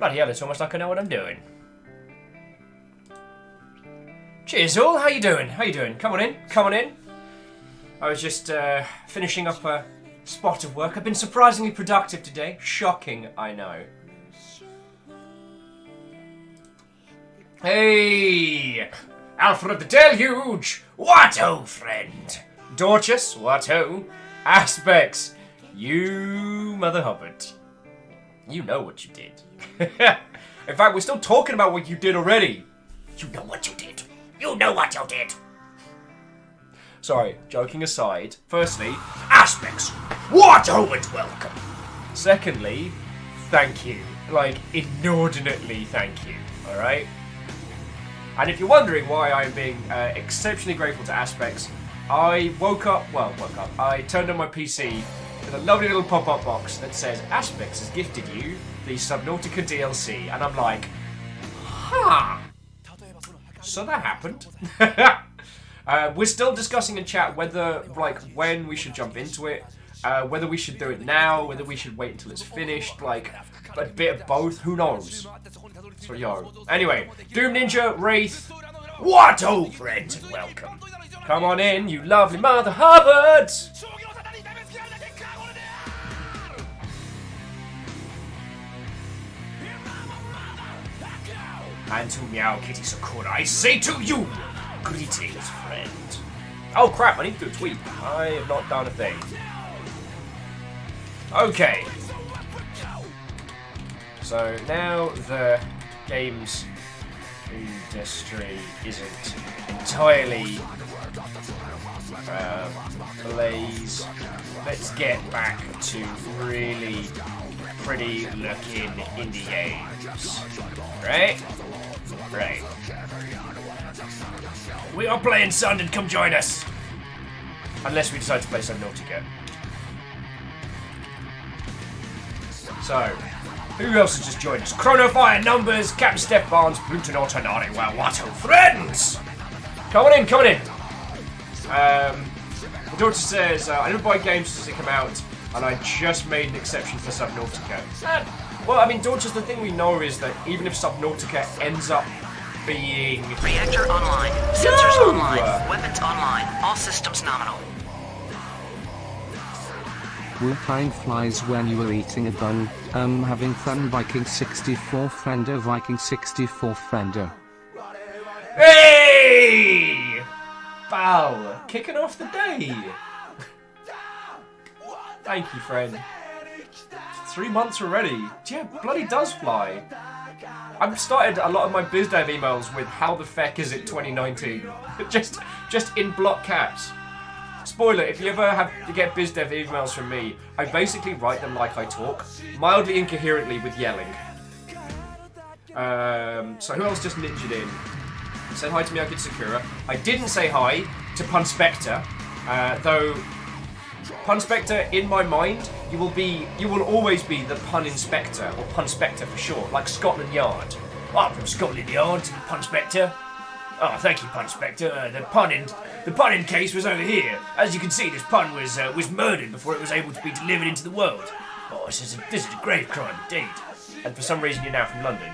Bloody hell, it's almost like I know what I'm doing. Cheers all, how you doing? How you doing? Come on in, come on in. I was just finishing up a spot of work. I've been surprisingly productive today. Shocking, I know. Hey! Alfred the Deluge! What-o, friend? Dorcas, what-o? Aspects, you mother hobbit. You know what you did. In fact, we're still talking about what you did already. You know what you did. You know what you did. Sorry, joking aside. Firstly, Aspects, what-o and welcome. Secondly, thank you. Like, inordinately thank you, alright? And if you're wondering why I'm being exceptionally grateful to Aspects, I I turned on my PC with a lovely little pop-up box that says Aspects has gifted you the Subnautica DLC, and I'm like, huh. So that happened. We're still discussing in chat whether, when we should jump into it, whether we should do it now, whether we should wait until it's finished, like, a bit of both, who knows? So, yo. Anyway, Doom Ninja, Wraith, what-o, friend, and welcome. Come on in, you lovely mother Hubbard! And to Meow Kitty Sakura, I say to you, greetings, friend. Oh crap, I need to do a tweet. I have not done a thing. Okay. So now the games industry isn't entirely blaze. Let's get back to really pretty looking indie games. Right? Right. We are playing Sundon, come join us! Unless we decide to play Subnautica. So, who else has just joined us? Chronofire, Numbers, Captain Steph Barnes, Pluton Autonari, well, what-o friends! Come on in, come on in! The daughter says, I didn't buy games as they come out, and I just made an exception for Subnautica. Well, I mean, Dorcas, the thing we know is that even if Subnautica ends up being... Reactor online. Sensors online. Weapons online. All systems nominal. Were time flies when you were eating a bun. Having fun, Viking 64 friender, Viking 64 friender. Hey! Bow, kicking off the day. Thank you, friend. 3 months already. Yeah, bloody does fly. I've started a lot of my BizDev emails with how the feck is it 2019? just in block caps. Spoiler, if you ever have to get BizDev emails from me, I basically write them like I talk, mildly incoherently with yelling. So who else just ninja'd in? Said hi to Miyagi Sakura. I didn't say hi to Pun Spectre, though Pun Spectre, in my mind, you will always be the Pun Inspector, or Pun Spectre for short, like Scotland Yard. I'm from Scotland Yard, Pun Spectre. Oh, thank you, Pun Spectre. The pun in case was over here. As you can see, this pun was murdered before it was able to be delivered into the world. Oh, this is a grave crime indeed. And for some reason, you're now from London.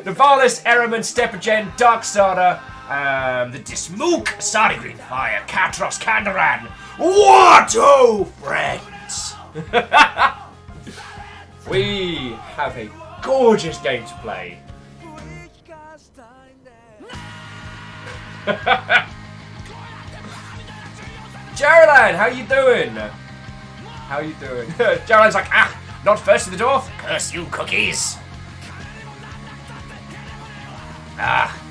Navalis, Eraman, Stepagen, Darkstarter, the Dismook, Sarigreen Fire, Katros, Kandaran. What-o, friends! We have a gorgeous game to play. Geraldine, how you doing? How you doing? Geraldine's like, not first to the door? Curse you, cookies!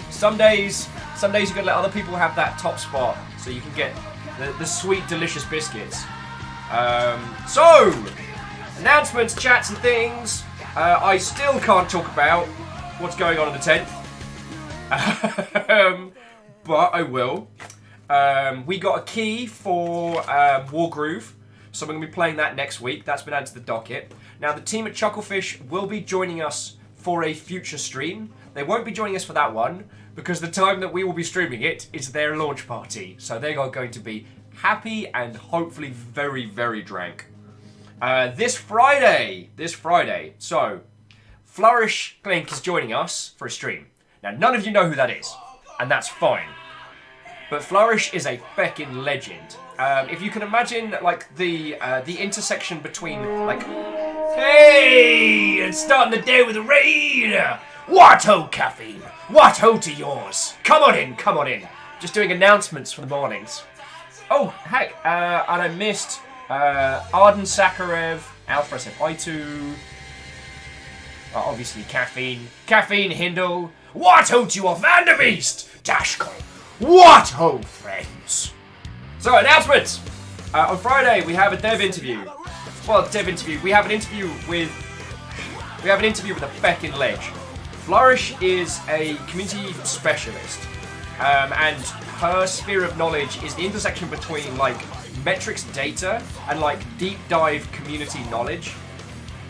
Some days you gotta let other people have that top spot so you can get the sweet, delicious biscuits. So, announcements, chats and things. I still can't talk about what's going on the 10th. But I will. We got a key for Wargroove, so we're going to be playing that next week. That's been added to the docket. Now, the team at Chucklefish will be joining us for a future stream. They won't be joining us for that one, because the time that we will be streaming it is their launch party. So they are going to be happy and hopefully very, very drank. This Friday. So, Flourish Clink is joining us for a stream. Now, none of you know who that is, and that's fine. But Flourish is a feckin' legend. If you can imagine, like, the intersection between, like, hey, it's starting the day with a raid. What ho, Caffeine? What ho to yours? Come on in, come on in. Just doing announcements for the mornings. Oh, heck, and I missed Arden Sakharev, Alpha said hi to. Obviously, Caffeine, Hindle. What ho to your Vanderbeast? Dashko. What ho, friends? So, announcements. On Friday, we have a dev interview. Well, we have an interview with a feckin' ledge. Flourish is a community specialist, and her sphere of knowledge is the intersection between, like, metrics data and, like, deep dive community knowledge.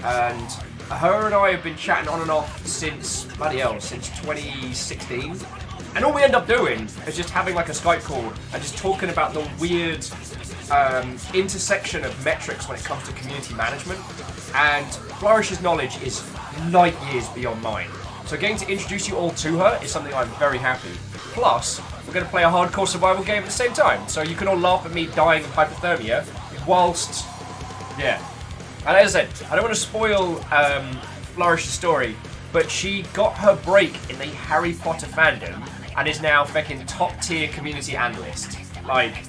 And her and I have been chatting on and off since 2016. And all we end up doing is just having, like, a Skype call and just talking about the weird intersection of metrics when it comes to community management. And Flourish's knowledge is light years beyond mine. So getting to introduce you all to her is something I'm very happy. Plus, we're going to play a hardcore survival game at the same time, so you can all laugh at me dying of hypothermia whilst... Yeah. And as I said, I don't want to spoil Flourish's story, but she got her break in the Harry Potter fandom and is now fucking top tier community analyst. Like,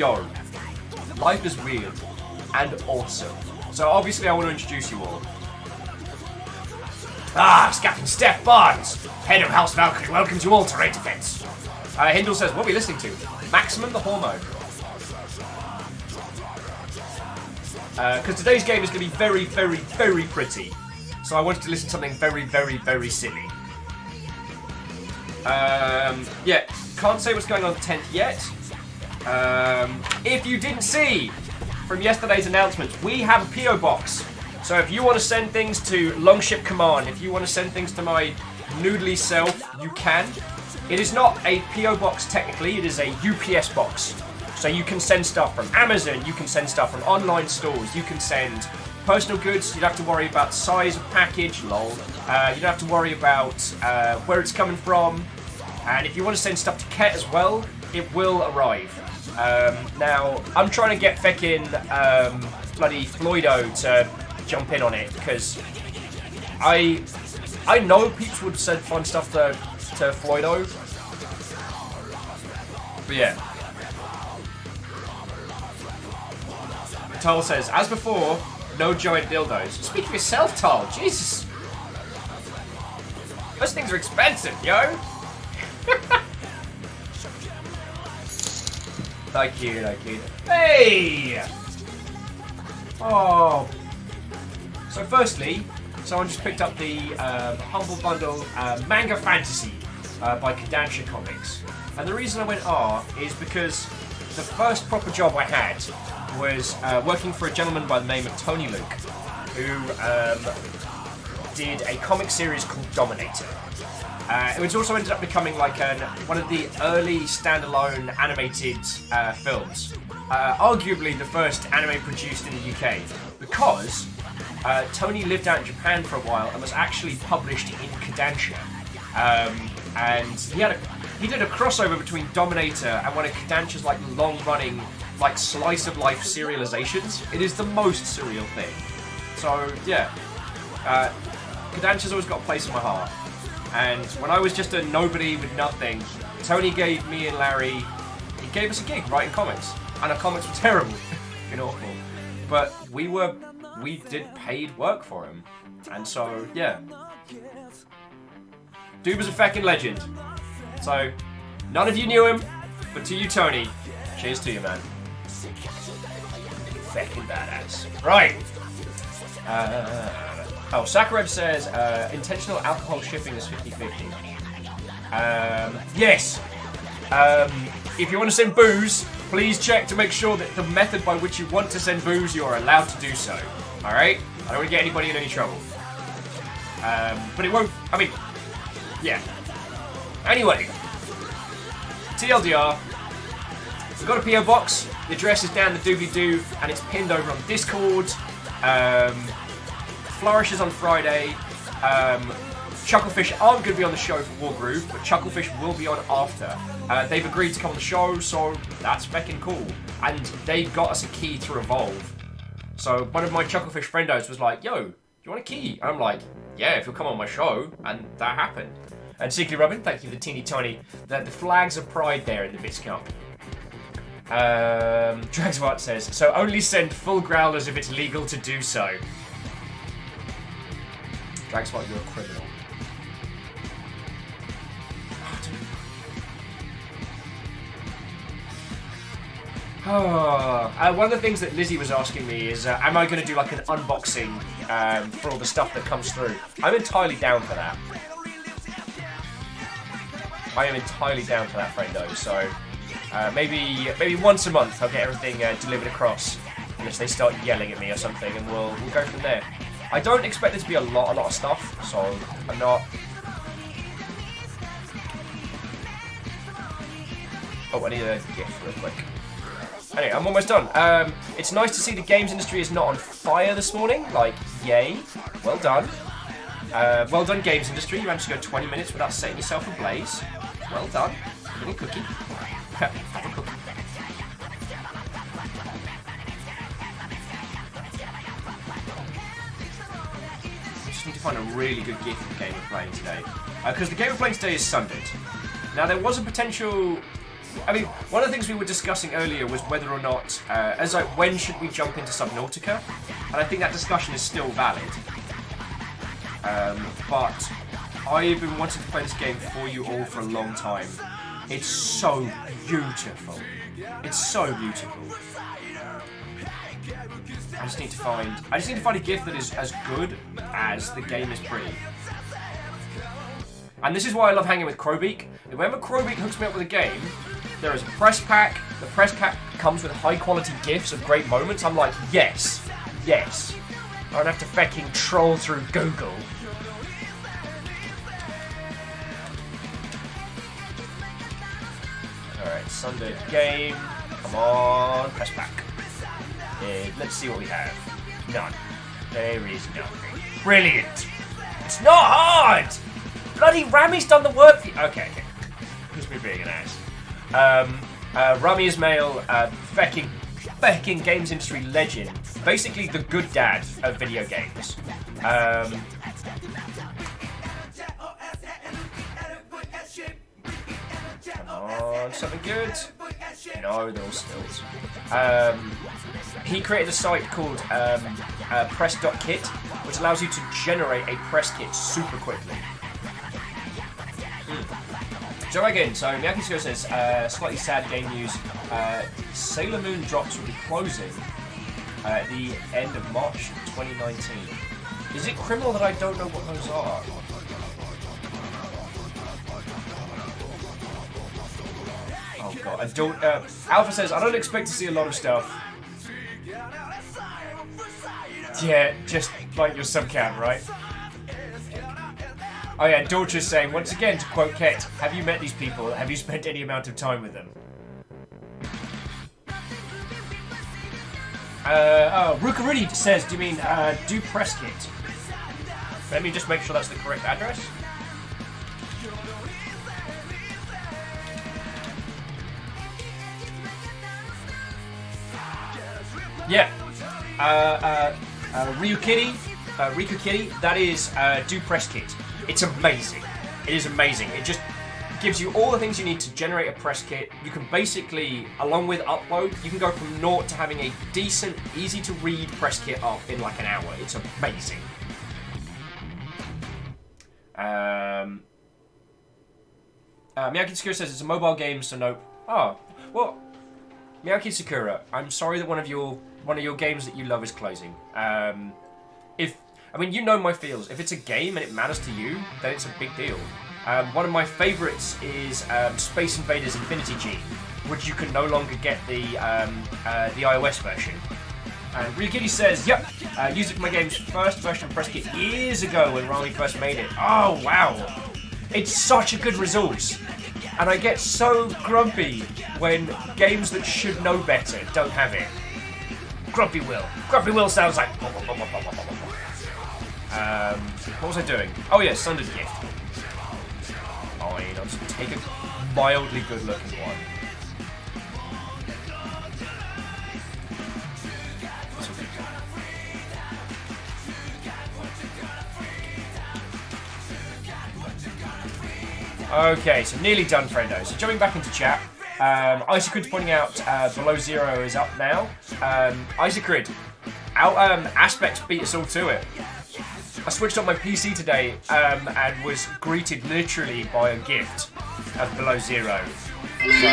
yo, life is weird and awesome. So obviously I want to introduce you all. Captain Steph Barnes, head of House Valkyrie, welcomes you all to Raid Defense. Hindle says, what are we listening to? Maximum the Hormone. Because today's game is going to be very, very, very pretty. So I wanted to listen to something very, very, very silly. Yeah, can't say what's going on the 10th yet. If you didn't see from yesterday's announcements, we have a PO box. So if you want to send things to Longship Command, if you want to send things to my noodly self, you can. It is not a PO box technically, it is a UPS box. So you can send stuff from Amazon, you can send stuff from online stores, you can send personal goods, you don't have to worry about size of package, lol. You don't have to worry about where it's coming from. And if you want to send stuff to Ket as well, it will arrive. Now, I'm trying to get feckin' bloody Floydo to jump in on it, because I know people would send fun stuff to Floydo. But yeah. Tal says, as before, no giant dildos. Speak for yourself, Tal. Jesus. Those things are expensive, yo. Thank you. Hey! Oh. So firstly, someone just picked up the Humble Bundle Manga Fantasy by Kodansha Comics. And the reason I went is because the first proper job I had was working for a gentleman by the name of Tony Luke, who did a comic series called Dominator. It also ended up becoming like one of the early standalone animated films. Arguably the first anime produced in the UK, because Tony lived out in Japan for a while and was actually published in Kodansha. And he did a crossover between Dominator and one of Kodansha's like long-running like slice of life serializations. It is the most surreal thing. So yeah, Kodansha's always got a place in my heart. And when I was just a nobody with nothing, Tony gave me and Larry, he gave us a gig writing comics. And our comics were terrible and awful. But we did paid work for him. And so, yeah. Dude was a feckin' legend. So, none of you knew him, but to you, Tony, cheers to you, man. Feckin' badass. Right. Sakharev says, intentional alcohol shipping is 50-50. Yes. If you want to send booze, please check to make sure that the method by which you want to send booze, you are allowed to do so. Alright? I don't want to get anybody in any trouble. But it won't, yeah. Anyway. TLDR. We've got a PO box. The address is down the doobly-doo, and it's pinned over on Discord. Flourish is on Friday. Chucklefish aren't going to be on the show for Wargroove, but Chucklefish will be on after. They've agreed to come on the show, so that's feckin' cool. And they got us a key to Revolve. So one of my Chucklefish friendos was like, yo, do you want a key? And I'm like, yeah, if you'll come on my show. And that happened. And Secretly Robin, thank you for the teeny tiny, the flags of pride there in the Bits Cup. Dragswart says, so only send full growlers if it's legal to do so. Dragswart, you're a criminal. One of the things that Lizzie was asking me is, am I going to do like an unboxing for all the stuff that comes through? I'm entirely down for that. I am entirely down for that, friendo. So maybe once a month I'll get everything delivered across, unless they start yelling at me or something, and we'll go from there. I don't expect there to be a lot of stuff, so I'm not. Oh, I need a gift real quick. Anyway, I'm almost done. It's nice to see the games industry is not on fire this morning. Like, yay. Well done. Well done, games industry. You managed to go 20 minutes without setting yourself ablaze. Well done. Little cookie. Have a cookie. I just need to find a really good gift for the game we're playing today. Because the game we're playing today is Sundered. Now, there was a potential... I mean, one of the things we were discussing earlier was whether or not, when should we jump into Subnautica? And I think that discussion is still valid. But I've been wanting to play this game for you all for a long time. It's so beautiful. It's so beautiful. I just need to find a gift that is as good as the game is pretty. And this is why I love hanging with Crowbeak. Whenever Crowbeak hooks me up with a game, there is a press pack. The press pack comes with high quality GIFs of great moments. I'm like, yes, yes. I don't have to fucking troll through Google. Alright, Sunday game. Come on, press pack. Let's see what we have. None. There is nothing. Brilliant. It's not hard. Bloody Rami's done the work for you. Okay. Who's me being an ass? Rami Ismail, fecking games industry legend. Basically the good dad of video games. Come on, something good. No, they're all stills. He created a site called press.kit, which allows you to generate a press kit super quickly. So again, so Miyaki says, slightly sad game news. Sailor Moon drops will be closing at the end of March 2019. Is it criminal that I don't know what those are? Oh god, I don't. Alpha says, I don't expect to see a lot of stuff. Yeah, just like your subcat, right? Oh yeah, Dorcha's saying, once again, to quote Ket, have you met these people? Have you spent any amount of time with them? Rukaridi says, do you mean, do press kit? Let me just make sure that's the correct address. Yeah. Riku Kitty, that is, do press kit. It's amazing. It is amazing. It just gives you all the things you need to generate a press kit. You can basically, along with upload, you can go from naught to having a decent, easy to read press kit up in like an hour. It's amazing. Miyaki Sakura says it's a mobile game, so nope. Oh, well, Miyaki Sakura, I'm sorry that one of your games that you love is closing. I mean, you know my feels. If it's a game and it matters to you, then it's a big deal. One of my favourites is Space Invaders Infinity G, which you can no longer get the iOS version. And Ryukiti says, yep, used it for my game's first version of press kit years ago when Rami first made it. Oh, wow. It's such a good resource. And I get so grumpy when games that should know better don't have it. Grumpy Will. Grumpy Will sounds like... What was I doing? Oh yeah, Sundered Gift. Fine, I'll just take a mildly good-looking one. Okay, so nearly done, friendo. So jumping back into chat, Isacrid's pointing out Below Zero is up now. Isacrid, Aspects beat us all to it. I switched on my PC today and was greeted literally by a gift of Below Zero. So,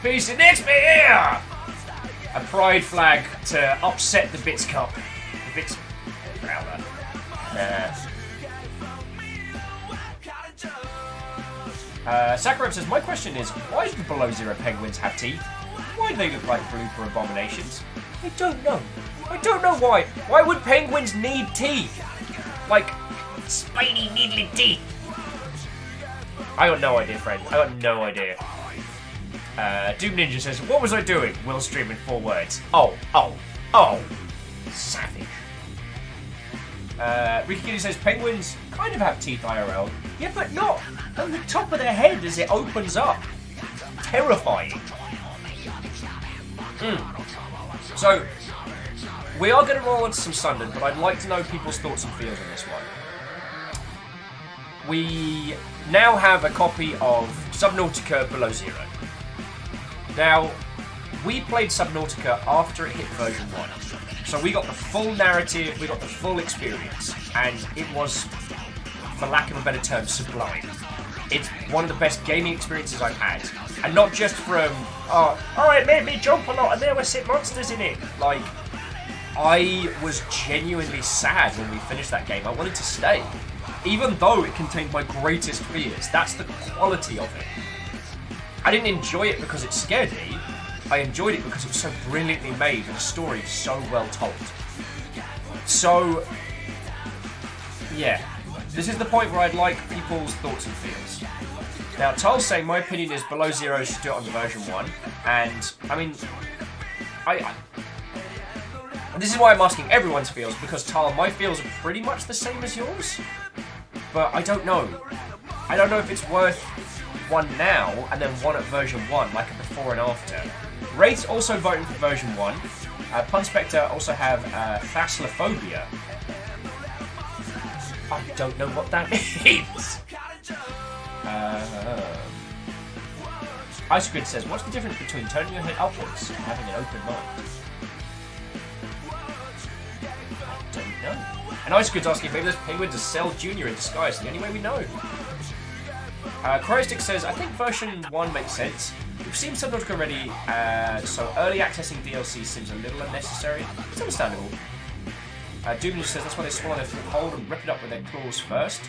PC next me here! A pride flag to upset the Bits Cup. The Bits Growler. Sakharov says, my question is, why do the Below Zero penguins have teeth? Why do they look like blooper abominations? I don't know. I don't know why. Why would penguins need teeth? Like, spiny, needly teeth. I got no idea, friend. I got no idea. Doom Ninja says, what was I doing? Will stream in 4 words. Oh. Savage. Ricky Kitty says, penguins kind of have teeth IRL. Yeah, but not on the top of their head as it opens up. Terrifying. So, we are going to roll into some Sundered, but I'd like to know people's thoughts and feels on this one. We now have a copy of Subnautica Below Zero. Now, we played Subnautica after it hit version 1. So we got the full narrative, we got the full experience, and it was, for lack of a better term, sublime. It's one of the best gaming experiences I've had. And not just from, it made me jump a lot and there were sick monsters in it. Like, I was genuinely sad when we finished that game. I wanted to stay. Even though it contained my greatest fears, that's the quality of it. I didn't enjoy it because it scared me. I enjoyed it because it was so brilliantly made and the story so well told. So, yeah. This is the point where I'd like people's thoughts and feels. Now, Tul's saying my opinion is Below Zero should do it on version 1. And, I mean, this is why I'm asking everyone's feels, because Tal, my feels are pretty much the same as yours. But I don't know. I don't know if it's worth one now and then one at version 1, like a before and after. Wraith's also voting for version 1. Punspector also have Thalassophobia. I don't know what that means. Icegrid says, what's the difference between turning your head upwards and having an open mind? I don't know. And Icegrid's asking if maybe there's penguins are Cell Jr. in disguise, the only way we know. Cryostick says, I think version 1 makes sense. We've seen Subnautica already, so early accessing DLC seems a little unnecessary. It's understandable. Doom Ninja says that's why they swallow their hold and rip it up with their claws first.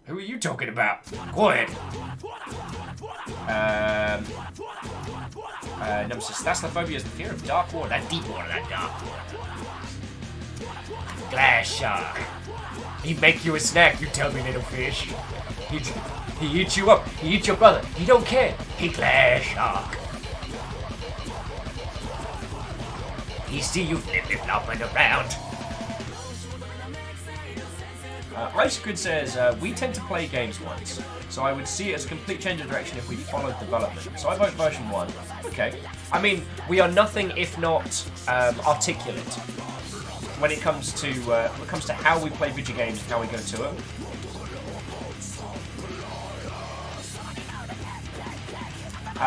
Who are you talking about? Go ahead. Nemesis, Thalassophobia is the fear of dark water. That deep water, that dark water. Glass shark. He'd make you a snack, you tell me, little fish. He eats you up. He eats your brother. He don't care. He glass shark. He see you flip-flopping around. Icegrid says, we tend to play games once, so I would see it as a complete change of direction if we followed development. So I vote version 1. Okay. I mean, we are nothing if not articulate when it comes to how we play video games and how we go to them.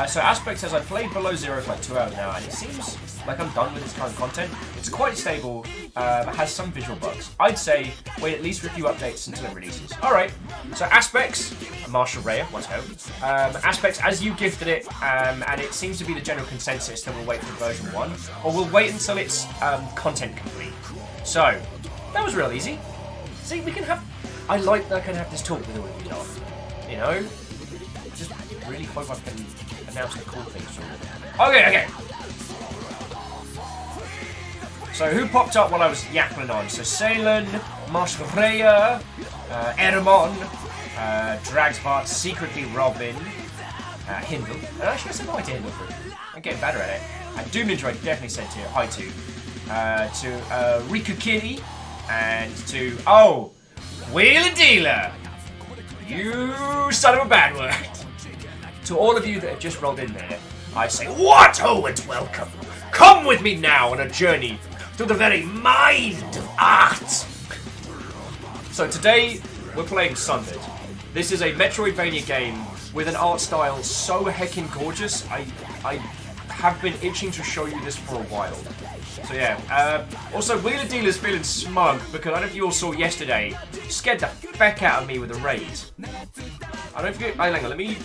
So Aspect says, I played Below Zero for like 2 hours now, and it seems like I'm done with this kind of content. It's quite stable, but has some visual bugs. I'd say wait at least for a few updates until it releases. Alright, so Aspects, Marshall Raya, let's go. Aspects, as you gifted it, and it seems to be the general consensus that we'll wait for version 1, or we'll wait until it's content complete. So, that was real easy. See, we can have... I like that I can have this talk with all of you lot. You know? Just really hope I can announce the cool things for you. Okay. So who popped up while I was yapping on? So Salen, Marshall Raya, Eremon, Dragsbart, Secretly Robin, Hindle. Actually, I said hi to Hindle. I'm getting better at it. And Doom Ninja I definitely said hi to. to Riku Kitty, and to, oh, Wheeler Dealer. You son of a bad word. To all of you that have just rolled in there, I say, what? Oh, and welcome. Come with me now on a journey to the very mind of art. So today, we're playing Sundered. This is a Metroidvania game with an art style so heckin' gorgeous, I have been itching to show you this for a while. So yeah, also Wheeler Dealer's feeling smug because I don't know if you all saw yesterday, scared the feck out of me with a raid. I don't forget. Hang on, let me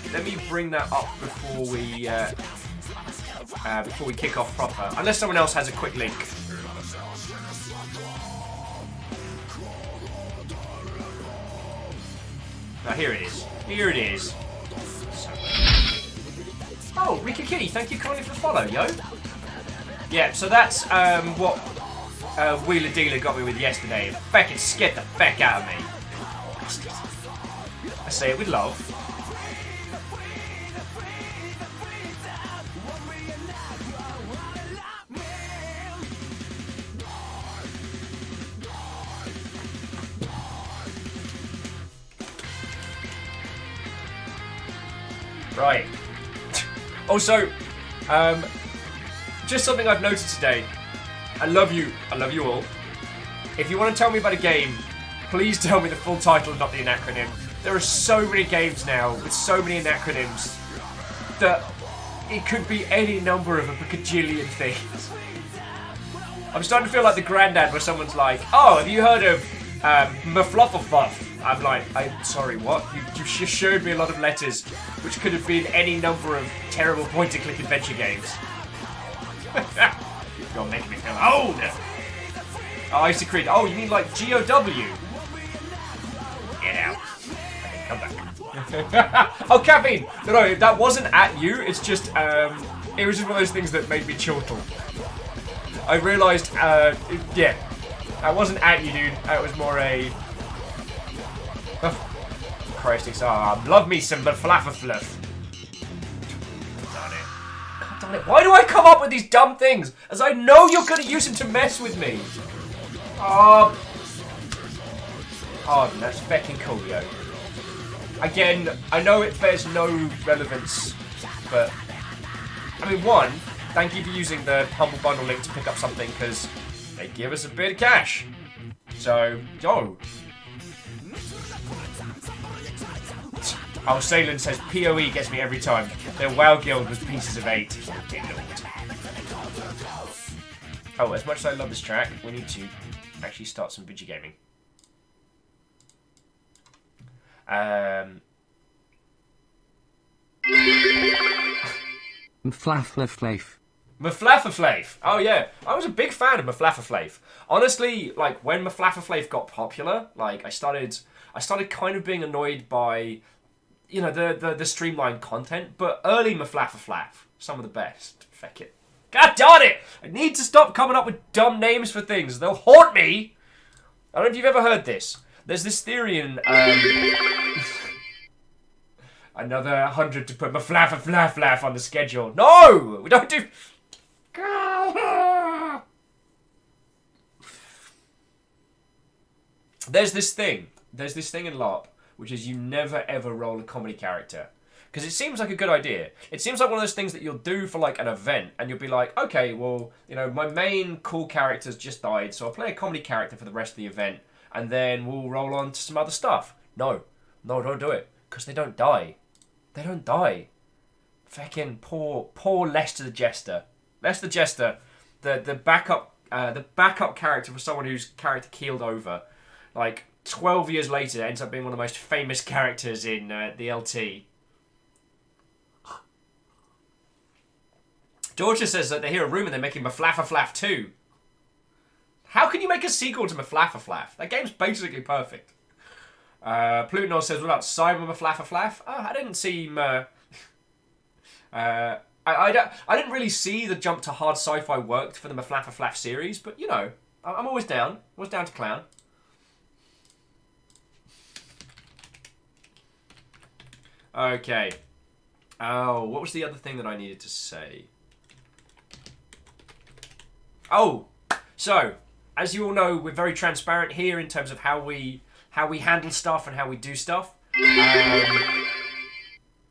bring that up before we kick off proper. Unless someone else has a quick link. Now here it is. Here it is. Oh, Rika Kitty, thank you kindly for the follow, yo. Yeah, so that's what Wheeler Dealer got me with yesterday. Fucking scared the feck out of me. I say it with love. Right. Also, just something I've noticed today. I love you all. If you want to tell me about a game, please tell me the full title, not the acronym. There are so many games now with so many acronyms that it could be any number of a bajillion things. I'm starting to feel like the granddad where someone's like, oh, have you heard of Maflufflefuff? I'm like, I'm sorry, what? You just showed me a lot of letters which could have been any number of terrible point-and-click adventure games. You're making me feel old! Oh, Icy Creed. Oh, you mean like GOW? Get out. Okay, come back. Oh, caffeine! No, that wasn't at you. It's just, it was just one of those things that made me chortle. I realised, yeah. That wasn't at you, dude. It was more a... Oh, Christ, it's love me some fluff. God damn it. Why do I come up with these dumb things? As I know you're going to use them to mess with me. Oh, that's fucking cool, yo. Again, I know it bears no relevance, but... I mean, one, thank you for using the Humble Bundle link to pick up something, because they give us a bit of cash. So, oh. Oh, Salen says, PoE gets me every time. Their WoW guild was pieces of 8. Oh, as much as I love this track, we need to actually start some video gaming. Maflaflaflafe. Maflafaflafe. Oh yeah, I was a big fan of Maflafaflafe. Honestly, like when Maflafaflafe got popular, like I started kind of being annoyed by, you know, the streamlined content, but early Maflafaflaf, some of the best. Feck it. God darn it! I need to stop coming up with dumb names for things. They'll haunt me. I don't know if you've ever heard this. There's this theory in another 100 to put Maflafaflaf on the schedule. No, we don't do. There's this thing in LARP, which is you never ever roll a comedy character. Because it seems like a good idea. It seems like one of those things that you'll do for like an event, and you'll be like, okay, well, you know, my main cool character's just died, so I'll play a comedy character for the rest of the event, and then we'll roll on to some other stuff. No, don't do it, because they don't die. They don't die. Fucking poor Lester the Jester. Lester the Jester, the backup character for someone whose character keeled over. Like 12 years later, ends up being one of the most famous characters in the LT. Georgia says that they hear a rumour they're making Maflafaflaf 2. How can you make a sequel to Maflafaflaf? That game's basically perfect. Plutonor says, what about Simon Maflafaflaf? Oh, I didn't seem... I didn't really see the jump to hard sci-fi worked for the Maflafaflaf series, but, you know, I'm always down. Always down to clown. Okay. Oh, what was the other thing that I needed to say? Oh, So, as you all know, we're very transparent here in terms of how we handle stuff and how we do stuff.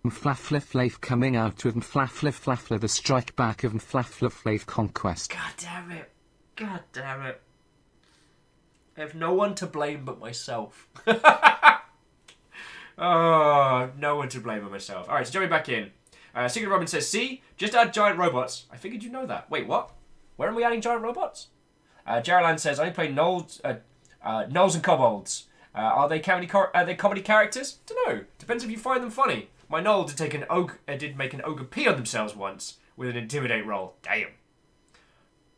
Flafliflave coming out with Flafliflafla, the strike back of Flafliflave conquest. God damn it. God damn it. I have no one to blame but myself. Oh, no one to blame but myself. Alright, so jumping back in. Secret Robin says, see, just add giant robots. I figured you'd know that. Wait, what? Where are we adding giant robots? Jaralan says, I only play Gnolls and Kobolds. Are they comedy characters? Dunno. Depends if you find them funny. My Gnoll did make an ogre pee on themselves once with an intimidate roll. Damn.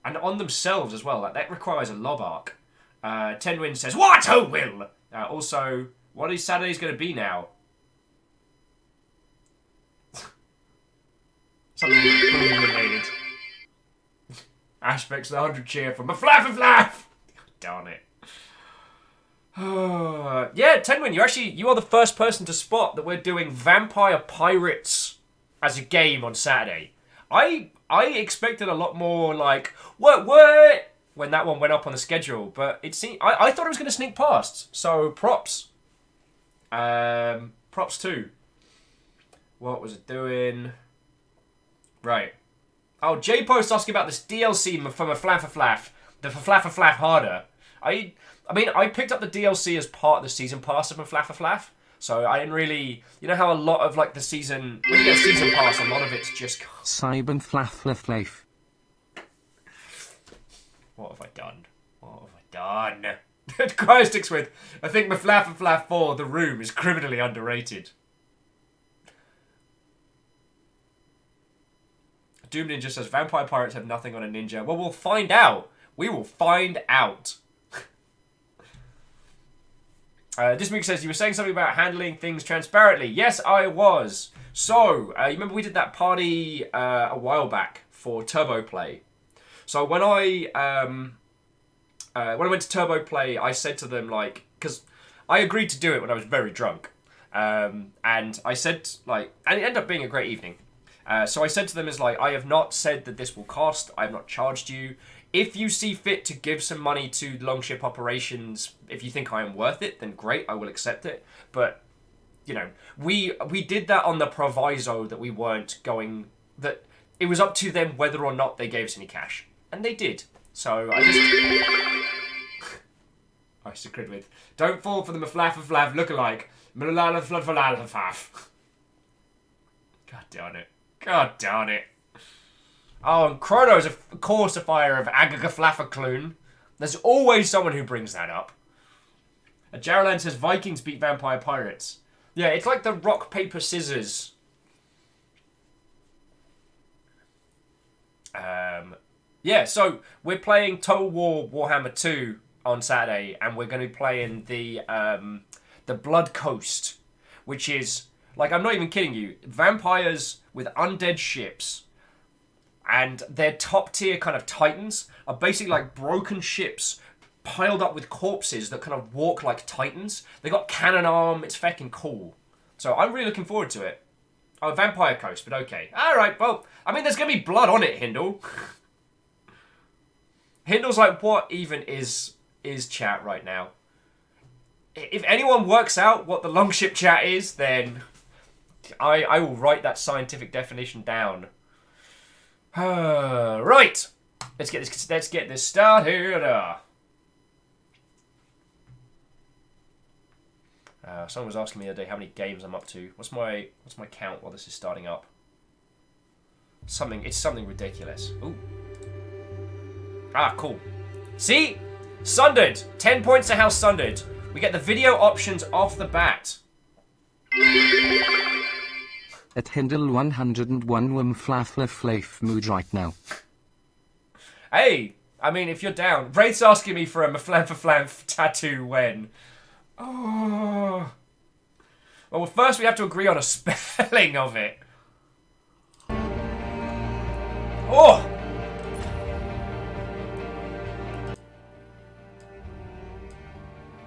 And on themselves as well. Like, that requires a lob arc. Tenwin says, what? Oh, Will! Also, what is Saturday's going to be now? Something bullying related. Aspects of the 100 cheer from a flap and flap! Darn it. Yeah, Tenwin, you are the first person to spot that we're doing Vampire Pirates as a game on Saturday. I expected a lot more like what when that one went up on the schedule, but it seemed I thought it was going to sneak past. So props, props too. What was it doing? Right. Oh, J-Post asking about this DLC from a Flaffa the Flaffa Harder. I mean, I picked up the DLC as part of the season pass of Flaffa, so I didn't really... You know how a lot of, like, the season... When you get a season pass, a lot of it's just... Cyber Flafliflave. What have I done? What have I done? Cryo sticks with, I think Flaffa 4, The Room, is criminally underrated. Doom Ninja says, Vampire Pirates have nothing on a ninja. Well, we'll find out. We will find out. Dismig says, you were saying something about handling things transparently. Yes, I was. So, you remember we did that party a while back for Turbo Play. So when I went to Turbo Play, I said to them, like, because I agreed to do it when I was very drunk. And I said, like, and it ended up being a great evening. So I said to them, is like, I have not said that this will cost. I have not charged you. If you see fit to give some money to Longship Operations, if you think I am worth it, then great, I will accept it. But, you know, we did that on the proviso that we weren't going... That it was up to them whether or not they gave us any cash. And they did. So I just... I secret with... Don't fall for the Maflaf lookalike. God darn it. God darn it. Oh, and Chrono's a coursifier of Agagaflafacloon. There's always someone who brings that up. Jaralan says Vikings beat Vampire Pirates. Yeah, it's like the rock, paper, scissors. Yeah, so we're playing Total War Warhammer 2 on Saturday, and we're going to be playing the Blood Coast, which is, like, I'm not even kidding you, vampires with undead ships. And their top tier kind of titans are basically like broken ships piled up with corpses that kind of walk like titans. They got cannon arm. It's fucking cool. So I'm really looking forward to it. Oh, Vampire Coast, but okay. Alright, well, I mean, there's going to be blood on it, Hindle. Hindle's like, what even is chat right now? If anyone works out what the Longship chat is, then I will write that scientific definition down. Right, let's get this started. Someone was asking me the other day how many games I'm up to. What's my count while this is starting up? It's something ridiculous. Ooh. Ah, cool. See, Sundered. 10 points to House Sundered. We get the video options off the bat. At Hindle 101 Flafliflave mood right now. Hey, I mean, if you're down. Wraith's asking me for a Maflamfaflamf tattoo when. Oh. Well, first we have to agree on a spelling of it. Oh!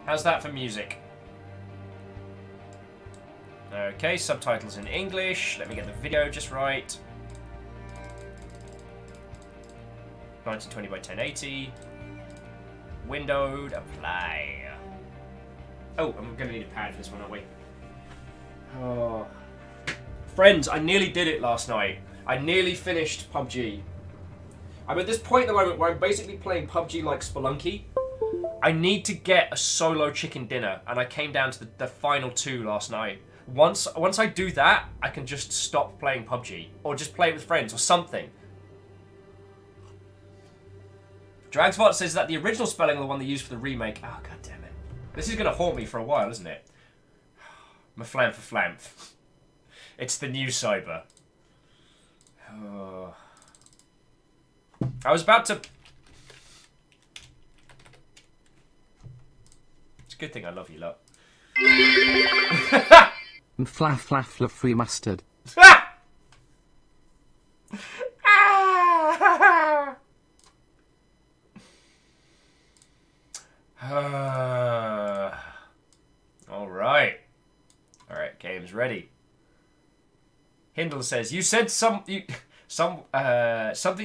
How's that for music? Okay, subtitles in English. Let me get the video just right. 1920 by 1080. Windowed, apply. Oh, I'm gonna need a pad for this one, aren't we? Oh. Friends, I nearly did it last night. I nearly finished PUBG. I'm at this point at the moment where I'm basically playing PUBG like Spelunky. I need to get a solo chicken dinner, and I came down to the final 2 last night. Once I do that, I can just stop playing PUBG. Or just play it with friends, or something. Dragsbot says that the original spelling of the one they used for the remake... Oh, god damn it. This is going to haunt me for a while, isn't it? Maflam for flamf. It's the new cyber. Oh. I was about to... It's a good thing I love you lot. Flaff free mustard. Alright. Alright, game's ready. Hindle says, you said something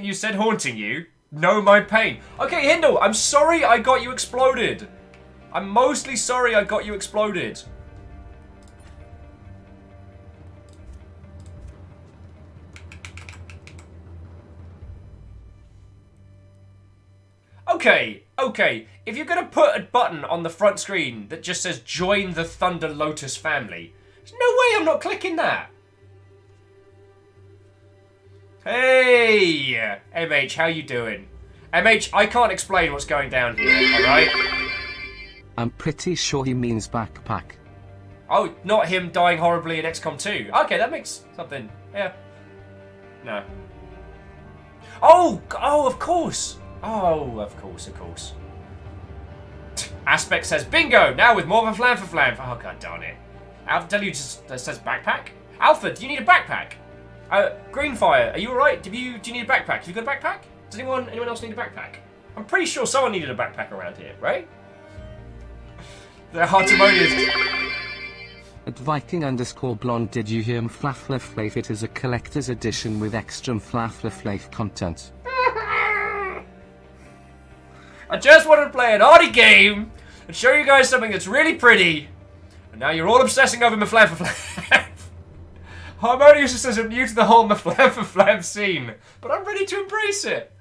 you said haunting you. Know my pain. Okay, Hindle, I'm sorry I got you exploded. I'm mostly sorry I got you exploded. Okay. If you're gonna put a button on the front screen that just says join the Thunder Lotus family, there's no way I'm not clicking that. Hey, MH, how you doing? MH, I can't explain what's going down here, alright? I'm pretty sure he means backpack. Oh, not him dying horribly in XCOM 2. Okay, that makes something. Yeah. No. Oh, of course. Oh, of course. Aspect says, bingo! Now with more of a flam for flam. Oh, god darn it. Alpha tell you just says backpack? Alpha, do you need a backpack? Greenfire, are you alright? Do you need a backpack? Have you got a backpack? Does anyone else need a backpack? I'm pretty sure someone needed a backpack around here, right? They're hartimonious. At Viking_blonde, did you hear Mflaflaflaf? It is a collector's edition with extra Mflaflaflaf content. I just wanted to play an arty game and show you guys something that's really pretty. And now you're all obsessing over Mflaflaflaf. Harmonious says I'm new to the whole Mflaflaflaf scene, but I'm ready to embrace it.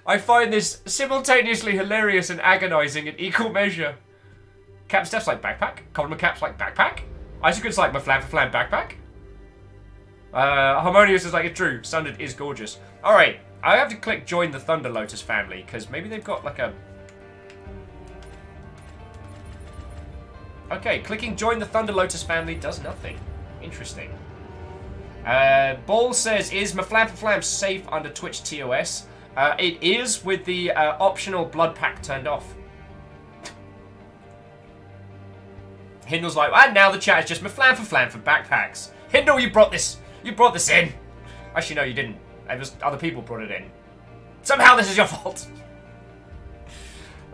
I find this simultaneously hilarious and agonizing in equal measure. Cap Steph's like backpack. Common Cap's like backpack. Isaac's like Mflaflaflaf backpack. Harmonious is like, it's true. Standard is gorgeous. Alright, I have to click join the Thunder Lotus family, because maybe they've got like a... Okay, clicking join the Thunder Lotus family does nothing. Interesting. Ball says, is Mflaflaflaf safe under Twitch TOS? It is with the optional blood pack turned off. Hindle's like, and now the chat is just Mflaflaflaf for backpacks. Hindle, you brought this in. Actually, no, you didn't. It was other people brought it in. Somehow this is your fault.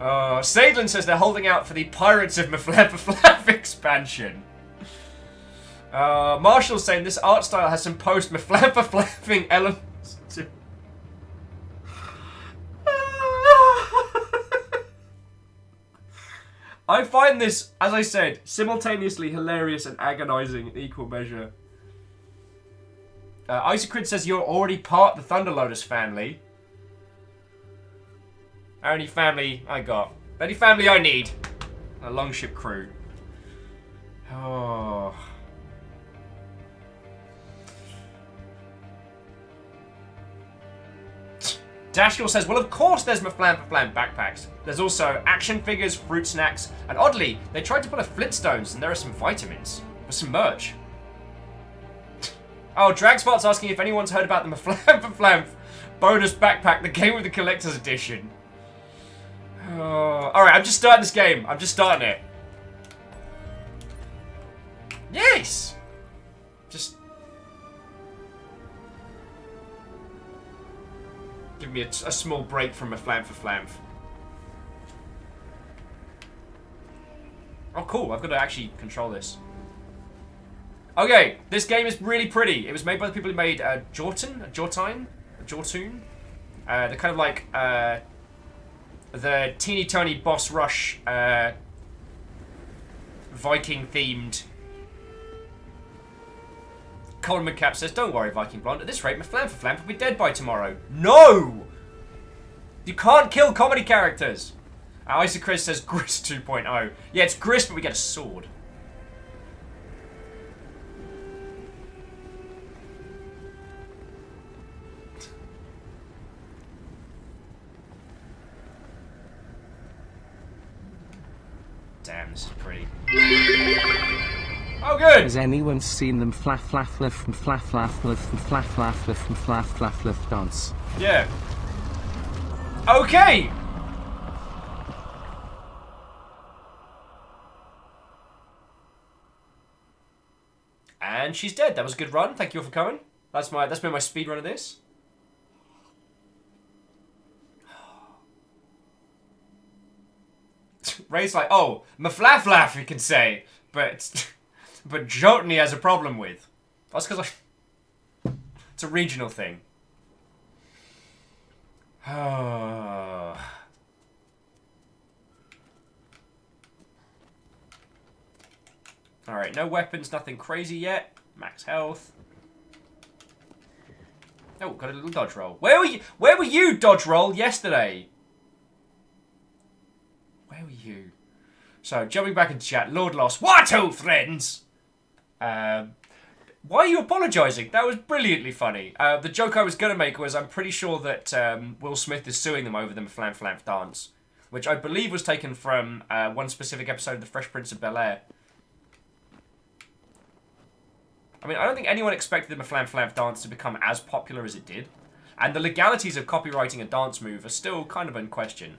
Sadlin says they're holding out for the Pirates of Mflaflaflaf expansion. Marshall's saying this art style has some post-Mflaflaflaffing elements to... I find this, as I said, simultaneously hilarious and agonizing in equal measure. Isacrid says you're already part of the Thunder Lotus family. Only family I got. Only family I need. A longship crew. Oh. Dashkill says, well, of course there's Mflaflaflaf backpacks. There's also action figures, fruit snacks, and oddly, they tried to put a Flintstones, and there are some vitamins. With some merch. Oh, Dragspot's asking if anyone's heard about the Mflaflaflaf bonus backpack, the game with the collector's edition. Alright, I'm just starting this game. I'm just starting it. Yes! Just... give me a small break from Mflaflaflaf. Oh, cool. I've got to actually control this. Okay, this game is really pretty. It was made by the people who made Jortoon. They're kind of like the teeny tiny boss rush Viking themed. Colin McCap says, "Don't worry, Viking Blonde. At this rate, Maflamflamp will be dead by tomorrow." No! You can't kill comedy characters. Isaac Chris says Grist 2.0. Yeah, it's Grist, but we get a sword. Damn, this is pretty. Oh, good! Has anyone seen them flaff from flaff dance? Yeah. Okay! And she's dead. That was a good run. Thank you all for coming. That's been my speed run of this. Ray's like, oh, Maflaflaf, you can say, but Jotny has a problem with. That's because it's a regional thing. Alright, no weapons, nothing crazy yet. Max health. Oh, got a little dodge roll. Where were you, dodge roll, yesterday? Where were you? So, jumping back into chat, Lord Lost. What, friends? Why are you apologising? That was brilliantly funny. The joke I was going to make was I'm pretty sure that Will Smith is suing them over the Flam Flam dance, which I believe was taken from one specific episode of The Fresh Prince of Bel-Air. I mean, I don't think anyone expected the Flam Flam dance to become as popular as it did, and the legalities of copywriting a dance move are still kind of in question.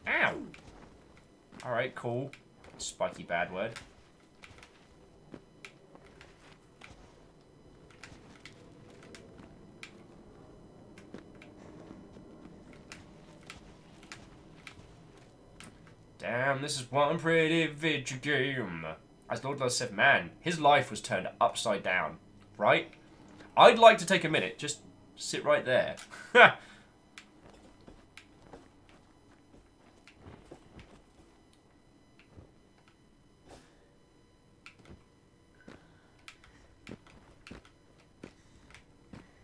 Ow! Alright, cool. Spiky bad word. Damn, this is one pretty video game. As Lord Love said, man, his life was turned upside down. Right? I'd like to take a minute. Just sit right there.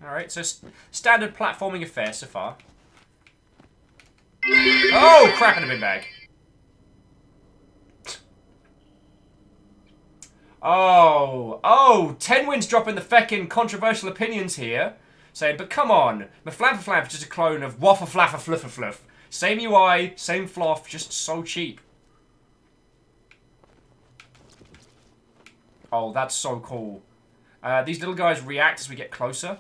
Alright, so standard platforming affair so far. Oh, crap in a bin bag. Oh, 10 wins dropping the feckin' controversial opinions here. Saying, but come on, Maflamflamp is just a clone of Waffa Flaffa Fluffa Fluff. Same UI, same fluff, just so cheap. Oh, that's so cool. These little guys react as we get closer.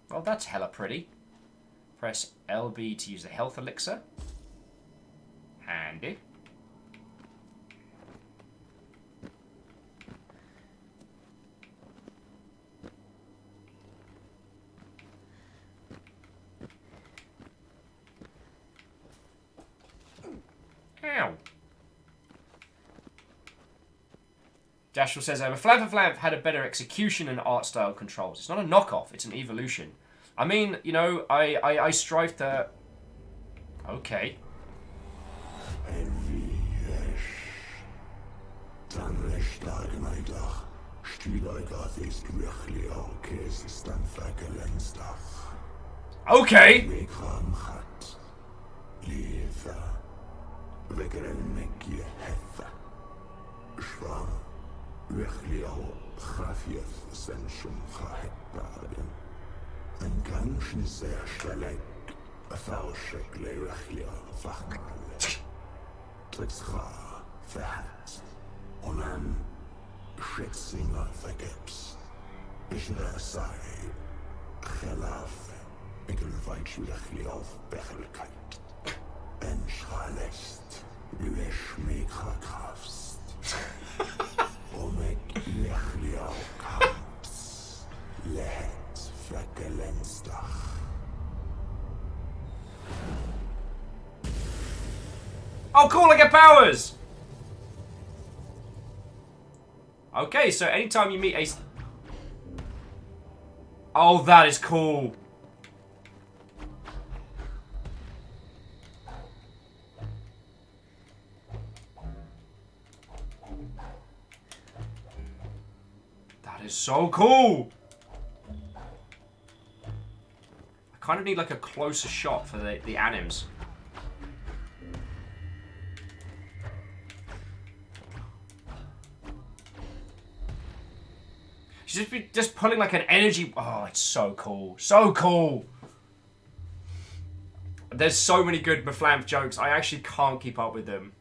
Well, that's hella pretty. Press LB to use the health elixir. Handy. Ow. Dashel says, Flamp had a better execution and art style controls. It's not a knockoff, it's an evolution. I mean, you know, I strive to... Okay. Okay! Oh, cool, I get powers! Okay, so anytime you meet a... Oh, that is cool. That is so cool. I kind of need like a closer shot for the anims. She's just pulling like an energy. Oh, it's so cool. So cool. There's so many good Maflamf jokes. I actually can't keep up with them.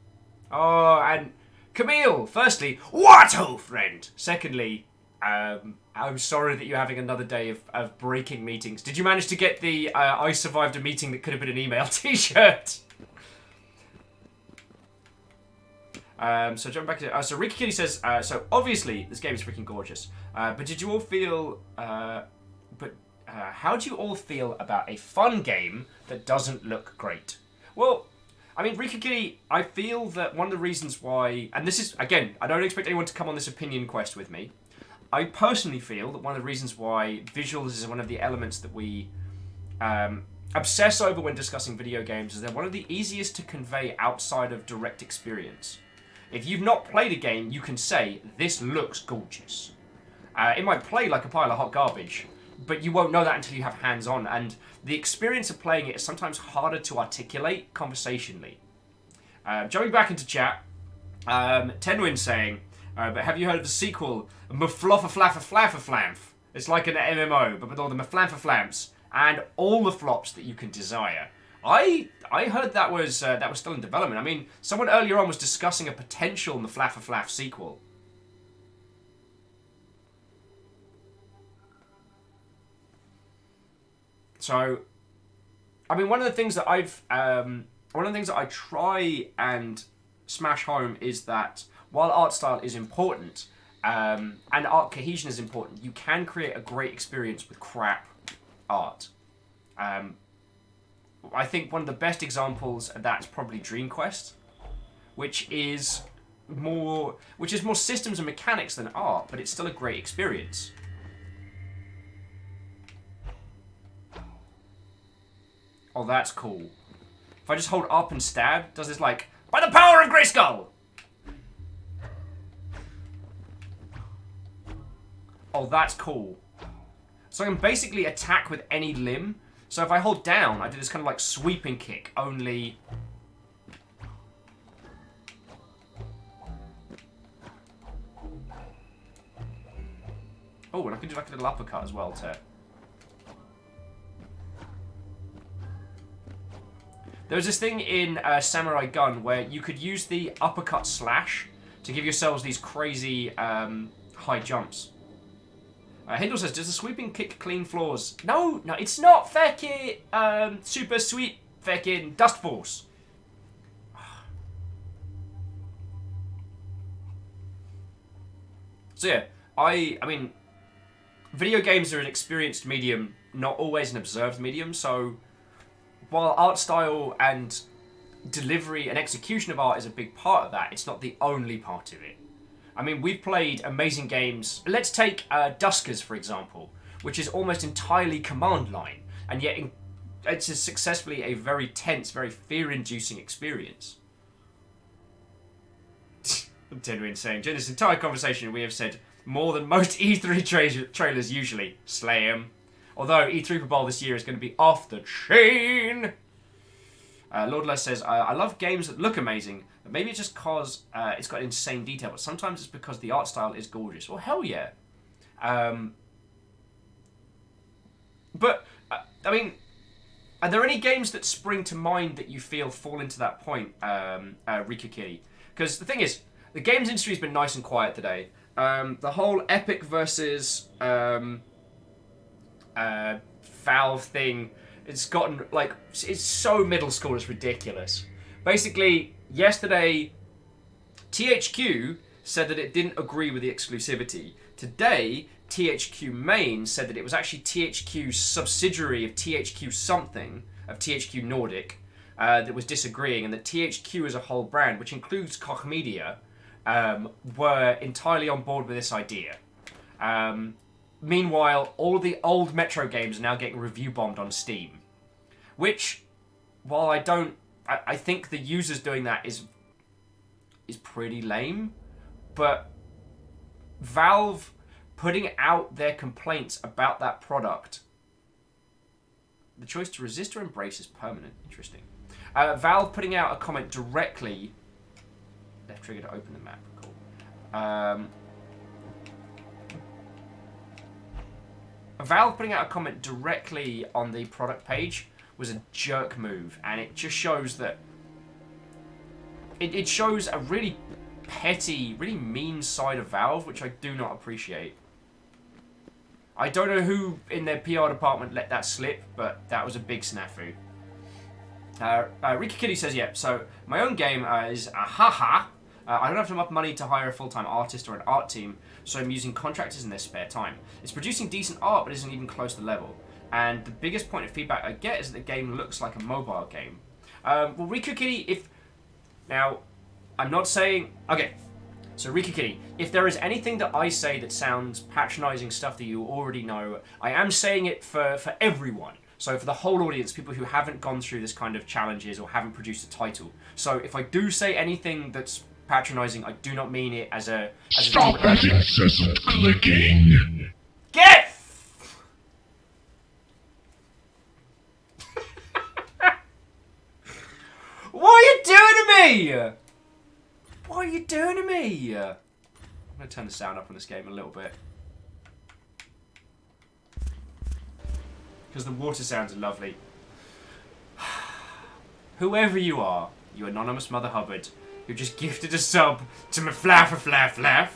Oh, and Camille, firstly, what, oh friend? Secondly, I'm sorry that you're having another day of breaking meetings. Did you manage to get the I survived a meeting that could have been an email t-shirt? So jumping back to... so Ricky Kitty says, so obviously this game is freaking gorgeous. But did you all feel... how do you all feel about a fun game that doesn't look great? Well, I mean, Ricky Kitty, I feel that one of the reasons why... And this is, again, I don't expect anyone to come on this opinion quest with me. I personally feel that one of the reasons why visuals is one of the elements that we obsess over when discussing video games is they're one of the easiest to convey outside of direct experience. If you've not played a game, you can say, this looks gorgeous. It might play like a pile of hot garbage, but you won't know that until you have hands-on, and the experience of playing it is sometimes harder to articulate conversationally. Jumping back into chat, Tenwin saying, but have you heard of the sequel, Maflafaflafaflafaflamf? It's like an MMO, but with all the Maflamfaflamps and all the flops that you can desire. I heard that was still in development. I mean, someone earlier on was discussing a potential Maflafaflaf sequel. So, I mean, one of the things that I try and smash home is that while art style is important and art cohesion is important, you can create a great experience with crap art. I think one of the best examples of that is probably Dream Quest, which is more systems and mechanics than art, but it's still a great experience. Oh, that's cool. If I just hold up and stab, does this like, by the power of Grayskull! Oh, that's cool. So I can basically attack with any limb. So if I hold down, I do this kind of like sweeping kick, only... Oh, and I can do like a little uppercut as well, too. There was this thing in Samurai Gun where you could use the uppercut slash to give yourselves these crazy high jumps. Hindle says, does the sweeping kick clean floors? No, it's not fucking super sweet fucking dust balls. So yeah, I mean, video games are an experienced medium, not always an observed medium, so while art style and delivery and execution of art is a big part of that, it's not the only part of it. I mean, we've played amazing games. Let's take Duskers, for example, which is almost entirely command line, and yet it's successfully a very tense, very fear-inducing experience. Tenwin saying, during this entire conversation we have said more than most E3 trailers usually. Slay 'em. Although E3 Bowl this year is going to be off the chain. Lordless says, I love games that look amazing, but maybe it's just because it's got insane detail, but sometimes it's because the art style is gorgeous. Well, hell yeah. But, I mean, are there any games that spring to mind that you feel fall into that point, Rika Kitty? Because the thing is, the games industry has been nice and quiet today. The whole Epic versus Valve thing, it's gotten, like, it's so middle school, it's ridiculous. Basically, yesterday, THQ said that it didn't agree with the exclusivity. Today, THQ Main said that it was actually THQ's subsidiary of THQ something, of THQ Nordic, that was disagreeing, and that THQ as a whole brand, which includes Koch Media, were entirely on board with this idea. Meanwhile, all of the old Metro games are now getting review bombed on Steam. Which, while I think the users doing that is pretty lame, but Valve putting out their complaints about that product, the choice to resist or embrace is permanent. Interesting. Valve putting out a comment directly. Left trigger to open the map. Cool. Valve putting out a comment directly on the product page was a jerk move, and it just shows that it shows a really petty, really mean side of Valve, which I do not appreciate. I don't know who in their PR department let that slip, but that was a big snafu. Ricky Kitty says, yeah, so my own game is a haha. I don't have enough money to hire a full-time artist or an art team, so I'm using contractors in their spare time. It's producing decent art, but isn't even close to the level. And the biggest point of feedback I get is that the game looks like a mobile game. Well, Riku Kitty, now, I'm not saying... Okay, so Riku Kitty, if there is anything that I say that sounds patronising stuff that you already know, I am saying it for everyone. So for the whole audience, people who haven't gone through this kind of challenges or haven't produced a title. So if I do say anything that's patronising, I do not mean it as a... Stop that incessant clicking! Get! What are you doing to me? What are you doing to me? I'm going to turn the sound up on this game a little bit. Because the water sounds are lovely. Whoever you are, you anonymous Mother Hubbard, who just gifted a sub to Maflaffaflaff.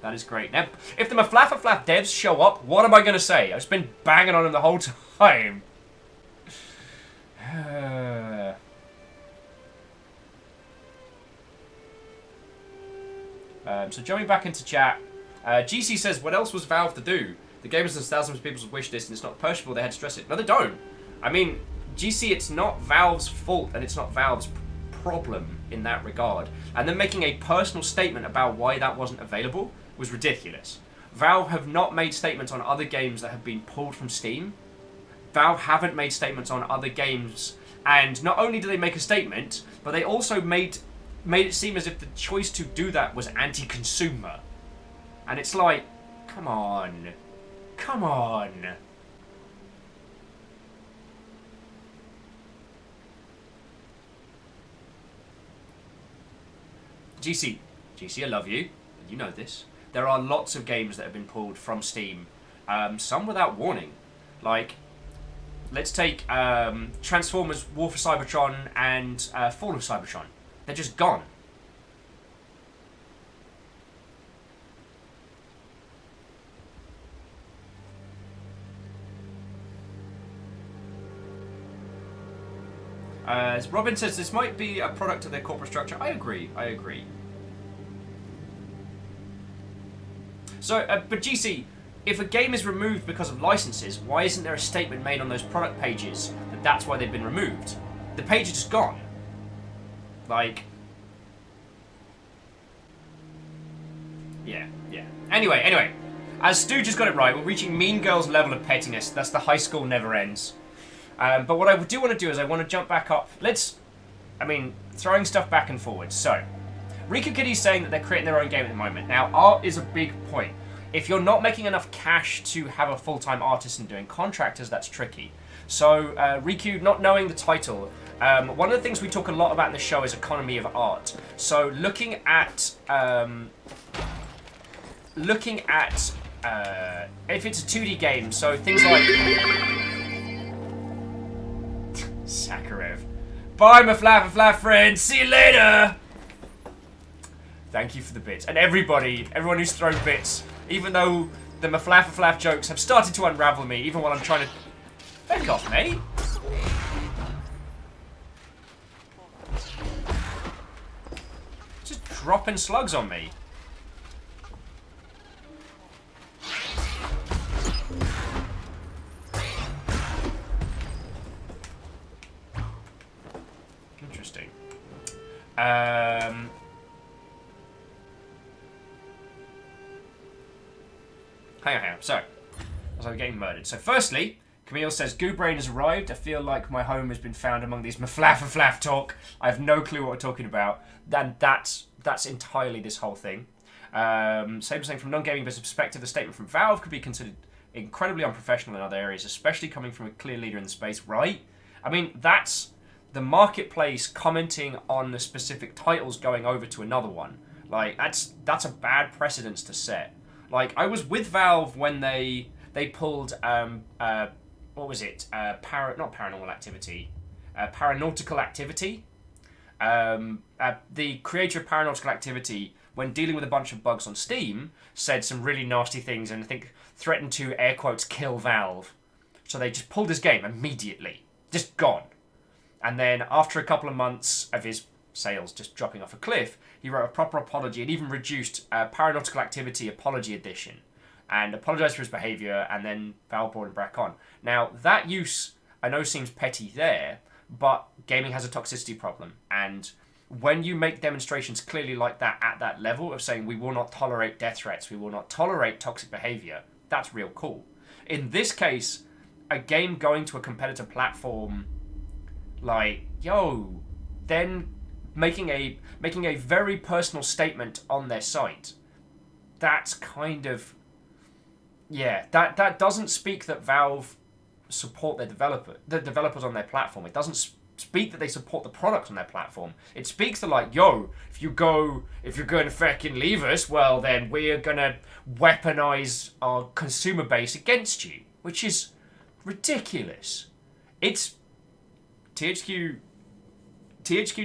That is great. Now, if the Maflaffaflaff devs show up, what am I going to say? I've just been banging on them the whole time. So jumping back into chat, GC says, what else was Valve to do? The game is thousands of people's wish list and it's not perishable, they had to stress it. No, they don't. I mean, GC, it's not Valve's fault and it's not Valve's problem in that regard. And then making a personal statement about why that wasn't available was ridiculous. Valve have not made statements on other games that have been pulled from Steam. Valve haven't made statements on other games, and not only did they make a statement, but they also made it seem as if the choice to do that was anti-consumer. And it's like, come on. Come on. GC, I love you. You know this. There are lots of games that have been pulled from Steam, some without warning. Like, let's take Transformers War for Cybertron and Fall of Cybertron. They're just gone. Robin says this might be a product of their corporate structure. I agree. So, but GC, if a game is removed because of licenses, why isn't there a statement made on those product pages that that's why they've been removed? The page is just gone. Like... Yeah. Anyway. As Stu just got it right, we're reaching Mean Girl's level of pettiness. That's the high school never ends. But what I do want to do is I want to jump back up. Throwing stuff back and forward. So, Riku Kitty's saying that they're creating their own game at the moment. Now, art is a big point. If you're not making enough cash to have a full-time artist and doing contractors, that's tricky. So, Riku, not knowing the title, one of the things we talk a lot about in the show is economy of art. So, looking at if it's a 2D game, so things like... Sakharov. Bye, my Maflaffaflaff friend. See you later. Thank you for the bits. And everyone who's thrown bits, even though the Maflaffaflaff jokes have started to unravel me, even while I'm trying to... Back off, mate. Just dropping slugs on me. Hang on. So, as I'm getting murdered. So, firstly, Camille says, Goobrain has arrived. I feel like my home has been found among these maflaff and flaff talk. I have no clue what we're talking about. Then that's entirely this whole thing. Same saying, from non-gaming business perspective, the statement from Valve could be considered incredibly unprofessional in other areas, especially coming from a clear leader in the space, right? I mean, that's the marketplace commenting on the specific titles going over to another one. Like, that's a bad precedence to set. Like, I was with Valve when they pulled what was it? Not Paranormal Activity, Paranautical Activity. The creator of Paranautical Activity, when dealing with a bunch of bugs on Steam, said some really nasty things and I think threatened to, air quotes, kill Valve. So they just pulled his game immediately. Just gone. And then after a couple of months of his sales just dropping off a cliff, he wrote a proper apology and even produced Paranautical Activity Apology Edition and apologised for his behaviour, and then Valve brought him back on. Now, that use, I know, seems petty there, but gaming has a toxicity problem, and when you make demonstrations clearly like that at that level of saying we will not tolerate death threats, we will not tolerate toxic behaviour, that's real cool. In this case, a game going to a competitor platform, like, yo, then making a very personal statement on their site, that's kind of, yeah, that doesn't speak that Valve support the developers on their platform. It doesn't speak that they support the product on their platform. It speaks to, like, yo, if you're going to fucking leave us, well, then we're gonna weaponize our consumer base against you, which is ridiculous. It's THQ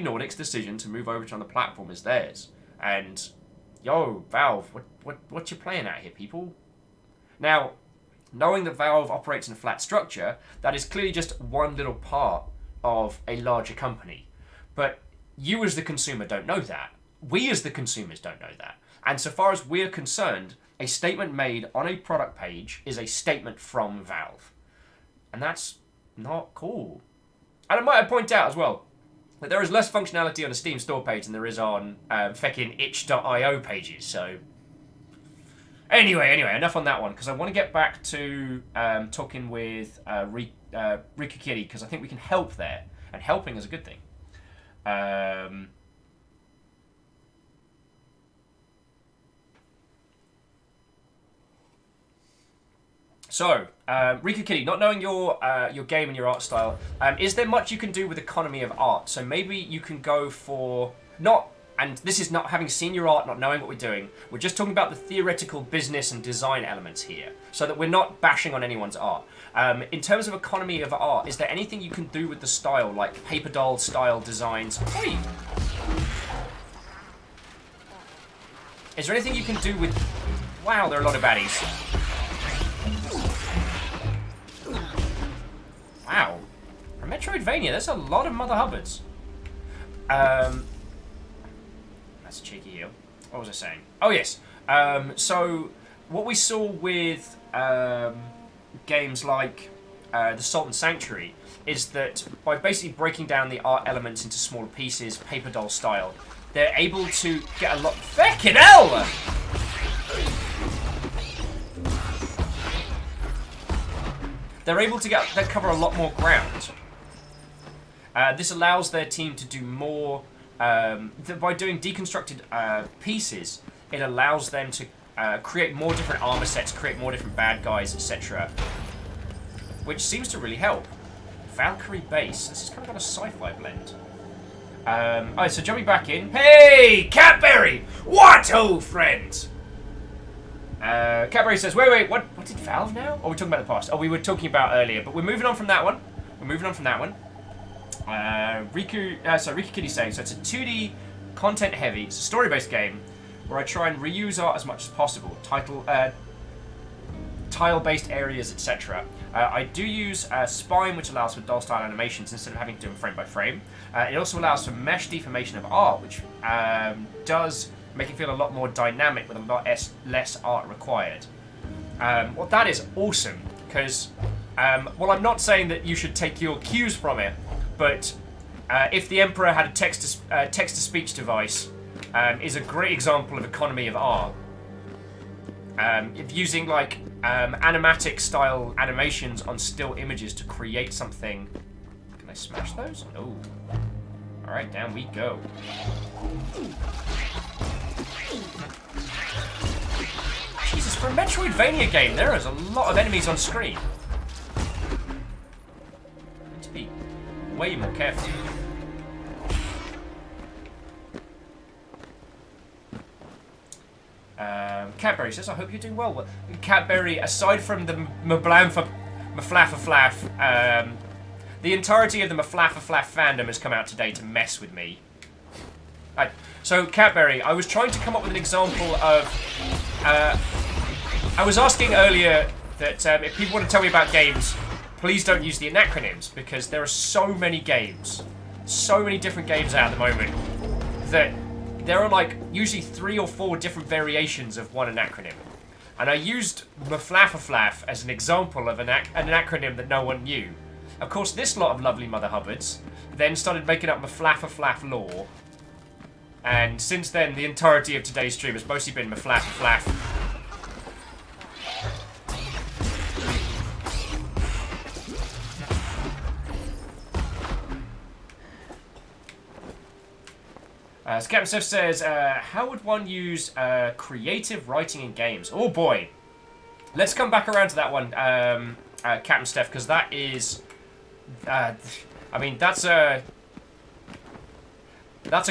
Nordic's decision to move over to on the platform is theirs, and yo, Valve, what you playing at here, people? Now, knowing that Valve operates in a flat structure, that is clearly just one little part of a larger company. But you as the consumer don't know that. We as the consumers don't know that. And so far as we're concerned, a statement made on a product page is a statement from Valve. And that's not cool. And I might point out as well that there is less functionality on a Steam store page than there is on feckin' itch.io pages, so... Anyway, enough on that one, because I want to get back to talking with Riku Kitty, because I think we can help there, and helping is a good thing. So, Riku Kitty, not knowing your game and your art style, is there much you can do with economy of art? So maybe you can go for and this is not having seen your art, not knowing what we're doing. We're just talking about the theoretical business and design elements here, so that we're not bashing on anyone's art. In terms of economy of art, is there anything you can do with the style, like paper doll style designs? Hey! Is there anything you can do with... Wow, there are a lot of baddies. Wow. For Metroidvania, there's a lot of Mother Hubbards. That's a cheeky heel. What was I saying? Oh, yes. So, what we saw with games like The Sultan Sanctuary is that by basically breaking down the art elements into smaller pieces, paper doll style, they're able to get a lot... Feckin' hell! They're able to cover a lot more ground. This allows their team to do more... by doing deconstructed pieces, it allows them to create more different armor sets, create more different bad guys, etc. Which seems to really help. Valkyrie base. This is kind of got a sci-fi blend. Alright, so jumping back in. Hey, Catberry! What, oh, friend? Catberry says, wait, what did Valve now? Oh, we're talking about the past. Oh, we were talking about earlier, but we're moving on from that one. Riku Kitty's saying, so it's a 2D, content-heavy, it's a story-based game where I try and reuse art as much as possible. Tile-based areas, etc. I do use Spine, which allows for doll-style animations instead of having to do them frame by frame. It also allows for mesh deformation of art, which does make it feel a lot more dynamic with a lot less art required. Well, that is awesome, because, well, I'm not saying that you should take your cues from it, but If the Emperor had a text-to-speech device, is a great example of economy of art. If using like animatic-style animations on still images to create something. Can I smash those? No. All right, down we go. Jesus, for a Metroidvania game, there is a lot of enemies on screen. I need to be way more careful. Catberry says, I hope you're doing well. Catberry, aside from the Maflaffaflaff, the entirety of the Maflaffaflaff fandom has come out today to mess with me. So, Catberry, I was trying to come up with an example of... I was asking earlier that if people want to tell me about games, please don't use the acronyms, because there are so many games, so many different games out at the moment, that there are like usually 3 or 4 different variations of one acronym. And I used Maflaffaflaff as an example of an acronym that no one knew. Of course, this lot of lovely Mother Hubbards then started making up Maflaffaflaff lore. And since then, the entirety of today's stream has mostly been Maflaffaflaff. So Captain Steph says, how would one use creative writing in games? Oh boy. Let's come back around to that one, Captain Steph, because that is... I mean, that's a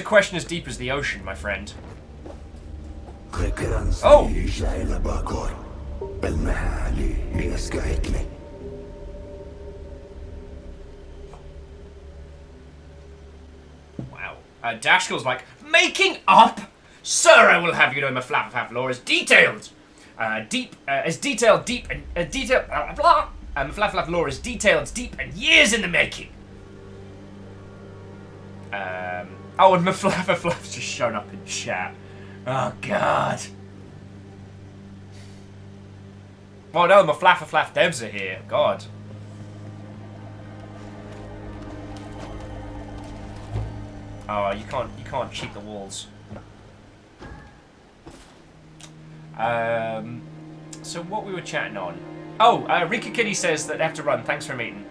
question as deep as the ocean, my friend. Oh! Wow. Dashkill's like, making up? Sir, I will have you know Maflaffaflaff lore is detailed. Maflaffaflaff lore is detailed, deep, and years in the making. Oh, and Maflaffaflaff's just shown up in chat. Oh, God. Oh, no, Maflaffaflaff devs are here. God. Oh, you can't cheat the walls. So what we were chatting on. Oh, Rika Kitty says that they have to run. Thanks for meeting.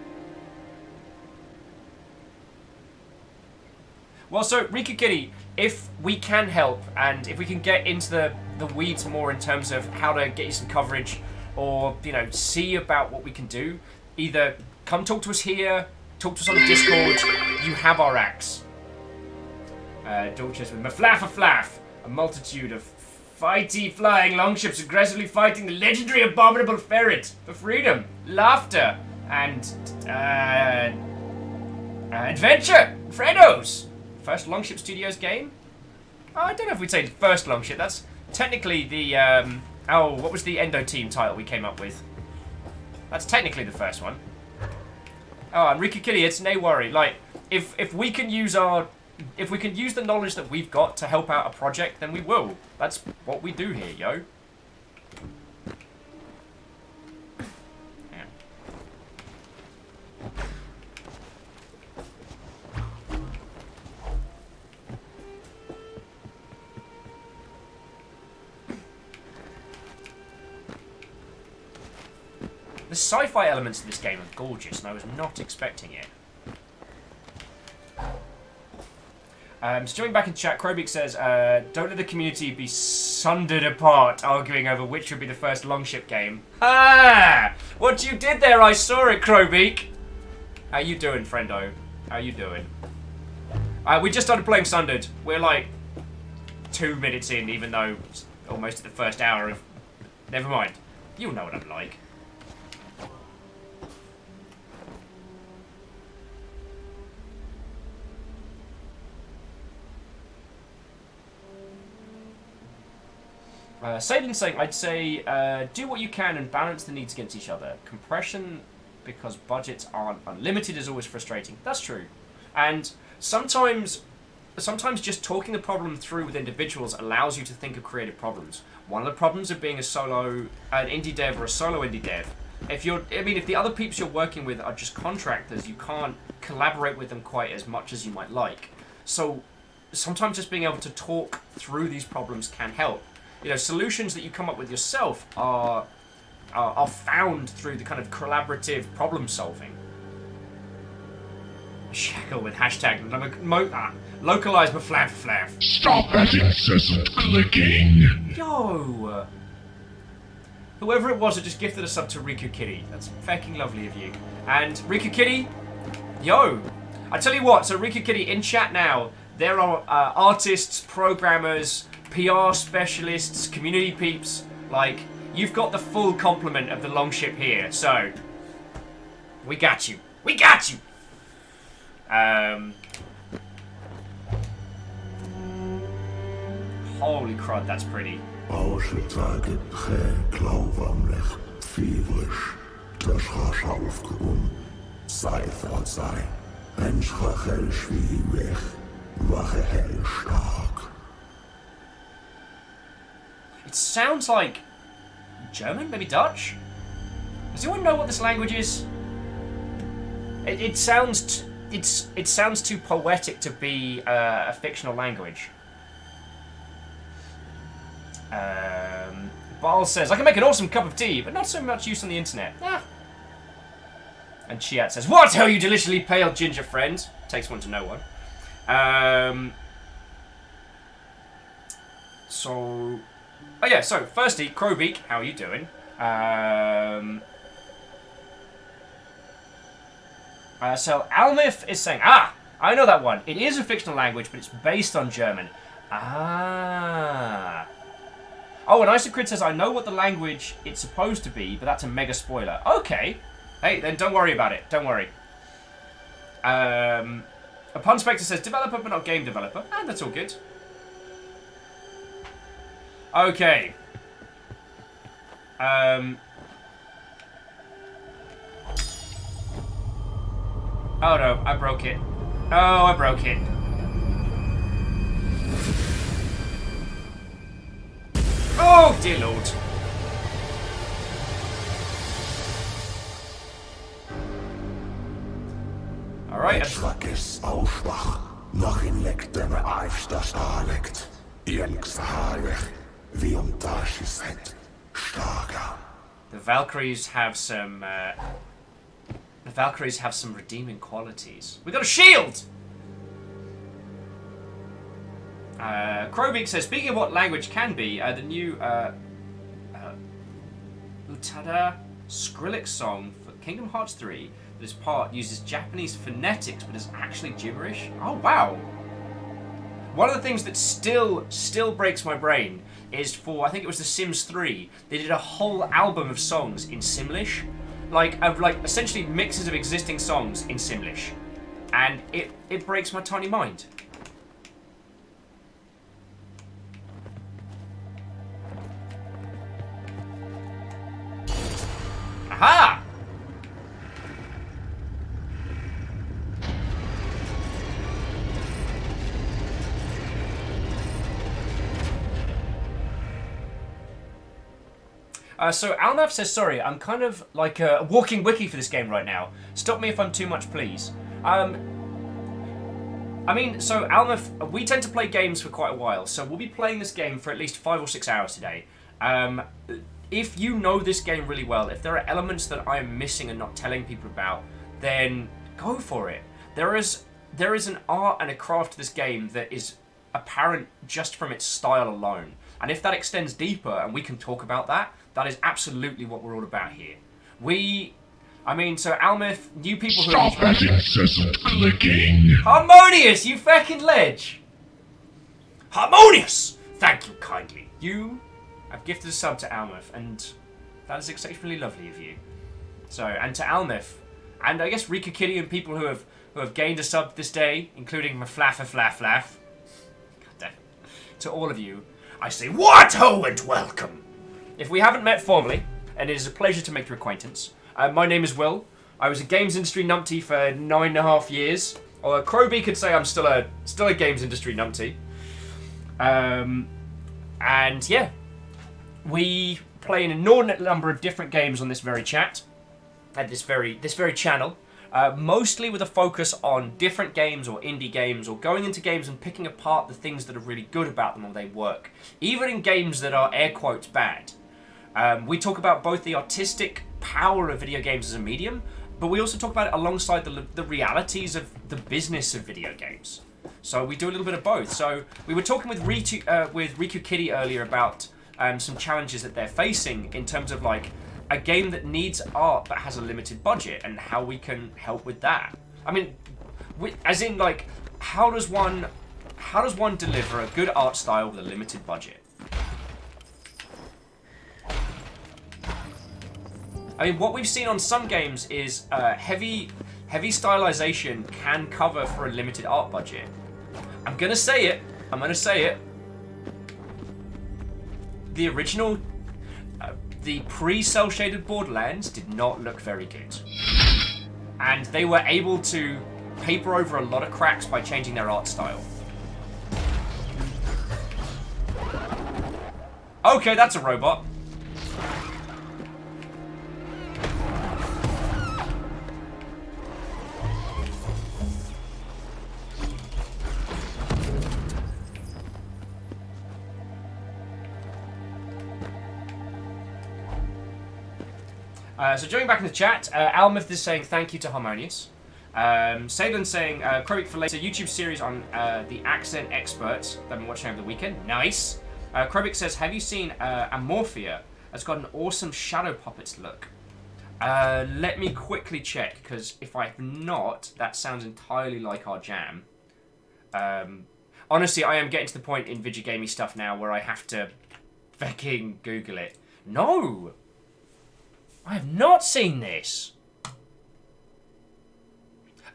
Well, so, Rika Kitty, if we can help, and if we can get into the weeds more in terms of how to get you some coverage, or, you know, see about what we can do, either come talk to us here, talk to us on the Discord, you have our axe. Dorches with Maflaffaflaff, a multitude of fighty flying longships aggressively fighting the legendary abominable ferret for freedom, laughter, and adventure. Fredos! First Longship Studios game? Oh, I don't know if we'd say first Longship. That's technically the, what was the Endo Team title we came up with? That's technically the first one. Oh, and Rika Kitty, it's no worry. Like, if we can use the knowledge that we've got to help out a project, then we will. That's what we do here, yo. Yeah. The sci-fi elements of this game are gorgeous, and I was not expecting it. So joining back in chat, Krobik says, don't let the community be sundered apart arguing over which would be the first Longship game. Ah! What you did there, I saw it, Krobik! How you doing, friendo? How you doing? We just started playing Sundered. We're like 2 minutes in, even though it's almost at the first hour of... Never mind. You'll know what I'm like. Sabian's saying, I'd say, do what you can and balance the needs against each other. Compression, because budgets aren't unlimited, is always frustrating. That's true. And sometimes just talking the problem through with individuals allows you to think of creative problems. One of the problems of being an indie dev or a solo indie dev if the other peeps you're working with are just contractors, you can't collaborate with them quite as much as you might like. So sometimes just being able to talk through these problems can help. You know, solutions that you come up with yourself are found through the kind of collaborative problem solving. Shackle with hashtag localize maflaff. Stop that incessant clicking. Yo! Whoever it was that just gifted us up to Riku Kitty. That's fucking lovely of you. And Riku Kitty, yo! I tell you what, so Riku Kitty, in chat now, there are artists, programmers, PR specialists, community peeps. Like, you've got the full complement of the Longship here, so we got you. We got you! Holy crud, that's pretty. Ausgetragen, glauwamlich, feverisch, das rasch aufgehoben, sei fort sei, ein schwachel schwierig, wache hell stark. It sounds like German, maybe Dutch? Does anyone know what this language is? It sounds too poetic to be a fictional language. Baal says, I can make an awesome cup of tea, but not so much use on the internet. Ah. And Chiat says, what ho, you deliciously pale ginger friend? Takes one to know one. So firstly, Crowbeak, how are you doing? So Almif is saying, I know that one. It is a fictional language, but it's based on German. Oh, and Isocrid says, I know what the language it's supposed to be, but that's a mega spoiler. Okay. Hey, then don't worry about it. Don't worry. A Pun Spectre says, developer but not game developer. And that's all good. Okay. Oh no, I broke it. Oh, I broke it. Oh, dear Lord. Alright. Schwakkes Ausschwach, noch in Lektere Eifstas Alekt, Jenksharig, wie Tashiset, Starker. The Valkyries have some redeeming qualities. We got a shield! Crowbeak says, speaking of what language can be, the new Utada Skrillex song for Kingdom Hearts 3, this part uses Japanese phonetics but is actually gibberish. Oh wow! One of the things that still breaks my brain is for, I think it was The Sims 3, they did a whole album of songs in Simlish. Like essentially mixes of existing songs in Simlish. And it breaks my tiny mind. Aha! So Alnaf says, sorry, I'm kind of like a walking wiki for this game right now. Stop me if I'm too much, please. I mean, so Alnaf, we tend to play games for quite a while, so we'll be playing this game for at least 5 or 6 hours today. If you know this game really well, if there are elements that I am missing and not telling people about, then go for it. There is an art and a craft to this game that is apparent just from its style alone. And if that extends deeper and we can talk about that, that is absolutely what we're all about here. So Almith, new people who... Stop that incessant clicking. Harmonious, you fucking ledge! Harmonious! Thank you kindly. You have gifted a sub to Almith, and that is exceptionally lovely of you. So, and to Almith, and I guess Riku Kitty and people who have gained a sub this day, including Maflaff. God damn. To all of you, I say, what ho and welcome! If we haven't met formally, and it is a pleasure to make your acquaintance, my name is Will. I was a games industry numpty for 9.5 years. Or Crowbee could say I'm still a games industry numpty. And yeah, we play an inordinate number of different games on this very chat. at this very channel. Mostly with a focus on different games or indie games, or going into games and picking apart the things that are really good about them or they work. Even in games that are air quotes bad. We talk about both the artistic power of video games as a medium, but we also talk about it alongside the realities of the business of video games. So we do a little bit of both. So we were talking with Riku Kitty earlier about some challenges that they're facing in terms of like a game that needs art but has a limited budget, and how we can help with that. I mean, as in like, how does one deliver a good art style with a limited budget? I mean, what we've seen on some games is heavy stylization can cover for a limited art budget. I'm gonna say it. The original, the pre-cel shaded Borderlands did not look very good. And they were able to paper over a lot of cracks by changing their art style. Okay, that's a robot. So joining back in the chat, Almith is saying thank you to Harmonious. Salen's saying, Krovic for later, YouTube series on the accent experts that I've been watching over the weekend. Nice. Krovic says, have you seen Amorphia? It's got an awesome Shadow Puppets look. Let me quickly check, because if I have not, that sounds entirely like our jam. Honestly, I am getting to the point in video gaming stuff now where I have to fucking Google it. No! I have not seen this.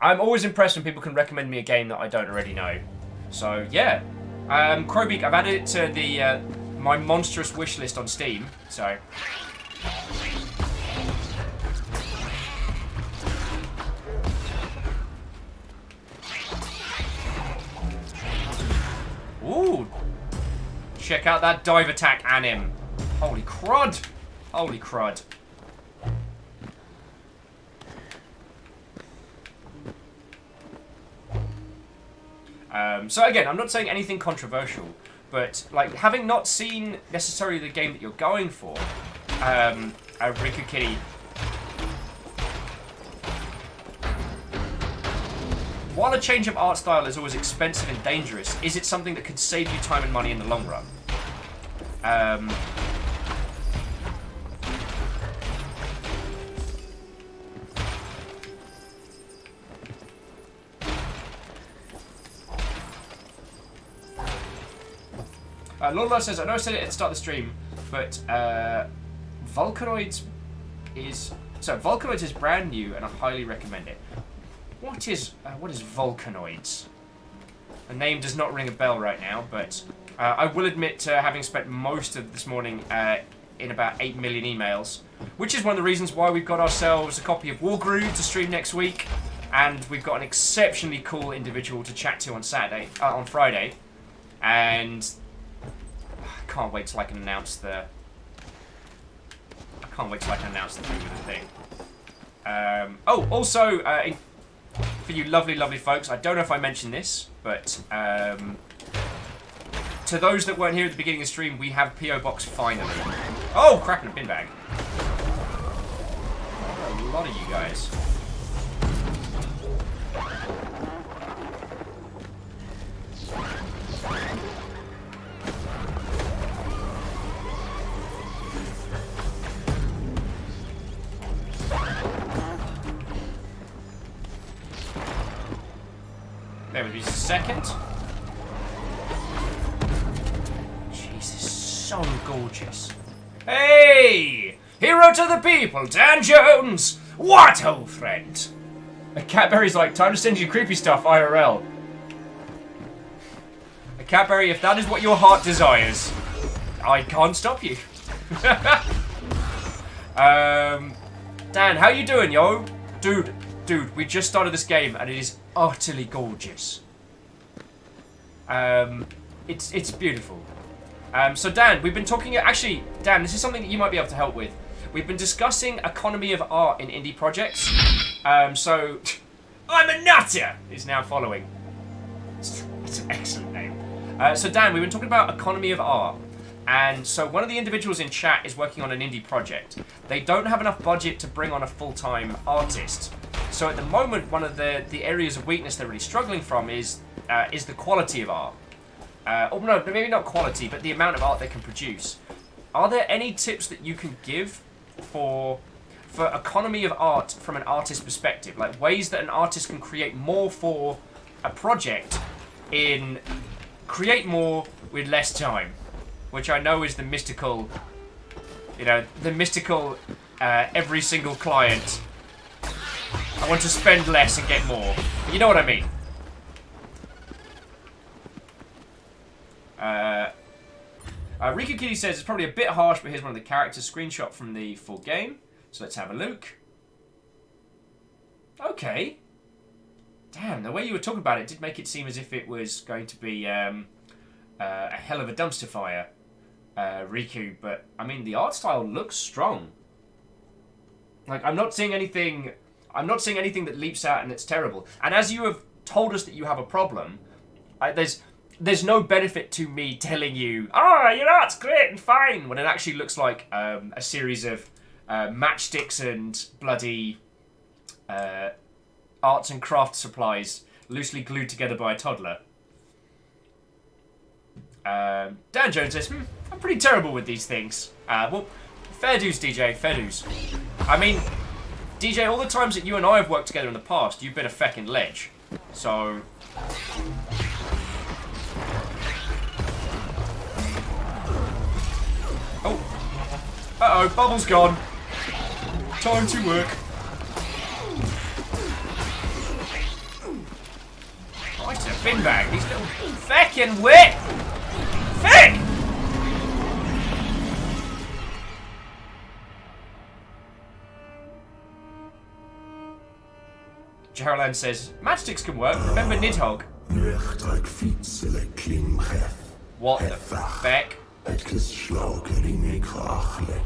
I'm always impressed when people can recommend me a game that I don't already know. So yeah, Krobeak, I've added it to the my monstrous wish list on Steam. So. Ooh! Check out that dive attack anim. Holy crud! Holy crud! So again, I'm not saying anything controversial, but like having not seen necessarily the game that you're going for, Riku Kitty. While a change of art style is always expensive and dangerous, is it something that could save you time and money in the long run? Lola says, I know I said it at the start of the stream, but Volcanoids is brand new and I highly recommend it. What is Volcanoids? The name does not ring a bell right now, but I will admit to having spent most of this morning in about 8 million emails, which is one of the reasons why we've got ourselves a copy of Wargroove to stream next week, and we've got an exceptionally cool individual to chat to on Friday, and I can't wait till I can announce the name of the thing. Also, for you lovely, lovely folks, I don't know if I mentioned this, but to those that weren't here at the beginning of the stream, we have P.O. Box finally. Oh, crap in a bin bag. A lot of you guys. There with me just a second. Jesus, so gorgeous. Hey! Hero to the people, Dan Jones! What, ho, friend? A Catberry's like, time to send you creepy stuff, IRL. A Catberry, if that is what your heart desires, I can't stop you. Dan, how you doing, yo? Dude, we just started this game and it is utterly gorgeous. It's beautiful. So Dan, we've been talking. Actually, Dan, this is something that you might be able to help with. we've been discussing economy of art in indie projects. So, I'm a nutter is now following. It's an excellent name. So Dan, we've been talking about economy of art. And so one of the individuals in chat is working on an indie project. They don't have enough budget to bring on a full-time artist. So at the moment, one of the areas of weakness they're really struggling from is the quality of art. Or no, maybe not quality, but the amount of art they can produce. Are there any tips that you can give for economy of art from an artist perspective? Like ways that an artist can create more for a project create more with less time. Which I know is the mystical, every single client. I want to spend less and get more. You know what I mean? Riku Kitty says it's probably a bit harsh, but here's one of the characters screenshot from the full game. So let's have a look. Okay. Damn, the way you were talking about it did make it seem as if it was going to be a hell of a dumpster fire. Riku, but I mean the art style looks strong. Like I'm not seeing anything that leaps out and it's terrible. And as you have told us that you have a problem, there's no benefit to me telling you, your art's great and fine, when it actually looks like a series of matchsticks and bloody arts and craft supplies loosely glued together by a toddler. Dan Jones says, I'm pretty terrible with these things. Well, fair dues, DJ, fair dues. I mean, DJ, all the times that you and I have worked together in the past, you've been a feckin' ledge. So... Oh. Uh-oh, Bubble's gone. Time to work. Right to the bin bag. These little feckin' wit! Feck! Jaralan says, matchsticks can work. Remember Nidhogg? What the feck? Het geslagen in ik geachtelijk.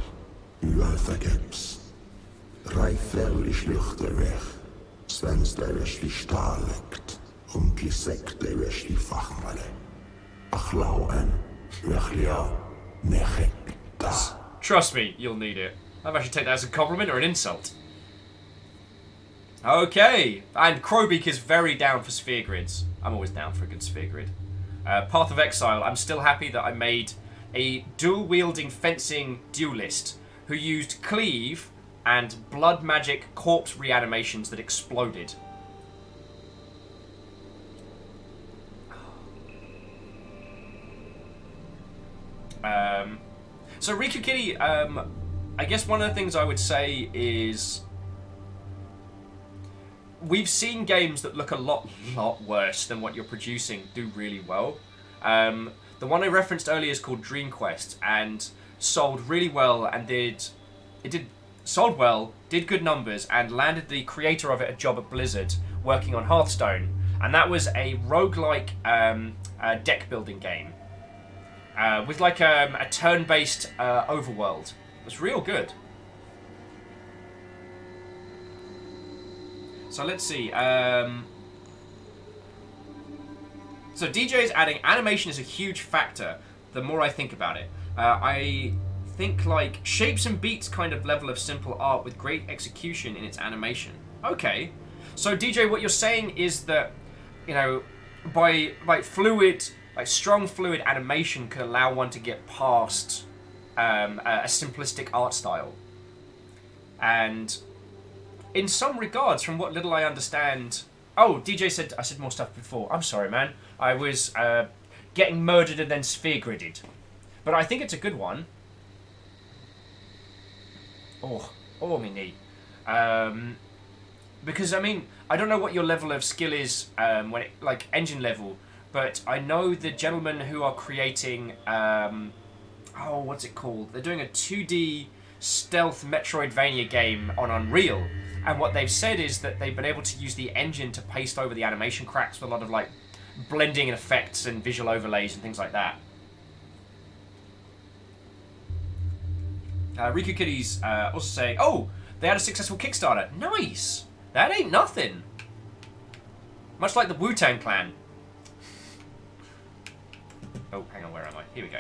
U vergeps. Rijfer is luchterweg. Svenster is die stalekt. Gesekte is die fachmale. Achlau en weglia nechekta. Trust me, you'll need it. I've actually taken that as a compliment or an insult. Okay, and Crowbeak is very down for sphere grids. I'm always down for a good sphere grid. Path of Exile, I'm still happy that I made a dual-wielding fencing duelist who used cleave and blood magic corpse reanimations that exploded. So Riku Kitty, I guess one of the things I would say is we've seen games that look a lot worse than what you're producing do really well. The one I referenced earlier is called Dream Quest and sold really well and sold well, did good numbers, and landed the creator of it a job at Blizzard working on Hearthstone. And that was a roguelike deck building game with like a turn-based overworld. It was real good. So let's see. So DJ is adding animation is a huge factor. The more I think about it, I think like shapes and beats kind of level of simple art with great execution in its animation. Okay, so DJ, what you're saying is that by strong fluid animation can allow one to get past a simplistic art style, and in some regards, from what little I understand... Oh, DJ said I said more stuff before. I'm sorry, man. I was getting murdered and then sphere gridded. But I think it's a good one. Oh, me knee. Because, I mean, I don't know what your level of skill is, like engine level, but I know the gentlemen who are creating... what's it called? They're doing a 2D stealth Metroidvania game on Unreal. And what they've said is that they've been able to use the engine to paste over the animation cracks with a lot of like blending and effects and visual overlays and things like that. Riku Kitties also saying, oh, they had a successful Kickstarter. Nice! That ain't nothing. Much like the Wu-Tang Clan. Oh, hang on, where am I? Here we go.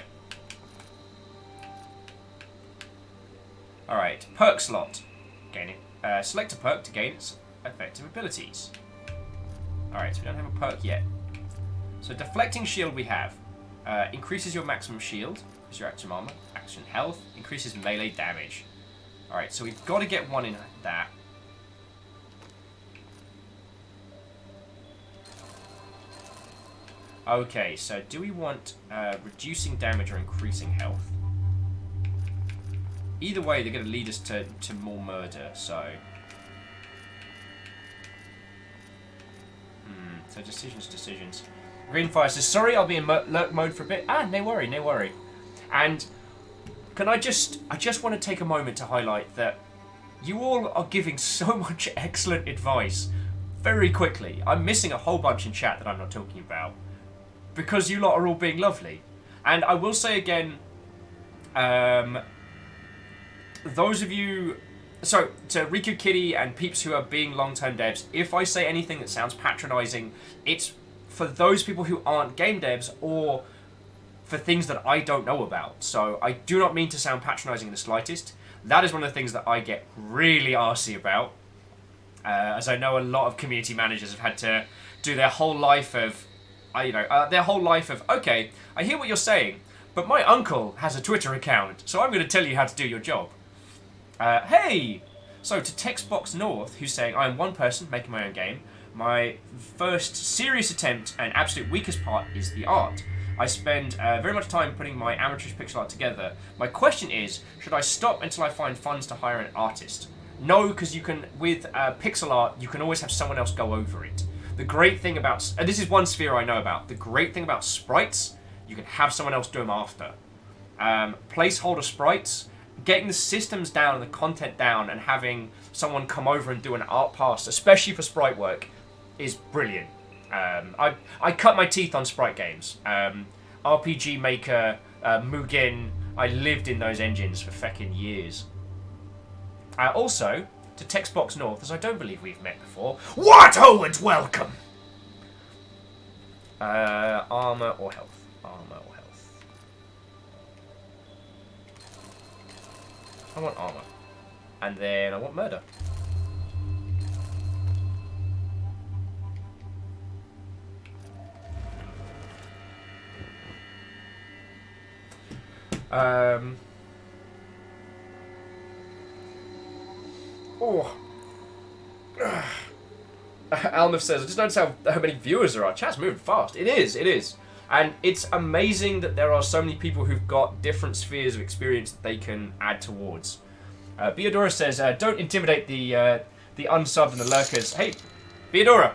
Alright, perk slot. Gain it. Select a perk to gain its effective abilities. Alright, so we don't have a perk yet. So deflecting shield we have. Increases your maximum shield, increases your action armor, action health, increases melee damage. Alright, so we've got to get one in that. Okay, so do we want reducing damage or increasing health? Either way, they're going to lead us to more murder, so... So decisions. Greenfire says, sorry, I'll be in lurk mode for a bit. Ah, no worry. And can I just want to take a moment to highlight that you all are giving so much excellent advice very quickly. I'm missing a whole bunch in chat that I'm not talking about because you lot are all being lovely. And I will say again, those of you... So, to Riku Kitty and peeps who are being long-term devs, if I say anything that sounds patronising, it's for those people who aren't game devs or for things that I don't know about. So, I do not mean to sound patronising in the slightest. That is one of the things that I get really arsey about. As I know a lot of community managers have had to do their whole life of... okay, I hear what you're saying, but my uncle has a Twitter account, so I'm going to tell you how to do your job. Hey! So to Textbox North, who's saying, I am one person making my own game. My first serious attempt and absolute weakest part is the art. I spend very much time putting my amateurish pixel art together. My question is, should I stop until I find funds to hire an artist? No, because you can, with pixel art, you can always have someone else go over it. The great thing about, this is one sphere I know about, the great thing about sprites, you can have someone else do them after. Placeholder sprites, getting the systems down and the content down and having someone come over and do an art pass, especially for sprite work, is brilliant. I cut my teeth on sprite games. RPG Maker, Mugen, I lived in those engines for feckin' years. Also, to Textbox North, as I don't believe we've met before, what oh and welcome! Armor or health? I want armor. And then I want murder. Almif says, I just noticed how many viewers there are. Chat's moving fast. It is. And it's amazing that there are so many people who've got different spheres of experience that they can add towards. Beodora says, don't intimidate the unsubbed and the lurkers. Hey, Beodora,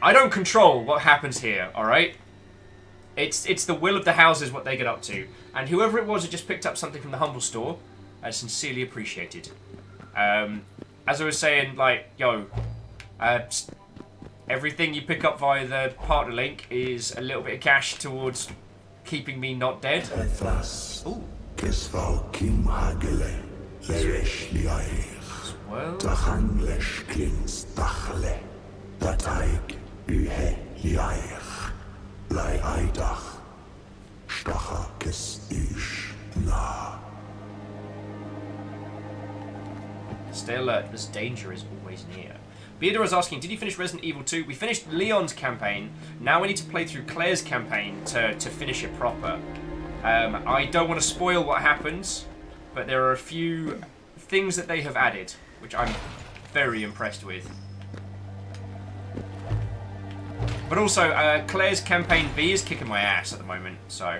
I don't control what happens here, alright? It's the will of the houses what they get up to. And whoever it was who just picked up something from the Humble Store, I sincerely appreciated. As I was saying, like, everything you pick up via the partner link is a little bit of cash towards keeping me not dead. Ooh. Stay alert, this danger is always near. Beodor is asking, did you finish Resident Evil 2? We finished Leon's campaign. Now we need to play through Claire's campaign to finish it proper. I don't want to spoil what happens, but there are a few things that they have added, which I'm very impressed with. But also, Claire's campaign B is kicking my ass at the moment, so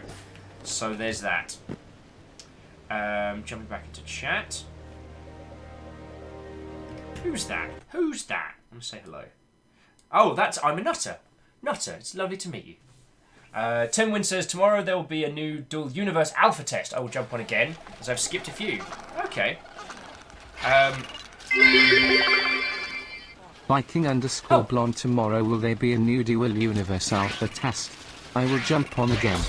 there's that. Jumping back into chat. Who's that? I'm going to say hello. Oh, I'm a Nutter. Nutter, it's lovely to meet you. Timwin says, tomorrow there will be a new Dual Universe Alpha test. I will jump on again, as I've skipped a few. Okay. Viking_blonde tomorrow will there be a new Dual Universe Alpha test? I will jump on again.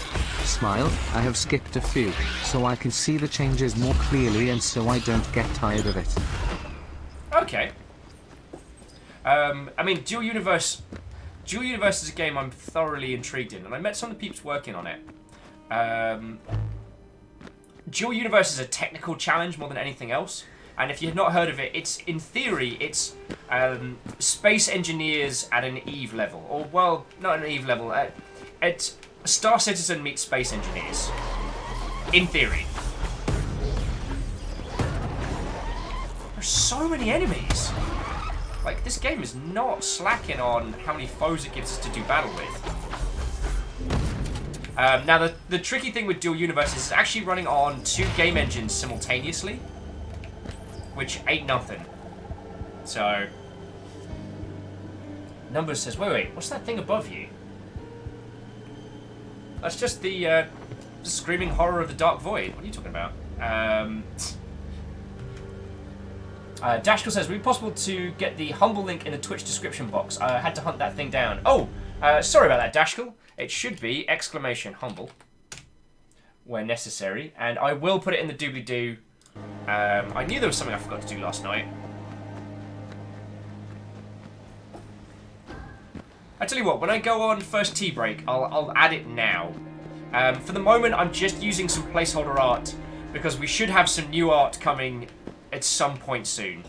Smile, I have skipped a few, so I can see the changes more clearly and so I don't get tired of it. Okay. I mean, Dual Universe is a game I'm thoroughly intrigued in, and I met some of the peeps working on it. Dual Universe is a technical challenge more than anything else, and if you've not heard of it, it's, in theory, it's space engineers at an EVE level. Or, well, not an EVE level, it's Star Citizen meets space engineers. In theory. There's so many enemies! Like, this game is not slacking on how many foes it gives us to do battle with. Now, the tricky thing with Dual Universe is it's actually running on 2 game engines simultaneously, which ain't nothing. So, Numbers says, wait, what's that thing above you? That's just the screaming horror of the Dark Void. What are you talking about? Dashkill says, would it be possible to get the Humble link in the Twitch description box? I had to hunt that thing down. Oh, sorry about that, Dashkill. It should be !Humble where necessary, and I will put it in the doobly-doo. I knew there was something I forgot to do last night. I tell you what, when I go on first tea break, I'll add it now. For the moment, I'm just using some placeholder art because we should have some new art coming at some point soon.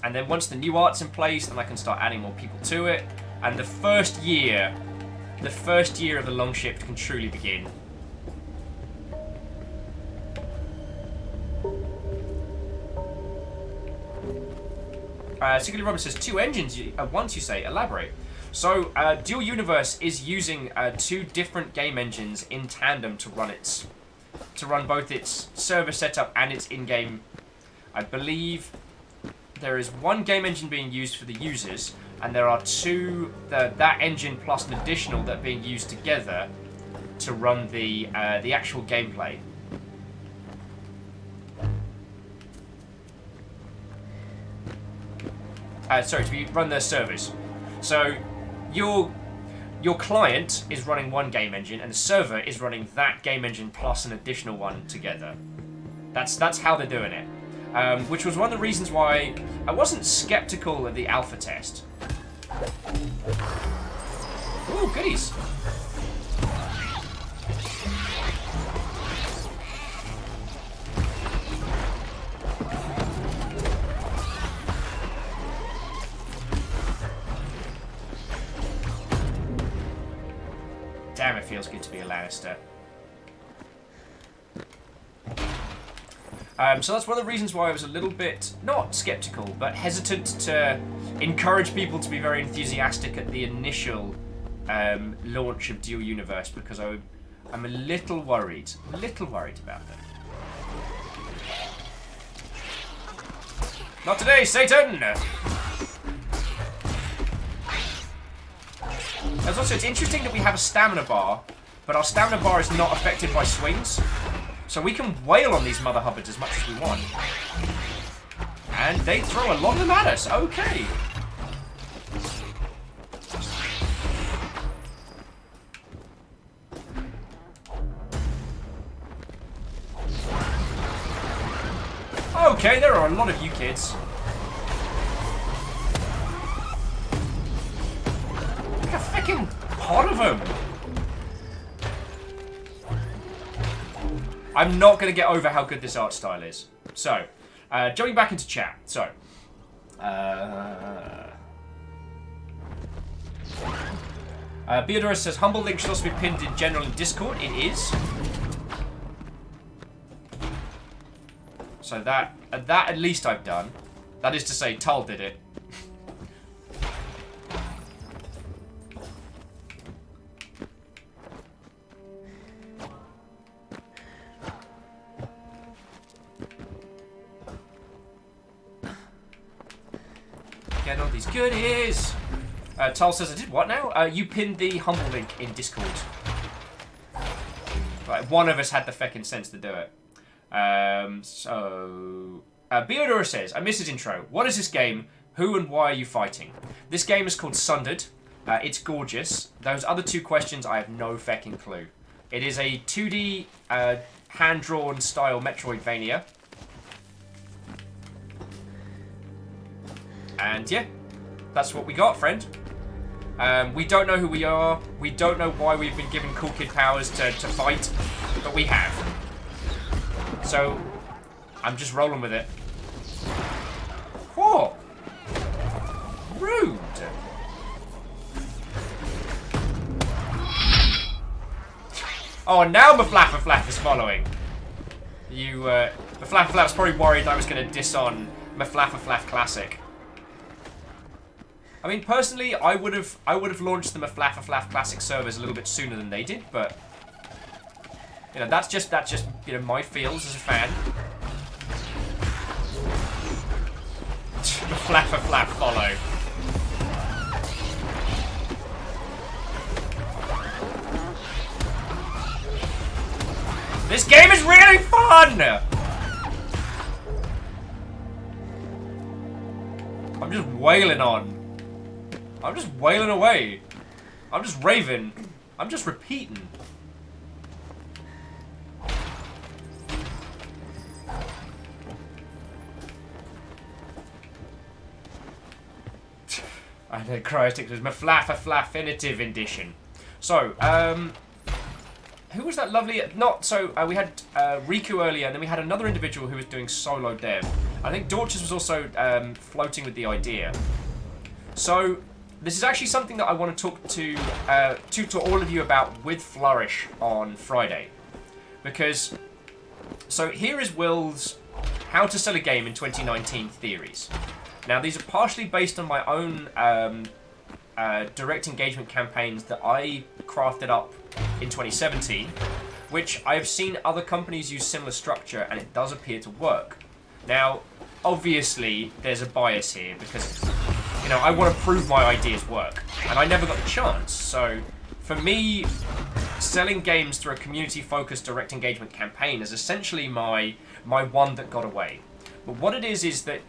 And then once the new art's in place, then I can start adding more people to it. And the first year of the Longshift can truly begin. Secretly Robin says, 2 engines at once, you say. Elaborate. So, Dual Universe is using 2 different game engines in tandem to run both its server setup and its in-game. I believe there is 1 game engine being used for the users, and there are 2 that engine plus an additional that are being used together to run the actual gameplay. Sorry, to run their servers. So your client is running 1 game engine, and the server is running that game engine plus an additional one together. That's how they're doing it. Which was one of the reasons why I wasn't skeptical of the alpha test. Ooh, goodies. Damn, it feels good to be a Lannister. So that's one of the reasons why I was a little bit, not skeptical, but hesitant to encourage people to be very enthusiastic at the initial launch of Dual Universe, because I'm a little worried about them. Not today, Satan! Also, it's interesting that we have a stamina bar, but our stamina bar is not affected by swings. So we can wail on these mother hubbards as much as we want. And they throw a lot of them at us. Okay. Okay, there are a lot of you kids. Look at a freaking pot of them. I'm not going to get over how good this art style is. So, jumping back into chat. So, Beodorus says, Humble link should also be pinned in general in Discord. It is. So that at least I've done. That is to say, Tull did it. Get all these goodies. Tull says, I did what now? You pinned the Humble link in Discord. Right, one of us had the feckin' sense to do it. Beodor says, I missed his intro. What is this game? Who and why are you fighting? This game is called Sundered. It's gorgeous. Those other two questions, I have no fecking clue. It is a 2D hand-drawn style Metroidvania. And yeah, that's what we got, friend. We don't know who we are. We don't know why we've been given cool kid powers to fight, but we have. So, I'm just rolling with it. Whoa! Rude! Oh, and now Maflafaflaf is following. Maflafaflaf's probably worried I was going to diss on Maflafaflaf Classic. I mean, personally, I would have launched the Maflafaflaf Classic servers a little bit sooner than they did, but you know, that's just you know, my feels as a fan. Maflafaflaf follow. This game is really fun! I'm just wailing on. I'm just wailing away. I'm just raving. I'm just repeating. I know Cryostic was Maflafaflafinitive edition. So, who was that lovely? We had Riku earlier, and then we had another individual who was doing solo dev. I think Dorches was also floating with the idea. So, this is actually something that I want to talk to all of you about with Flourish on Friday. Because, so here is Will's how to sell a game in 2019 theories. Now, these are partially based on my own direct engagement campaigns that I crafted up in 2017, which I've seen other companies use similar structure, and it does appear to work. Now, obviously, there's a bias here, because you know, I want to prove my ideas work, and I never got the chance. So, for me, selling games through a community-focused direct engagement campaign is essentially my one that got away. But what it is that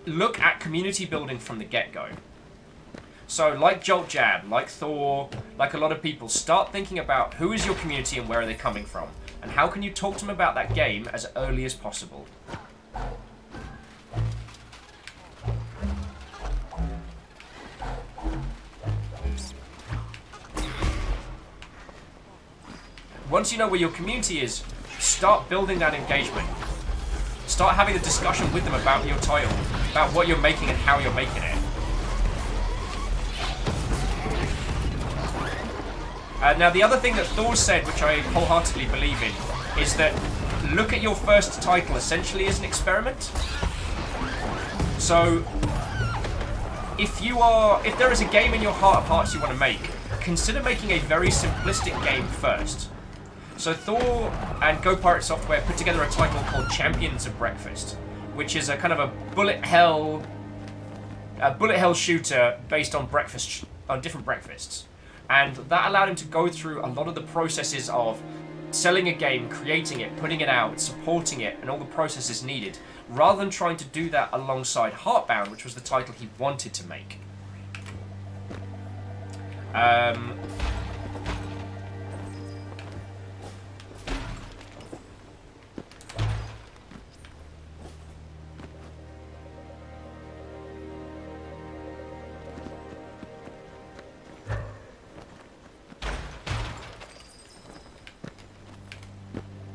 look at community building from the get-go. So, like Jolt Jab, like Thor, like a lot of people, start thinking about who is your community and where are they coming from, and how can you talk to them about that game as early as possible. Once you know where your community is, start building that engagement. Start having a discussion with them about your title, about what you're making and how you're making it. Now, the other thing that Thor said, which I wholeheartedly believe in, is that look at your first title essentially as an experiment. So, if there is a game in your heart of hearts you want to make, consider making a very simplistic game first. So Thor and Go Pirate Software put together a title called Champions of Breakfast, which is a kind of a bullet hell shooter based on different breakfasts. And that allowed him to go through a lot of the processes of selling a game, creating it, putting it out, supporting it, and all the processes needed, rather than trying to do that alongside Heartbound, which was the title he wanted to make.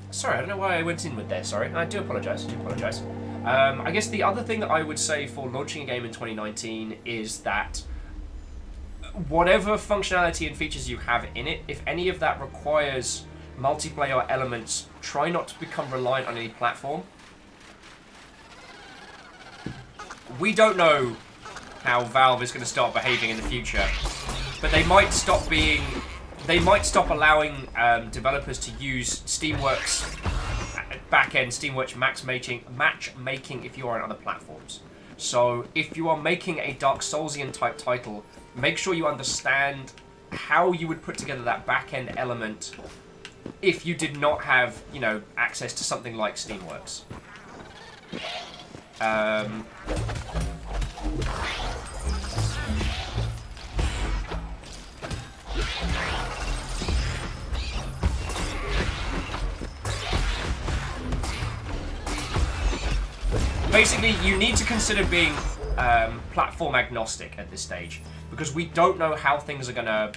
Sorry, I don't know why I went in with there, sorry. I do apologise, I guess the other thing that I would say for launching a game in 2019 is that whatever functionality and features you have in it, if any of that requires multiplayer elements, try not to become reliant on any platform. We don't know how Valve is going to start behaving in the future, but they might stop allowing developers to use Steamworks backend, Steamworks matchmaking if you are on other platforms. So if you are making a Dark Soulsian type title, make sure you understand how you would put together that backend element if you did not have, you know, access to something like Steamworks. Basically, you need to consider being platform agnostic at this stage, because we don't know how things are gonna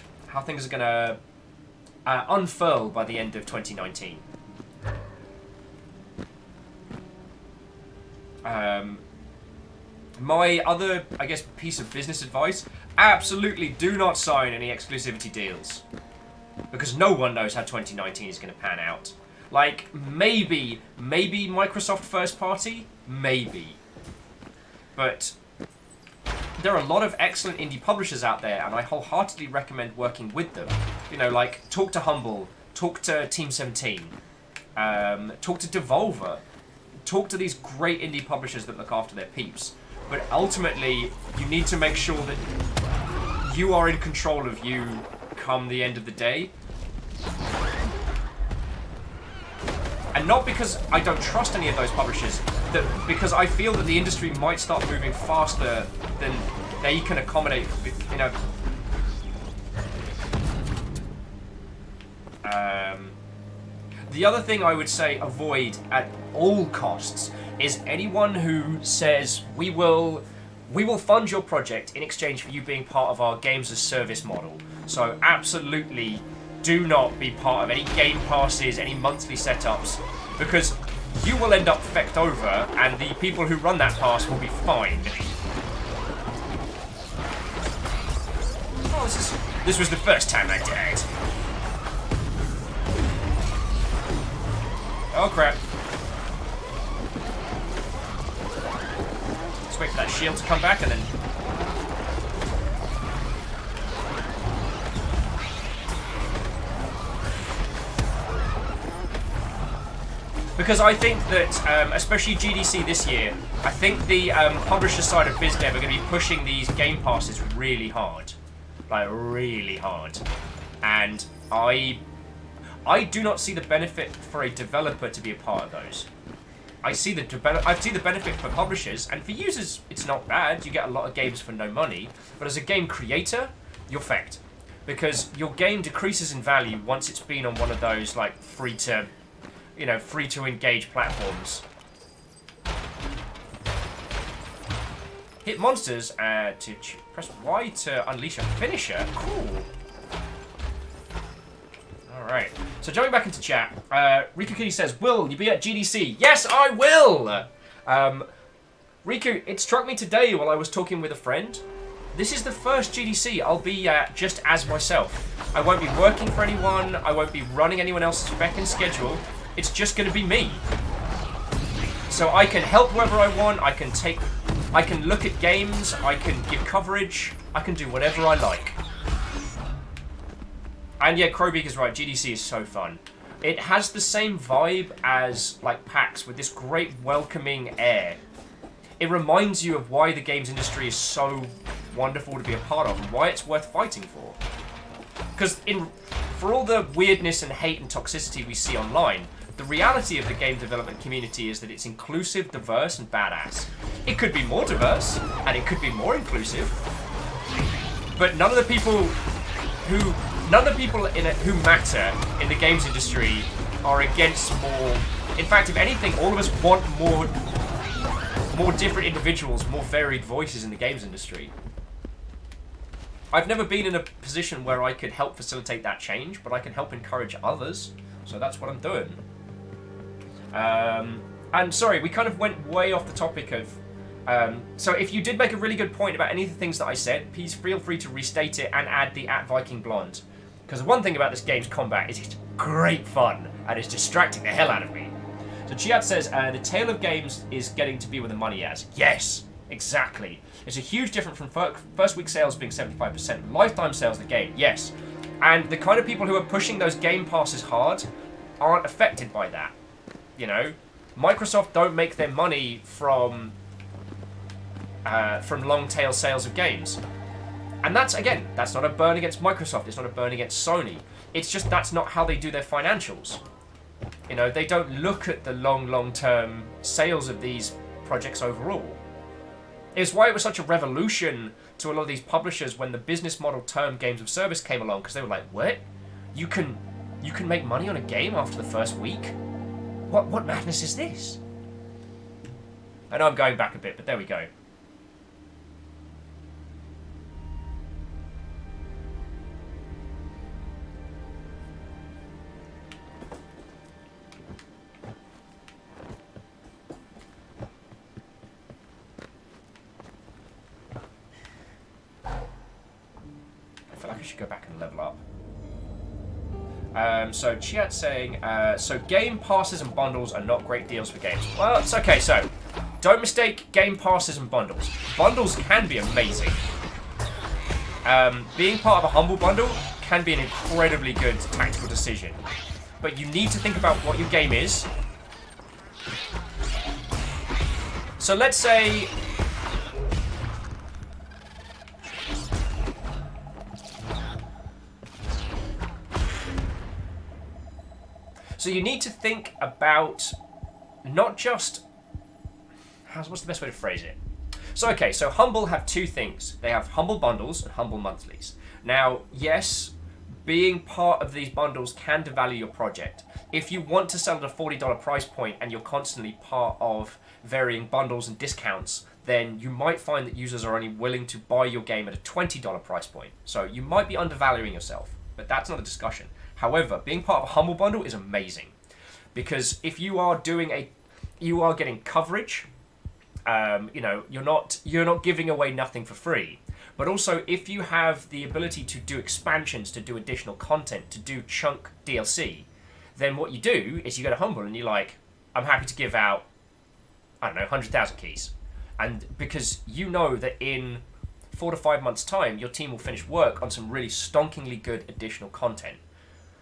unfurl by the end of 2019. My other, I guess, piece of business advice: absolutely do not sign any exclusivity deals, because no one knows how 2019 is going to pan out. Like, maybe Microsoft first party, maybe. But there are a lot of excellent indie publishers out there, and I wholeheartedly recommend working with them. You know, like, talk to Humble, talk to Team 17, talk to Devolver, talk to these great indie publishers that look after their peeps. But ultimately, you need to make sure that you are in control of you come the end of the day. And not because I don't trust any of those publishers, because I feel that the industry might start moving faster than they can accommodate, you know. The other thing I would say avoid at all costs is anyone who says we will fund your project in exchange for you being part of our games as service model. So absolutely do not be part of any game passes, any monthly setups, because you will end up fecked over and the people who run that pass will be fined. Oh, this was the first time I died. Oh crap. Let's wait for that shield to come back and then... Because I think that, especially GDC this year, I think the publisher side of BizDev are going to be pushing these game passes really hard. Like, really hard. And I do not see the benefit for a developer to be a part of those. I see the benefit for publishers, and for users, it's not bad. You get a lot of games for no money. But as a game creator, you're fecked. Because your game decreases in value once it's been on one of those, like, free to engage platforms. Hit monsters to press Y to unleash a finisher. Cool. Alright. So jumping back into chat, Riku Kitty says, "Will you be at GDC?" Yes, I will! Riku, it struck me today while I was talking with a friend. This is the first GDC I'll be at just as myself. I won't be working for anyone. I won't be running anyone else's spec and schedule. It's just going to be me. So I can help whoever I want, I can look at games, I can give coverage, I can do whatever I like. And yeah, Crowbeak is right, GDC is so fun. It has the same vibe as like PAX, with this great welcoming air. It reminds you of why the games industry is so wonderful to be a part of and why it's worth fighting for. Because for all the weirdness and hate and toxicity we see online, the reality of the game development community is that it's inclusive, diverse, and badass. It could be more diverse, and it could be more inclusive, but none of the people who matter in the games industry are against more. In fact, if anything, all of us want more different individuals, more varied voices in the games industry. I've never been in a position where I could help facilitate that change, but I can help encourage others, so that's what I'm doing. And sorry, we kind of went way off the topic of... so if you did make a really good point about any of the things that I said, please feel free to restate it and add the @VikingBlonde. Because the one thing about this game's combat is it's great fun, and it's distracting the hell out of me. So Chiat says, the tail of games is getting to be where the money is. Yes, exactly. It's a huge difference from first week sales being 75%. Lifetime sales of the game, yes. And the kind of people who are pushing those game passes hard aren't affected by that. You know, Microsoft don't make their money from long tail sales of games. And that's, again, that's not a burn against Microsoft. It's not a burn against Sony. It's just that's not how they do their financials. You know, they don't look at the long-term sales of these projects overall. It's why it was such a revolution to a lot of these publishers when the business model term games of service came along, because they were like, what? You can make money on a game after the first week? What madness is this? I know I'm going back a bit, but there we go. I feel like I should go back and level up. So Chiat saying, so game passes and bundles are not great deals for games. Well, it's okay, so don't mistake game passes and bundles. Bundles can be amazing. Being part of a Humble bundle can be an incredibly good tactical decision. But you need to think about what your game is. So let's say... So you need to think about not just... What's the best way to phrase it? So, okay, so Humble have two things. They have Humble bundles and Humble monthlies. Now, yes, being part of these bundles can devalue your project. If you want to sell at a $40 price point and you're constantly part of varying bundles and discounts, then you might find that users are only willing to buy your game at a $20 price point. So you might be undervaluing yourself, but that's not a discussion. However, being part of a Humble bundle is amazing, because if you are getting coverage, you know, you're not giving away nothing for free. But also, if you have the ability to do expansions, to do additional content, to do chunk DLC, then what you do is you go to Humble and you're like, I'm happy to give out, I don't know, 100,000 keys, and because you know that in 4 to 5 months' time, your team will finish work on some really stonkingly good additional content.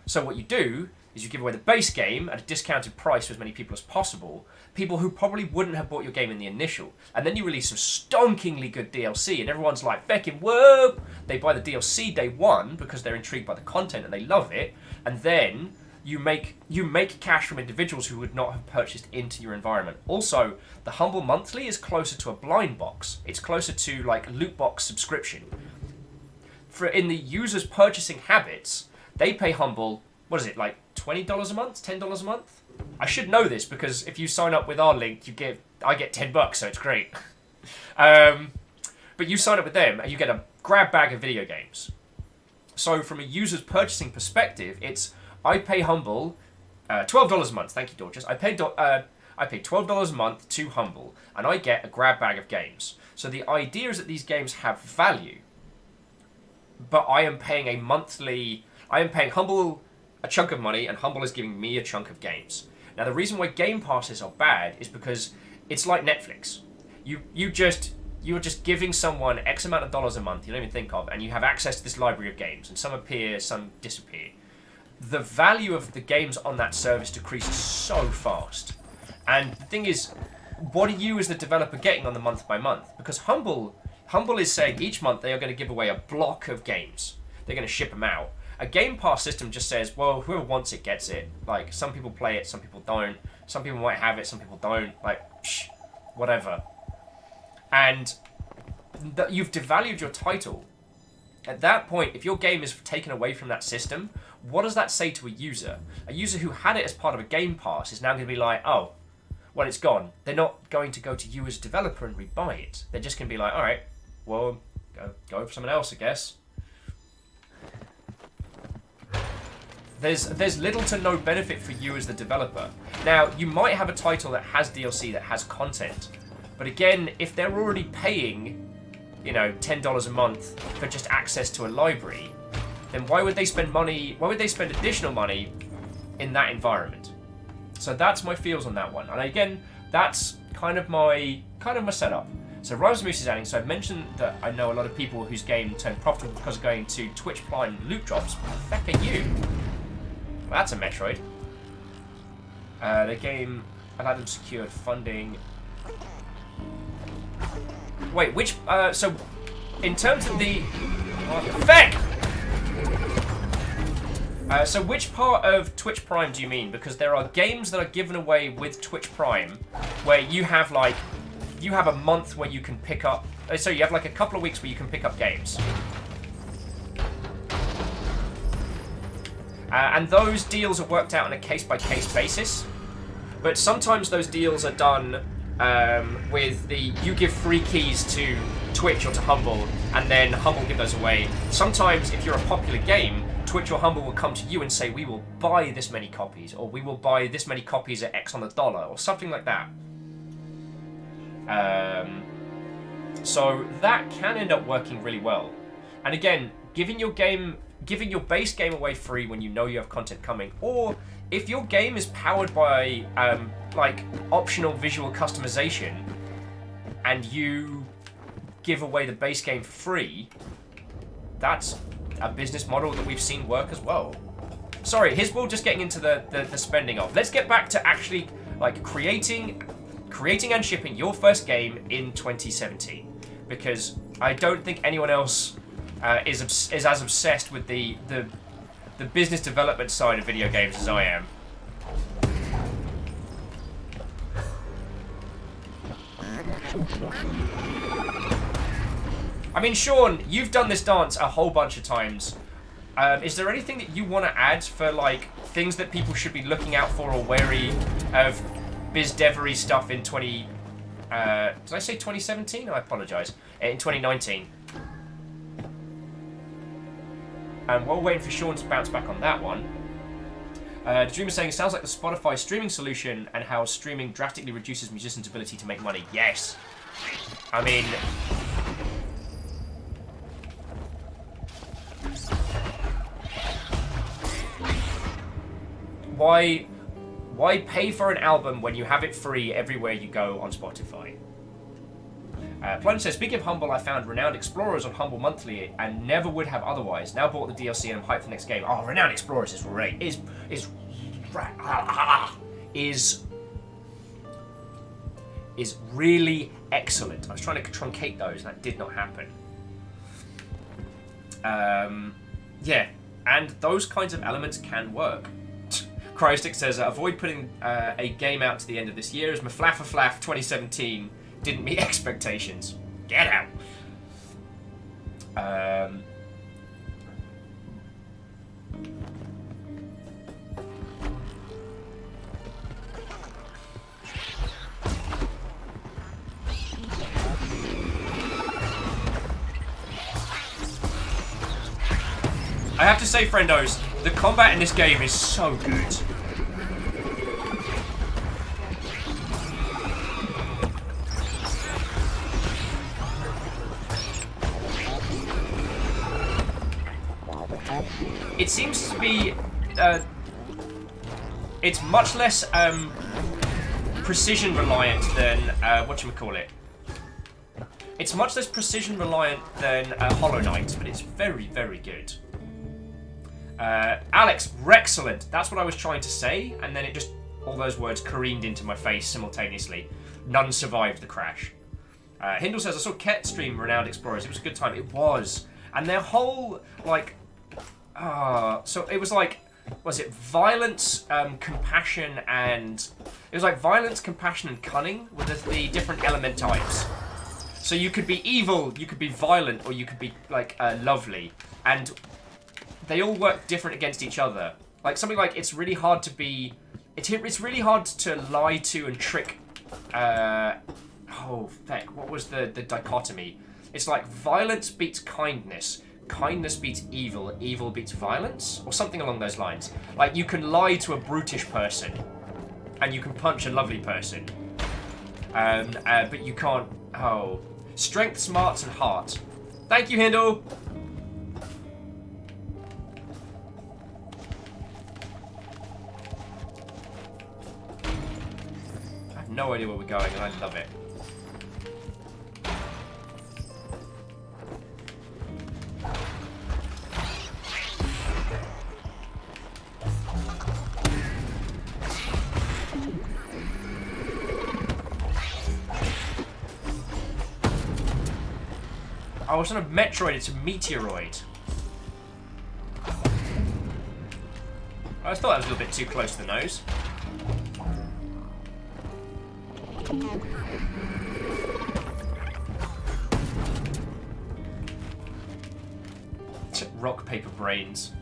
So what you do is you give away the base game at a discounted price to as many people as possible, people who probably wouldn't have bought your game in the initial, and then you release some stonkingly good DLC, and everyone's like, feckin' whoa! They buy the DLC day one because they're intrigued by the content and they love it, and then you make cash from individuals who would not have purchased into your environment. Also, the Humble monthly is closer to a blind box. It's closer to like loot box subscription. In the user's purchasing habits, they pay Humble, what is it, like $20 a month, $10 a month? I should know this because if you sign up with our link, I get $10, so it's great. But you sign up with them and you get a grab bag of video games. So from a user's purchasing perspective, I pay Humble $12 a month. Thank you, Dorcas. I pay $12 a month to Humble, and I get a grab bag of games. So the idea is that these games have value, but I am paying Humble a chunk of money, and Humble is giving me a chunk of games. Now, the reason why Game Passes are bad is because it's like Netflix. You're just giving someone X amount of dollars a month you don't even think of, and you have access to this library of games, and some appear, some disappear. The value of the games on that service decreases so fast. And the thing is, what are you as the developer getting on the month by month? Because Humble is saying each month they are going to give away a block of games. They're going to ship them out. A Game Pass system just says, well, whoever wants it gets it. Like, some people play it, some people don't. Some people might have it, some people don't. Like, whatever. And you've devalued your title. At that point, if your game is taken away from that system, what does that say to a user? A user who had it as part of a Game Pass is now going to be like, oh, well, it's gone. They're not going to go to you as a developer and rebuy it. They're just going to be like, all right, well, go for someone else, I guess. There's little to no benefit for you as the developer. Now, you might have a title that has DLC, that has content. But again, if they're already paying, $10 a month for just access to a library, then why would they spend additional money in that environment? So that's my feels on that one. And again, that's kind of my setup. So Rhymes Moose is adding, so I've mentioned that I know a lot of people whose game turned profitable because of going to Twitch Prime loot drops. What the feck are you? Well, that's a Metroid. The game allowed them secured funding. Wait, which, so, in terms of the... What the feck? So which part of Twitch Prime do you mean? Because there are games that are given away with Twitch Prime where you have, like, you have a month where you can pick up. So you have like a couple of weeks where you can pick up games. And those deals are worked out on a case-by-case basis. But sometimes those deals are done with you give free keys to Twitch or to Humble, and then Humble give those away. Sometimes, if you're a popular game, Twitch or Humble will come to you and say, we will buy this many copies, or we will buy this many copies at X on the dollar, or something like that. So that can end up working really well. And again, giving your base game away free when you know you have content coming, or if your game is powered by like optional visual customization, and you give away the base game for free, that's a business model that we've seen work as well. Sorry, here's Will just getting into the spending of. Let's get back to actually like creating and shipping your first game in 2017, because I don't think anyone else is as obsessed with the business development side of video games as I am. I mean, Sean, you've done this dance a whole bunch of times. Is there anything that you want to add for like things that people should be looking out for or wary of biz devery stuff in did I say 2017? I apologize. In 2019. And while we're waiting for Sean to bounce back on that one, the Dreamer saying, it sounds like the Spotify streaming solution and how streaming drastically reduces musicians' ability to make money. Yes. I mean, why pay for an album when you have it free everywhere you go on Spotify? Plunge says, speaking of Humble, I found Renowned Explorers on Humble Monthly and never would have otherwise. Now bought the DLC and I'm hyped for the next game. Oh, Renowned Explorers is great. Is really excellent. I was trying to truncate those and that did not happen. Yeah, and those kinds of elements can work. Cryostic says, avoid putting a game out to the end of this year as Maflafaflaf 2017 didn't meet expectations. Get out. I have to say, friendos, the combat in this game is so good. It seems to be, it's much less precision reliant than whatchamacallit. It's much less precision reliant than Hollow Knight, but it's very, very good. Alex, Rexcellent. That's what I was trying to say, and then it just, all those words careened into my face simultaneously. None survived the crash. Hindle says, I saw Ket stream Renowned Explorers. It was a good time. It was. And their whole, like, so it was like, was it violence, compassion, and... It was like violence, compassion, and cunning with the different element types. So you could be evil, you could be violent, or you could be, like, lovely. And they all work different against each other. Like, something like, it's really hard to be... It's really hard to lie to and trick... oh, feck, what was the dichotomy? It's like, violence beats kindness. Kindness beats evil. Evil beats violence? Or something along those lines. Like, you can lie to a brutish person. And you can punch a lovely person. But you can't... Oh. Strength, smarts, and heart. Thank you, Hindle! I have no idea where we're going, and I love it. I was on a Metroid, it's a Meteoroid. I thought that was a little bit too close to the nose. Rock, paper, brains.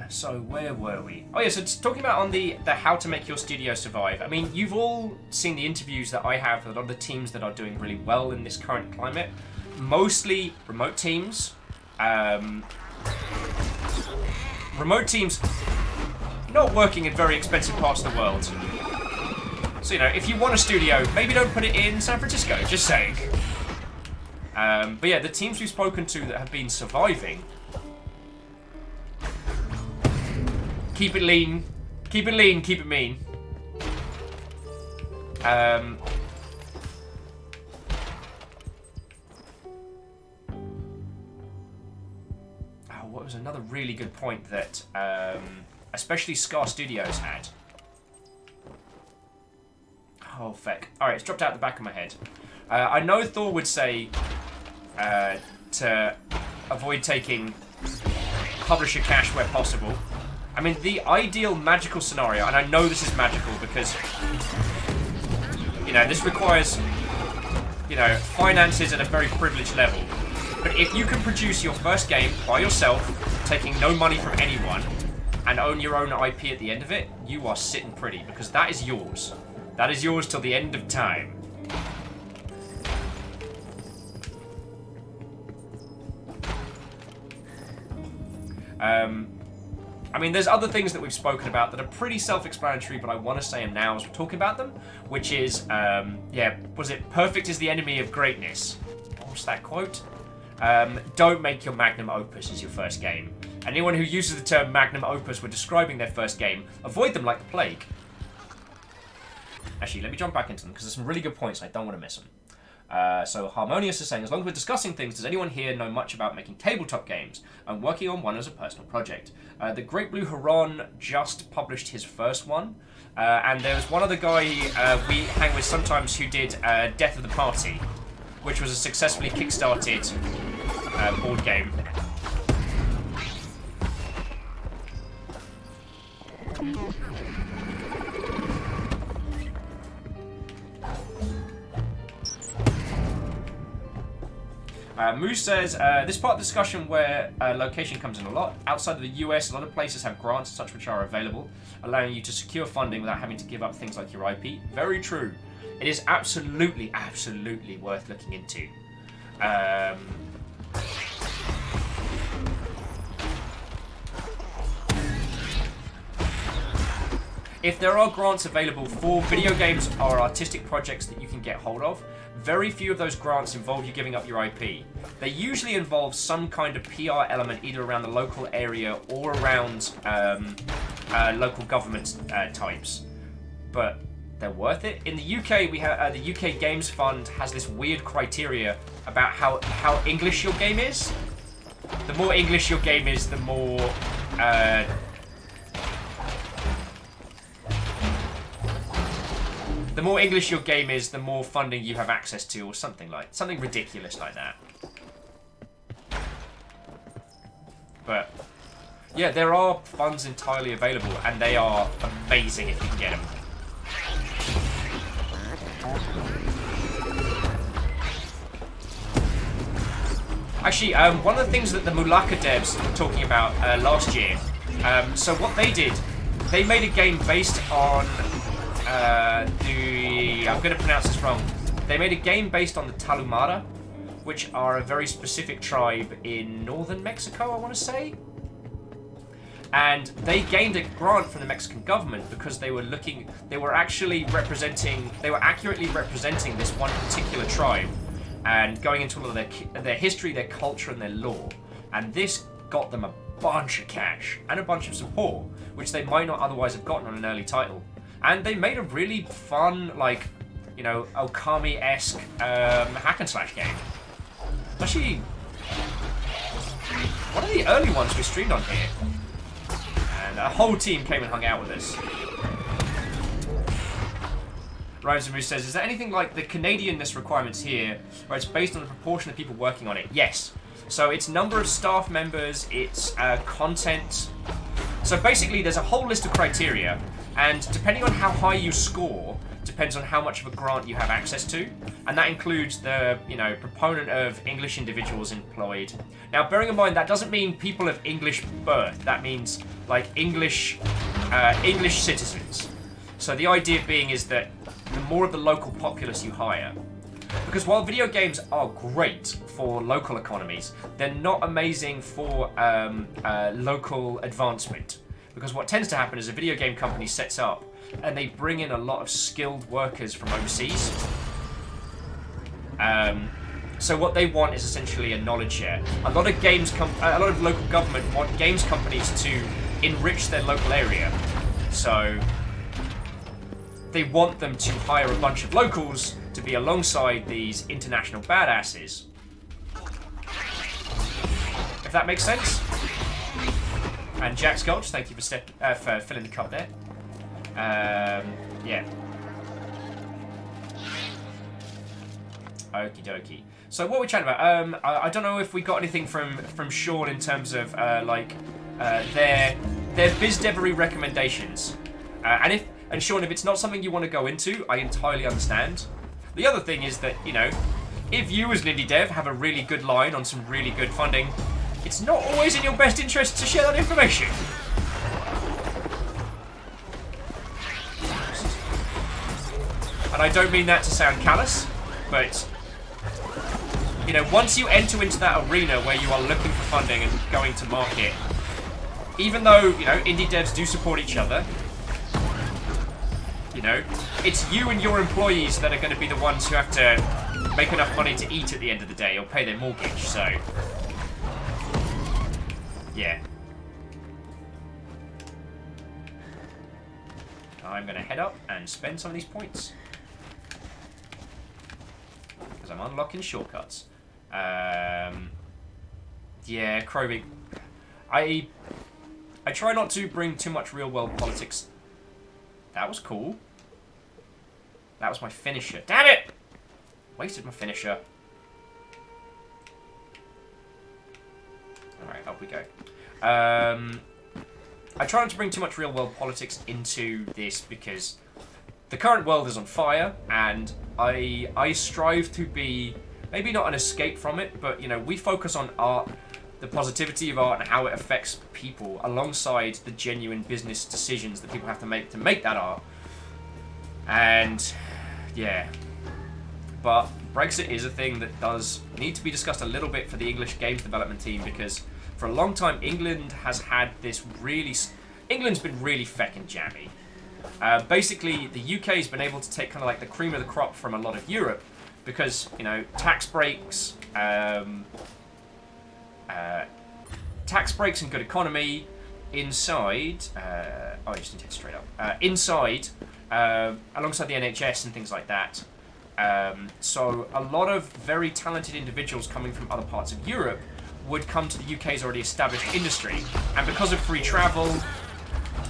So where were we? Oh yeah, so it's talking about on the how to make your studio survive. I mean, you've all seen the interviews that I have with a lot of the teams that are doing really well in this current climate. Mostly remote teams. Remote teams not working in very expensive parts of the world. So, you know, if you want a studio, maybe don't put it in San Francisco, just saying. But yeah, the teams we've spoken to that have been surviving, keep it lean, keep it lean, keep it mean. What was another really good point that especially Scar Studios had? Oh, feck. Alright, it's dropped out the back of my head. I know Thor would say to avoid taking publisher cash where possible. I mean, the ideal magical scenario, and I know this is magical because, you know, this requires, you know, finances at a very privileged level. But if you can produce your first game by yourself, taking no money from anyone, and own your own IP at the end of it, you are sitting pretty, because that is yours. That is yours till the end of time. I mean, there's other things that we've spoken about that are pretty self-explanatory, but I want to say them now as we're talking about them, which is, yeah, was it perfect is the enemy of greatness? What's that quote? Don't make your magnum opus as your first game. Anyone who uses the term magnum opus when describing their first game, avoid them like the plague. Actually, let me jump back into them because there's some really good points and I don't want to miss them. So Harmonious is saying, as long as we're discussing things, does anyone here know much about making tabletop games? I'm working on one as a personal project. The Great Blue Heron just published his first one. And there was one other guy we hang with sometimes who did Death of the Party, which was a successfully kickstarted board game. Moose says, this part of the discussion where location comes in a lot. Outside of the US, a lot of places have grants and such which are available, allowing you to secure funding without having to give up things like your IP. Very true. It is absolutely, absolutely worth looking into. If there are grants available for video games or artistic projects that you can get hold of, very few of those grants involve you giving up your IP. They usually involve some kind of PR element either around the local area or around local government types. But they're worth it. In the UK, we have the UK Games Fund has this weird criteria about how English your game is. The more English your game is, the more English your game is, the more funding you have access to, or something ridiculous like that. But yeah, there are funds entirely available, and they are amazing if you can get them. Actually, one of the things that the Mulaka devs were talking about last year, so what they did, they made a game based on I'm going to pronounce this wrong. They made a game based on the Tarahumara, which are a very specific tribe in northern Mexico, I want to say. And they gained a grant from the Mexican government because they were accurately representing this one particular tribe and going into all of their history, their culture, and their lore. And this got them a bunch of cash and a bunch of support, which they might not otherwise have gotten on an early title. And they made a really fun, like, you know, Okami-esque hack and slash game. Actually, one of the early ones we streamed on here. And a whole team came and hung out with us. Rhymes says, is there anything like the Canadianness requirements here, where it's based on the proportion of people working on it? Yes. So it's number of staff members, it's content. So basically there's a whole list of criteria, and depending on how high you score, depends on how much of a grant you have access to, and that includes the, proponent of English individuals employed. Now, bearing in mind, that doesn't mean people of English birth. That means, like, English citizens. So the idea being is that the more of the local populace you hire, because while video games are great for local economies, they're not amazing for local advancement. Because what tends to happen is a video game company sets up and they bring in a lot of skilled workers from overseas. So what they want is essentially a knowledge share. A lot of local government want games companies to enrich their local area. So they want them to hire a bunch of locals to be alongside these international badasses. If that makes sense. And Jack Sculch, thank you for filling the cup there. Yeah. Okie dokie. So what are we chatting about? I don't know if we got anything from Sean in terms of their BizDevery recommendations. And Sean, if it's not something you want to go into, I entirely understand. The other thing is that, if you as an indie dev have a really good line on some really good funding, it's not always in your best interest to share that information. And I don't mean that to sound callous, but, once you enter into that arena where you are looking for funding and going to market, even though, indie devs do support each other, it's you and your employees that are going to be the ones who have to make enough money to eat at the end of the day or pay their mortgage, so yeah. I'm going to head up and spend some of these points because I'm unlocking shortcuts. Yeah, Kroby. I try not to bring too much real-world politics. That was cool. That was my finisher. Damn it! Wasted my finisher. Alright, up we go. I try not to bring too much real-world politics into this because the current world is on fire, and I strive to be, maybe not an escape from it, but, we focus on art, the positivity of art and how it affects people alongside the genuine business decisions that people have to make that art. And yeah, but Brexit is a thing that does need to be discussed a little bit for the English games development team, because for a long time England's been really feckin' jammy. Basically, the UK's been able to take kind of like the cream of the crop from a lot of Europe because, tax breaks, and good economy inside. I just need to hit straight up. Inside, alongside the NHS and things like that. So a lot of very talented individuals coming from other parts of Europe would come to the UK's already established industry, and because of free travel,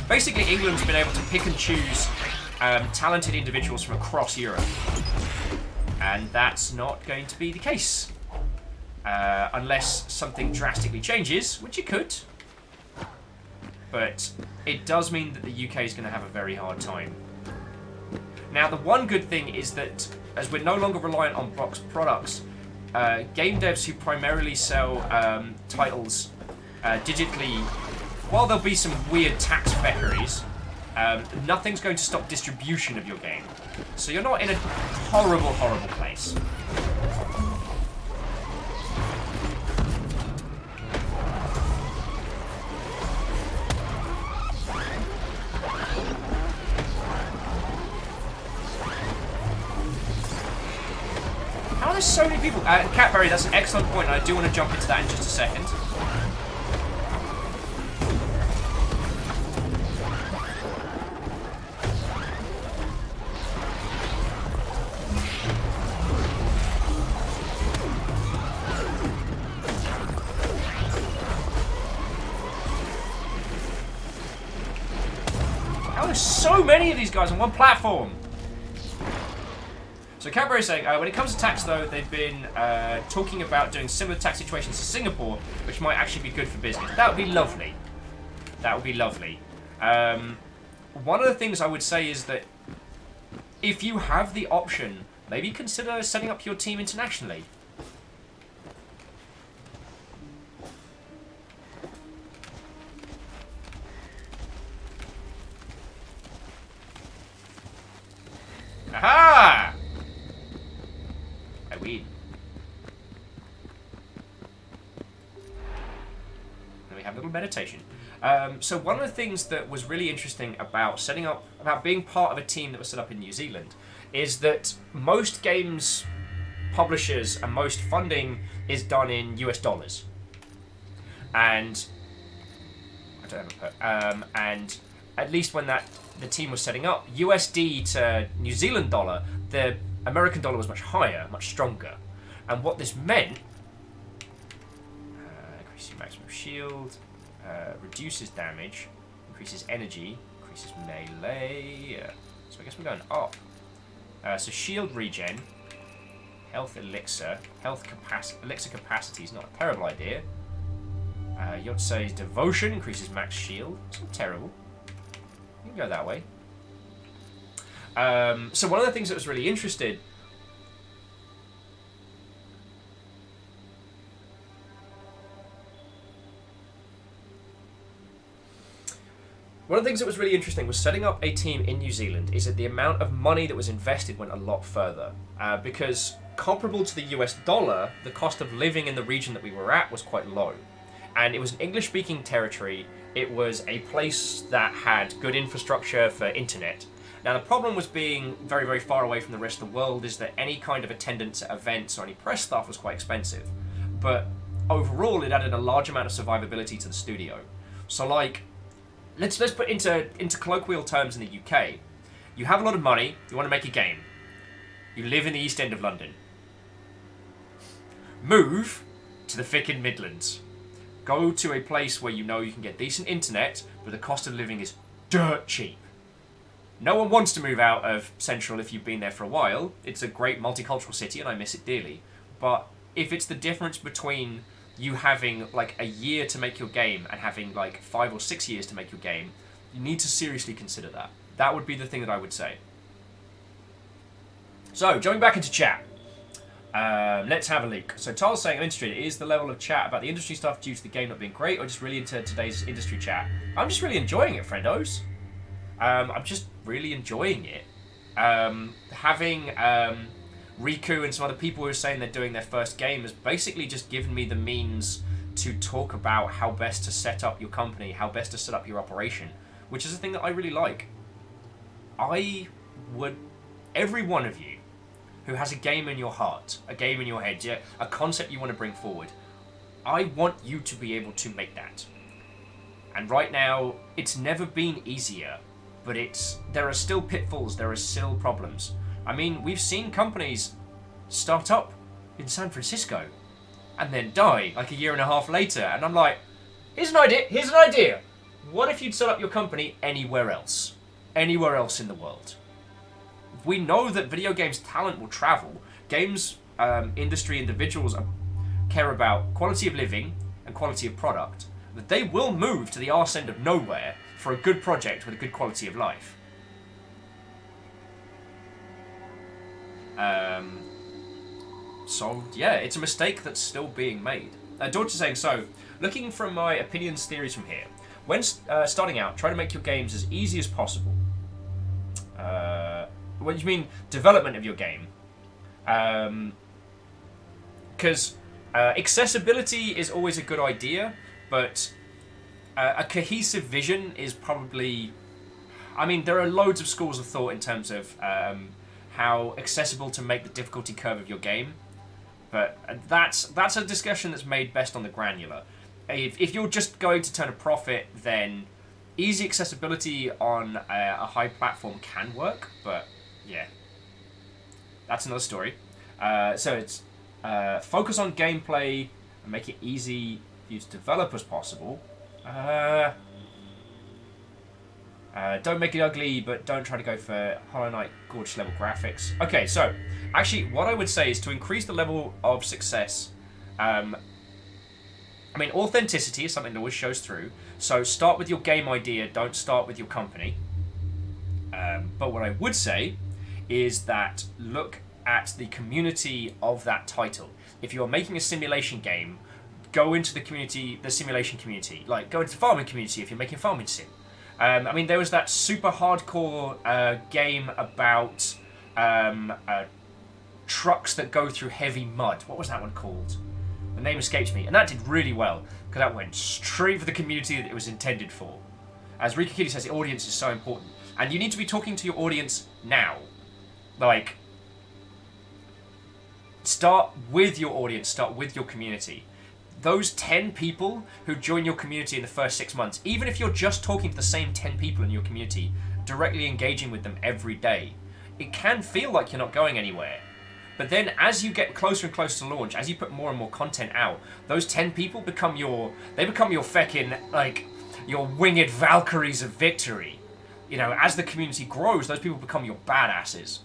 basically England's been able to pick and choose talented individuals from across Europe, and that's not going to be the case. Unless something drastically changes, which it could. But it does mean that the UK is going to have a very hard time. Now, the one good thing is that, as we're no longer reliant on box products, game devs who primarily sell titles digitally, while there'll be some weird tax feckeries, nothing's going to stop distribution of your game. So you're not in a horrible, horrible place. How are there so many people? Catberry, that's an excellent point, and I do want to jump into that in just a second. How are there so many of these guys on one platform? So Cadbury is saying, when it comes to tax though, they've been talking about doing similar tax situations to Singapore, which might actually be good for business. That would be lovely. That would be lovely. One of the things I would say is that if you have the option, maybe consider setting up your team internationally. Aha! I win. And we have a little meditation. So one of the things that was really interesting about about being part of a team that was set up in New Zealand, is that most games publishers and most funding is done in US dollars. And I don't have and at least when the team was setting up, USD to New Zealand dollar, the American dollar was much higher, much stronger. And what this meant, increases maximum shield, reduces damage, increases energy, increases melee. So I guess we're going up. So shield regen, health elixir, elixir capacity is not a terrible idea. Yotze's devotion increases max shield. It's not terrible. You can go that way. So one of the things that was really interesting. One of the things that was really interesting was setting up a team in New Zealand is that the amount of money that was invested went a lot further. Because comparable to the US dollar, the cost of living in the region that we were at was quite low. And it was an English-speaking territory. It was a place that had good infrastructure for internet. Now the problem was being very, very far away from the rest of the world is that any kind of attendance at events or any press stuff was quite expensive. But overall, it added a large amount of survivability to the studio. So like, let's put into colloquial terms in the UK. You have a lot of money, you want to make a game. You live in the East End of London. Move to the Thickened Midlands. Go to a place where you know you can get decent internet, but the cost of living is dirt cheap. No one wants to move out of Central if you've been there for a while. It's a great multicultural city and I miss it dearly. But if it's the difference between you having like a year to make your game and having like 5 or 6 years to make your game, you need to seriously consider that. That would be the thing that I would say. So, jumping back into chat. Let's have a look. So Tarl's saying, I'm interested. Is the level of chat about the industry stuff due to the game not being great, or just really into today's industry chat? I'm just really enjoying it, friendos. I'm just really enjoying it. Having Riku and some other people who are saying they're doing their first game has basically just given me the means to talk about how best to set up your company, how best to set up your operation, which is a thing that I really like. Every one of you who has a game in your heart, a game in your head, yeah, a concept you want to bring forward, I want you to be able to make that. And right now, it's never been easier, but there are still pitfalls, there are still problems. I mean, we've seen companies start up in San Francisco and then die like a year and a half later, and I'm like, here's an idea. What if you'd set up your company anywhere else in the world? We know that video games talent will travel. Games industry individuals care about quality of living and quality of product, that they will move to the arse end of nowhere for a good project with a good quality of life. So yeah, it's a mistake that's still being made. George is saying, so looking from my opinions, theories from here, when starting out, try to make your games as easy as possible. What do you mean development of your game? Because accessibility is always a good idea, but a cohesive vision is probably... I mean, there are loads of schools of thought in terms of how accessible to make the difficulty curve of your game, but that's a discussion that's made best on the granular. If you're just going to turn a profit, then easy accessibility on a high platform can work, but yeah, that's another story. So it's focus on gameplay and make it easy for you to develop as possible. Don't make it ugly, but don't try to go for Hollow Knight gorgeous level graphics. Okay, so actually what I would say is to increase the level of success, I mean, authenticity is something that always shows through. So start with your game idea, don't start with your company. But what I would say is that look at the community of that title. If you're making a simulation game, go into the community, the simulation community. Like, go into the farming community if you're making a farming sim. I mean, there was that super hardcore game about trucks that go through heavy mud. What was that one called? The name escapes me. And that did really well, because that went straight for the community that it was intended for. As Rika Kitty says, the audience is so important. And you need to be talking to your audience now. Like, start with your audience, start with your community. Those 10 people who join your community in the first 6 months, even if you're just talking to the same 10 people in your community, directly engaging with them every day, it can feel like you're not going anywhere. But then as you get closer and closer to launch, as you put more and more content out, those 10 people become your feckin', like, your winged Valkyries of victory. You know, as the community grows, those people become your badasses.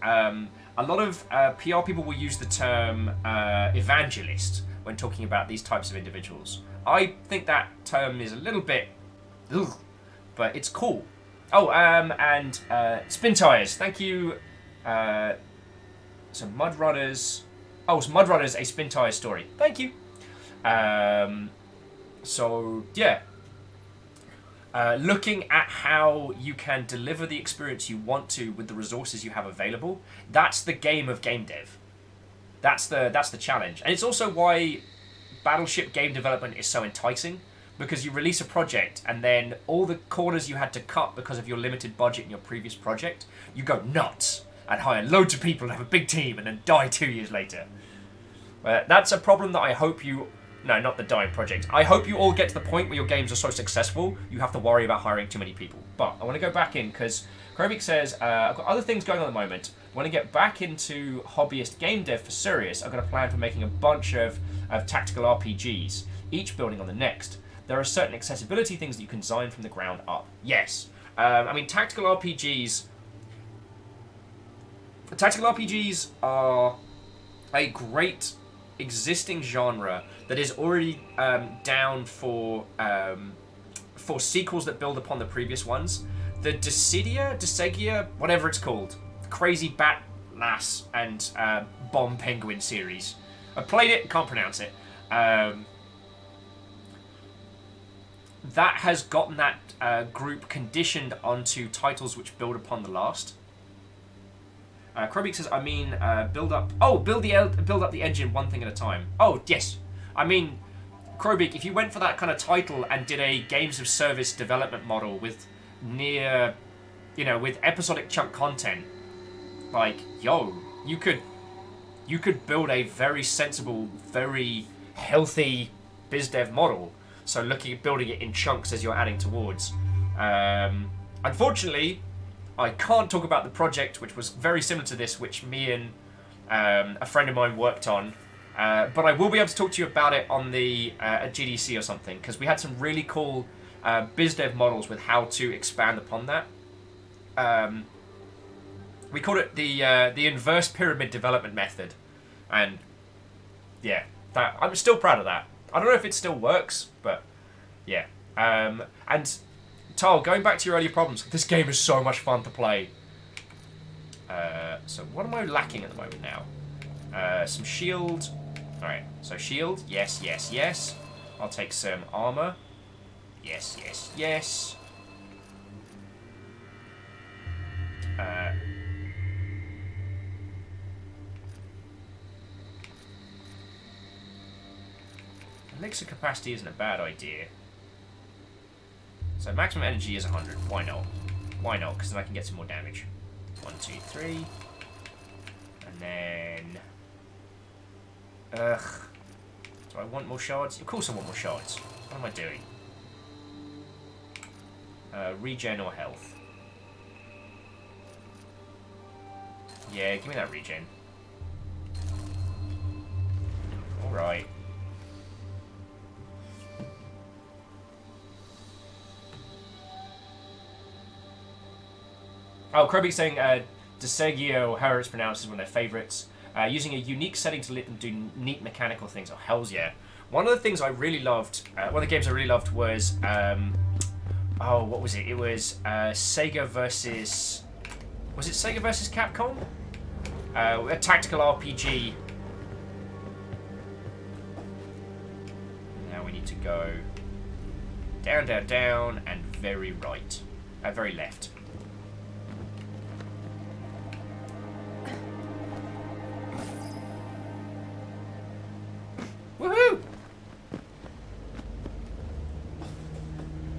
A lot of PR people will use the term evangelist when talking about these types of individuals. I think that term is a little bit, ugh, but it's cool. Oh, and Spin Tires, thank you. So Mud Runners. Oh, so Mud Runners, a Spin Tires story. Thank you. So yeah. Looking at how you can deliver the experience you want to with the resources you have available, that's the game of game dev. That's the challenge. And it's also why Battleship game development is so enticing, because you release a project and then all the corners you had to cut because of your limited budget in your previous project, you go nuts and hire loads of people and have a big team and then die 2 years later. That's a problem that I hope you... No, not the dying project. I hope you all get to the point where your games are so successful, you have to worry about hiring too many people. But I want to go back in, because Krobik says, I've got other things going on at the moment. When I get back into hobbyist game dev for serious, I've got a plan for making a bunch of tactical RPGs, each building on the next. There are certain accessibility things that you can design from the ground up. Yes. I mean, tactical RPGs are a great existing genre that is already down for sequels that build upon the previous ones. The Dissidia, whatever it's called, Crazy Bat Lass and Bomb Penguin series. I played it, can't pronounce it. That has gotten that group conditioned onto titles which build upon the last. Krobik says, I mean, build up the engine one thing at a time. Oh, yes. I mean, Krobik, if you went for that kind of title and did a games of service development model with with episodic chunk content, like, you could build a very sensible, very healthy biz dev model. So looking at building it in chunks as you're adding towards. Unfortunately, I can't talk about the project, which was very similar to this, which me and a friend of mine worked on. But I will be able to talk to you about it on the at GDC or something, because we had some really cool biz dev models with how to expand upon that. We called it the inverse pyramid development method, and yeah, that I'm still proud of that. I don't know if it still works, but yeah. And Tal, going back to your earlier problems, this game is so much fun to play. So what am I lacking at the moment now? Some shield. Alright, so shield. Yes, yes, yes. I'll take some armor. Yes, yes, yes. Elixir capacity isn't a bad idea. So maximum energy is 100. Why not? Why not? Because then I can get some more damage. 1, 2, 3. And then... Do I want more shards? Of course I want more shards. What am I doing? Regen or health? Yeah, give me that regen. Alright. Oh, Kirby's saying Desegio, however it's pronounced, is one of their favourites. Using a unique setting to let them do neat mechanical things. Oh, hells yeah. One of the things I really loved, one of the games I really loved was, what was it? It was Sega versus... Was it Sega versus Capcom? A tactical RPG. Now we need to go down, down, down, and very right. Very left. Woohoo!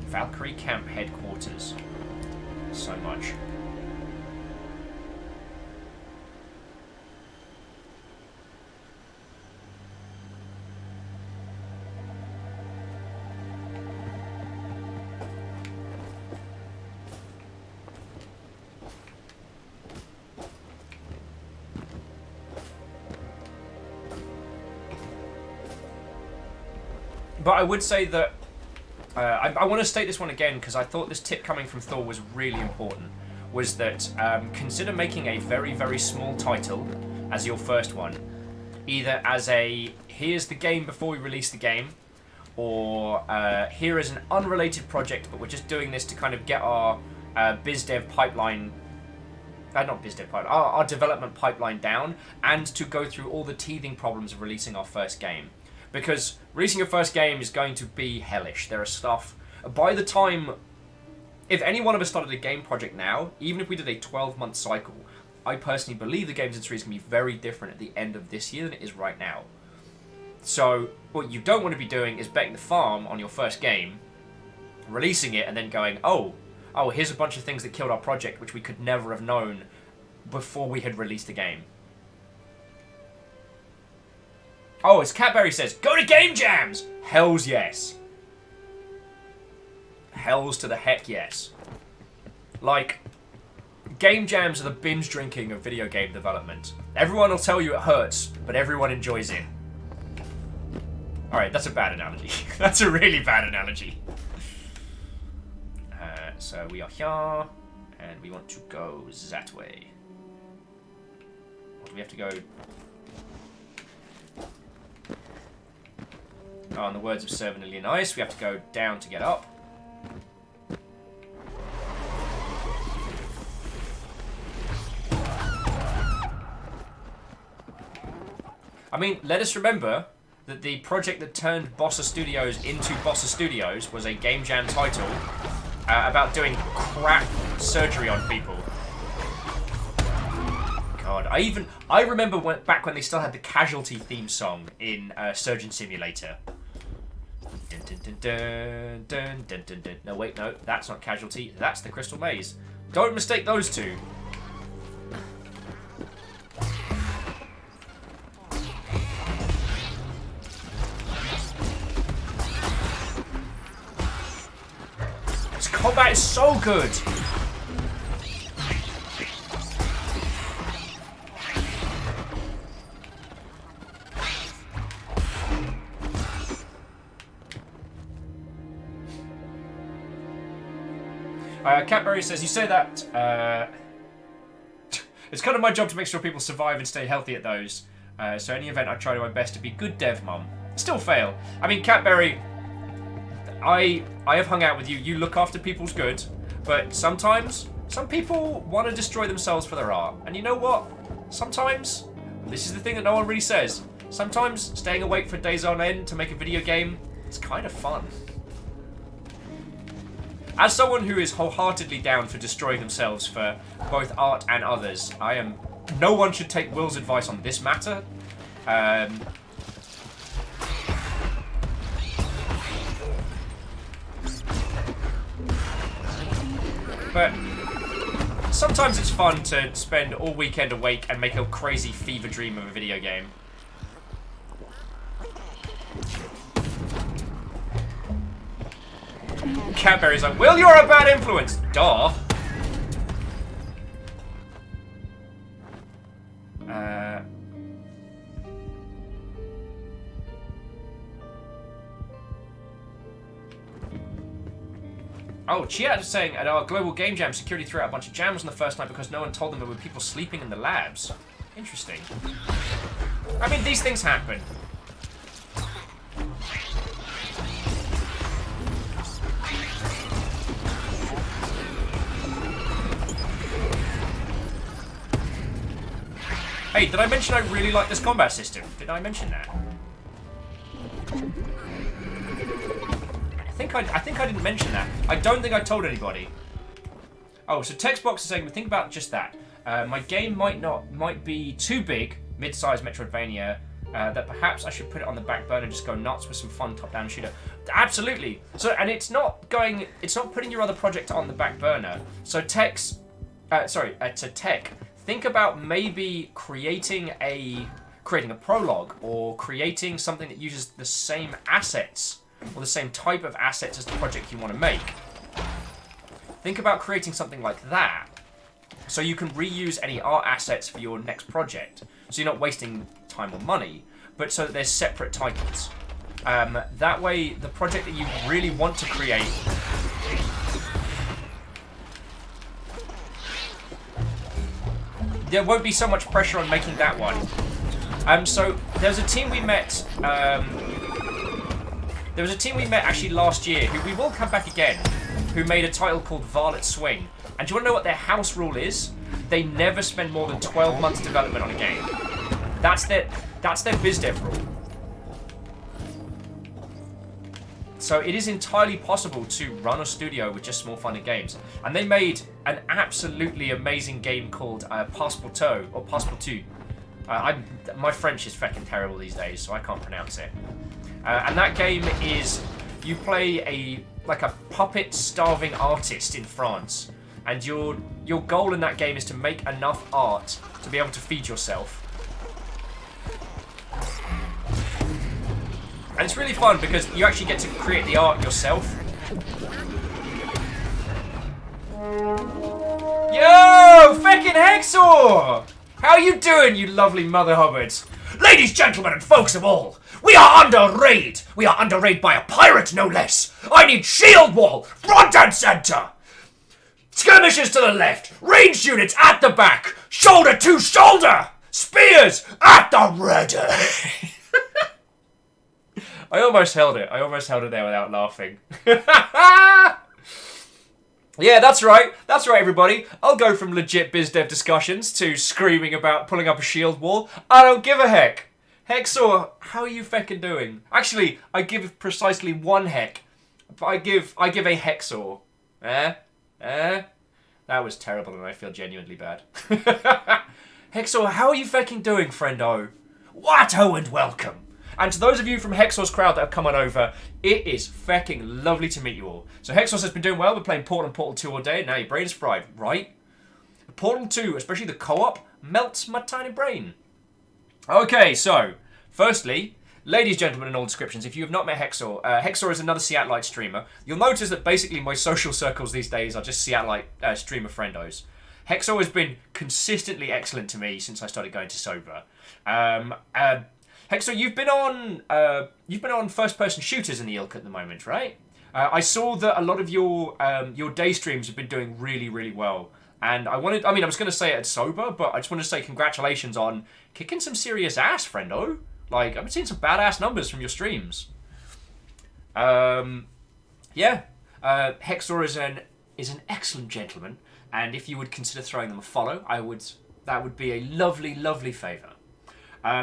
Valkyrie Camp Headquarters. So much. But I would say that I want to state this one again because I thought this tip coming from Thor was really important. Was that consider making a very, very small title as your first one. Either as a, here's the game before we release the game, or here is an unrelated project, but we're just doing this to kind of get our BizDev pipeline, not BizDev pipeline, our development pipeline down, and to go through all the teething problems of releasing our first game. Because releasing your first game is going to be hellish. There are stuff, by the time, if any one of us started a game project now, even if we did a 12-month cycle, I personally believe the games industry is going to be very different at the end of this year than it is right now. So what you don't want to be doing is betting the farm on your first game, releasing it, and then going, oh, here's a bunch of things that killed our project, which we could never have known before we had released the game. Oh, as Catberry says, go to game jams! Hells yes. Hells to the heck yes. Like, game jams are the binge drinking of video game development. Everyone will tell you it hurts, but everyone enjoys it. Alright, that's a bad analogy. That's a really bad analogy. So we are here, and we want to go that way. Or do we have to go... Oh, in the words of Sir Vanillion Ice, we have to go down to get up. I mean, let us remember that the project that turned Bossa Studios into Bossa Studios was a Game Jam title about doing crap surgery on people. God, I remember back when they still had the Casualty theme song in Surgeon Simulator. Dun, dun, dun, dun, dun, dun, dun. No, wait, no, that's not Casualty. That's the Crystal Maze. Don't mistake those two. This combat is so good. Catberry says, you say that, it's kind of my job to make sure people survive and stay healthy at those. So any event I try my best to be good dev mum. Still fail. I mean, Catberry, I have hung out with you. You look after people's good. But sometimes, some people want to destroy themselves for their art. And you know what? Sometimes, this is the thing that no one really says. Sometimes staying awake for days on end to make a video game is kind of fun. As someone who is wholeheartedly down for destroying themselves for both art and others, no one should take Will's advice on this matter. But sometimes it's fun to spend all weekend awake and make a crazy fever dream of a video game. Catberry's like, Will, you're a bad influence! Duh! Oh, Chiat is saying, at our global game jam, security threw out a bunch of jams on the first night because no one told them there were people sleeping in the labs. Interesting. I mean, these things happen. Hey, did I mention I really like this combat system? Did I mention that? I think I didn't mention that. I don't think I told anybody. Oh, so Textbox is saying, think about just that. My game might be too big, mid-sized Metroidvania, that perhaps I should put it on the back burner and just go nuts with some fun top-down shooter. Absolutely. So, and it's not putting your other project on the back burner. So Tech, think about maybe creating a prologue or creating something that uses the same assets or the same type of assets as the project you want to make. Think about creating something like that so you can reuse any art assets for your next project. So you're not wasting time or money, but so that there's separate titles. That way, the project that you really want to create there won't be so much pressure on making that one. So there's a team we met. There was a team we met actually last year who we will come back again, who made a title called Varlet Swing. And do you want to know what their house rule is? They never spend more than 12 months development on a game. That's their biz dev rule. So it is entirely possible to run a studio with just small funded games. And they made an absolutely amazing game called Passepartout, or Passepartout. My French is fucking terrible these days, so I can't pronounce it. And that game is, you play a puppet starving artist in France. And your goal in that game is to make enough art to be able to feed yourself. And it's really fun because you actually get to create the art yourself. Yo, feckin' Hexor! How you doing, you lovely mother hubbards? Ladies, gentlemen, and folks of all, we are under raid. We are under raid by a pirate, no less. I need shield wall, front and center. Skirmishers to the left, ranged units at the back, shoulder to shoulder, spears at the ready. I almost held it. I almost held it there without laughing. Yeah, that's right. That's right, everybody. I'll go from legit biz dev discussions to screaming about pulling up a shield wall. I don't give a heck. Hexor, how are you feckin' doing? Actually, I give precisely one heck. I give a Hexor. That was terrible and I feel genuinely bad. Hexor, how are you feckin' doing, friendo? What-ho and welcome. And to those of you from Hexor's crowd that have come on over, it is fecking lovely to meet you all. So Hexor's has been doing well. We're playing Portal and Portal 2 all day, and now your brain is fried, right? Portal 2, especially the co-op, melts my tiny brain. Okay, so, firstly, ladies, gentlemen, and all descriptions, if you have not met Hexor, Hexor is another Seattleite streamer. You'll notice that basically my social circles these days are just Seattleite streamer friendos. Hexor has been consistently excellent to me since I started going to Sober. Hexor, you've been on first-person shooters in the ilk at the moment, right? I saw that a lot of your day streams have been doing really, really well. And I was going to say it at Sober, but I just wanted to say congratulations on kicking some serious ass, friendo. Like, I've been seeing some badass numbers from your streams. Yeah. Hexor is an excellent gentleman, and if you would consider throwing them a follow, that would be a lovely, lovely favour.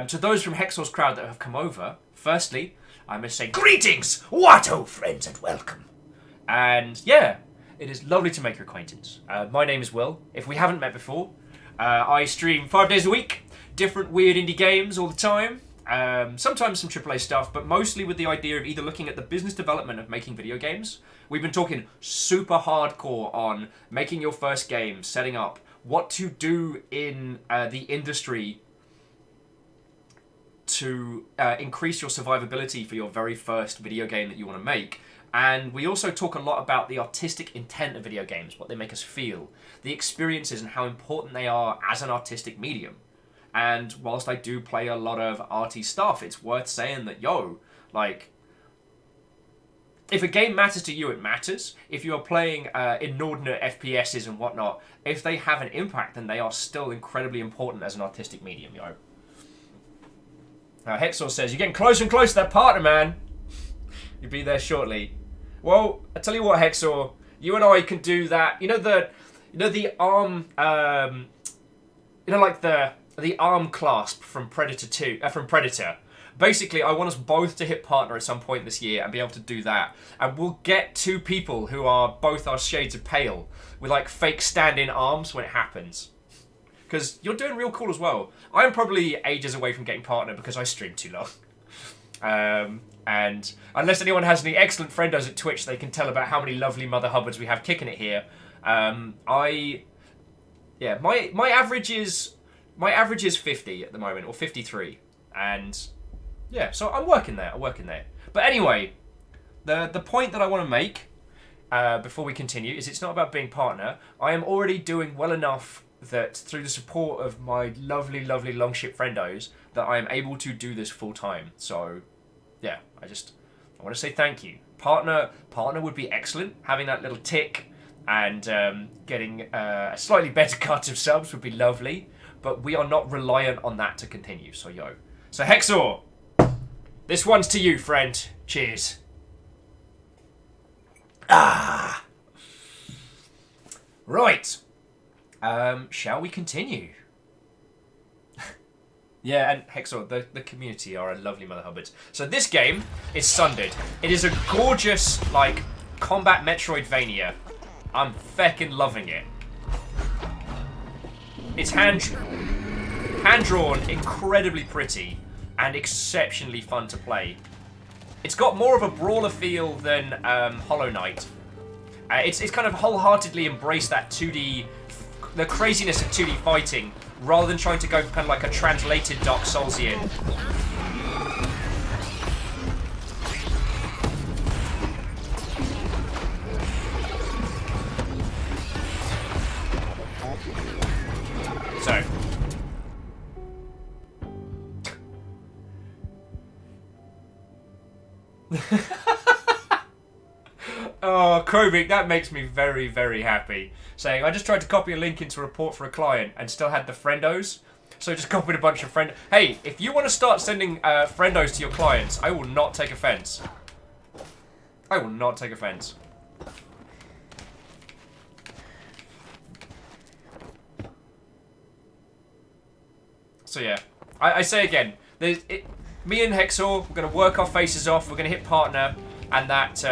To those from Hexor's crowd that have come over, firstly, I must say greetings, what-ho friends, and welcome. And yeah, it is lovely to make your acquaintance. My name is Will. If we haven't met before, I stream 5 days a week, different weird indie games all the time. Sometimes some AAA stuff, but mostly with the idea of either looking at the business development of making video games. We've been talking super hardcore on making your first game, setting up, what to do in the industry to increase your survivability for your very first video game that you want to make. And we also talk a lot about the artistic intent of video games, what they make us feel, the experiences and how important they are as an artistic medium. And whilst I do play a lot of arty stuff, it's worth saying that, if a game matters to you, it matters. If you are playing inordinate FPSs and whatnot, if they have an impact, then they are still incredibly important as an artistic medium, Hexor says, you're getting closer and closer to that partner, man. You'll be there shortly. Well, I tell you what, Hexor, you and I can do that. The ARM, like the the arm clasp from Predator 2, from Predator. Basically, I want us both to hit partner at some point this year and be able to do that. And we'll get 2 people who are both our shades of pale with like fake stand-in arms when it happens. Because you're doing real cool as well. I'm probably ages away from getting partner because I stream too long. And unless anyone has any excellent friendos at Twitch, they can tell about how many lovely Mother Hubbards we have kicking it here. My average is 50 at the moment, or 53, and yeah, so I'm working there. But anyway, the point that I want to make before we continue is it's not about being partner. I am already doing well enough that through the support of my lovely, lovely Longship friendos that I am able to do this full time. So yeah, I want to say thank you. Partner would be excellent. Having that little tick and getting a slightly better cut of subs would be lovely. But we are not reliant on that to continue. So yo. So Hexor, this one's to you, friend. Cheers. Right. Shall we continue? Yeah, and Hexor, the community are a lovely Mother Hubbards. So this game is Sundered. It is a gorgeous, like, combat Metroidvania. I'm feckin' loving it. It's hand-drawn, incredibly pretty, and exceptionally fun to play. It's got more of a brawler feel than Hollow Knight. It's kind of wholeheartedly embraced that 2D, the craziness of 2D fighting, rather than trying to go kind of like a translated Dark Soulsian. So. Oh, Krovik, that makes me very, very happy. Saying, I just tried to copy a link into a report for a client and still had the friendos. So just copied a bunch of friend. Hey, if you want to start sending friendos to your clients, I will not take offense. I will not take offense. So yeah, I say again, me and Hexor, we're going to work our faces off, we're going to hit partner, and that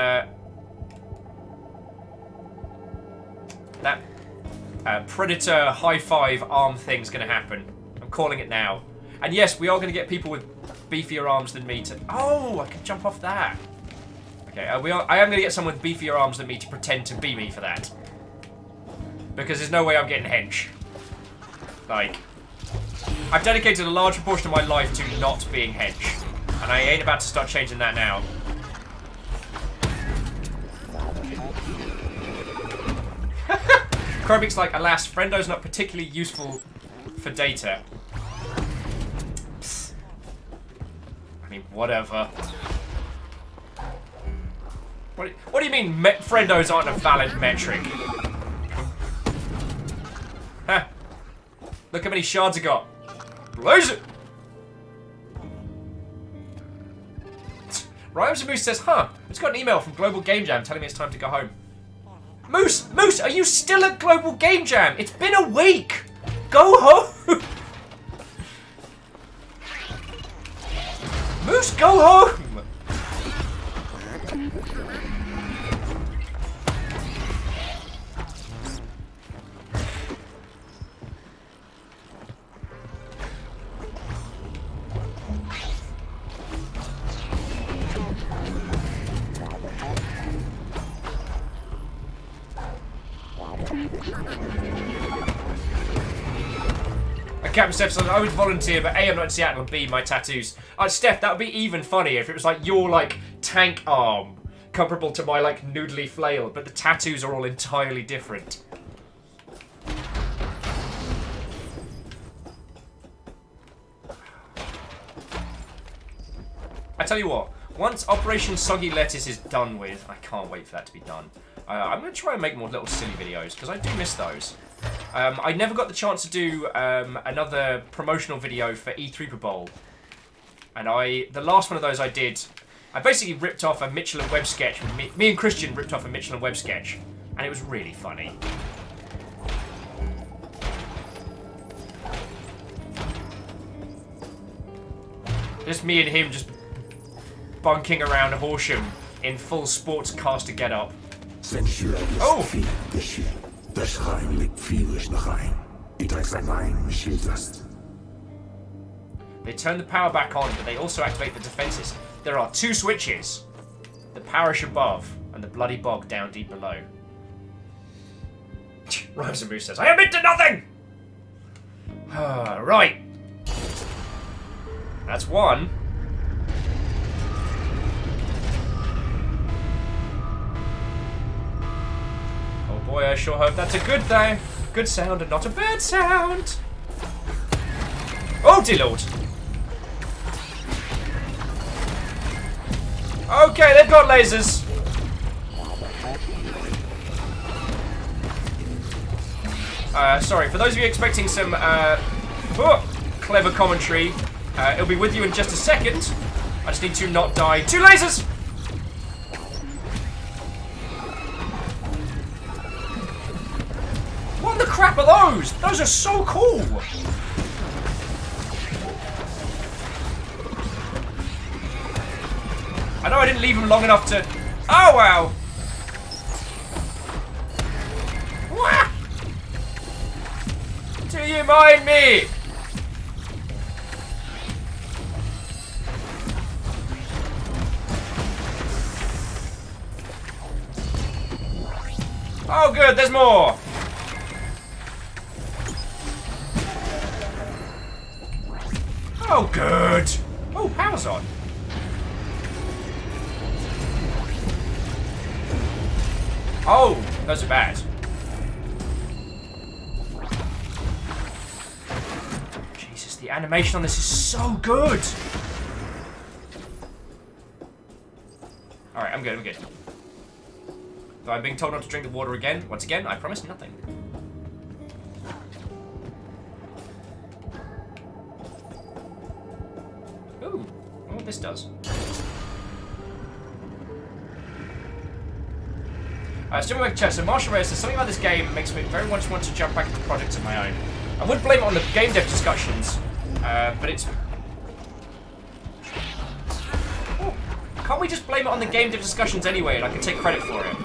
Predator high-five arm thing's going to happen. I'm calling it now. And yes, we are going to get people with beefier arms than me to... Oh, I can jump off that. Okay, I am going to get someone with beefier arms than me to pretend to be me for that. Because there's no way I'm getting hench. Like, I've dedicated a large proportion of my life to not being hench. And I ain't about to start changing that now. Krovik's like, alas, friendo's not particularly useful for data. Psst. I mean, whatever. What do you mean friendos aren't a valid metric? Huh. Look how many shards I got. Blaze it! Rhymes and Moose says, huh, I just got an email from Global Game Jam telling me it's time to go home. Moose, are you still at Global Game Jam? It's been a week! Go home! Moose, go home! Captain Steph says, I would volunteer, but A, I'm not in Seattle, and B, my tattoos. Steph, that would be even funnier if it was like your, like, tank arm comparable to my, like, noodly flail, but the tattoos are all entirely different. I tell you what, once Operation Soggy Lettuce is done with, I can't wait for that to be done. I'm going to try and make more little silly videos, because I do miss those. I never got the chance to do another promotional video for E3 Bowl. And the last one of those I did, I basically ripped off a Mitchell and Webb sketch. Me and Christian ripped off a Mitchell and Webb sketch. And it was really funny. Just me and him just bunking around Horsham in full sportscaster get-up. Sensueel Oh. is veel besje. De schijn ligt vierisch nog een. Ieder zijn mijn schildest. They turn the power back on, but they also activate the defenses. There are 2 switches. The parish above, and the bloody bog down deep below. Rhymes and Moose says, I admit to nothing! Right. That's 1. Oh boy, I sure hope that's a good thing. Good sound and not a bad sound. Oh dear lord. Okay, they've got lasers. Sorry, for those of you expecting some clever commentary, it'll be with you in just a second. I just need to not die. 2 lasers! What the crap are those? Those are so cool! I know I didn't leave him long enough to... Oh, wow! Wah! Do you mind me? Oh, good, there's more! Oh, good! Oh, power's on. Oh, those are bad. Jesus, the animation on this is so good! Alright, I'm good, I'm good. Though I'm being told not to drink the water again, once again, I promise nothing. Ooh, I wonder what this does. Still with chess. So Marshall Reyes says something about this game makes me very much want to jump back into projects of my own. I would blame it on the game dev discussions, but it's... Oh, can't we just blame it on the game dev discussions anyway, and I can take credit for it?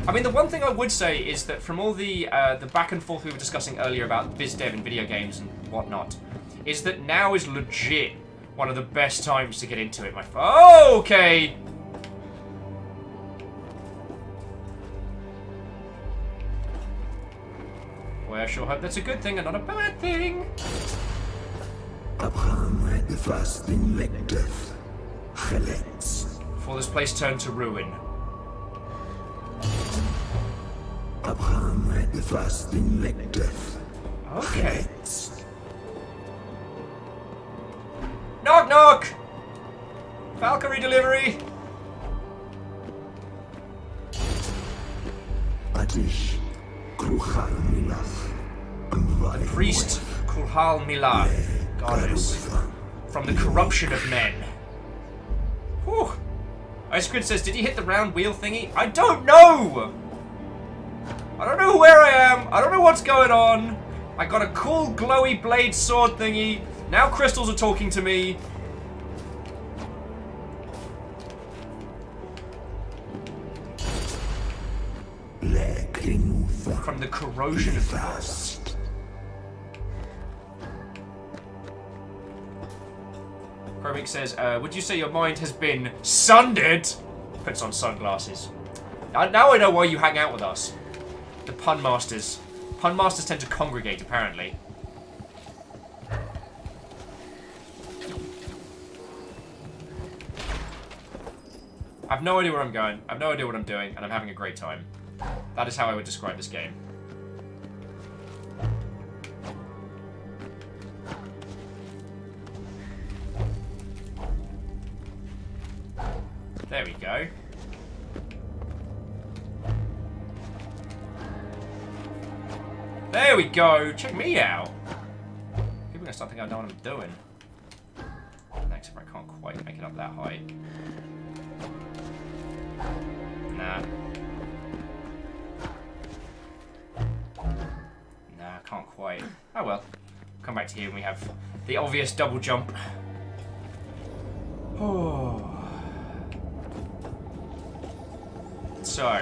I mean, the one thing I would say is that from all the back and forth we were discussing earlier about biz dev and video games and whatnot, is that now is legit one of the best times to get into it, Oh, okay! Well, I sure hope that's a good thing and not a bad thing. Abraham had the fasting lecteth. Gelets. Before this place turned to ruin. Abraham had the fasting lecteth. Okay. Gelets. Knock knock! Valkyrie delivery! Adish. Kruchal milach. Priest Kulhal Milah, goddess. From the corruption of men. Whew. Ice Grid says, did he hit the round wheel thingy? I don't know! I don't know where I am. I don't know what's going on. I got a cool glowy blade sword thingy. Now crystals are talking to me. From the corrosion of the gods. Chromic says, would you say your mind has been sundered? Puts on sunglasses. Now I know why you hang out with us. The pun masters. Pun masters tend to congregate, apparently. I've no idea where I'm going. I've no idea what I'm doing, and I'm having a great time. That is how I would describe this game. There we go. There we go! Check me out! People are gonna start thinking I know what I'm doing. Next, if I can't quite make it up that high. Nah. Nah, I can't quite. right here, and we have the obvious double jump. Oh. So.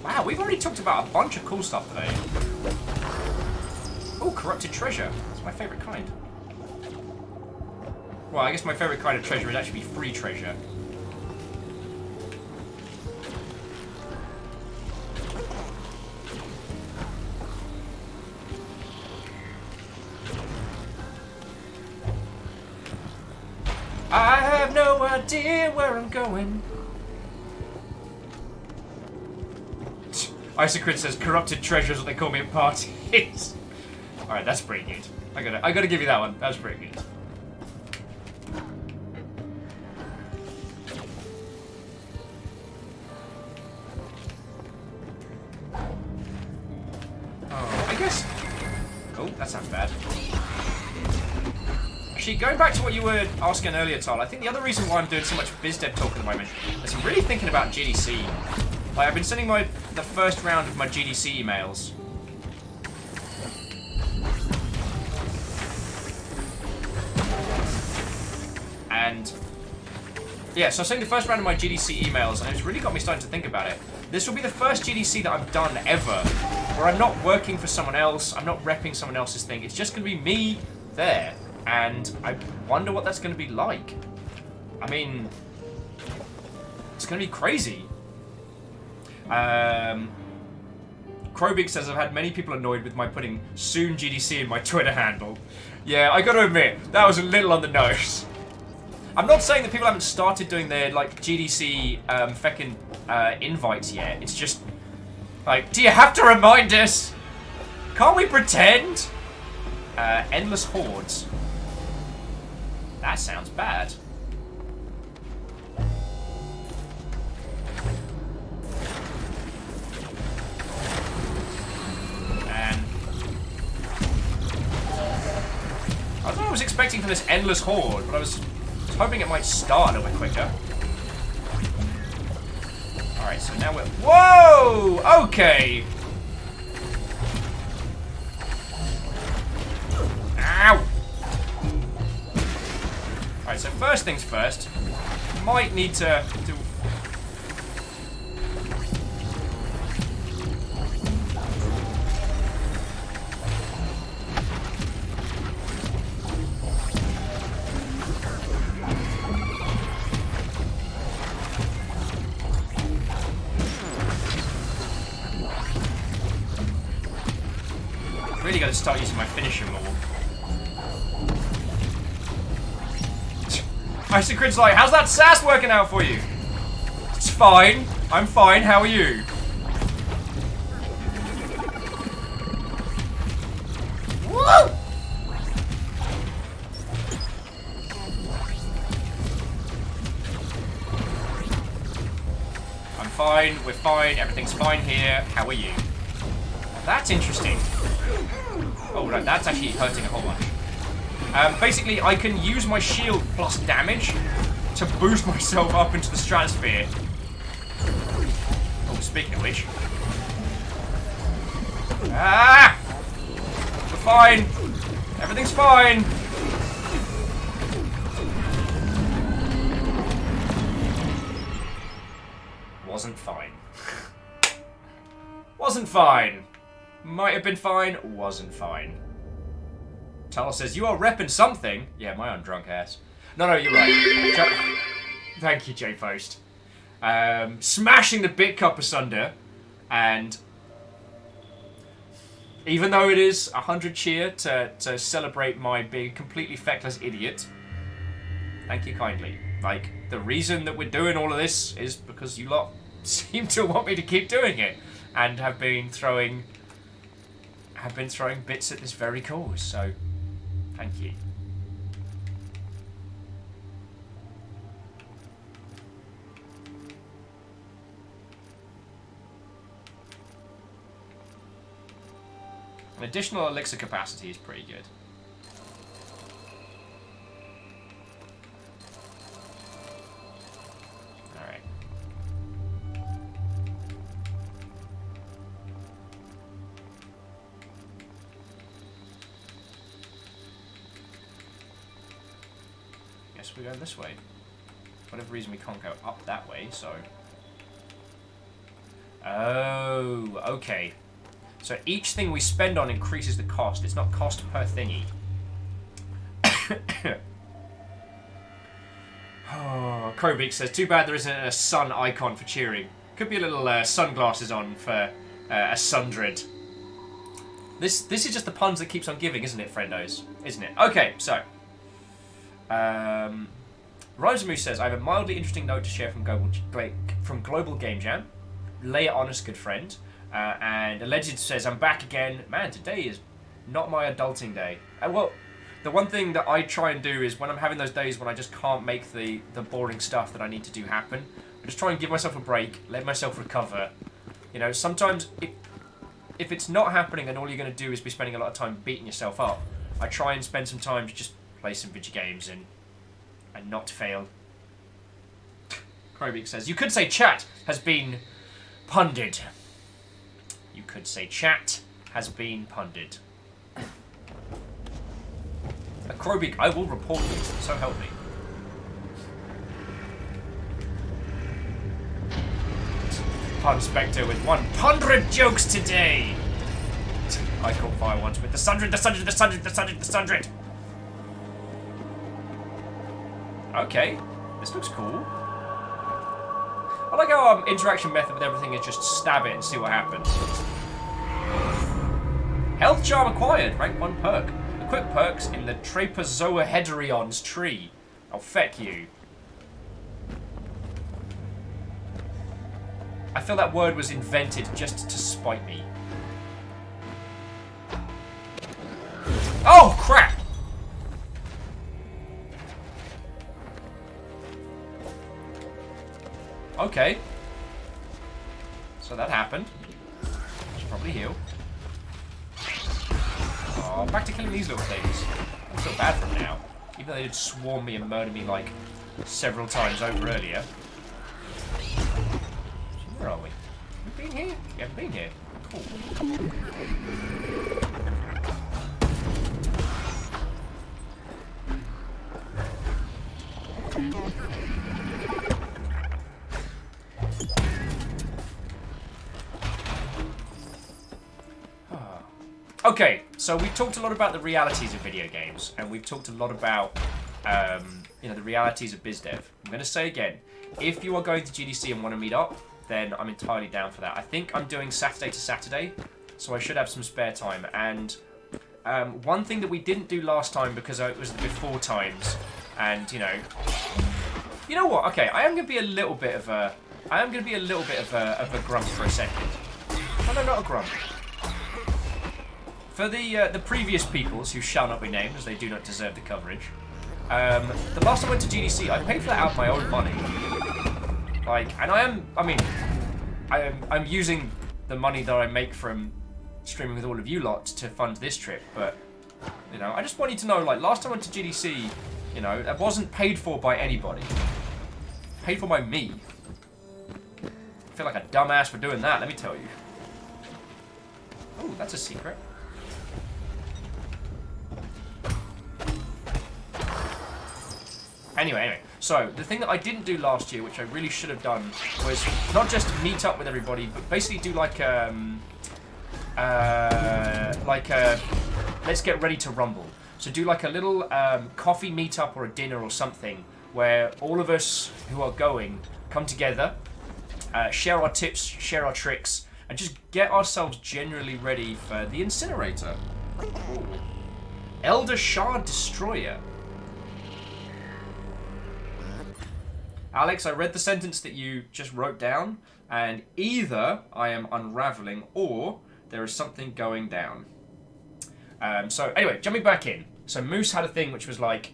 Wow, we've already talked about a bunch of cool stuff today. Oh, corrupted treasure. That's my favourite kind. Well, I guess my favourite kind of treasure would actually be free treasure. I have no idea where I'm going. Isocrit says corrupted treasure is what they call me at parties. Alright, that's pretty good. I gotta give you that one. That's pretty good. Oh, I guess. Oh, that sounds bad. Actually, going back to what you were asking earlier, Tal, I think the other reason why I'm doing so much BizDev talk at the moment is I'm really thinking about GDC. Like, I've been sending the first round of my GDC emails. And yeah, so I was sending the first round of my GDC emails, and it's really got me starting to think about it. This will be the first GDC that I've done ever, where I'm not working for someone else, I'm not repping someone else's thing. It's just going to be me there, and I wonder what that's going to be like. I mean, it's going to be crazy. Krobig says, I've had many people annoyed with my putting soon GDC in my Twitter handle. Yeah, I gotta admit, that was a little on the nose. I'm not saying that people haven't started doing their, like, GDC, feckin' invites yet. It's just, like, do you have to remind us? Can't we pretend? Endless hordes. That sounds bad. I don't know what I was expecting from this endless horde, but I was hoping it might start a little bit quicker. Alright, so now we're... Whoa! Okay! Ow! Alright, so first things first. Might need to do... Really got to start using my finisher more. Isocrid's like, how's that sass working out for you? It's fine. I'm fine. How are you? Woo! I'm fine. We're fine. Everything's fine here. How are you? That's interesting. Oh, right, that's actually hurting a whole bunch. Basically, I can use my shield plus damage to boost myself up into the stratosphere. Oh, speaking of which. Ah! We're fine. Everything's fine. Wasn't fine. Wasn't fine. Might have been fine, wasn't fine. Tal says, you are repping something. Yeah, my own drunk ass. No, you're right. Thank you, J Post. Smashing the bit cup asunder. And even though it is 100 cheer to celebrate my being completely feckless idiot, thank you kindly. Like, the reason that we're doing all of this is because you lot seem to want me to keep doing it. And have been throwing bits at this very cause, so thank you. An additional elixir capacity is pretty good. Alright. Guess we're going this way. For whatever reason, we can't go up that way, so... Oh, okay. So each thing we spend on increases the cost. It's not cost per thingy. Oh, Krobik says, too bad there isn't a sun icon for cheering. Could be a little sunglasses on for a sundred. This is just the puns that keeps on giving, isn't it, friendos? Isn't it? Okay, so. Rosamu says, I have a mildly interesting note to share from Global Game Jam. Lay it on us, good friend. And Alleged says, I'm back again. Man, today is not my adulting day. Well, the one thing that I try and do is when I'm having those days when I just can't make the boring stuff that I need to do happen, I just try and give myself a break, let myself recover. You know, sometimes if it's not happening and all you're going to do is be spending a lot of time beating yourself up, I try and spend some time to just play some video games and not fail. Krobik says, you could say chat has been punded. You could say chat has been punded. Krobik, I will report you, so help me. Pun Spectre with 100 jokes today! I caught fire once with the Sundred. Okay, this looks cool. I like how our interaction method with everything is just stab it and see what happens. Health charm acquired, rank 1 perk. Equip perks in the Trapezoahedrion's tree. Oh, feck you. I feel that word was invented just to spite me. Oh, crap! Okay. So that happened. Should probably heal. Oh, back to killing these little things. I feel bad for them now. Even though they did swarm me and murder me like several times over earlier. Where are we? Have we been here? We haven't been here. Cool. Okay, so we've talked a lot about the realities of video games, and we've talked a lot about, the realities of BizDev. I'm going to say again, if you are going to GDC and want to meet up, then I'm entirely down for that. I think I'm doing Saturday to Saturday, so I should have some spare time. And one thing that we didn't do last time because it was the before times, and you know what? Okay, I am going to be a little bit of a grump for a second. Oh no, not a grump. For the previous peoples who shall not be named, as they do not deserve the coverage, the last time I went to GDC, I paid for that out of my own money. I'm using the money that I make from streaming with all of you lot to fund this trip, but, I just want you to know, last time I went to GDC, that wasn't paid for by anybody. Paid for by me. I feel like a dumbass for doing that, let me tell you. Oh, that's a secret. Anyway, so the thing that I didn't do last year, which I really should have done, was not just meet up with everybody, but basically do let's get ready to rumble. So do like a little coffee meetup or a dinner or something where all of us who are going come together, share our tips, share our tricks, and just get ourselves generally ready for the incinerator. Ooh. Elder Shard Destroyer. Alex, I read the sentence that you just wrote down, and either I am unraveling or there is something going down. So anyway, jumping back in. So Moose had a thing which was which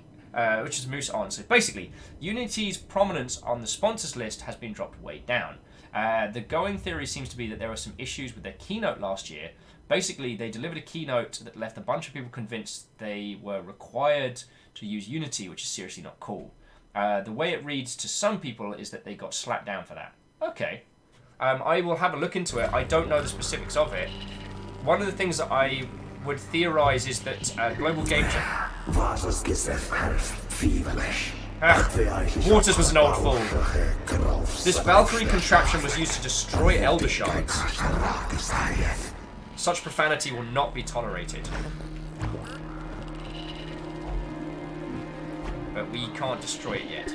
is Moose on. So basically, Unity's prominence on the sponsors list has been dropped way down. The going theory seems to be that there were some issues with their keynote last year. Basically, they delivered a keynote that left a bunch of people convinced they were required to use Unity, which is seriously not cool. The way it reads to some people is that they got slapped down for that. Okay. I will have a look into it. I don't know the specifics of it. One of the things that I would theorize is that Global Game Jam... Waters was an old fool. This Valkyrie contraption was used to destroy Elder Shards. Such profanity will not be tolerated. But we can't destroy it yet.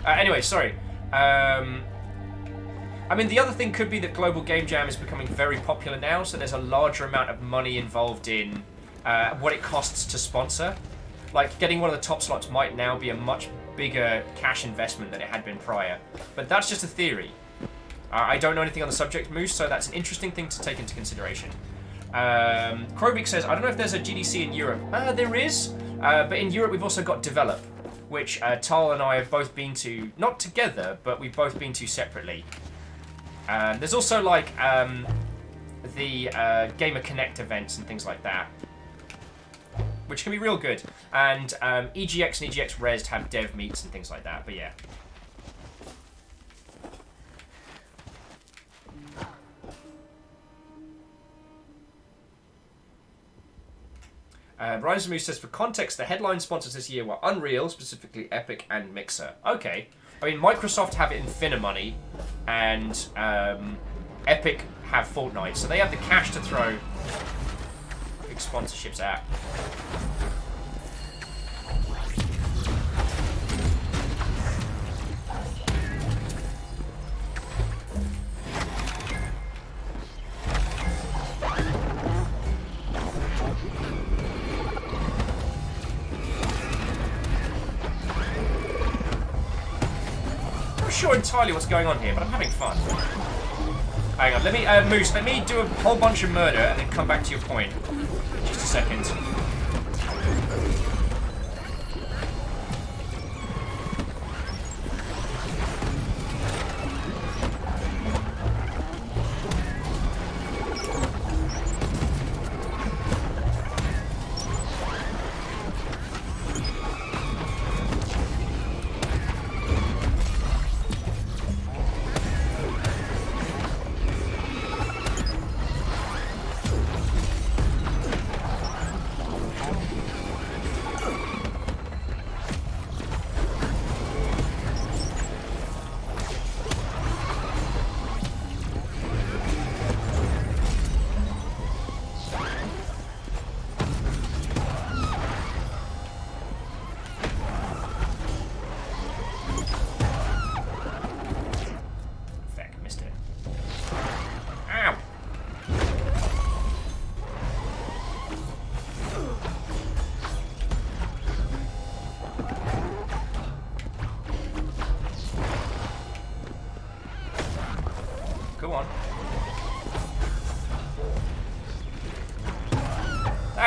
Anyway, sorry. I mean, the other thing could be that Global Game Jam is becoming very popular now, so there's a larger amount of money involved in what it costs to sponsor. Like, getting one of the top slots might now be a much bigger cash investment than it had been prior. But that's just a theory. I don't know anything on the subject, Moose, so that's an interesting thing to take into consideration. Krobik says, I don't know if there's a GDC in Europe. There is, but in Europe we've also got Develop, which Tal and I have both been to, not together, but we've both been to separately. There's also like the Gamer Connect events and things like that, which can be real good. And EGX and EGX Res have dev meets and things like that, but yeah. Rise Moose says, for context, the headline sponsors this year were Unreal, specifically Epic and Mixer. Okay. I mean, Microsoft have Infinimoney, and Epic have Fortnite, so they have the cash to throw big sponsorships at. I'm not sure entirely what's going on here, but I'm having fun. Hang on, let me, Moose, let me do a whole bunch of murder and then come back to your point. Just a second.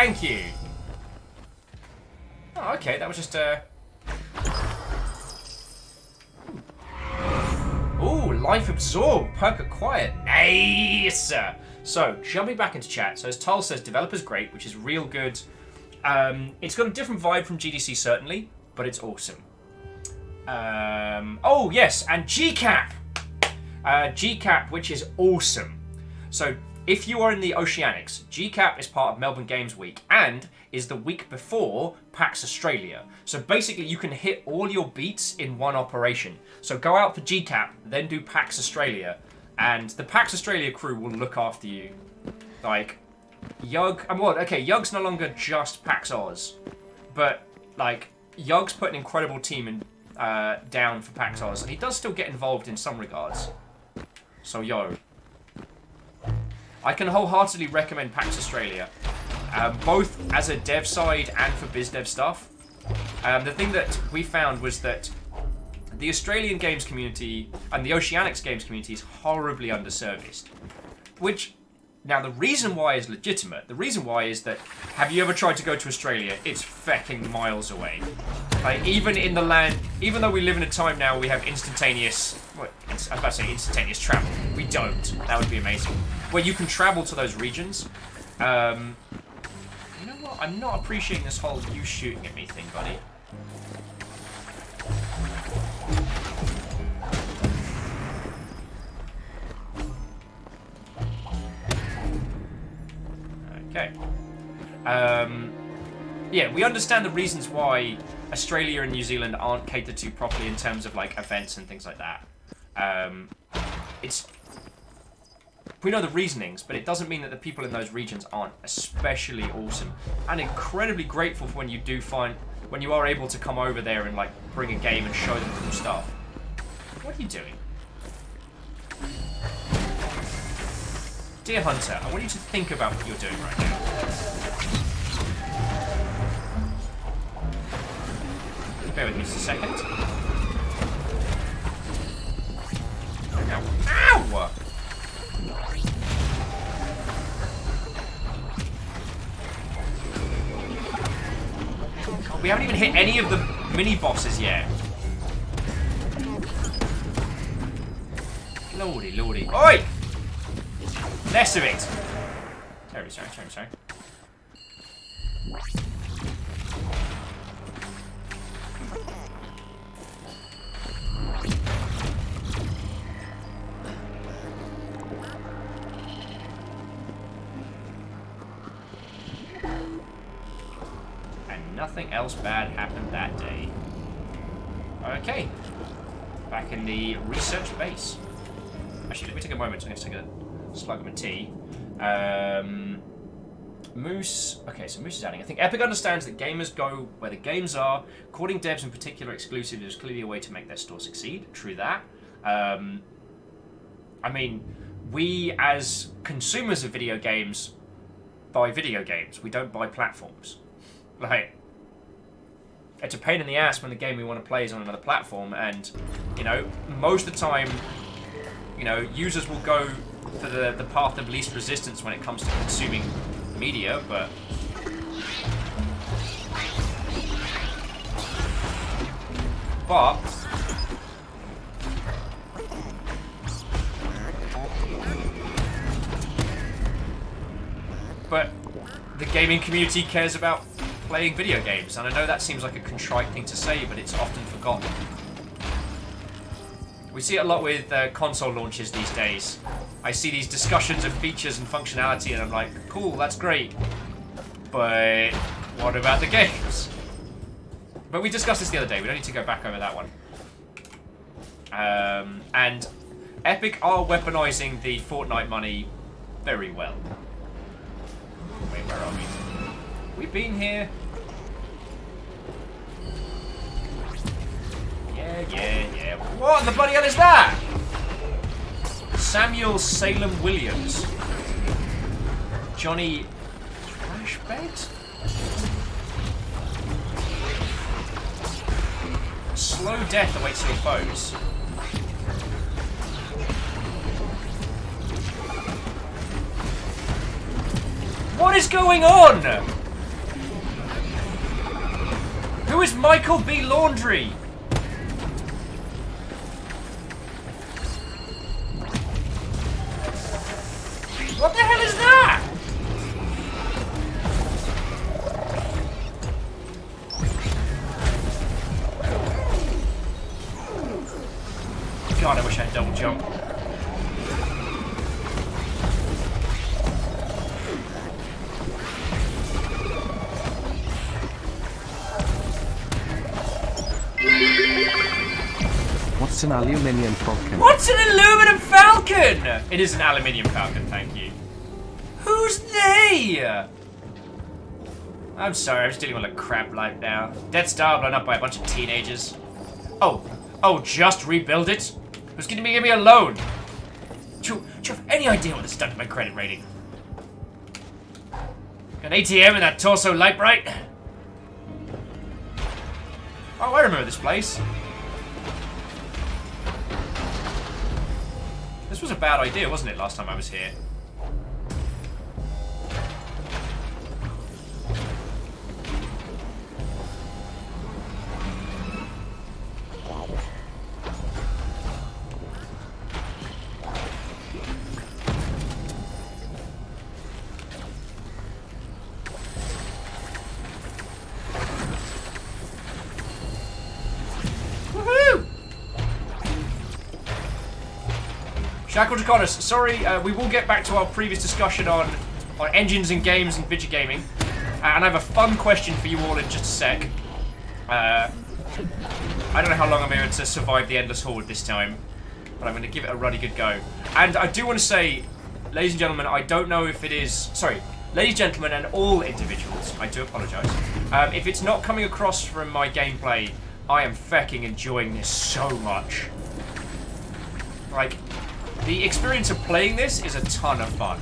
Thank you. Oh, okay, that was just Ooh, Life Absorb, perk acquired. Nice! So, jumping back into chat. So, as Tal says, developer's great, which is real good. It's got a different vibe from GDC, certainly, but it's awesome. Oh, yes, and GCAP! GCAP, which is awesome. So, if you are in the Oceanics, GCAP is part of Melbourne Games Week and is the week before PAX Australia. So basically you can hit all your beats in one operation. So go out for GCAP, then do PAX Australia, and the PAX Australia crew will look after you. Like, Yug, Yug's no longer just PAX Oz, but like, Yug's put an incredible team in, down for PAX Oz, and he does still get involved in some regards. So yo. I can wholeheartedly recommend PAX Australia, both as a dev side and for biz dev stuff. The thing that we found was that the Australian games community and the Oceanics games community is horribly underserviced. Which, now the reason why is legitimate. The reason why is that, have you ever tried to go to Australia? It's fecking miles away. Like, even in the land, even though we live in a time now where we have instantaneous, I was about to say instantaneous travel. We don't. That would be amazing. Where you can travel to those regions. You know what? I'm not appreciating this whole you shooting at me thing, buddy. Okay. Yeah, we understand the reasons why Australia and New Zealand aren't catered to properly in terms of like events and things like that. We know the reasonings, but it doesn't mean that the people in those regions aren't especially awesome and incredibly grateful for when you are able to come over there and like bring a game and show them cool stuff. What are you doing? Dear Hunter, I want you to think about what you're doing right now. Bear with me just a second. Ow! We haven't even hit any of the mini-bosses yet. Lordy, lordy. Oi! Less of it! Terribly sorry, terribly sorry. Nothing else bad happened that day. Okay. Back in the research base. Actually, let me take a moment. I'm going to take a slug of my tea. Moose. Okay, so Moose is adding. I think Epic understands that gamers go where the games are. Courting devs in particular exclusive is clearly a way to make their store succeed. True that. I mean, we as consumers of video games buy video games. We don't buy platforms. Like, it's a pain in the ass when the game we want to play is on another platform, and, you know, most of the time, you know, users will go for the path of least resistance when it comes to consuming media, but... But the gaming community cares about playing video games, and I know that seems like a contrite thing to say, but it's often forgotten. We see it a lot with console launches these days. I see these discussions of features and functionality, and I'm like, cool, that's great, but what about the games? But we discussed this the other day, we don't need to go back over that one. And Epic are weaponizing the Fortnite money very well. Wait, where are we? We've been here. Yeah. What the bloody hell is that? Samuel Salem Williams. Johnny Trashbed? Slow death awaits your foes. What is going on? Who is Michael B. Laundry? What the hell is that? God, I wish I had double jump. What's an aluminium falcon? What's an aluminum falcon? It is an aluminium falcon, thank you. Who's they? I'm sorry, I'm just dealing with like crap life now. Death Star blown up by a bunch of teenagers. Oh, just rebuild it? Who's gonna give me a loan? Do you have any idea what this done to my credit rating? Got an ATM in that Torso Light Bright? Oh, I remember this place. This was a bad idea, wasn't it, last time I was here? Shackle Draconis, sorry, we will get back to our previous discussion on engines and games and video gaming. And I have a fun question for you all in just a sec. I don't know how long I'm able to survive the Endless Horde this time, but I'm going to give it a ruddy good go. And I do want to say, ladies and gentlemen, I don't know if it is... Sorry, ladies and gentlemen and all individuals, I do apologise. If it's not coming across from my gameplay, I am fecking enjoying this so much. Like, the experience of playing this is a ton of fun.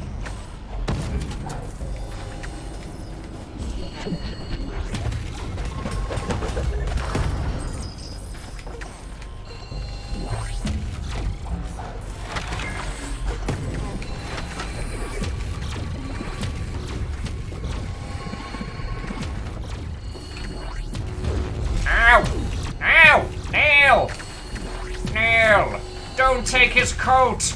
Ow! Ow! Nail! Nail! Don't take his coat!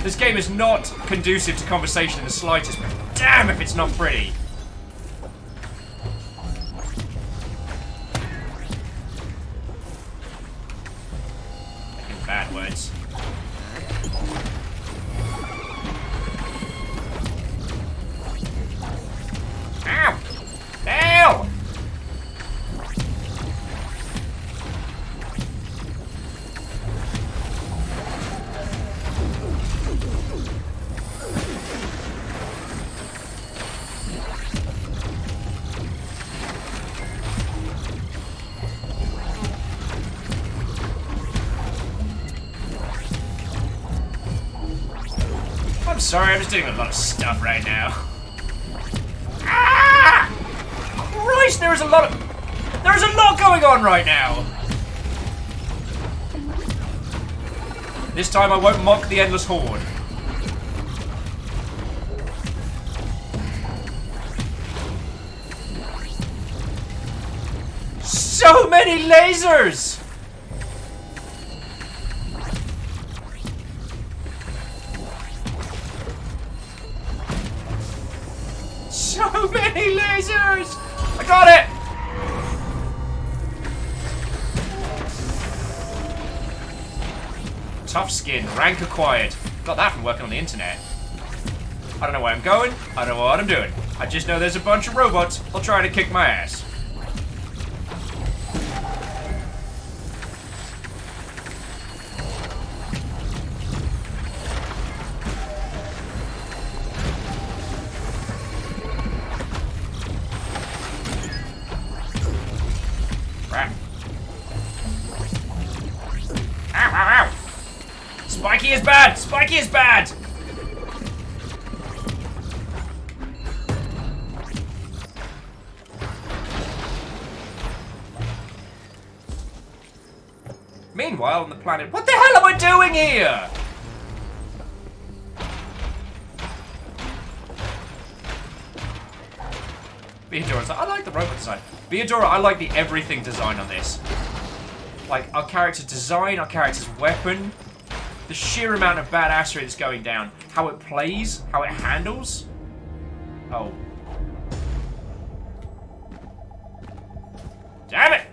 This game is not conducive to conversation in the slightest, but damn if it's not pretty. Making bad words. Ow! Ow! I'm sorry, I'm just doing a lot of stuff right now. Ah! Christ, there's a lot going on right now. This time I won't mock the Endless Horde. So many lasers! So many lasers! I got it! Tough skin, rank acquired. Got that from working on the internet. I don't know where I'm going, I don't know what I'm doing. I just know there's a bunch of robots all trying to kick my ass. Crap. Ow, ow, ow! Spiky is bad! Spiky is bad! Meanwhile, on the planet... What the hell am I doing here? Beadora, I like the robot design. Beadora, I like the everything design on this. Like, our character's design, our character's weapon, the sheer amount of badassery that's going down, how it plays, how it handles. Oh. Damn it!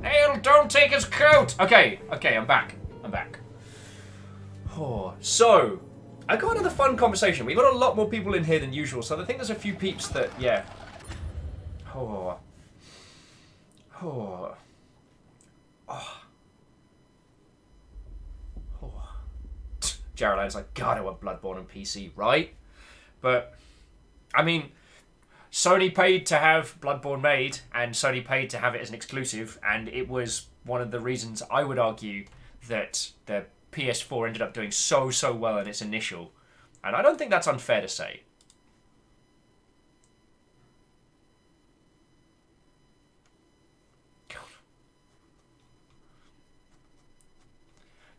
Nail, don't take his coat! Okay, I'm back. I'm back. Oh, so, I got another fun conversation. We've got a lot more people in here than usual, so I think there's a few peeps that, yeah. Oh. Oh. Oh. Oh. Jared Allen's like, God, I want Bloodborne on PC, right? But, I mean, Sony paid to have Bloodborne made, and Sony paid to have it as an exclusive, and it was one of the reasons I would argue that the PS4 ended up doing so well in its initial. And I don't think that's unfair to say. God.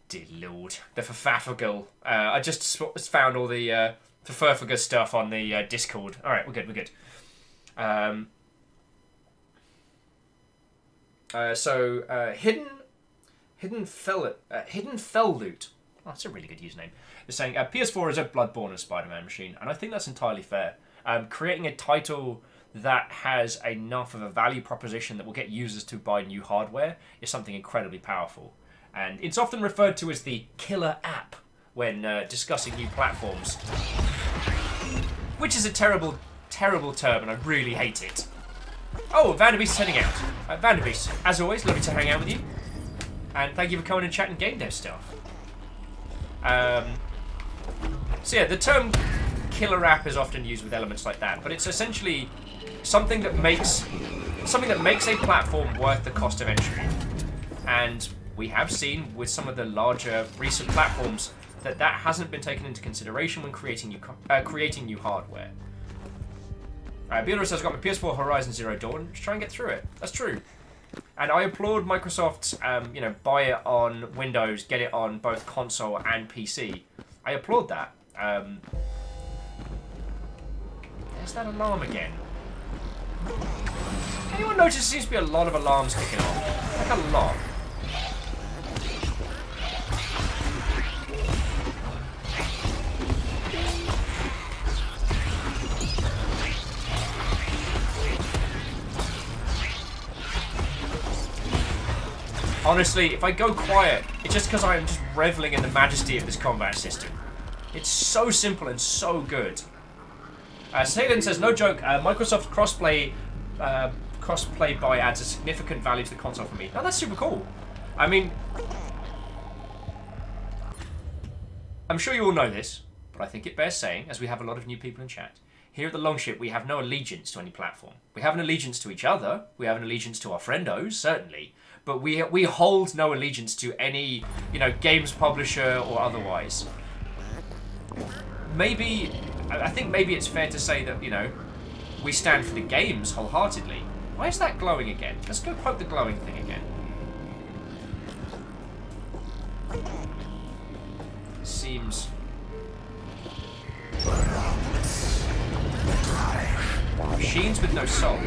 Dear Lord. The Fafafagal. I just found all the Fafafaga stuff on the Discord. Alright, we're good. Hidden Fell Loot. Oh, that's a really good username. It's saying PS4 is a Bloodborne and Spider-Man machine, and I think that's entirely fair. Creating a title that has enough of a value proposition that will get users to buy new hardware is something incredibly powerful. And it's often referred to as the killer app when discussing new platforms, which is a terrible, terrible term, and I really hate it. Oh, Vanderbeest's heading out. Vanderbeest, as always, lovely to hang out with you. And thank you for coming and chatting game dev stuff. So yeah, the term killer app is often used with elements like that, but it's essentially something that makes a platform worth the cost of entry. And we have seen with some of the larger recent platforms that hasn't been taken into consideration when creating new hardware. Beatrice says, I've got my PS4 Horizon Zero Dawn, just try and get through it. That's true. And I applaud Microsoft's, buy it on Windows, get it on both console and PC. I applaud that. There's that alarm again. Anyone notice there seems to be a lot of alarms kicking off? Like a lot. Honestly, if I go quiet, it's just because I'm just reveling in the majesty of this combat system. It's so simple and so good. Salin says, no joke, Microsoft crossplay buy adds a significant value to the console for me. Oh, that's super cool. I mean, I'm sure you all know this, but I think it bears saying, as we have a lot of new people in chat. Here at the Longship, we have no allegiance to any platform. We have an allegiance to each other. We have an allegiance to our friendos, certainly. But we hold no allegiance to any, games publisher or otherwise. I think maybe it's fair to say that, we stand for the games wholeheartedly. Why is that glowing again? Let's go poke the glowing thing again. Seems... Machines with no soul.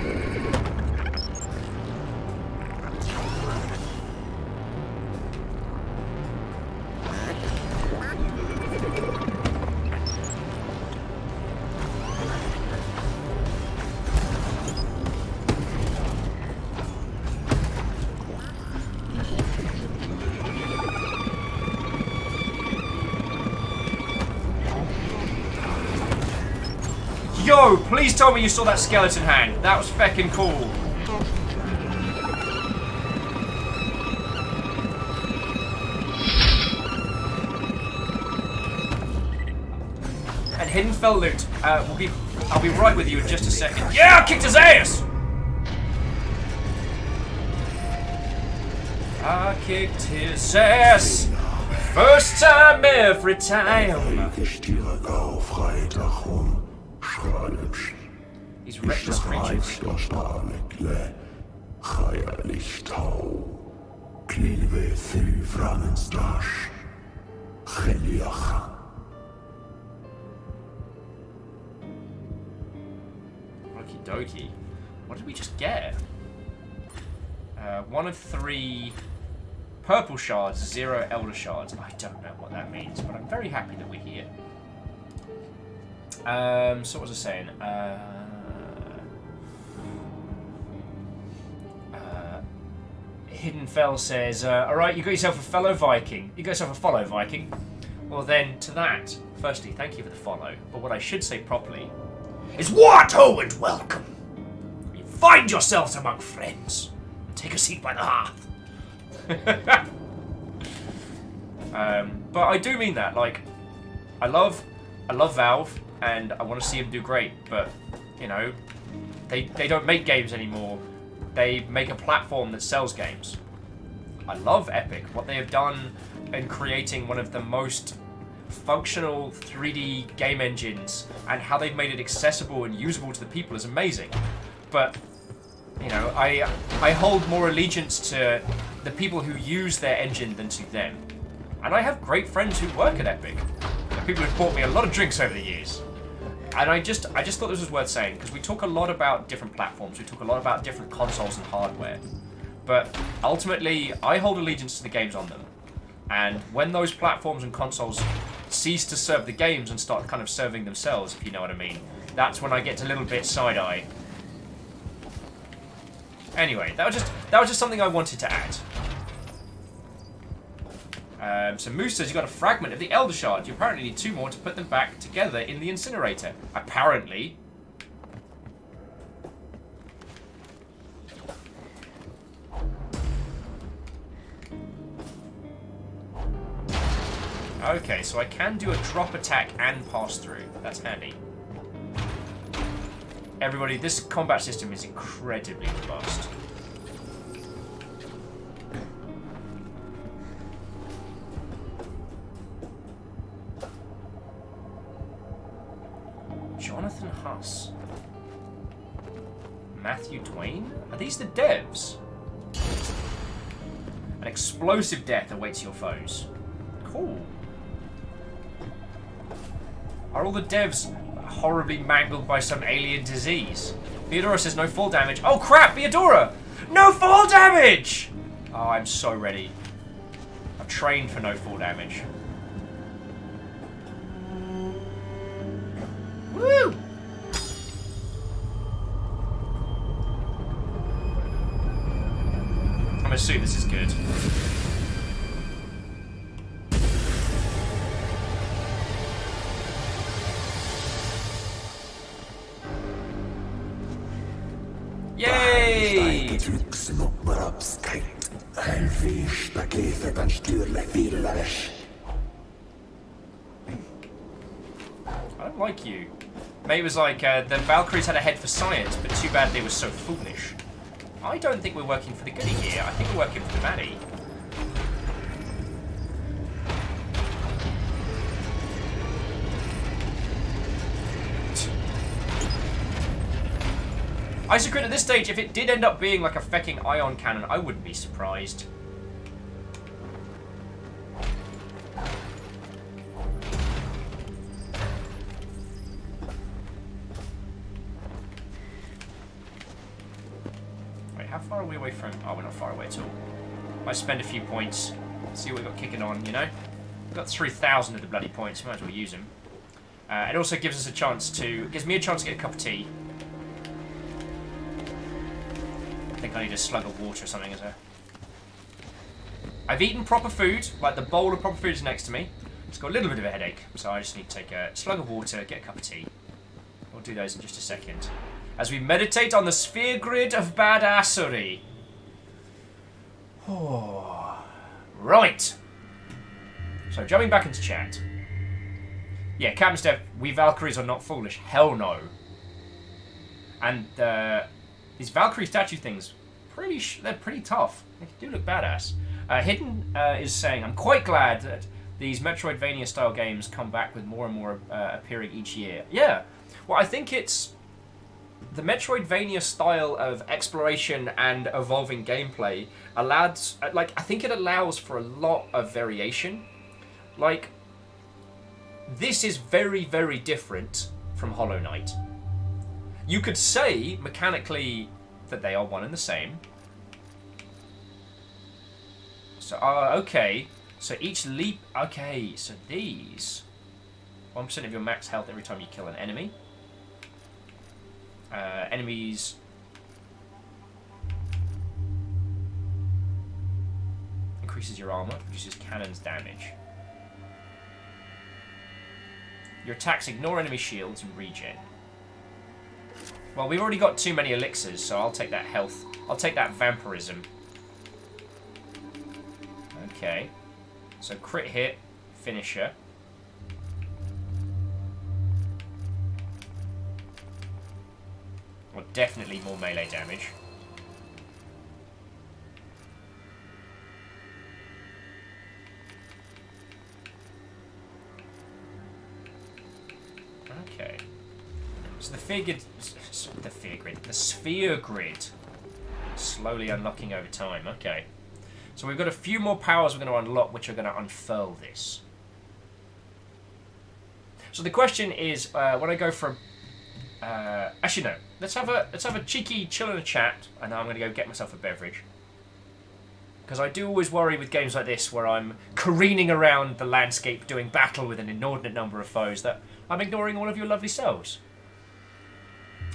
Yo, please tell me you saw that skeleton hand. That was feckin' cool. And Hidden Fell loot. I'll be right with you in just a second. Yeah, I kicked his ass! I kicked his ass. First time, every time. These reckless creatures. Okie dokie. What did we just get? 1 of 3 purple shards, 0 elder shards. I don't know what that means, but I'm very happy that we're here. So what was I saying? Hidden Fell says, alright, you got yourself a fellow Viking. You got yourself a follow Viking. Well then, to that, firstly, thank you for the follow. But what I should say properly is what ho and welcome. You find yourselves among friends. Take a seat by the hearth. But I do mean that. Like, I love Valve, and I want to see them do great. But they don't make games anymore. They make a platform that sells games. I love Epic. What they have done in creating one of the most functional 3D game engines and how they've made it accessible and usable to the people is amazing. But I hold more allegiance to the people who use their engine than to them. And I have great friends who work at Epic. People who've bought me a lot of drinks over the years. And I just thought this was worth saying, because we talk a lot about different platforms, we talk a lot about different consoles and hardware. But ultimately, I hold allegiance to the games on them. And when those platforms and consoles cease to serve the games and start kind of serving themselves, if you know what I mean, that's when I get a little bit side-eye. Anyway, that was just something I wanted to add. So Moose says you got a fragment of the Elder Shard. You apparently need 2 more to put them back together in the incinerator. Apparently. Okay, so I can do a drop attack and pass through. That's handy. Everybody, this combat system is incredibly robust. Jonathan Huss. Matthew Twain? Are these the devs? An explosive death awaits your foes. Cool. Are all the devs horribly mangled by some alien disease? Theodora says no fall damage. Oh crap, Theodora! No fall damage! Oh, I'm so ready. I've trained for no fall damage. Woo! I'm assuming this is good. Yay! I don't like you. Mate was like, the Valkyries had a head for science, but too bad they were so foolish. I don't think we're working for the goodie here. I think we're working for the baddie. Isocrit at this stage, if it did end up being like a fecking ion cannon, I wouldn't be surprised. Wait, how far are we away from... Oh, we're not far away at all. Might spend a few points, see what we've got kicking on, you know? We've got 3,000 of the bloody points, might as well use them. It also gives us a chance to... gives me a chance to get a cup of tea. I think I need a slug of water or something as a... I've eaten proper food, like the bowl of proper food is next to me. It's got a little bit of a headache, so I just need to take a slug of water, get a cup of tea. We'll do those in just a second. As we meditate on the sphere grid of badassery. Oh. Right. So jumping back into chat. Yeah, Captain Steph, we Valkyries are not foolish. Hell no. And these Valkyrie statue things, they're pretty tough. They do look badass. Hidden is saying, I'm quite glad that these Metroidvania-style games come back with more and more appearing each year. Yeah, well, I think it's the Metroidvania style of exploration and evolving gameplay allows, like, I think it allows for a lot of variation. Like, this is very, very different from Hollow Knight. You could say, mechanically, that they are one and the same. So, okay. So each leap... Okay, so these... 1% of your max health every time you kill an enemy. Enemies... Increases your armor, reduces cannon's damage. Your attacks ignore enemy shields and regen. Well, we've already got too many elixirs, so I'll take that health. I'll take that vampirism. Okay. So crit hit, finisher. Well, definitely more melee damage. Okay. So the sphere grid, slowly unlocking over time. Okay. So we've got a few more powers we're going to unlock, which are going to unfurl this. So the question is, when I go from, actually no, let's have a cheeky chill in a chat, and I'm going to go get myself a beverage. Because I do always worry with games like this, where I'm careening around the landscape doing battle with an inordinate number of foes, that I'm ignoring all of your lovely selves.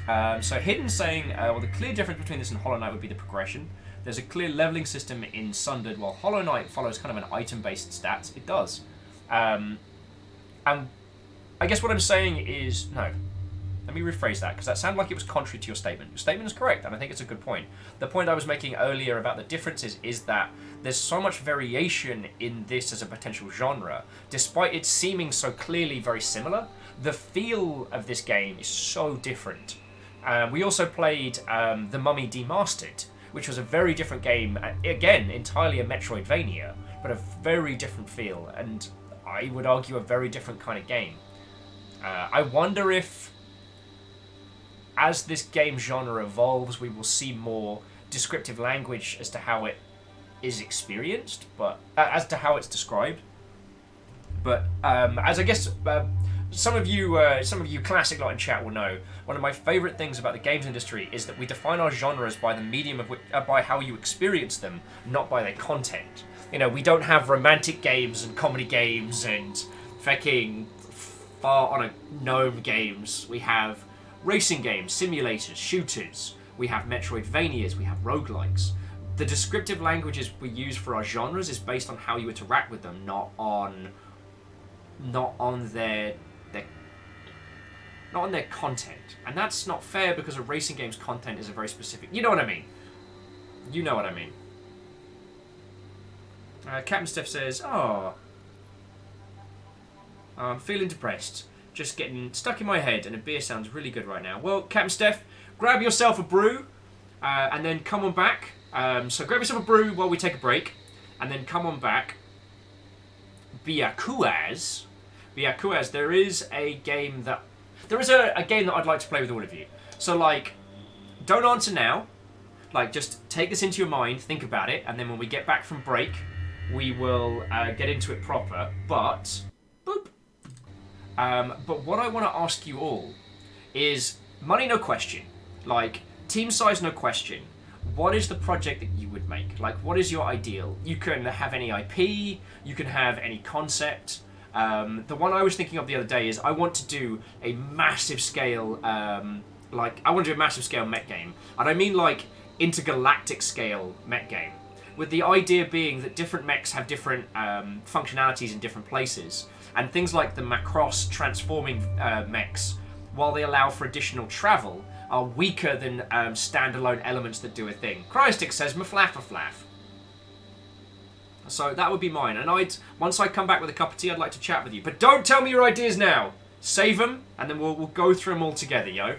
So Hidden saying, well, the clear difference between this and Hollow Knight would be the progression. There's a clear leveling system in Sundered, while Hollow Knight follows kind of an item-based stats. It does. And I guess what I'm saying is, no. Let me rephrase that, because that sounded like it was contrary to your statement. Your statement is correct, and I think it's a good point. The point I was making earlier about the differences is that there's so much variation in this as a potential genre. Despite it seeming so clearly very similar, the feel of this game is so different. We also played The Mummy Demastered, which was a very different game, again, entirely a Metroidvania, but a very different feel, and I would argue a very different kind of game. I wonder if, as this game genre evolves, we will see more descriptive language as to how it is experienced, but as to how it's described. But as I guess some of you classic lot in chat will know, one of my favourite things about the games industry is that we define our genres by the medium of by how you experience them, not by their content. You know, we don't have romantic games and comedy games and fucking far on a gnome games. We have racing games, simulators, shooters. We have Metroidvanias. We have roguelikes. The descriptive languages we use for our genres is based on how you interact with them, not on their content. And that's not fair, because a racing game's content is a very specific... You know what I mean. You know what I mean. Captain Steph says, "Oh, I'm feeling depressed. Just getting stuck in my head, and a beer sounds really good right now." Well, Captain Steph, grab yourself a brew, and then come on back. So grab yourself a brew while we take a break, and then come on back. Biakuaz, there is a game that I'd like to play with all of you. So, like, don't answer now. Like, just take this into your mind, think about it, and then when we get back from break, we will get into it proper. But, boop. But what I want to ask you all is, money no question. Like, team size no question. What is the project that you would make? Like, what is your ideal? You can have any IP, you can have any concept. The one I was thinking of the other day is I want to do a massive scale, mech game. And I mean like intergalactic scale mech game. With the idea being that different mechs have different functionalities in different places. And things like the Macross transforming mechs, while they allow for additional travel, are weaker than standalone elements that do a thing. Cryostick says Maflaff. So that would be mine. And once I come back with a cup of tea, I'd like to chat with you. But don't tell me your ideas now. Save them, and then we'll go through them all together, yo.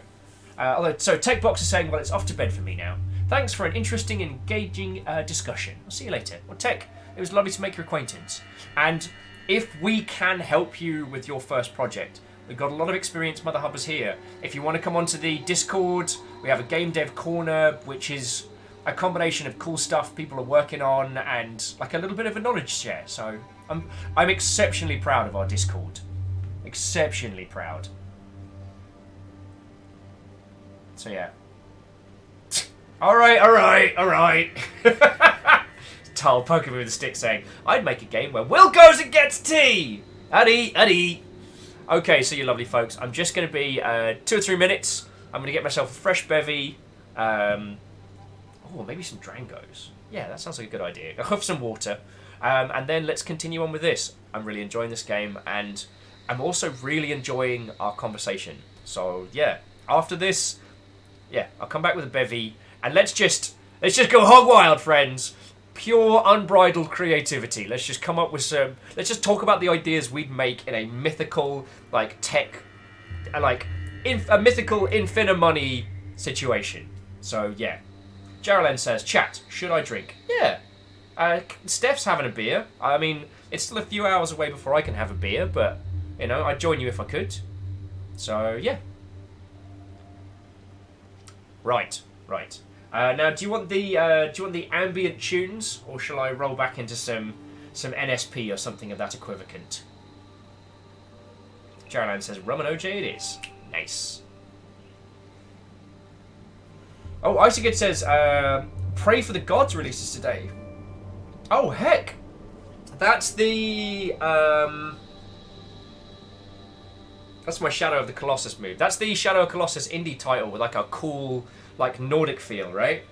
So Techbox is saying, well, it's off to bed for me now. Thanks for an interesting and engaging discussion. I'll see you later. Well, Tech, it was lovely to make your acquaintance. And if we can help you with your first project, we've got a lot of experienced Mother Hubbers here. If you want to come onto the Discord, we have a Game Dev Corner, which is a combination of cool stuff people are working on and like a little bit of a knowledge share. So I'm exceptionally proud of our Discord. Exceptionally proud. So yeah. Alright. Tal poking me with a stick saying, I'd make a game where Will goes and gets tea! Addy. Okay, so you lovely folks, I'm just going to be 2 or 3 minutes. I'm going to get myself a fresh bevy. Maybe some Drangos. Yeah, that sounds like a good idea. I'll have some water. And then let's continue on with this. I'm really enjoying this game, and I'm also really enjoying our conversation. So, yeah, after this, yeah, I'll come back with a bevy, and let's just go hog wild, friends. Pure, unbridled creativity. Let's just come up with some... Let's just talk about the ideas we'd make in a mythical, like, tech... a mythical Infinimoney situation. So, yeah. Geraldine says, chat, should I drink? Yeah. Steph's having a beer. I mean, it's still a few hours away before I can have a beer, but, you know, I'd join you if I could. So, yeah. Right. Now, do you want the ambient tunes, or shall I roll back into some NSP or something of that equivalent? Geraldine says, rum and OJ it is. Nice. Oh, Isagid says, Pray for the Gods releases today. Oh, heck. That's the That's my Shadow of the Colossus move. That's the Shadow of Colossus indie title with like a cool, like Nordic feel, right?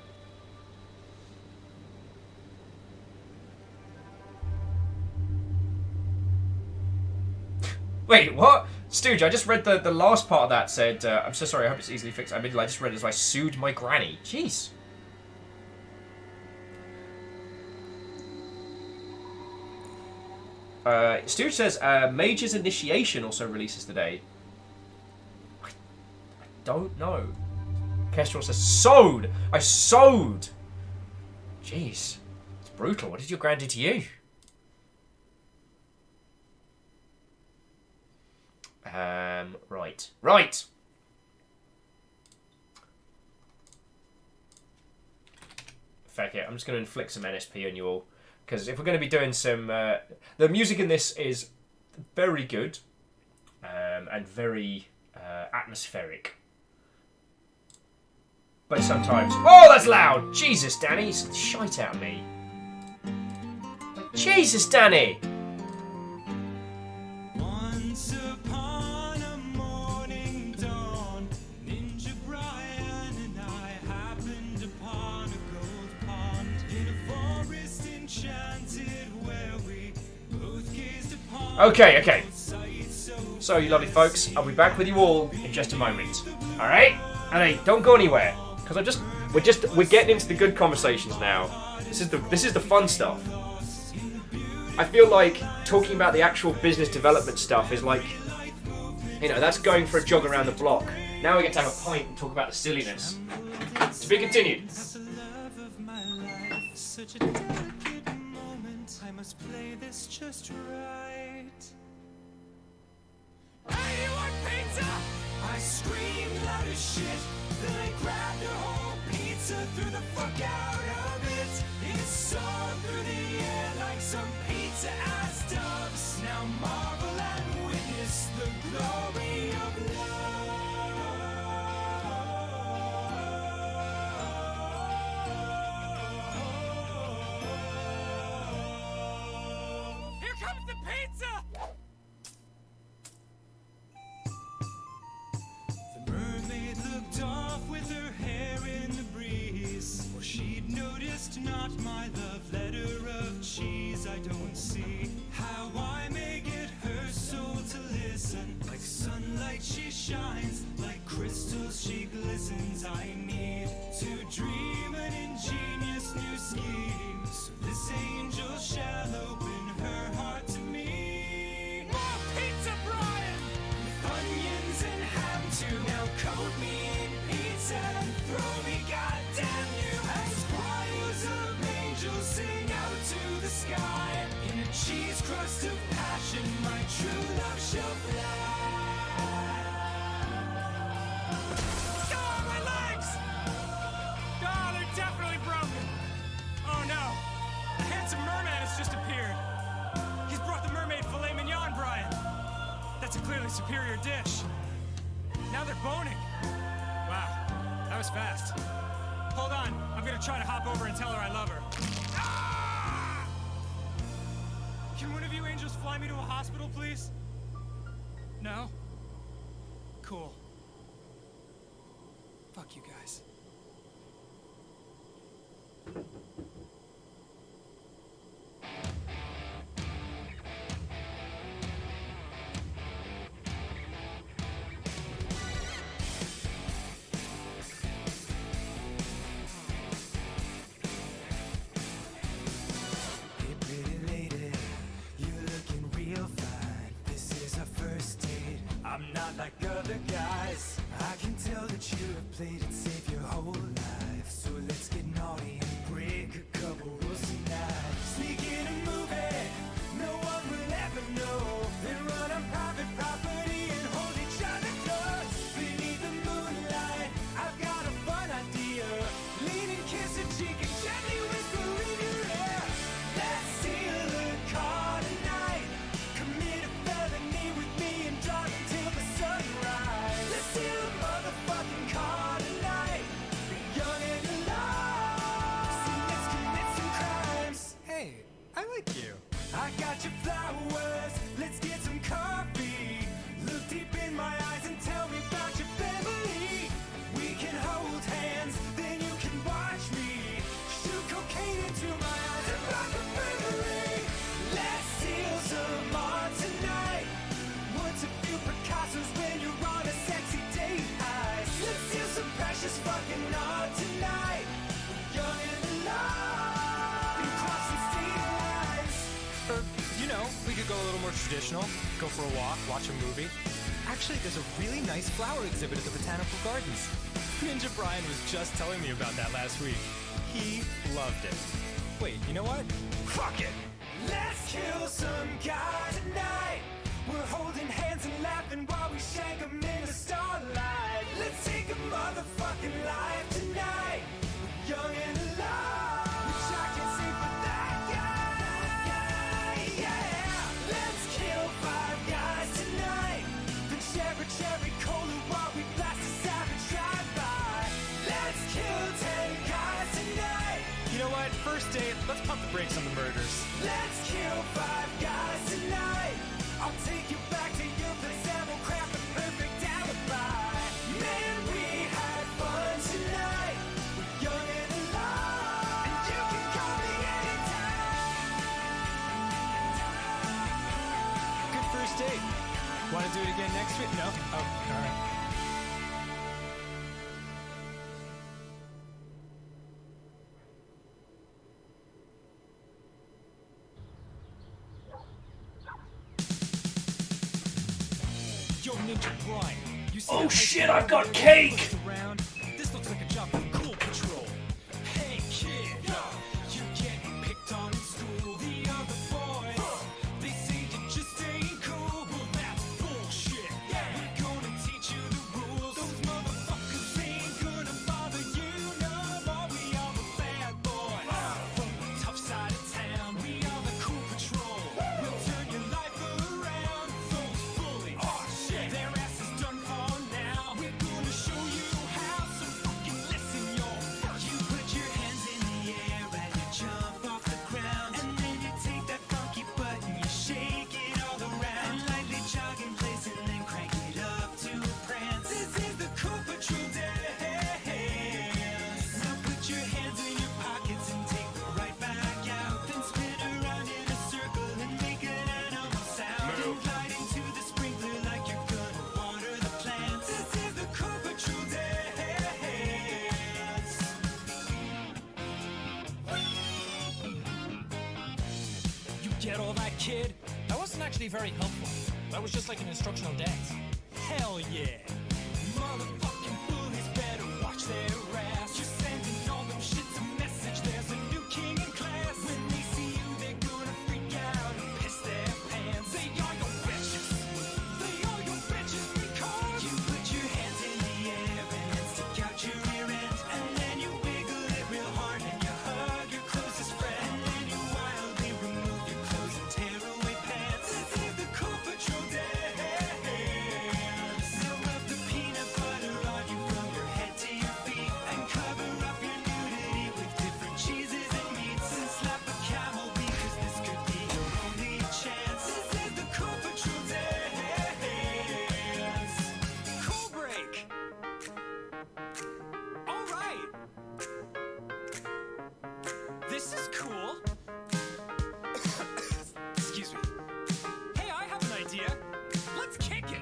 Wait, what? Stooge, I just read the last part of that said, I'm so sorry, I hope it's easily fixed. I just read it as I sued my granny. Jeez. Stooge says, Mage's Initiation also releases today. I don't know. Kestrel says, sewed! I sewed! Jeez. It's brutal. What did your gran do to you? Right. Fuck it, I'm just going to inflict some NSP on you all. Because if we're going to be doing some... the music in this is very good. And very atmospheric. But sometimes... Oh, that's loud! Jesus, Danny, you scared the shite out of me. Jesus, Danny! Okay. So, you lovely folks, I'll be back with you all in just a moment. Alright? And hey, don't go anywhere. Because we're getting into the good conversations now. This is the fun stuff. I feel like talking about the actual business development stuff is like, you know, that's going for a jog around the block. Now we get to have a pint and talk about the silliness. To be continued. I must play this just right. Pizza! I screamed loud as shit. Then I grabbed a whole pizza, threw the fuck out of it. It soared through the air like some pizza ass doves. Now marvel and witness the glory of love. Here comes the pizza! The mermaid looked off with her hair in the breeze, for she'd noticed not my love letter of cheese. I don't see how I may get her soul to listen. Like sunlight she shines, like crystals she glistens. I need to dream an ingenious new scheme, so this angel shall open her heart to me. More pizza, Brian! With onions and ham too. Now coat me in pizza and throw me goddamn you. As choirs of angels sing out to the sky, in a cheese crust of passion my true love shall fly. Oh, my legs! Oh, they're definitely broken. Oh no, a handsome merman has just appeared. He's brought the mermaid filet mignon, Brian. That's a clearly superior dish. Now they're boning. Wow, that was fast. Hold on, I'm gonna try to hop over and tell her I love her. Ah! Can one of you angels fly me to a hospital, please? No? Cool. Fuck you guys. Hey, pretty lady, you're looking real fine. This is our first date. I'm not like other guys. I can tell that you have played it safe your whole life. So let's get naughty and break a couple rules tonight. Sneak in a movie, no one will ever know. Then run on private property and hold each other close. Beneath the moonlight, I've got a fun idea. Lean and kiss a cheek and gently whisper in your ear. Let's steal a car tonight. Commit a felony with me and drive until the sunrise. Let's steal a motherfucking car tonight. Be young and alive. So let's commit some crimes. Hey, I like you. I got your flowers. Let's get some coffee. Look deep in my more traditional. Go for a walk, watch a movie. Actually, there's a really nice flower exhibit at the Botanical Gardens. Ninja Brian was just telling me about that last week. He loved it. Wait, you know what? Fuck it! Let's kill some guy tonight. We're holding hands and laughing while we shank him in the starlight. Let's take a motherfucking life tonight. We're young and alive, which I can see for that guy. Yeah, let's kill 5 guys tonight. The cherry cola while we blast a savage drive-by. Let's kill 10 guys tonight. You know what? First date, let's pump the brakes on the murders. Let's kill 5 guys tonight. I'll take you back to your place and we'll craft a perfect alibi. Man, we had fun tonight. We're young and alive, and you can call me anytime. Good first date. Want to do it again next week? No? Oh, all right. Yo, Ninja Brian. You see Oh that shit, high I've got school cake! looks around? This looks like a job for Cool Patrol. Hey kid, you're getting picked on in school. The other boys, they say you just ain't cool. Well, that's bullshit. We're gonna teach you the rules. Those motherfuckers ain't gonna bother you no more. We are the bad boys from the tough side of town. We are the Cool Patrol. We'll turn your life around. Those bullies, their ass is done for now. We're gonna show you how. So fucking listen, yo. You put your hands in the air and you jump off the ground, and then you take that funky butt and you shake it all around, and lightly jog in place and then crank it up to a prance. This is the Cool Patrol dance. Now put your hands in your pockets and take the right back out, then spin around in a circle and make an animal sound, and glide into the sprinkler like you're gonna water the plants. This is the Cool Patrol dance. You get all that, kid? That wasn't actually very helpful. That was just like an instructional dance. Hell yeah. Motherfucking bullies better watch their ass. You're sending all them shits a message. There's a new king in class. When they see you, they're gonna freak out and piss their pants. They are your bitches. They are your bitches because you put your hands in the air and then stick out your rear end, and then you wiggle it real hard and you hug your closest friend, and then you wildly remove your clothes and tear away pants. This is the Cool Patrol dance. Now rub the peanut butter on you from your head to your feet, and cover up your nudity with different cheeses and meats, and slap a camel because this could be your only chance. This is the Cool Patrol dance. Cool break. All right. This is cool. Excuse me. Hey, I have an idea. Let's kick it.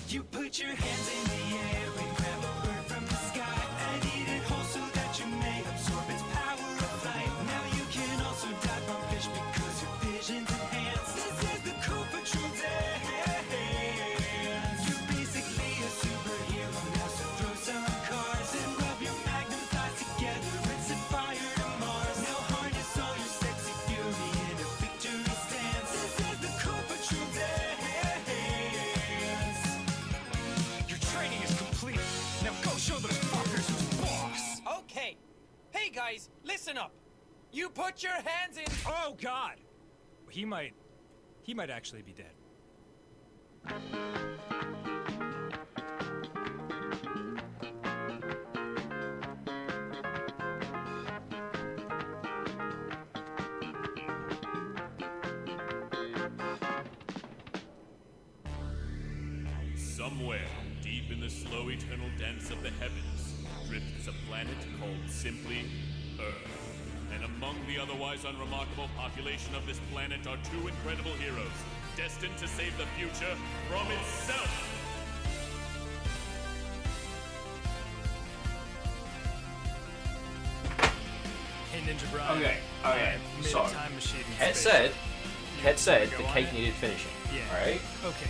You put your hands in the air and grab a bird from the sky and eat it whole so that you may absorb its power of flight. Now you can also dive from fish because your vision's enhanced. This is the Cool Patrol dance. You're basically a superhero now, so throw some cars and rub your magnum thighs together and set fire to Mars. Now harness all your sexy fury in a victory stance. This is the Cool Patrol dance. Your training is complete. Now go show those fuckers who's boss. Okay. Hey guys, listen up. You put your hands in. Oh God, he might actually be dead. Somewhere, deep in the slow eternal dance of the heavens, drifts a planet called simply Earth. And among the otherwise unremarkable population of this planet are two incredible heroes, destined to save the future from itself. Hey, Ninja Brian. Okay. Made So, a time machine in Ket space. said the Go cake on. needed finishing. Yeah. Alright? Okay.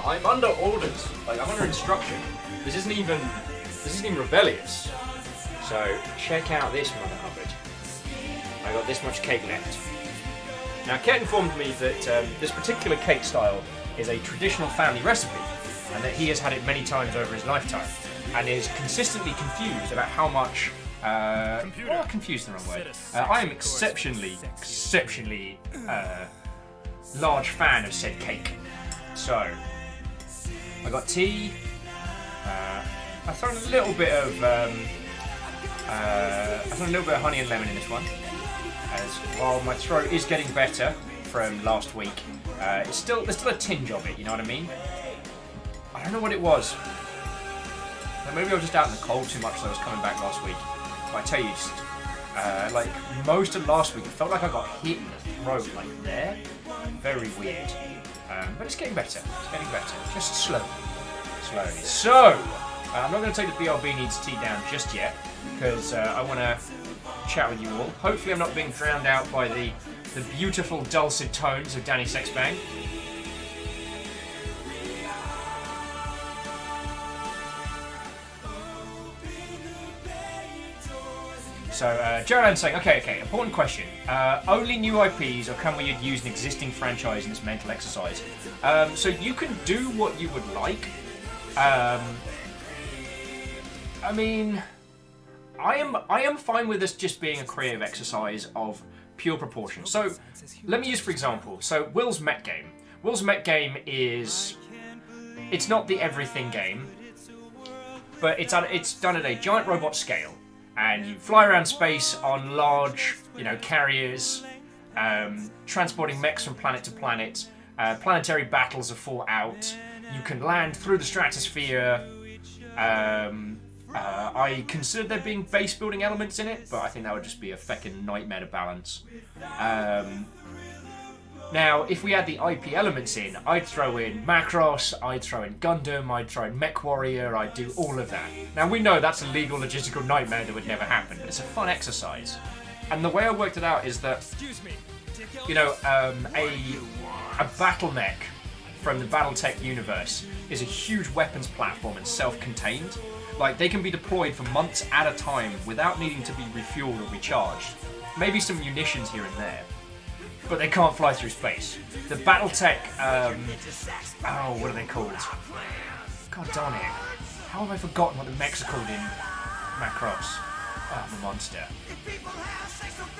I'm under orders. Like, I'm under instruction. This isn't even rebellious. So, check out this, Mother Hubbard. I got this much cake left. Now, Ket informed me that this particular cake style is a traditional family recipe, and that he has had it many times over his lifetime, and is consistently confused about how much. Well, confused is the wrong word. I am exceptionally large fan of said cake. So, I got tea. I've thrown a little bit of honey and lemon in this one. As while my throat is getting better from last week, there's still a tinge of it. You know what I mean? I don't know what it was. Maybe I was just out in the cold too much, so I was coming back last week. But I tell you, just, like most of last week, it felt like I got hit in the throat, like there. Very weird. But it's getting better. It's getting better. Just slowly. So, I'm not going to take the BRB Needs tea down just yet, because I want to chat with you all. Hopefully I'm not being drowned out by the beautiful dulcet tones of Danny Sexbang. So, Gerald's saying, okay, important question. Only new IPs, or can we use an existing franchise in this mental exercise? So you can do what you would like. I mean, I am fine with this just being a creative exercise of pure proportion. So, let me use for example. So, Will's Met Game. Will's Met Game it's not the everything game, but it's done at a giant robot scale. And you fly around space on large, carriers, transporting mechs from planet to planet. Planetary battles are fought out. You can land through the stratosphere. I considered there being base building elements in it, but I think that would just be a feckin' nightmare to balance. Now, if we add the IP elements in, I'd throw in Macross, I'd throw in Gundam, I'd throw in MechWarrior, I'd do all of that. Now, we know that's a legal logistical nightmare that would never happen, but it's a fun exercise. And the way I worked it out is that, a battle mech from the Battletech universe is a huge weapons platform and self-contained. Like, they can be deployed for months at a time without needing to be refueled or recharged. Maybe some munitions here and there. But they can't fly through space. The Battletech, what are they called? God darn it. How have I forgotten what the mechs are called in Macross? Oh, I'm a monster.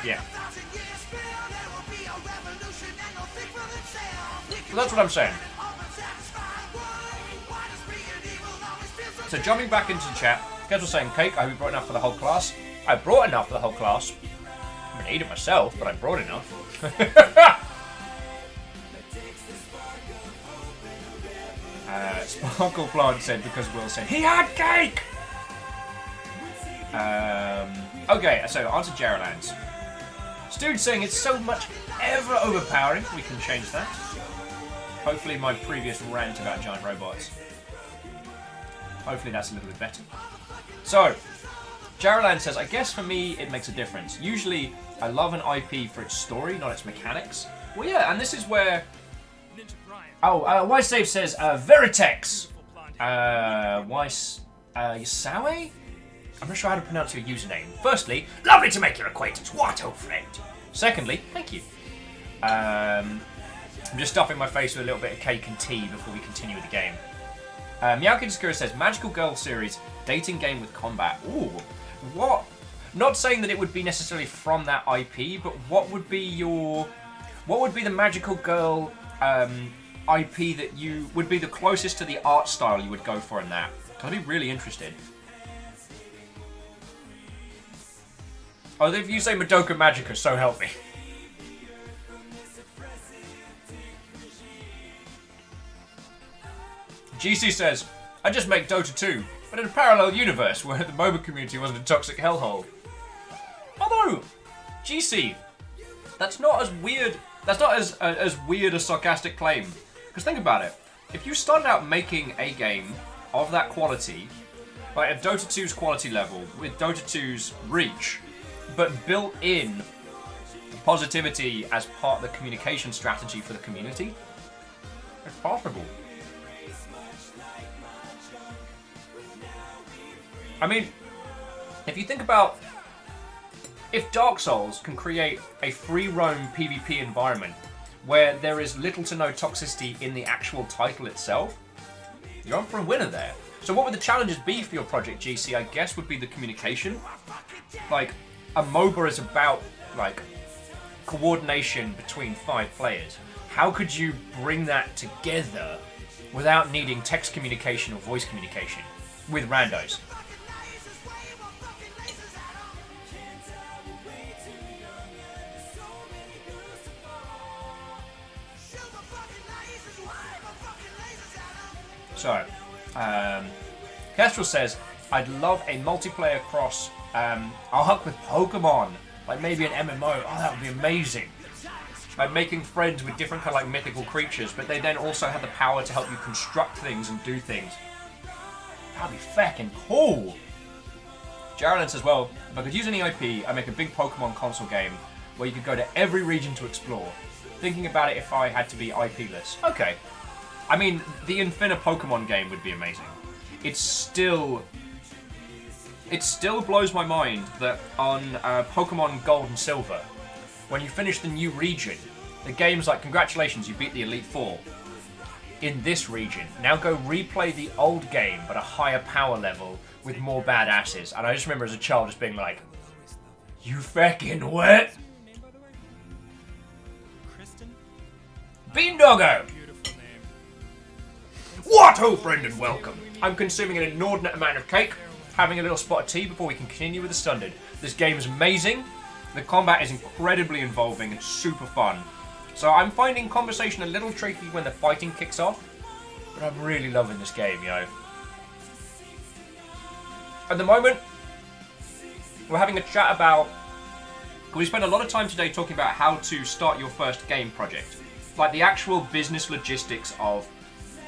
Yeah. So that's what I'm saying. So jumping back into the chat, guys were saying, Cake, I hope you brought enough for the whole class. I brought enough for the whole class. I haven't eaten it myself, but I brought enough. Sparkle Plant said because Will said he had cake. Okay, so onto Gerald's. Stu's saying it's so much ever overpowering. We can change that. Hopefully, my previous rant about giant robots. Hopefully, that's a little bit better. So, Gerald says, I guess for me it makes a difference. Usually, I love an IP for its story, not its mechanics. Well, yeah, and this is where. Ysave says, Veritex. Yasawe? I'm not sure how to pronounce your username. Firstly, lovely to make your acquaintance. What, old friend? Secondly, thank you. I'm just stuffing my face with a little bit of cake and tea before we continue with the game. Meowkidskura says, Magical Girl series, dating game with combat. Ooh, what? Not saying that it would be necessarily from that IP, but what would be the Magical Girl IP that you would be the closest to the art style you would go for in that? I'd be really interested. Oh, if you say Madoka Magica, so help me. GC says, I just make Dota 2, but in a parallel universe where the MOBA community wasn't a toxic hellhole. Although, GC, that's not as weird. That's not as weird a sarcastic claim. Because think about it. If you started out making a game of that quality, like a Dota 2's quality level, with Dota 2's reach, but built in positivity as part of the communication strategy for the community, it's possible. I mean, if you think about, if Dark Souls can create a free roam PvP environment where there is little to no toxicity in the actual title itself, you're on for a winner there. So what would the challenges be for your project, GC? I guess would be the communication. Like, a MOBA is about, like, coordination between 5 players. How could you bring that together without needing text communication or voice communication with randos? So, Kestrel says, I'd love a multiplayer cross arc with Pokemon, like maybe an MMO. Oh, that would be amazing. Like making friends with different kind of like mythical creatures, but they then also have the power to help you construct things and do things. That'd be fucking cool. Geraldine says, well, if I could use any IP, I'd make a big Pokemon console game where you could go to every region to explore. Thinking about it if I had to be IP-less. Okay. I mean, the Infinite Pokemon game would be amazing. It still blows my mind that on Pokemon Gold and Silver, when you finish the new region, the game's like, congratulations, you beat the Elite Four. In this region, now go replay the old game, but a higher power level with more badasses. And I just remember as a child just being like, you fucking what? Beandoggo! What, oh friend, and welcome. I'm consuming an inordinate amount of cake, having a little spot of tea before we can continue with the Sundered. This game is amazing. The combat is incredibly involving and super fun. So I'm finding conversation a little tricky when the fighting kicks off, but I'm really loving this game, yo. At the moment, we're having a chat about, we spent a lot of time today talking about how to start your first game project. Like the actual business logistics of,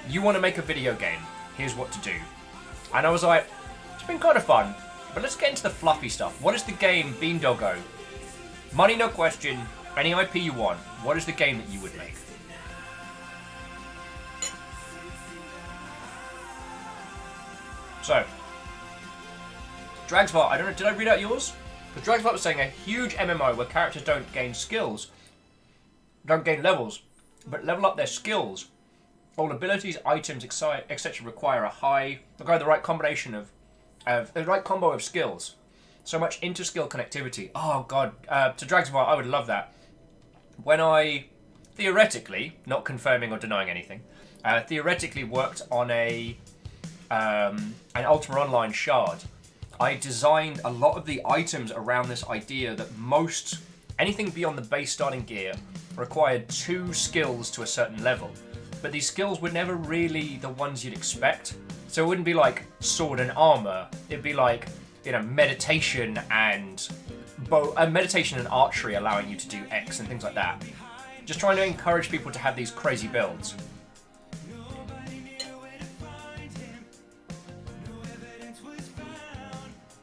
you want to make a video game, here's what to do. And I was like, it's been kind of fun, but let's get into the fluffy stuff. What is the game, Beandoggo? Money, no question. Any IP you want. What is the game that you would make? So, Dragsvart, I don't know, did I read out yours? Because Dragsvart was saying a huge MMO where characters don't gain skills, don't gain levels, but level up their skills. All abilities, items, etc. require the right combination of the right combo of skills. So much inter-skill connectivity. Oh god, to Dragsvart, I would love that. When I theoretically, not confirming or denying anything, theoretically worked on an Ultima Online shard, I designed a lot of the items around this idea that anything beyond the base starting gear required 2 skills to a certain level. But these skills were never really the ones you'd expect. So it wouldn't be like sword and armor. It'd be like, you know, meditation and archery allowing you to do X and things like that. Just trying to encourage people to have these crazy builds.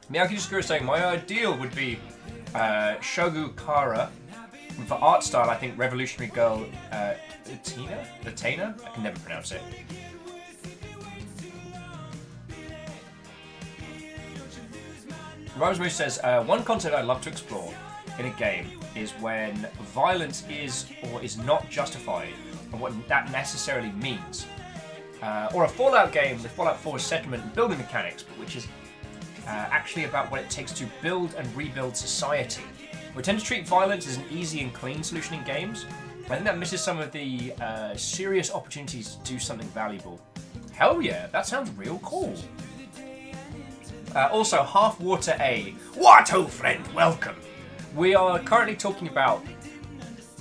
Miyaki Discura saying, my ideal would be Shogu Kara. And for art style, I think Revolutionary Girl Latina? I can never pronounce it. Rosemary says, one concept I'd love to explore in a game is when violence is or is not justified and what that necessarily means. Or a Fallout game with Fallout 4's settlement and building mechanics, which is actually about what it takes to build and rebuild society. We tend to treat violence as an easy and clean solution in games. I think that misses some of the serious opportunities to do something valuable. Hell yeah, that sounds real cool. Also, Half Water A. What, oh friend, welcome. We are currently talking about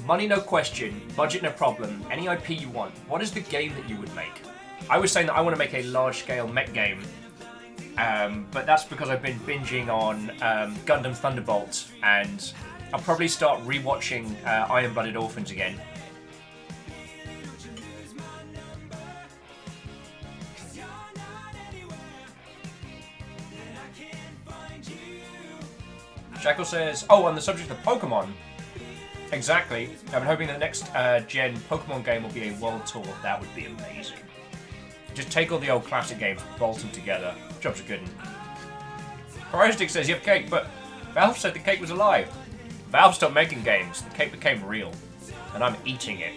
money no question, budget no problem, any IP you want. What is the game that you would make? I was saying that I want to make a large-scale mech game, but that's because I've been binging on Gundam Thunderbolt, and I'll probably start rewatching Iron-Blooded Orphans again. Jackal says, oh, on the subject of Pokemon. Exactly. I've been hoping the next gen Pokemon game will be a world tour. That would be amazing. Just take all the old classic games, bolt them together. Job's a good one. Horizontic says, you have cake, but Valve said the cake was alive. Valve stopped making games. The cake became real. And I'm eating it.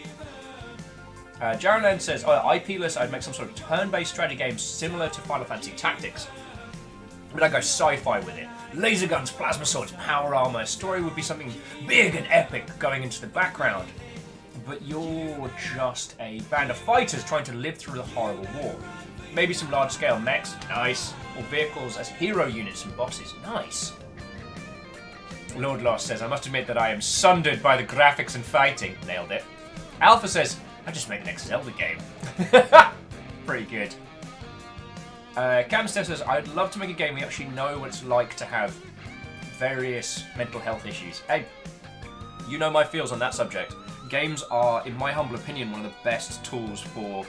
Jaron says, oh, IP-less, I'd make some sort of turn-based strategy game similar to Final Fantasy Tactics. But I'd go sci-fi with it. Laser guns, plasma swords, power armor. Story would be something big and epic going into the background. But you're just a band of fighters trying to live through the horrible war. Maybe some large-scale mechs, nice. Or vehicles as hero units and bosses, nice. Lord Lost says, I must admit that I am sundered by the graphics and fighting. Nailed it. Alpha says, I'll just make the next Zelda game. Pretty good. Camstep says, I'd love to make a game we actually know what it's like to have various mental health issues. Hey, you know my feels on that subject. Games are, in my humble opinion, one of the best tools for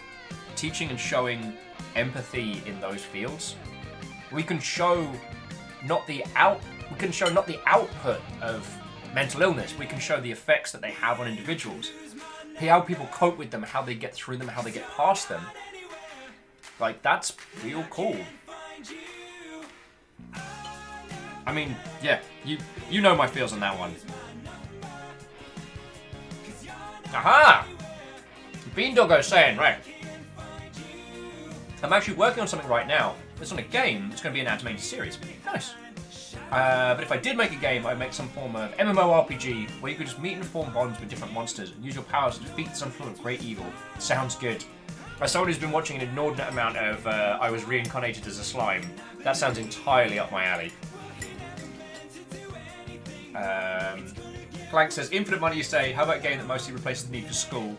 teaching and showing empathy in those fields. We can show not the output of mental illness. We can show the effects that they have on individuals, how people cope with them, how they get through them, how they get past them. Like, that's real cool. I mean, yeah, you know my feels on that one. Aha! Beandoggo's saying, right, I'm actually working on something right now. It's on a game. It's going to be an animated series. Nice. But if I did make a game, I'd make some form of MMORPG where you could just meet and form bonds with different monsters and use your powers to defeat some sort of great evil. Sounds good. As someone who's been watching an inordinate amount of I Was Reincarnated as a Slime, that sounds entirely up my alley. Clank says, infinite money, you say. How about a game that mostly replaces the need for school?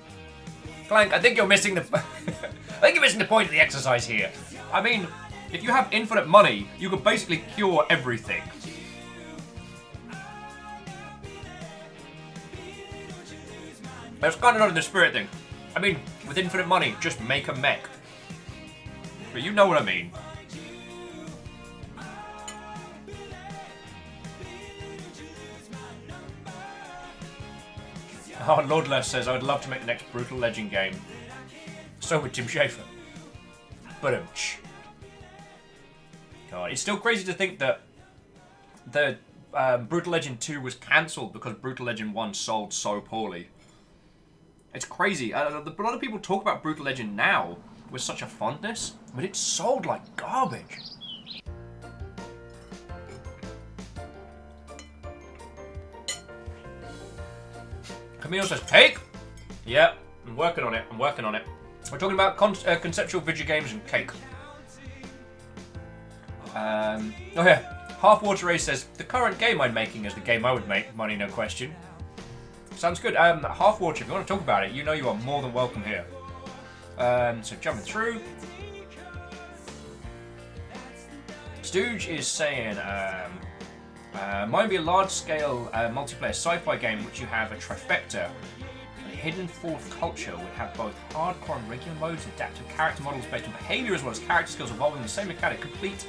Clank, I think you're missing the point of the exercise here. I mean, if you have infinite money, you could basically cure everything. That's kind of not in the spirit thing. I mean, with infinite money, just make a mech. But you know what I mean. Oh, Lordless says, I would love to make the next Brutal Legend game. So would Tim Schafer. But God, it's still crazy to think that the Brutal Legend 2 was cancelled because Brutal Legend 1 sold so poorly. It's crazy. A lot of people talk about Brutal Legend now with such a fondness, but it sold like garbage. Camille says, cake? Yep, I'm working on it. We're talking about conceptual video games and cake. Oh yeah, Half Water Race says, the current game I'm making is the game I would make, money no question. Sounds good. Half Water, if you want to talk about it, you know you are more than welcome here. So jumping through. Stooge is saying, mine would be a large-scale multiplayer sci-fi game in which you have a trifecta. A hidden fourth culture would have both hardcore and regular modes, adaptive character models based on behavior as well as character skills evolving the same mechanic, completely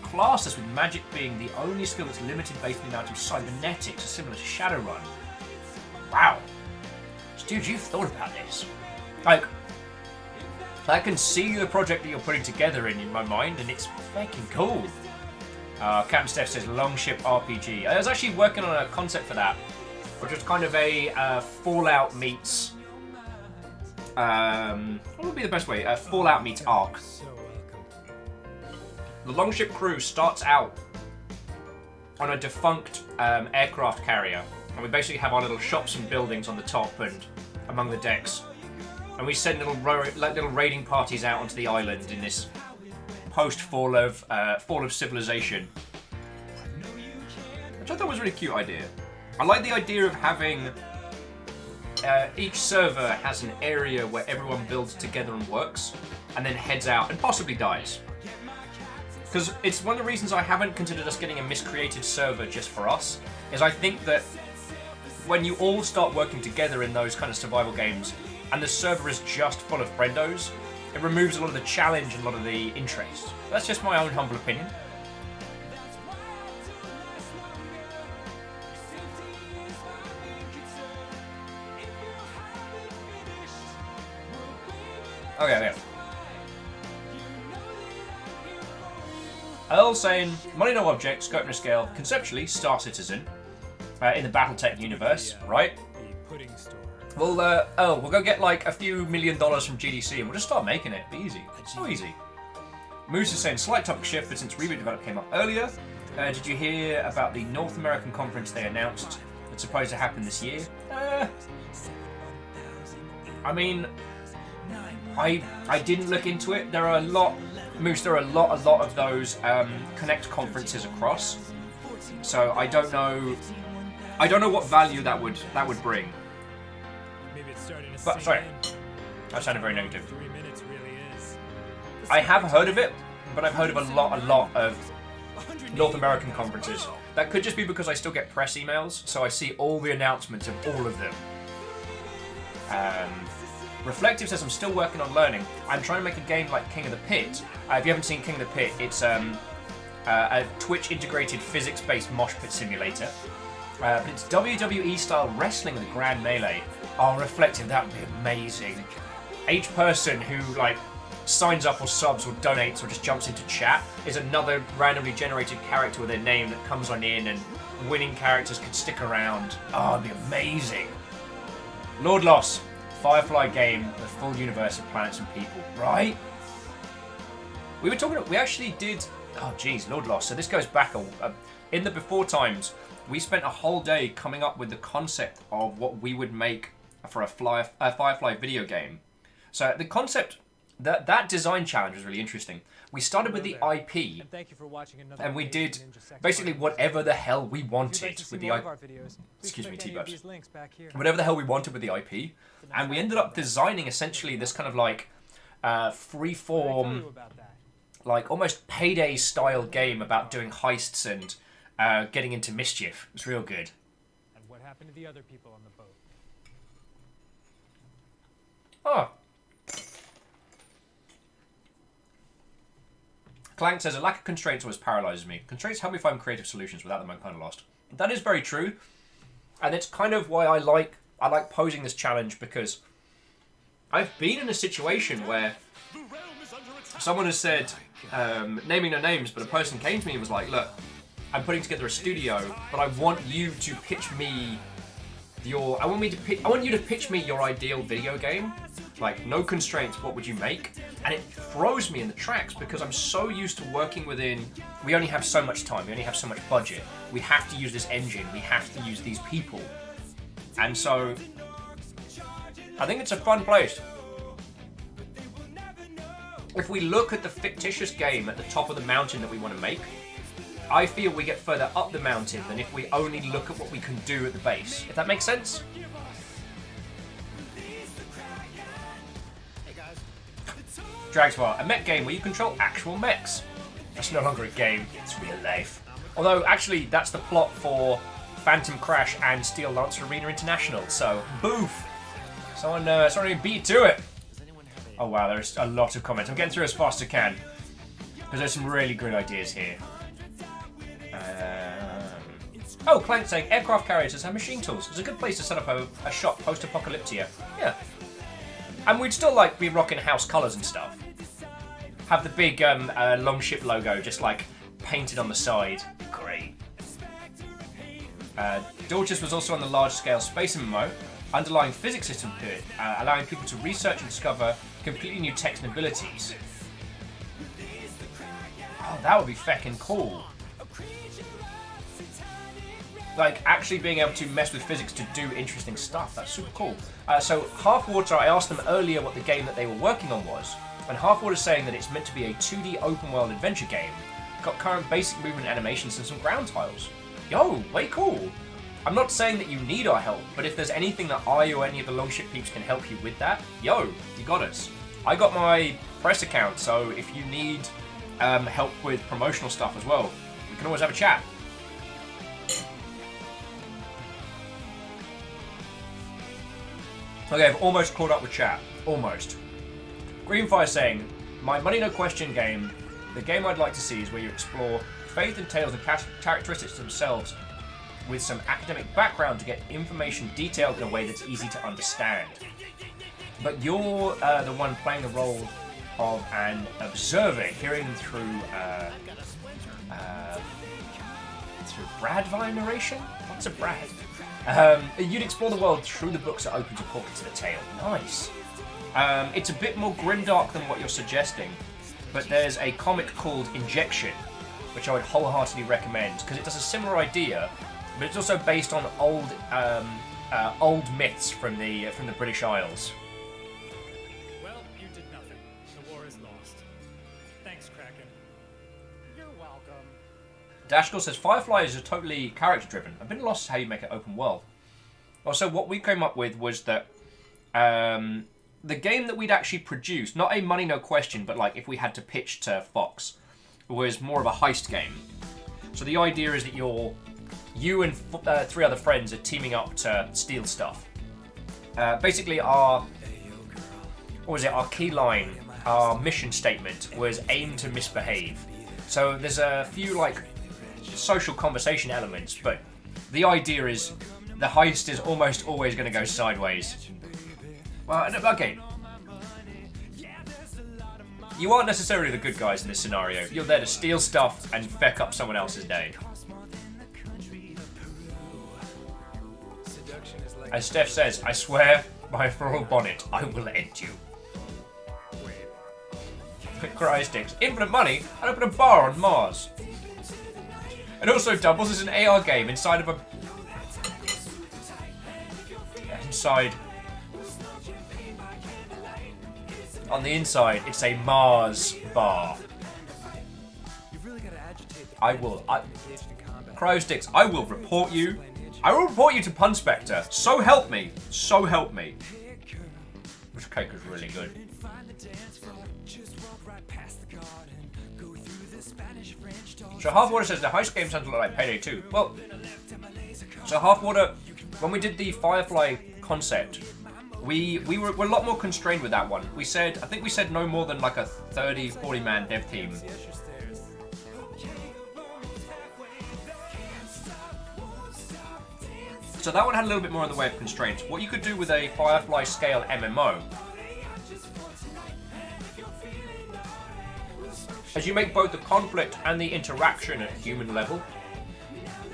classless, with magic being the only skill that's limited based on the amount of cybernetics, similar to Shadowrun. Wow. Dude, you've thought about this. Like, I can see the project that you're putting together in my mind, and it's fucking cool. Captain Steph says Longship RPG. I was actually working on a concept for that, which was kind of a Fallout meets. What would be the best way? Fallout meets Ark. The Longship crew starts out on a defunct aircraft carrier, and we basically have our little shops and buildings on the top and among the decks, and we send little raiding parties out onto the island in this post-fall of civilization, which I thought was a really cute idea. I like the idea of having each server has an area where everyone builds together and works, and then heads out and possibly dies. Because it's one of the reasons I haven't considered us getting a miscreated server just for us, is I think that when you all start working together in those kind of survival games, and the server is just full of friendos, it removes a lot of the challenge and a lot of the interest. That's just my own humble opinion. Okay. Earl saying, money no object, scope no scale, conceptually, Star Citizen, in the Battletech universe, right? The pudding store. Well, we'll go get like a few $1 million from GDC and we'll just start making it. Be easy. So easy. Moose is saying, slight topic shift, but since Reboot Develop came up earlier, did you hear about the North American conference they announced that's supposed to happen this year? I mean, I didn't look into it. There are a lot, Moose, there are a lot of those Connect conferences across. So I don't know what value that would bring. Maybe it's starting to But sink sorry, in. that sounded very negative. 3 minutes really is. I have heard of it, but I've heard of a lot of North American conferences. That could just be because I still get press emails, so I see all the announcements of all of them. Reflective says, I'm still working on learning. I'm trying to make a game like King of the Pit. If you haven't seen King of the Pit, it's a Twitch-integrated physics-based mosh pit simulator. But it's WWE-style wrestling with a grand melee. Oh, Reflective, that would be amazing. Each person who, like, signs up or subs or donates or just jumps into chat is another randomly generated character with their name that comes on in, and winning characters could stick around. Oh, it'd be amazing. Lord Loss, Firefly game, the full universe of planets and people, right? We actually did, oh geez, Lord Loss. So this goes back, in the before times, we spent a whole day coming up with the concept of what we would make for a Firefly video game. So the concept, that design challenge was really interesting. We started with the IP, And thank you for watching another and we video did of Ninja Sex basically Party. whatever the hell we If you'd wanted like to see with the more IP. of our videos, please Excuse me, click any of T-Babs. these links back here. Whatever the hell we wanted with the IP, and we ended up designing essentially this kind of like What did I tell free-form, you about that? like almost Payday style game about doing heists and getting into mischief. It's real good. And what happened to the other people on the boat? Oh. Clank says, a lack of constraints always paralyzes me. Constraints help me find creative solutions. Without them, I'm kind of lost. That is very true. And it's kind of why I like posing this challenge, because I've been in a situation where someone has said, naming no names, but a person came to me and was like, look, I'm putting together a studio, but I want you to pitch me I want you to pitch me your ideal video game. Like, no constraints, what would you make? And it throws me in the tracks because I'm so used to working within, we only have so much time, we only have so much budget. We have to use this engine, we have to use these people. And so, I think it's a fun place. If we look at the fictitious game at the top of the mountain that we want to make, I feel we get further up the mountain than if we only look at what we can do at the base. If that makes sense? Dragsvar, a mech game where you control actual mechs. That's no longer a game, it's real life. Although, actually, that's the plot for Phantom Crash and Steel Lancer Arena International, so boof! Someone beat to it! Oh wow, there's a lot of comments. I'm getting through as fast as I can, because there's some really good ideas here. Oh, Clank saying aircraft carriers have machine tools. It's a good place to set up a shop post-apocalyptia. Yeah. And we'd still like be rocking house colours and stuff. Have the big Longship logo just like painted on the side. Great. Dorcas was also on the large-scale space MMO, underlying physics system to it, allowing people to research and discover completely new techs and abilities. Oh, that would be feckin' cool. Like, actually being able to mess with physics to do interesting stuff. That's super cool. So, Half Water, I asked them earlier what the game that they were working on was, and Half Water is saying that it's meant to be a 2D open-world adventure game. Got current basic movement animations and some ground tiles. Yo, way cool. I'm not saying that you need our help, but if there's anything that I or any of the Longship peeps can help you with that, yo, you got us. I got my press account, so if you need help with promotional stuff as well, we can always have a chat. Okay, I've almost caught up with chat. Almost. Greenfire saying, my money no question game, the game I'd like to see is where you explore faith and tales and characteristics themselves with some academic background to get information detailed in a way that's easy to understand. but you're the one playing the role of an observer, hearing through Bradvine narration? What's a Brad? You'd explore the world through the books that open to portal to the tale. Nice. It's a bit more grimdark than what you're suggesting, but there's a comic called Injection, which I would wholeheartedly recommend, because it does a similar idea, but it's also based on old myths from the British Isles. Well, you did nothing. The war is lost. Thanks, Kraken. You're welcome. Dashkell says Firefly is totally character-driven. I've been lost how you make it open world. Also, what we came up with was that the game that we'd actually produced, not a money no question, but like if we had to pitch to Fox, was more of a heist game. So the idea is that you and 3 other friends are teaming up to steal stuff. Basically, our key line, our mission statement was aim to misbehave. So there's a few like social conversation elements, but the idea is the heist is almost always going to go sideways. Well, okay. You aren't necessarily the good guys in this scenario. You're there to steal stuff and feck up someone else's day. As Steph says, I swear by Floral Bonnet, I will end you. Crysticks. Infinite money, I'd open a bar on Mars. It also doubles as an AR game inside of a... On the inside, it's a Mars bar. Crysticks, I will report you. I will report you to Punspector. So help me. So help me. This cake is really good. So Half-Water says the heist game sounds a lot like Payday 2. Well, so Half-Water, when we did the Firefly concept, we're a lot more constrained with that one. I think we said no more than like a 30, 40 man dev team. So that one had a little bit more in the way of constraints. What you could do with a Firefly scale MMO is you make both the conflict and the interaction at human level.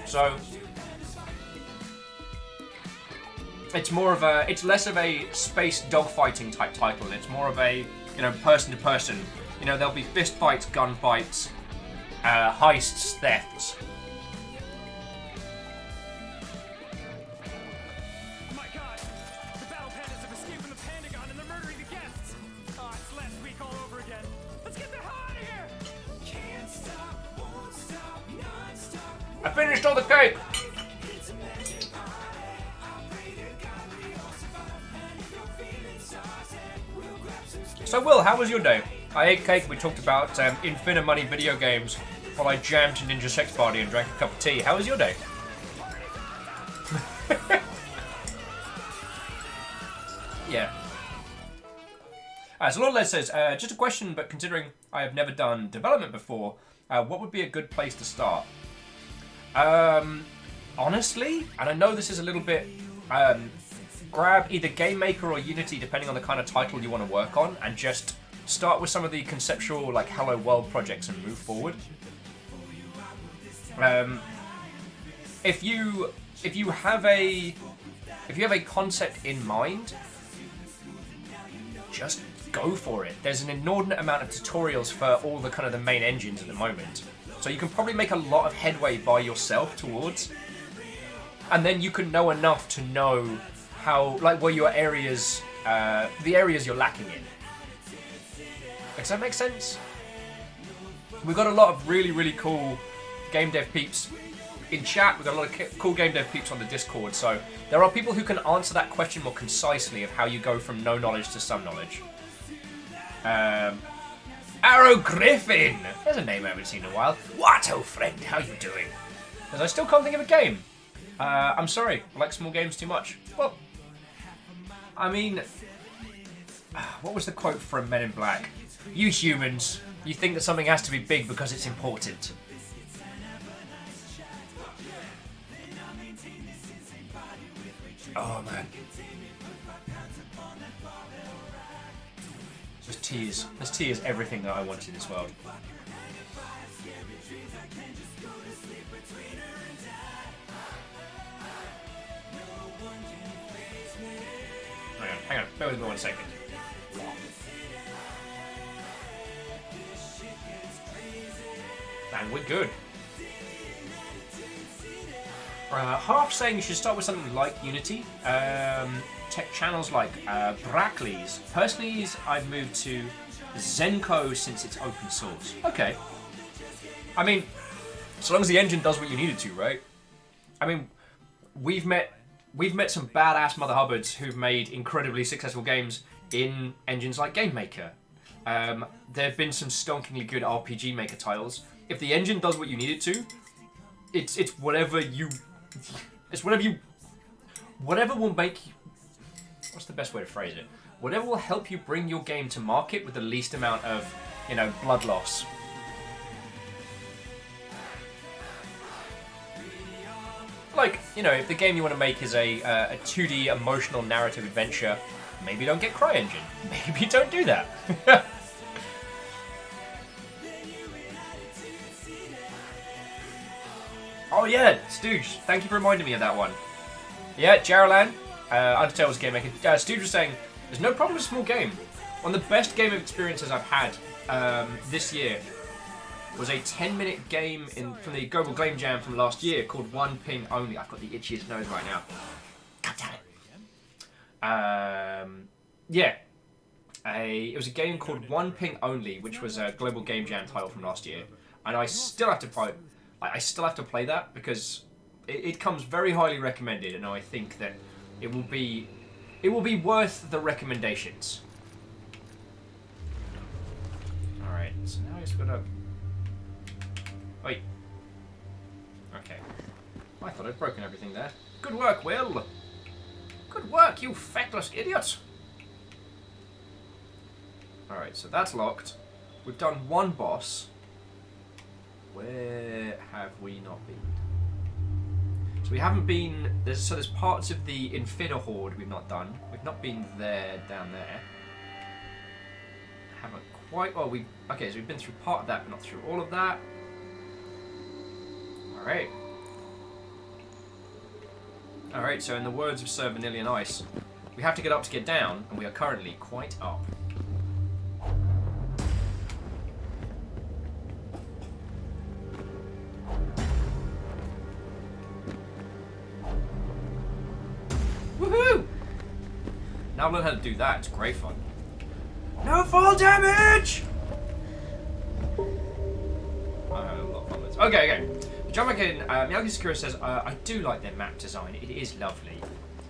So it's less of a space dogfighting type title. It's more of a, person to person. There'll be fist fights, gunfights, heists, thefts. My God! The battle pandas have escaped from the Pentagon and they're murdering the guests! Oh, it's last week all over again. Let's get the hell out of here! Can't stop, won't stop, non-stop. I finished all the cake! So Will, how was your day? I ate cake, we talked about infinite money video games, while I jammed to Ninja Sex Party and drank a cup of tea. How was your day? Yeah. So Lord Les says, just a question, but considering I have never done development before, what would be a good place to start? Honestly, and I know this is a little bit... grab either Game Maker or Unity, depending on the kind of title you want to work on, and just start with some of the conceptual, like, Hello World projects and move forward. If you have a concept in mind, just go for it. There's an inordinate amount of tutorials for all the kind of the main engines at the moment, so you can probably make a lot of headway by yourself towards, and then you can know enough to know how, like, where your areas, the areas you're lacking in. Does that make sense? We've got a lot of really, really cool game dev peeps in chat. We've got a lot of cool game dev peeps on the Discord, so there are people who can answer that question more concisely of how you go from no knowledge to some knowledge. Arrow Griffin! There's a name I haven't seen in a while. What, oh friend, how you doing? Because I still can't think of a game. I'm sorry, I like small games too much. Well, I mean, what was the quote from Men in Black? You humans, you think that something has to be big because it's important. Oh man. This tea is everything that I want in this world. Hang on, bear with me 1 second. And we're good. Half saying you should start with something like Unity. Tech channels like Brackley's. Personally, I've moved to Zenko since it's open source. Okay. I mean, so long as the engine does what you need it to, right? I mean, we've met some badass Mother Hubbards who've made incredibly successful games in engines like GameMaker. There have been some stonkingly good RPG Maker titles. If the engine does what you need it to, it's whatever will make you, what's the best way to phrase it? Whatever will help you bring your game to market with the least amount of, blood loss. Like, if the game you want to make is a 2D emotional narrative adventure, maybe don't get CryEngine. Maybe don't do that. Oh yeah, Stooge, thank you for reminding me of that one. Yeah, Jaralan, Undertale was a game maker. Stooge was saying, there's no problem with a small game. One of the best game experiences I've had this year was a 10-minute game from the Global Game Jam from last year called One Ping Only. I've got the itchiest nose right now. God damn it. Yeah. It was a game called One Ping Only, which was a Global Game Jam title from last year. And I still have to play that because it comes very highly recommended, and I think that it will be worth the recommendations. Alright, so now I just gotta... Wait. Okay. I thought I'd broken everything there. Good work, Will! Good work, you feckless idiot! Alright, so that's locked. We've done one boss. Where have we not been? So we haven't been... There's parts of the Infinite Horde we've not done. We've not been down there. Haven't quite... Oh, okay, so we've been through part of that, but not through all of that. Alright. Alright, so in the words of Sir Vanillion Ice, we have to get up to get down, and we are currently quite up. Woohoo! Now I've learned how to do that, it's great fun. No fall damage! I had a lot of fun with this. Okay. Jump back in. Miyagi Sakura says, I do like their map design. It is lovely.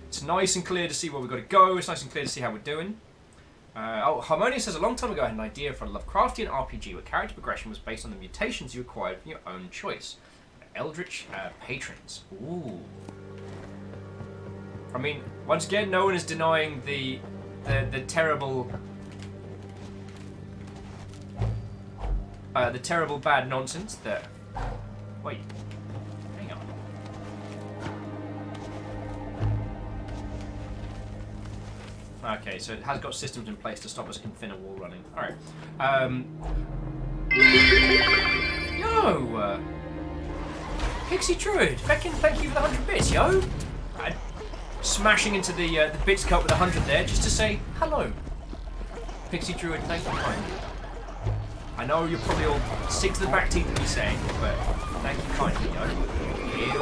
It's nice and clear to see where we've got to go. It's nice and clear to see how we're doing. Harmonia says, a long time ago I had an idea for a Lovecraftian RPG where character progression was based on the mutations you acquired from your own choice. Eldritch patrons. Ooh. I mean, once again, no one is denying the terrible... the terrible bad nonsense that... Wait. Hang on. Okay, so it has got systems in place to stop us Infinite Wall running. Alright. Yo! Pixie Druid! Thank you for the 100 bits, yo! Smashing into the bits cut with 100 there, just to say hello. Pixie Druid, thank you kindly. I know you're probably all sick to the back teeth of me saying, but thank you kindly, yo.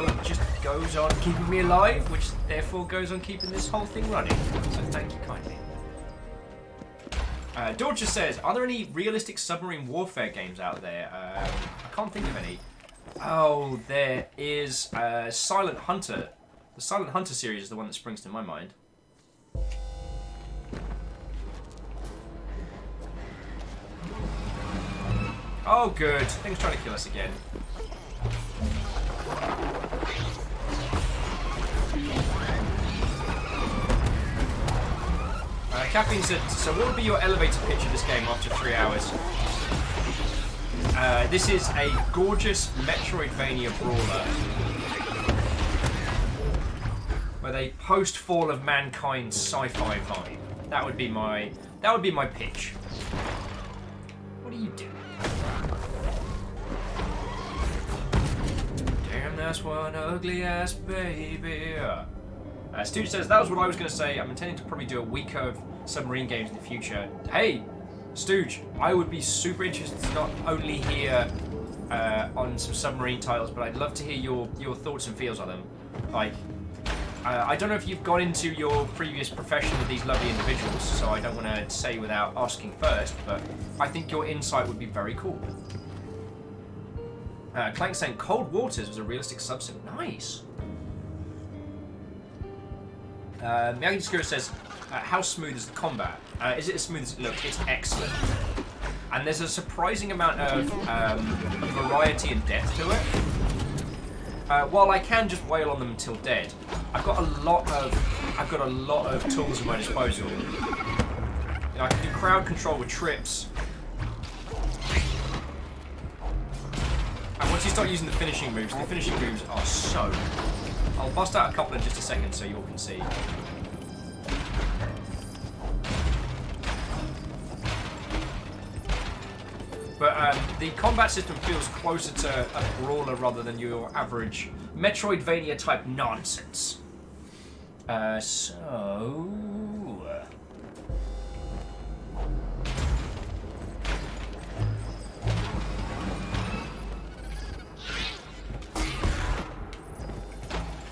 It just goes on keeping me alive, which therefore goes on keeping this whole thing running. So thank you kindly. Dorcha says, are there any realistic submarine warfare games out there? I can't think of any. Oh, there is Silent Hunter. The Silent Hunter series is the one that springs to my mind. Oh, good. Thing's trying to kill us again. Caffeine said, so what would be your elevator pitch of this game after 3 hours? This is a gorgeous Metroidvania brawler with a post-Fall of Mankind sci-fi vibe. That would be my pitch. What are you doing? Damn, that's one ugly ass baby. Stooge says, that was what I was going to say. I'm intending to probably do a week of submarine games in the future. Hey, Stooge, I would be super interested to not only hear on some submarine titles, but I'd love to hear your thoughts and feels on them. Like, I don't know if you've got into your previous profession with these lovely individuals, so I don't want to say without asking first, but I think your insight would be very cool. Clank saying Cold Waters was a realistic subset. Nice. Miyagi Skura says, how smooth is the combat? Is it as smooth as it looks? It's excellent. And there's a surprising amount of variety and depth to it. While I can just wail on them until dead, I've got a lot of tools at my disposal. You know, I can do crowd control with trips. And once you start using the finishing moves are so... I'll bust out a couple in just a second so you all can see. But the combat system feels closer to a brawler rather than your average Metroidvania type nonsense.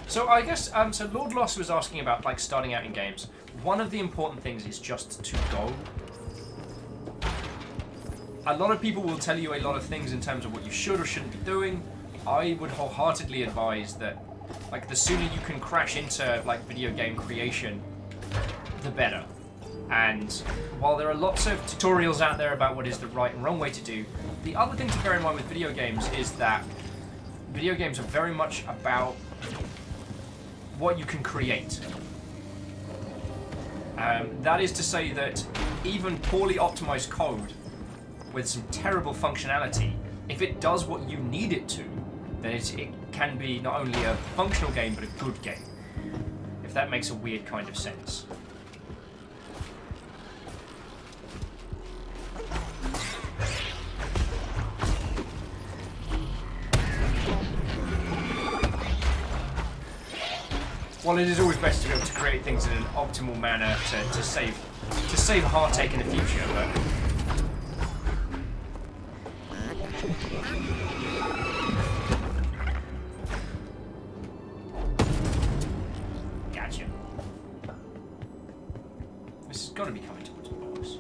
So I guess, so Lord Lost was asking about like starting out in games. One of the important things is just to go. A lot of people will tell you a lot of things in terms of what you should or shouldn't be doing. I would wholeheartedly advise that, like, the sooner you can crash into like video game creation, the better. And while there are lots of tutorials out there about what is the right and wrong way to do, the other thing to bear in mind with video games is that video games are very much about what you can create. That is to say that even poorly optimized code with some terrible functionality, if it does what you need it to, then it can be not only a functional game, but a good game. If that makes a weird kind of sense. While it is always best to be able to create things in an optimal manner to save heartache in the future, but gotcha. This has got to be coming towards the boss.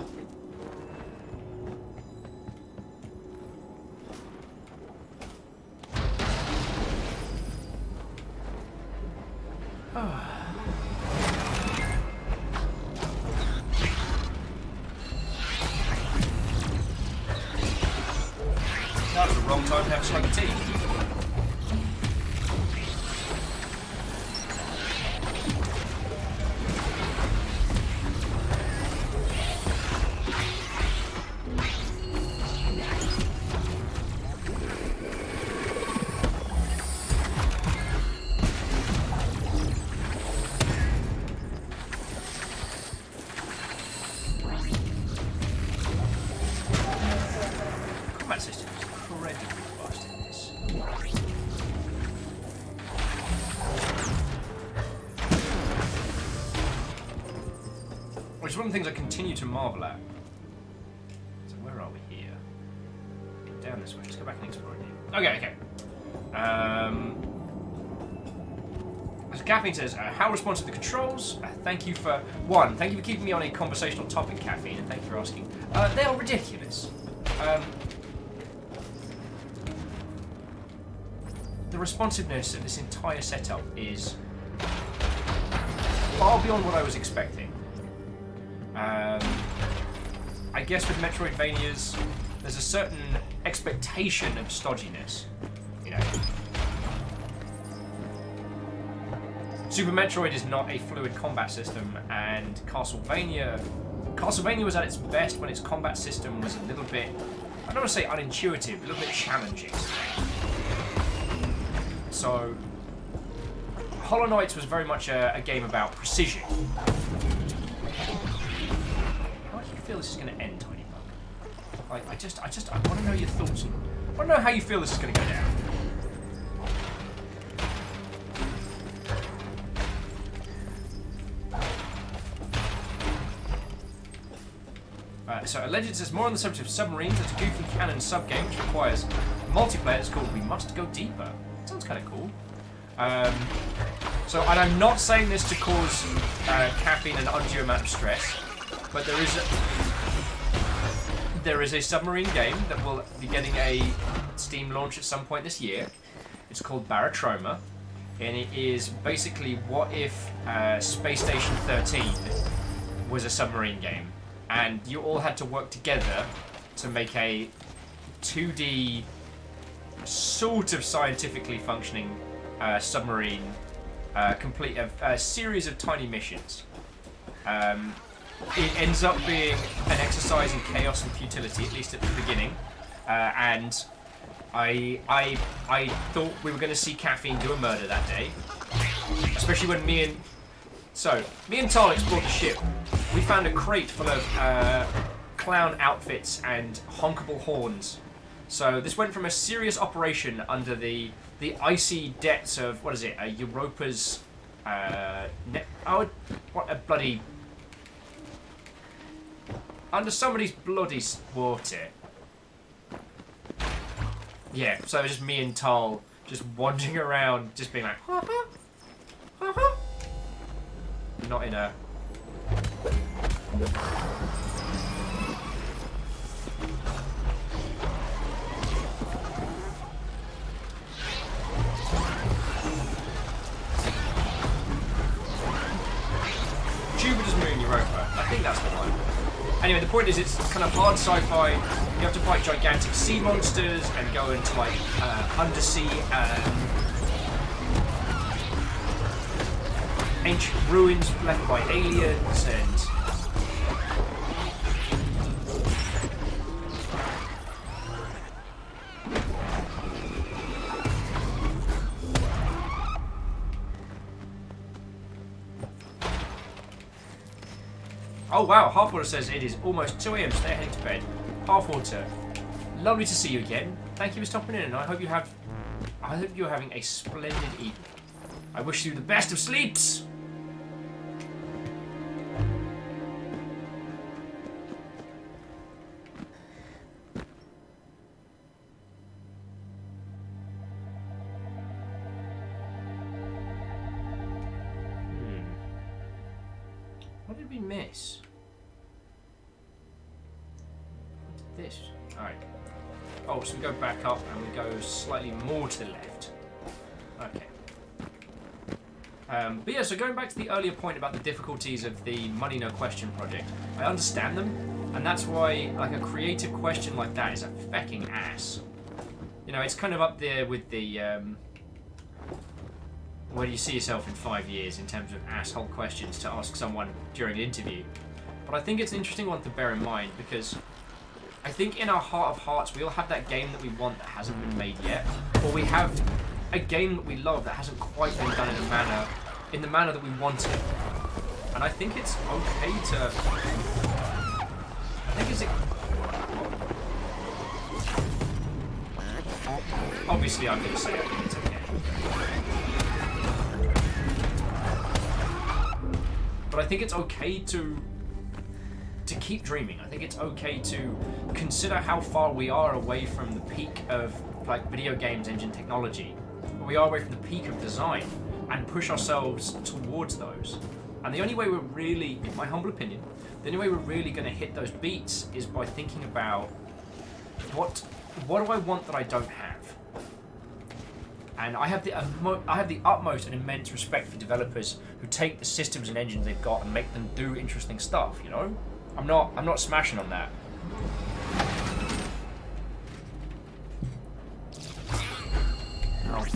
That was the wrong time to have a slug of tea. Combat system is incredibly fast in this. Which is one of the things I continue to marvel at. So where are we here? Down this way. Let's go back and explore it here. Okay. As Caffeine says, how responsive the controls? Thank you for keeping me on a conversational topic, Caffeine, and thank you for asking. They are ridiculous. The responsiveness of this entire setup is far beyond what I was expecting. I guess with Metroidvanias, there's a certain expectation of stodginess, you know. Super Metroid is not a fluid combat system, and Castlevania was at its best when its combat system was a little bit, I don't want to say unintuitive, a little bit challenging. So, Hollow Knight was very much a game about precision. feel this is going to end, Tiny Bug? Like, I want to know your thoughts. I want to know how you feel this is going to go down. So alleged says more on the subject of submarines. It's a goofy canon sub-game which requires multiplayer. It's called We Must Go Deeper. Sounds kind of cool. So, and I'm not saying this to cause caffeine an undue amount of stress, but there is a submarine game that will be getting a Steam launch at some point this year. It's called Barotrauma, and it is basically what if Space Station 13 was a submarine game, and you all had to work together to make a 2D, sort of scientifically functioning submarine, complete a series of tiny missions. It ends up being an exercise in chaos and futility, at least at the beginning, and I thought we were going to see Caffeine do a murder that day, especially when me and Tal explored the ship. We found a crate full of clown outfits and honkable horns. So this went from a serious operation under the icy depths of, what is it, Europa's, what a bloody, under somebody's bloody water. Yeah, so just me and Tal just wandering around, just being like, not in a... Jupiter's moon, Europa. I think that's the one. Anyway, the point is it's kind of hard sci-fi. You have to fight gigantic sea monsters and go into like undersea ancient ruins left by aliens and... Oh wow, Halfwater says it is almost 2 AM, stay heading to bed. Halfwater, lovely to see you again. Thank you for stopping in, and I hope you're having a splendid evening. I wish you the best of sleeps! What did we miss? What did this? Alright. Oh, so we go back up and we go slightly more to the left. Okay. But yeah, so going back to the earlier point about the difficulties of the Money No Question project, I understand them, and that's why like a creative question like that is a fecking ass. You know, it's kind of up there with the where do you see yourself in 5 years in terms of asshole questions to ask someone during an interview. But I think it's an interesting one to bear in mind because I think in our heart of hearts we all have that game that we want that hasn't been made yet, or we have a game that we love that hasn't quite been done in the manner that we want it. And I think it's okay to... Obviously I'm going to say I think it's okay. But I think it's okay to keep dreaming. I think it's okay to consider how far we are away from the peak of like video games engine technology. We are away from the peak of design and push ourselves towards those. And the only way we're really, in my humble opinion, the only way we're really going to hit those beats is by thinking about what do I want that I don't have. And I have the utmost and immense respect for developers who take the systems and engines they've got and make them do interesting stuff. You know, I'm not smashing on that. Oh.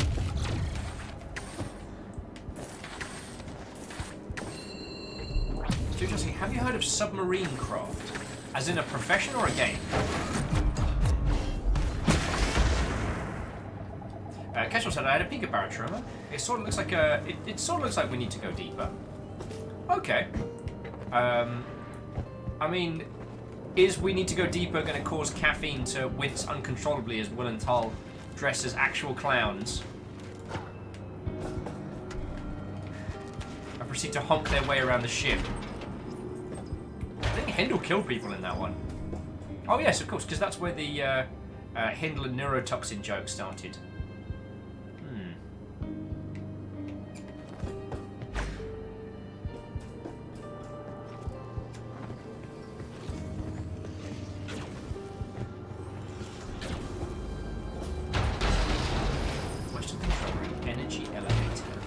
Seriously, have you heard of submarine craft? As in a profession or a game? Casual said I had a peek at Barotrauma. It sort of looks like it sort of looks like we need to go deeper. Okay. I mean, Is we need to go deeper going to cause Caffeine to wince uncontrollably as Will and Tull dress as actual clowns and proceed to honk their way around the ship? I think Hindle killed people in that one. Oh yes, of course, because that's where the Hindle and neurotoxin joke started. Western control room, energy elevator.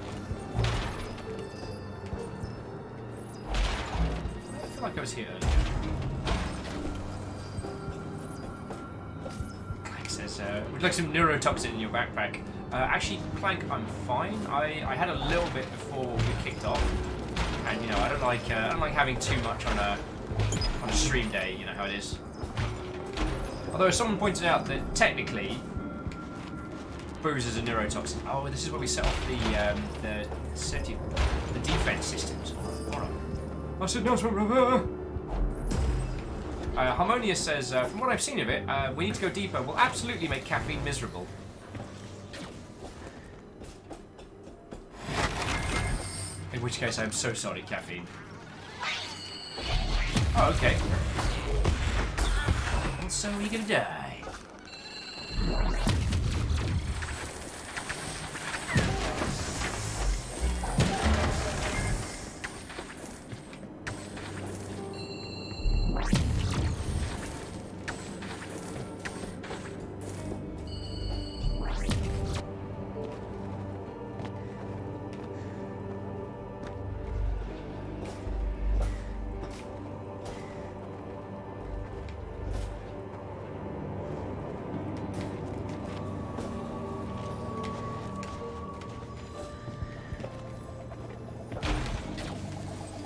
I feel like I was here earlier. Says, would you like some neurotoxin in your backpack? Actually, Clank, I'm fine. I had a little bit before we kicked off, and you know I don't like having too much on a stream day. You know how it is. Although someone pointed out that technically, booze is a neurotoxin. Oh, this is where we set off the defense systems. All right. I said no, brother. Harmonia says, from what I've seen of it, we need to go deeper. We'll absolutely make Caffeine miserable. In which case, I'm so sorry, Caffeine. Oh, okay. So are you gonna die?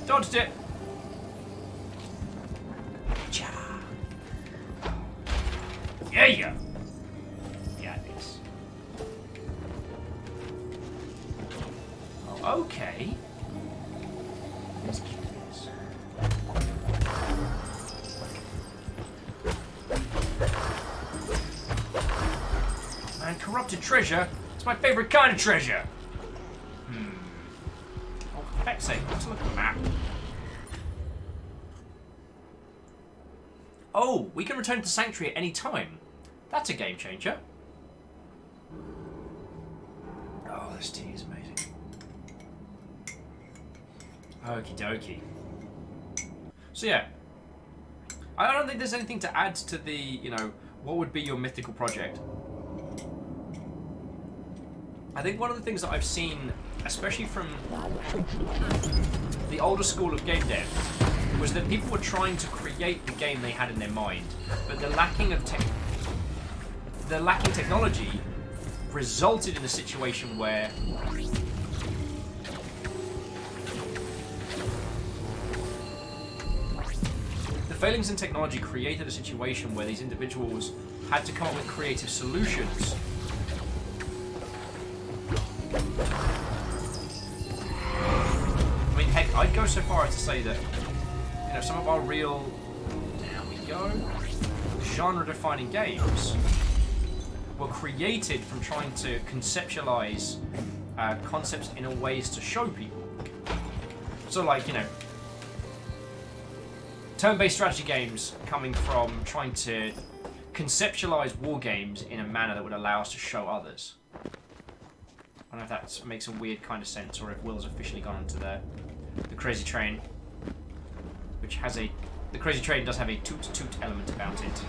Dodged it. Cha. Yeah, yeah. Yeah, this. Oh, okay. Let's keep this. Man, corrupted treasure. It's my favorite kind of treasure. Oh, for heck's sake, let's look at the map. Oh, we can return to Sanctuary at any time. That's a game changer. Oh, this tea is amazing. Okie dokie. So yeah, I don't think there's anything to add to the, you know, what would be your mythical project. I think one of the things that I've seen, especially from the older school of game dev, was that people were trying to create the game they had in their mind, but the lacking technology resulted in a situation where the failings in technology created a situation where these individuals had to come up with creative solutions. I mean, heck, I'd go so far as to say that, you know, some of our real, there we go, genre-defining games were created from trying to conceptualize concepts in a ways to show people. So, like, you know, turn-based strategy games coming from trying to conceptualize war games in a manner that would allow us to show others. I don't know if that makes a weird kind of sense, or if Will's officially gone onto the Crazy Train, which has the Crazy Train does have a toot-toot element about it.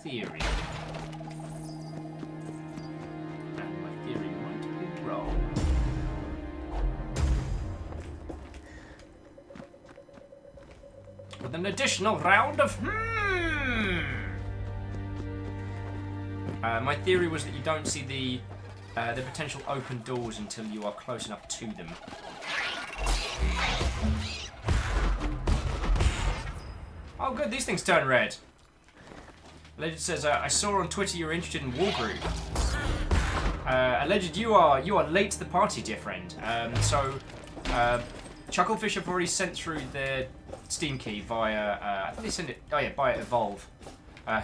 Theory. And my theory might be wrong. With an additional round of My theory was that you don't see the potential open doors until you are close enough to them. Oh good, these things turn red. Alleged says, I saw on Twitter you're interested in Wargroove. Alleged, you are late to the party, dear friend. Chucklefish have already sent through their Steam key via, I think they sent it, via Evolve,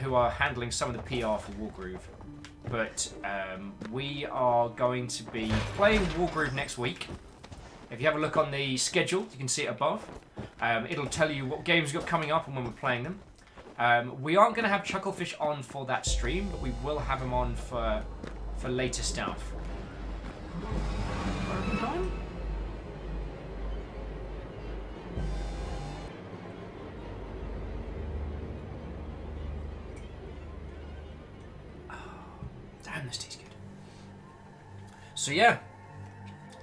who are handling some of the PR for Wargroove. But we are going to be playing Wargroove next week. If you have a look on the schedule, you can see it above. It'll tell you what games we've got coming up and when we're playing them. We aren't going to have Chucklefish on for that stream, but we will have him on for later stuff. Where have we gone? Oh, damn, this tastes good. So yeah,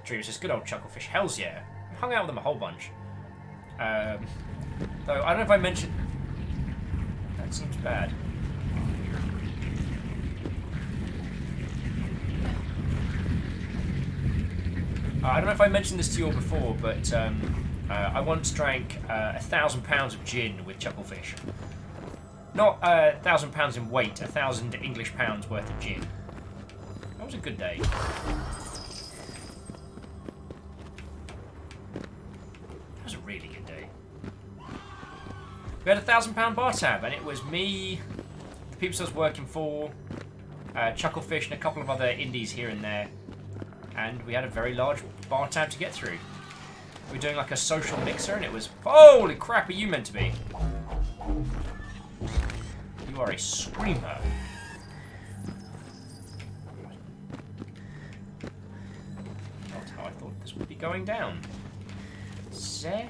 Dreams is good old Chucklefish. Hells yeah. I hung out with him a whole bunch. Though I don't know if I mentioned. That seems bad. I don't know if I mentioned this to you all before, but I once drank 1,000 pounds of gin with Chucklefish. Not 1,000 pounds in weight, 1,000 English pounds worth of gin. That was a good day. That was a really good day. We had a £1,000 bar tab, and it was me, the people I was working for, Chucklefish, and a couple of other indies here and there. And we had a very large bar tab to get through. We were doing like a social mixer, and it was... Holy crap, are you meant to be? You are a screamer. Not how I thought this would be going down. Zebra.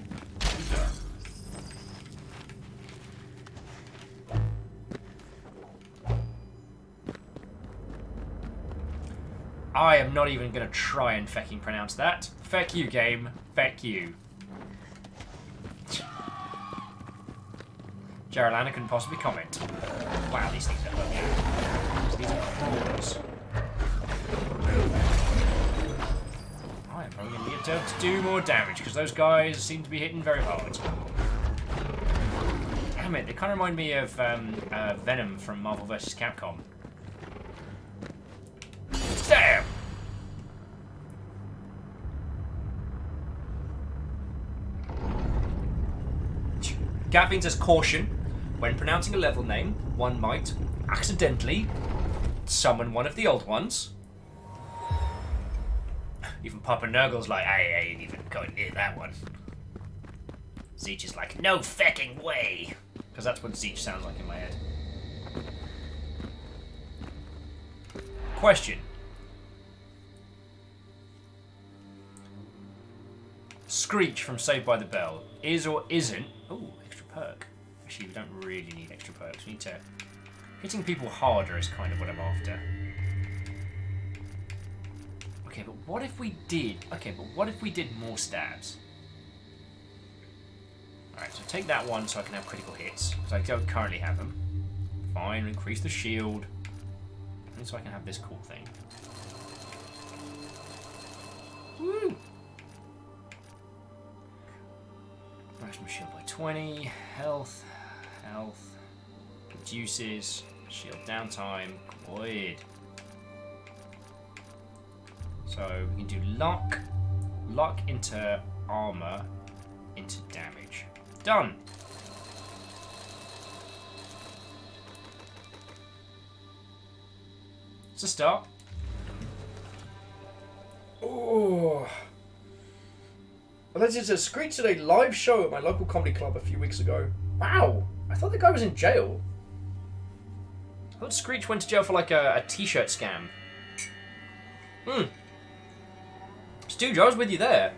I am not even going to try and fecking pronounce that. Feck you, game. Feck you. Gerald Anna couldn't possibly comment. Wow, these things are ugly. These are claws. I am probably going to need to do more damage, because those guys seem to be hitting very hard. Damn it, they kind of remind me of Venom from Marvel vs. Capcom. Damn! Gavin says caution. When pronouncing a level name, one might accidentally summon one of the old ones. Even Papa Nurgle's like, I ain't even going near that one. Zeech is like, no fecking way! Because that's what Zeech sounds like in my head. Question. Screech from Saved by the Bell is or isn't... Ooh, extra perk. Actually, we don't really need extra perks. We need to... Hitting people harder is kind of what I'm after. Okay, but what if we did... Okay, but what if we did more stabs? Alright, so take that one so I can have critical hits. Because I don't currently have them. Fine, increase the shield. And so I can have this cool thing. Woo! Maximum shield by 20, health, reduces, shield downtime, good. So we can do luck into armor, into damage. Done! It's a start. Oh. Alleged says, Screech did a live show at my local comedy club a few weeks ago. Wow! I thought the guy was in jail. I thought Screech went to jail for like a t-shirt scam. Stooge, I was with you there.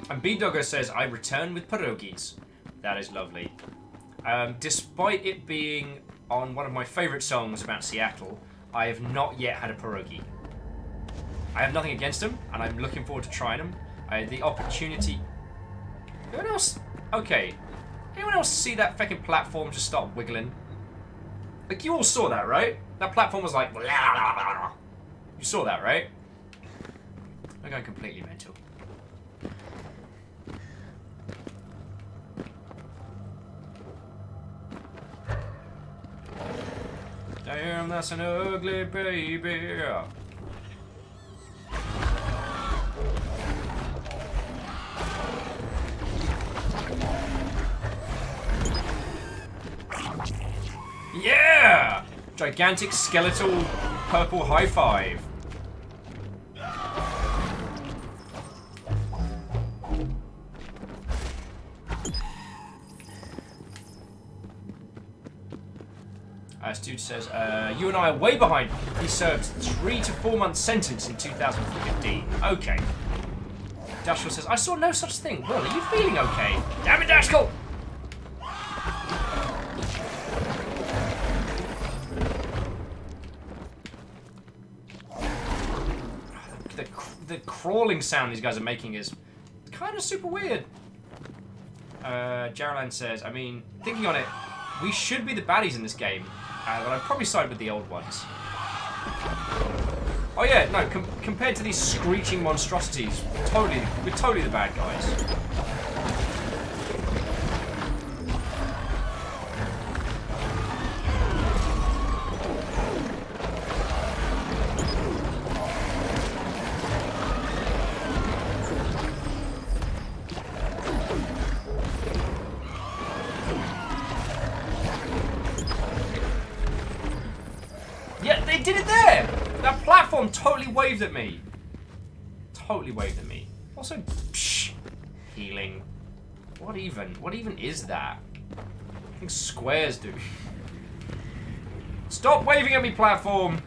And B-Dogger says, I return with pierogies. That is lovely. Despite it being on one of my favourite songs about Seattle, I have not yet had a pierogi. I have nothing against them, and I'm looking forward to trying them. The opportunity... Who else? Okay, Anyone else see that fucking platform just start wiggling? Like, you all saw that, right? That platform was like... You saw that, right? I'm going completely mental. Damn, that's an ugly baby. Yeah! Gigantic skeletal purple high five. Dude says, you and I are way behind. He served 3 to 4 month sentence in 2015. Okay. Dashkel says, I saw no such thing. Well, are you feeling okay? Damn it, Dashkel! The crawling sound these guys are making is kind of super weird. Jaralan says, I mean, thinking on it, we should be the baddies in this game. But I'd probably side with the old ones. Oh yeah, no, compared to these screeching monstrosities, we're totally the bad guys. Totally waved at me. Totally waved at me. Also, psh, healing. What even is that? I think squares do. Stop waving at me, platform.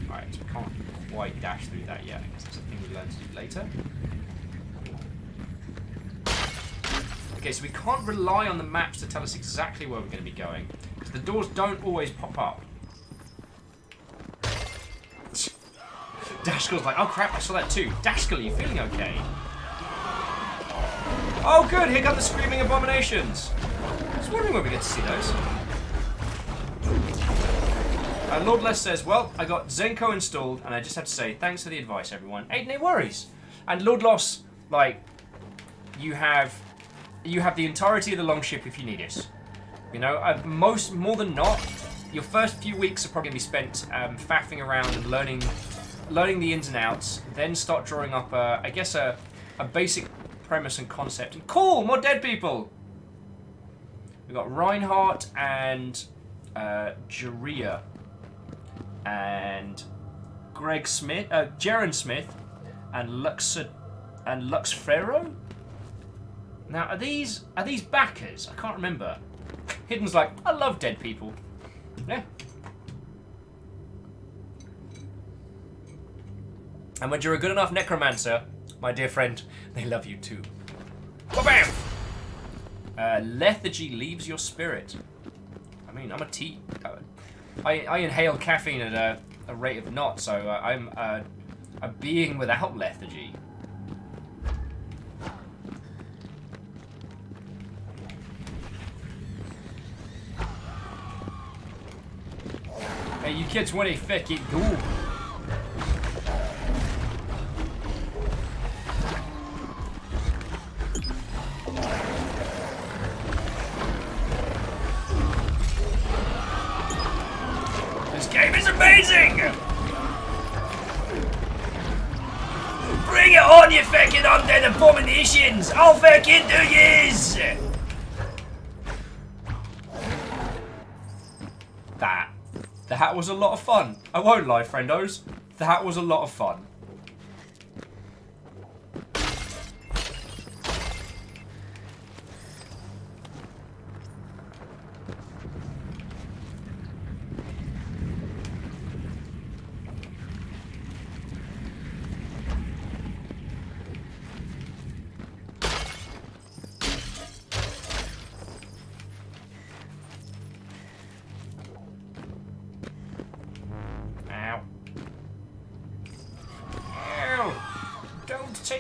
Alright, so we can't quite dash through that yet. I guess that's a thing we learn to do later. Okay, so we can't rely on the maps to tell us exactly where we're going to be going, because the doors don't always pop up. Dashkel's like, oh crap, I saw that too. Dashkel, are you feeling okay? Oh good, here come the screaming abominations. I was wondering when we get to see those. Lord Les says, well, I got Zenko installed, and I just have to say, thanks for the advice, everyone. Ain't no worries. And Lord Los, like, you have the entirety of the Longship if you need it. You know, more than not, your first few weeks are probably going to be spent faffing around and learning the ins and outs. Then start drawing up, I guess, a basic premise and concept. And cool, more dead people. We've got Reinhardt and Jaria and Greg Smith, Jaren Smith, and Lux Ferro. Now, are these backers? I can't remember. Hidden's like, I love dead people. Yeah. And when you're a good enough necromancer, my dear friend, they love you too. Ba-bam! Lethargy leaves your spirit. I mean, I'm a tea. I inhale caffeine at a rate of knots, so I'm a being without lethargy. Hey, you kids want a fucking do? This game is amazing! Bring it on, you fucking undead abominations! I'll fucking do yous! That was a lot of fun. I won't lie, friendos. That was a lot of fun.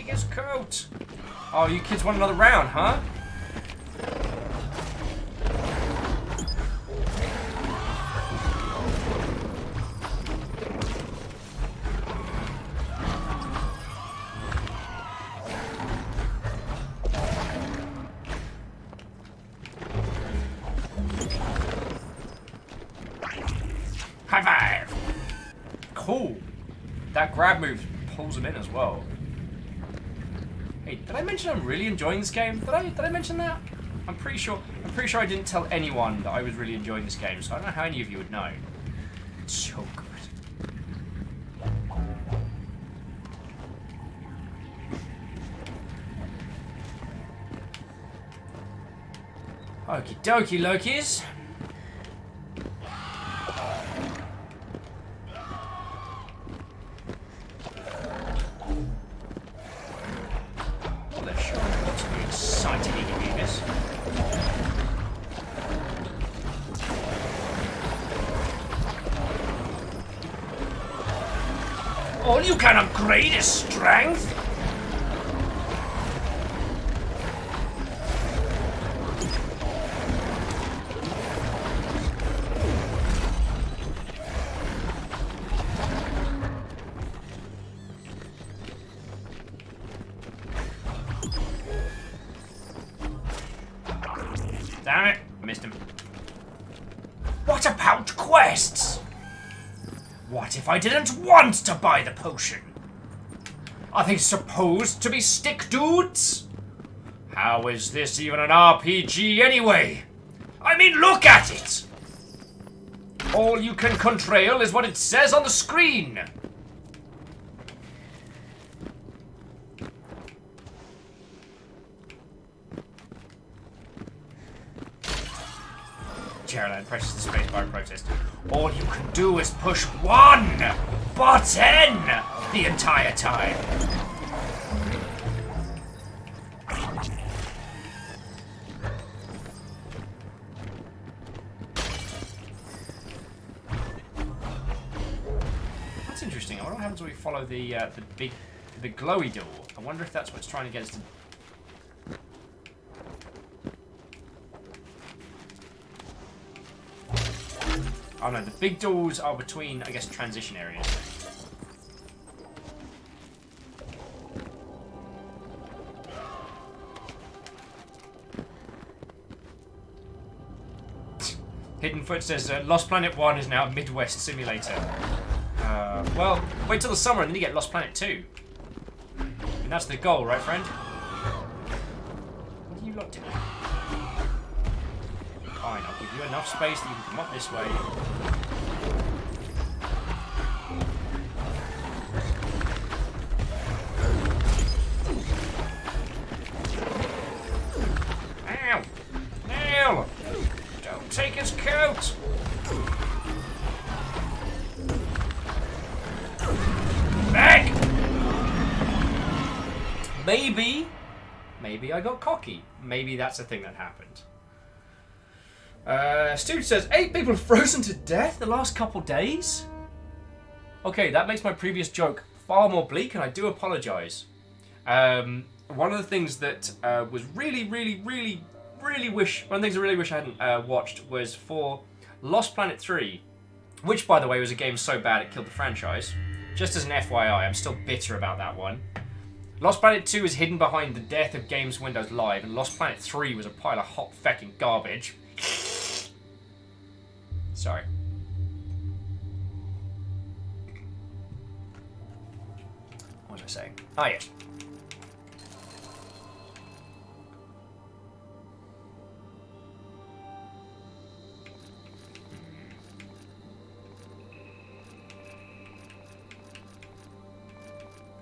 take his coat. Oh, you kids want another round, huh? High five! Cool. That grab move pulls him in as well. Hey, did I mention I'm really enjoying this game? Did I mention that? I'm pretty sure I didn't tell anyone that I was really enjoying this game, so I don't know how any of you would know. It's so good. Okie dokie, Lokis. Well, they're sure lots of exciting behaviors. All you can upgrade is strength? Damn it, I missed him. What about quests? What if I didn't want to buy the potion? Are they supposed to be stick dudes? How is this even an RPG anyway? I mean, look at it! All you can control is what it says on the screen. Geraldine presses the spacebar in protest. All you can do is push one button the entire time. That's interesting. I wonder what happens when we follow the big glowy door. I wonder if that's what's trying to get us to. Oh no, the big doors are between, I guess, transition areas. Hidden Foot says, Lost Planet 1 is now a Midwest simulator. Well, wait till the summer and then you get Lost Planet 2. And that's the goal, right, friend? What are you lot doing? Fine, I'll give you enough space that you can come up this way. Ow! Ow! Don't take his coat! Back! Maybe I got cocky. Maybe that's a thing that happened. Stu says, 8 people frozen to death the last couple days? Okay, that makes my previous joke far more bleak, and I do apologise. One of the things that was really wish I hadn't watched was for Lost Planet 3, which, by the way, was a game so bad it killed the franchise. Just as an FYI, I'm still bitter about that one. Lost Planet 2 is hidden behind the death of Games Windows Live, and Lost Planet 3 was a pile of hot fecking garbage. Sorry. What was I saying? Ah, yes.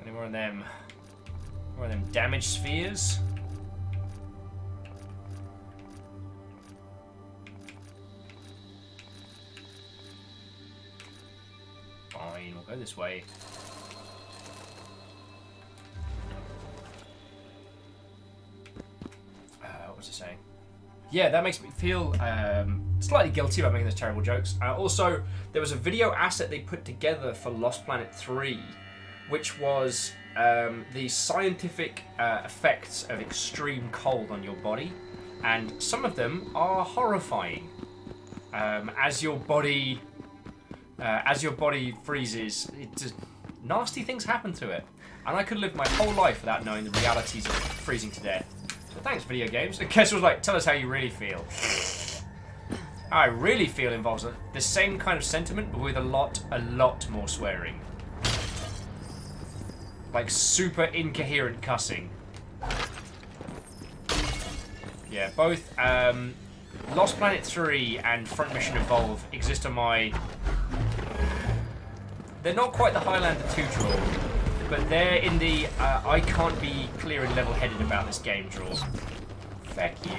Any more of them? More of them damage spheres? Fine, we'll go this way. What was I saying? Yeah, that makes me feel slightly guilty about making those terrible jokes. Also, there was a video asset they put together for Lost Planet 3 which was the scientific effects of extreme cold on your body, and some of them are horrifying. As your body freezes, nasty things happen to it, and I could live my whole life without knowing the realities of freezing to death. So thanks, video games. And Kess was like, tell us how you really feel. How I really feel involves the same kind of sentiment, but with a lot more swearing. Like super incoherent cussing. Yeah, both Lost Planet 3 and Front Mission Evolve exist on my... They're not quite the Highlander 2 draw, but they're in the I can't be clear and level-headed about this game draw. Feck you.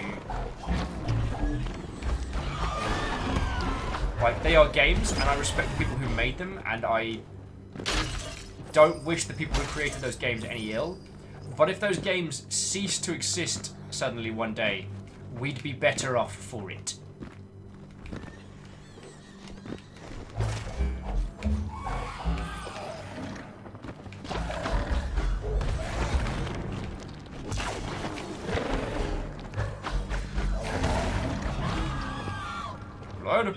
Like, they are games, and I respect the people who made them, and I don't wish the people who created those games any ill. But if those games cease to exist suddenly one day, we'd be better off for it. Load.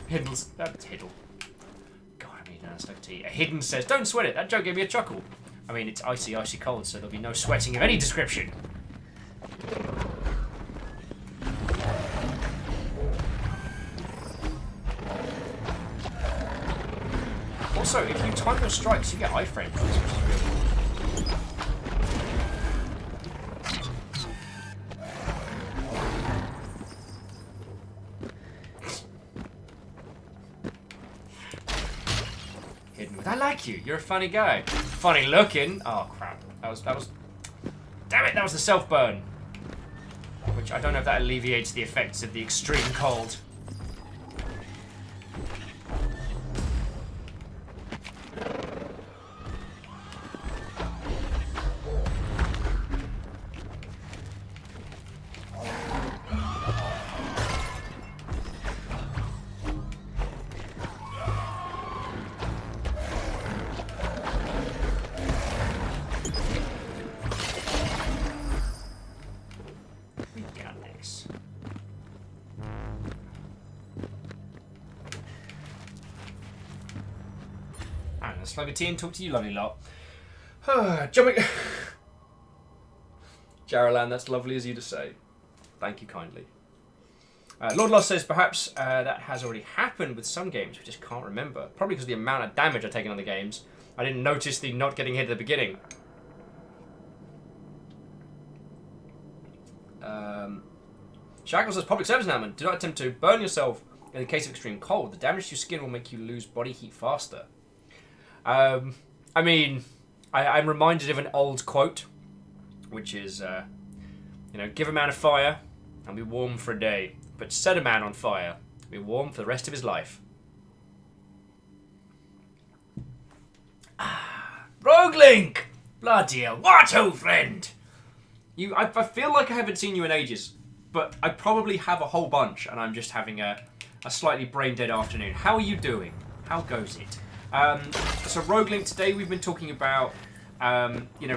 Hiddles. That's Hiddle. God, I need another stuck tea. A Hidden says, don't sweat it. That joke gave me a chuckle. I mean, it's icy cold, so there'll be no sweating of any description. Also, if you time your strikes, you get iframe points, which is really cool. I like you. You're a funny guy. Funny looking. Oh crap. That was. Damn it! That was the self burn. Which I don't know if that alleviates the effects of the extreme cold. Slug a tea and talk to you lovely lot. Jumping. Jaralan, that's lovely as you to say. Thank you kindly. Lord Lost says perhaps that has already happened with some games, we just can't remember. Probably because of the amount of damage I've taken on the games. I didn't notice the not getting hit at the beginning. Shackle says public service announcement. Do not attempt to burn yourself in the case of extreme cold. The damage to your skin will make you lose body heat faster. I mean, I'm reminded of an old quote, which is, give a man a fire and be warm for a day, but set a man on fire and be warm for the rest of his life. Rogue Link! Bloody hell, what, old friend? I feel like I haven't seen you in ages, but I probably have a whole bunch, and I'm just having a slightly brain-dead afternoon. How are you doing? How goes it? So Rogue Link, today we've been talking about,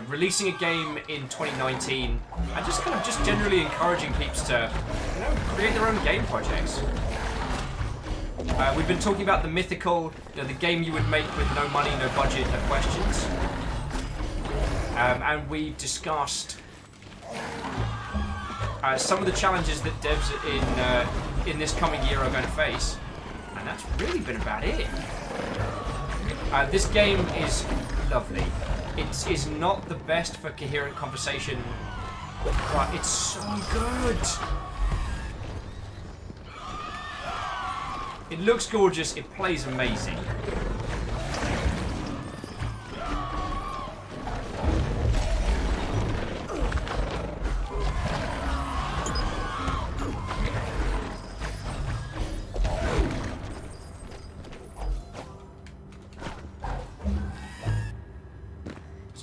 releasing a game in 2019 and just generally encouraging peeps to, create their own game projects. We've been talking about the mythical, the game you would make with no money, no budget, no questions. And we've discussed some of the challenges that devs in this coming year are going to face. And that's really been about it. This game is lovely. It is not the best for coherent conversation, but it's so good. It looks gorgeous, it plays amazing.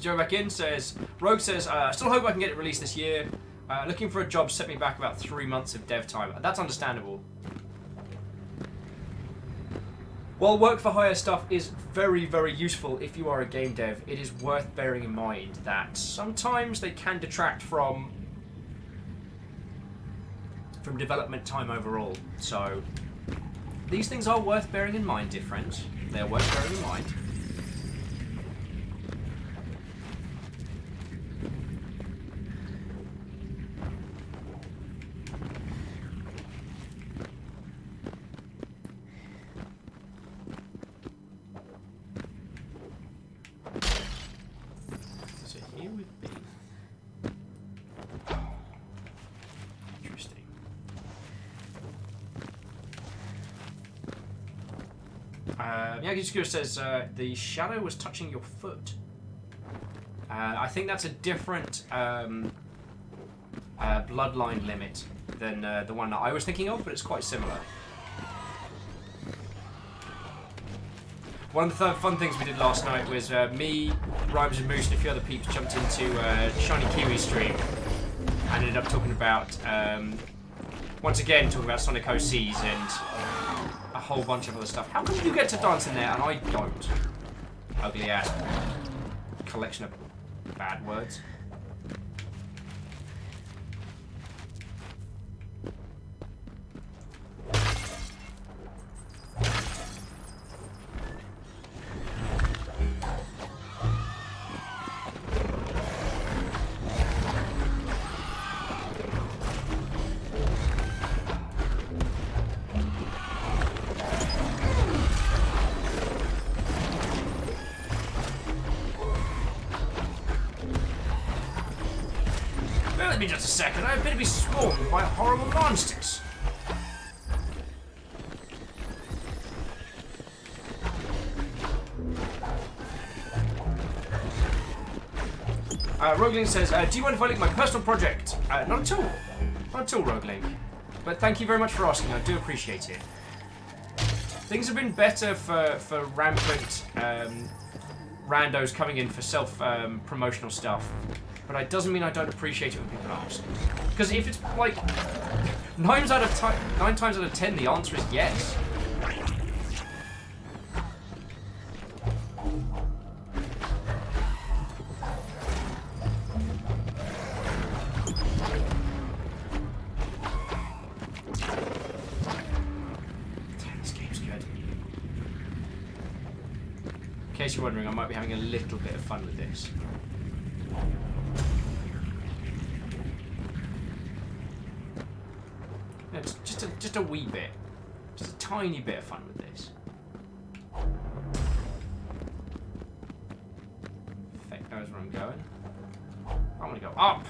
Joe back in says, Rogue says, still hope I can get it released this year. Looking for a job set me back about 3 months of dev time. That's understandable. While work for hire stuff is very, very useful if you are a game dev, it is worth bearing in mind that sometimes they can detract from development time overall. So these things are worth bearing in mind, dear friends. They're worth bearing in mind. So here would be interesting. Miyagi says the shadow was touching your foot. I think that's a different bloodline limit than the one that I was thinking of, but it's quite similar. One of the fun things we did last night was me, Rhymes and Moose, and a few other peeps jumped into Shiny Kiwi stream and ended up talking about, once again, talking about Sonic OCs and a whole bunch of other stuff. How come you get to dance in there and I don't? Ugly ass collection of bad words. Give me just a second, I appear to be swarmed by horrible monsters. Roguelink says, do you mind if I link my personal project? Not at all. Not at all, Roguelink. But thank you very much for asking, I do appreciate it. Things have been better for rampant randos coming in for self-promotional stuff. But that doesn't mean I don't appreciate it when people ask. Because if it's like 9 times out of 10, the answer is yes. Damn, this game's good. In case you're wondering, I might be having a little bit of fun with this. Just a wee bit. Just a tiny bit of fun with this. Feck knows where I'm going. I want to go up.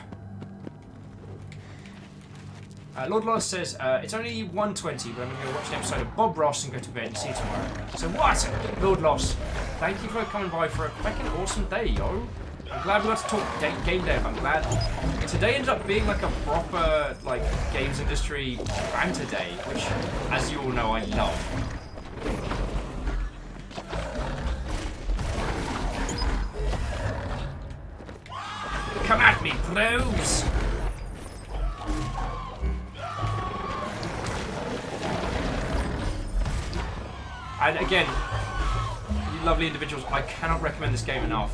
Lord Lost says, it's only 1:20, but I'm going to go watch an episode of Bob Ross and go to bed and see you tomorrow. So what? Lord Lost, thank you for coming by for a fucking awesome day, yo. I'm glad we got to talk game dev. I'm glad today ended up being like a proper like games industry banter day, which, as you all know, I love. Come at me, pros! And again, you lovely individuals, I cannot recommend this game enough.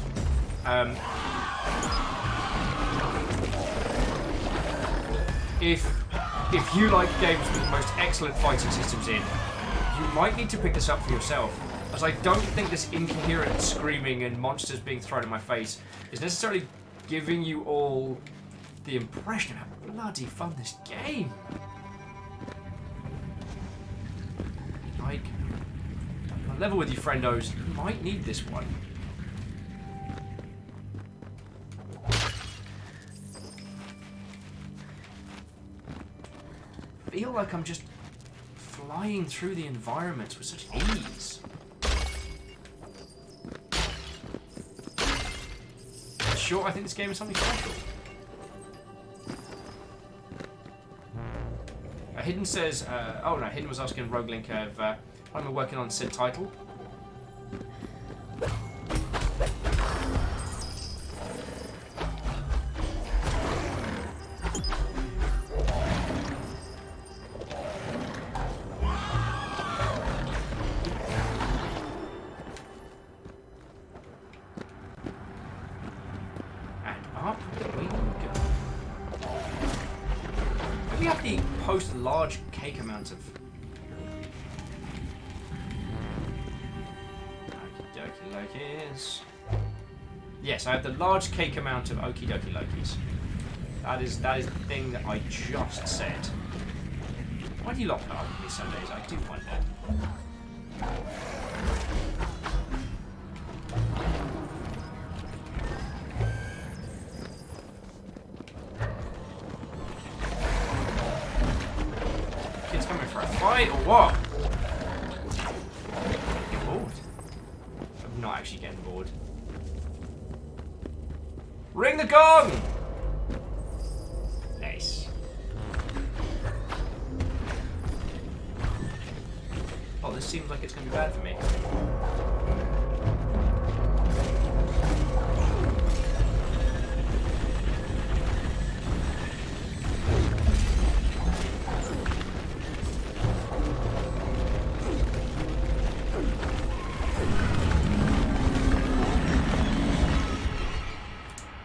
If you like games with the most excellent fighting systems in, you might need to pick this up for yourself, as I don't think this incoherent screaming and monsters being thrown in my face is necessarily giving you all the impression of how bloody fun this game. Like, on level with you, friendos, you might need this one. I feel like I'm just flying through the environments with such ease. Sure, I think this game is something special. Hidden says, oh no, Hidden was asking Roguelink if I'm working on said title. boast a large cake amount of... Okie dokie Lokies. Yes, I have the large cake amount of okie dokie Lokis. That is the thing that I just said. Why do you lock that up with me some days? I do wonder. Kids coming for a fight or what? Get bored. I'm not actually getting bored. Ring the gong! Nice. Oh, this seems like it's going to be bad for me.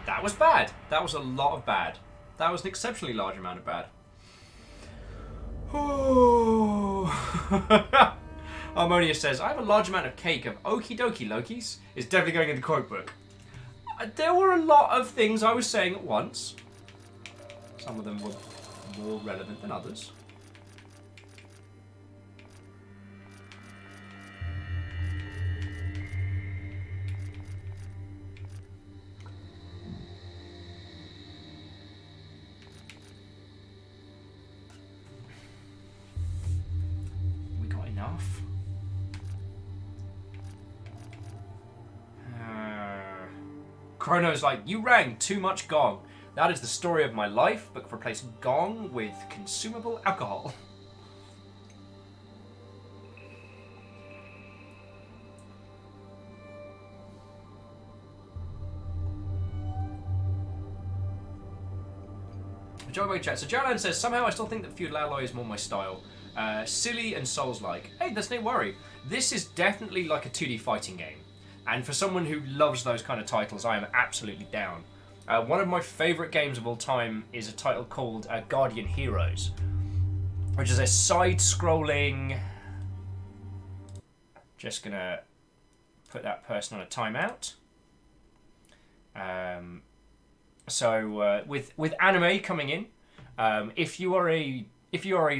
That was bad. That was a lot of bad. That was an exceptionally large amount of bad. Harmonia says, I have a large amount of cake of okie dokie Lokis. It's definitely going in the quote book. There were a lot of things I was saying at once. Some of them were more relevant than others. Enough. Chrono's like, you rang too much gong. That is the story of my life, but replace gong with consumable alcohol. Joe chat. So Jolan says, somehow I still think that Feudal Alloy is more my style. Silly and Souls-like. Hey, that's no worry. This is definitely like a 2D fighting game. And for someone who loves those kind of titles, I am absolutely down. One of my favourite games of all time is a title called Guardian Heroes, which is a side-scrolling... Just gonna put that person on a timeout. So with anime coming in, if you are a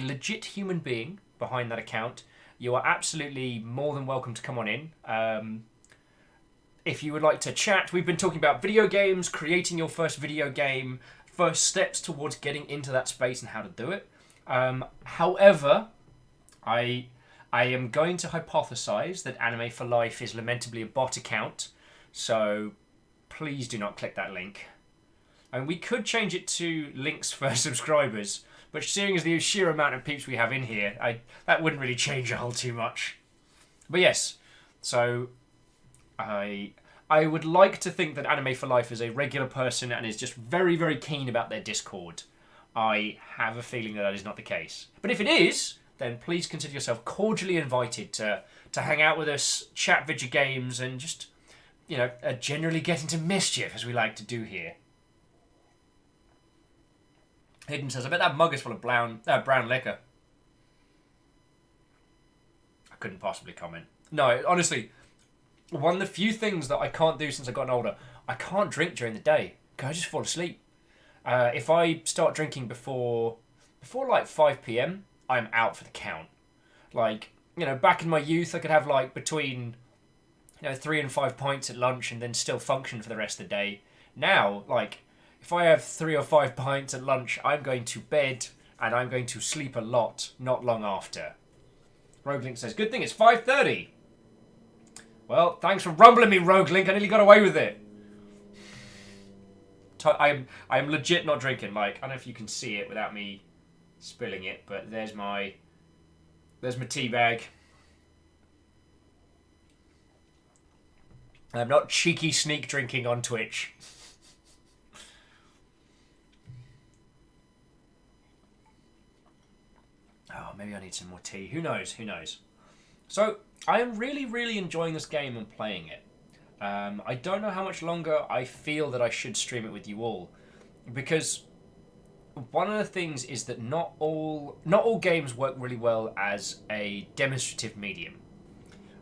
legit human being behind that account, you are absolutely more than welcome to come on in. If you would like to chat, we've been talking about video games, creating your first video game, first steps towards getting into that space and how to do it. However, I am going to hypothesize that Anime for Life is lamentably a bot account, so please do not click that link. And we could change it to links for subscribers, but seeing as the sheer amount of peeps we have in here, that wouldn't really change a whole too much. But yes, so I would like to think that Anime for Life is a regular person and is just very, very keen about their Discord. I have a feeling that is not the case. But if it is, then please consider yourself cordially invited to hang out with us, chat video games, and just, you know, generally get into mischief, as we like to do here. Hidden says, I bet that mug is full of brown liquor. I couldn't possibly comment. No, honestly, one of the few things that I can't do since I've gotten older, I can't drink during the day because I just fall asleep. If I start drinking before like 5 p.m, I'm out for the count. Like, you know, back in my youth, I could have like between 3 and 5 pints at lunch and then still function for the rest of the day. Now, like, if I have 3 or 5 pints at lunch, I'm going to bed and I'm going to sleep a lot, not long after. Roguelink says, good thing it's 5:30. Well, thanks for rumbling me, Roguelink. I nearly got away with it. I am legit not drinking. Like, I don't know if you can see it without me spilling it, but there's my tea bag. I'm not cheeky sneak drinking on Twitch. Oh, maybe I need some more tea. Who knows? Who knows? So, I am really, really enjoying this game and playing it. I don't know how much longer I feel that I should stream it with you all. Because one of the things is that not all games work really well as a demonstrative medium.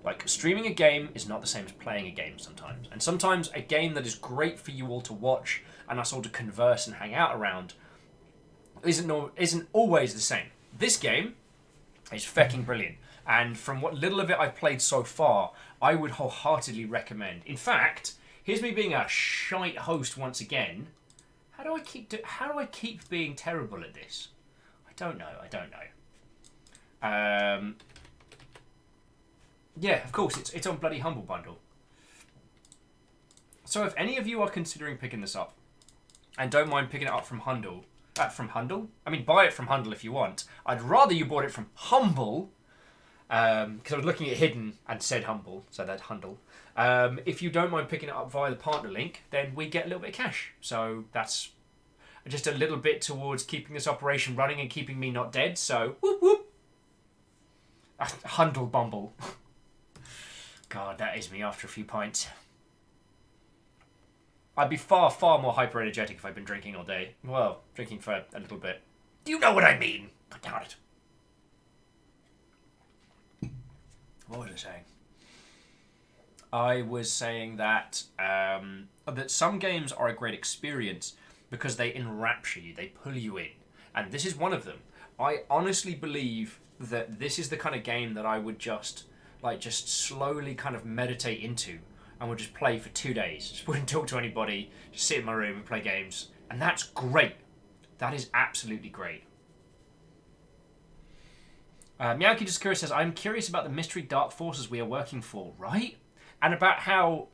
Like, streaming a game is not the same as playing a game sometimes. And sometimes a game that is great for you all to watch and us all to converse and hang out around isn't always the same. This game is fecking brilliant. And from what little of it I've played so far, I would wholeheartedly recommend. In fact, here's me being a shite host once again. How do I keep being terrible at this? I don't know. Yeah, of course, it's on bloody Humble Bundle. So if any of you are considering picking this up, and don't mind picking it up from Hundle, I mean, buy it from Hundle if you want. I'd rather you bought it from Humble, because I was looking at Hidden and said Humble, so that's Hundle. If you don't mind picking it up via the partner link, then we get a little bit of cash. So that's just a little bit towards keeping this operation running and keeping me not dead. So, whoop whoop. Hundle Bumble. God, that is me after a few pints. I'd be far, far more hyper energetic if I'd been drinking all day. Well, drinking for a little bit. Do you know what I mean? God damn it. What was I saying? I was saying that that some games are a great experience because they enrapture you, they pull you in. And this is one of them. I honestly believe that this is the kind of game that I would just slowly kind of meditate into and would just play for 2 days. Just wouldn't talk to anybody, just sit in my room and play games. And that's great. That is absolutely great. Miyaki Discura says, I'm curious about the mystery dark forces we are working for, right? And about how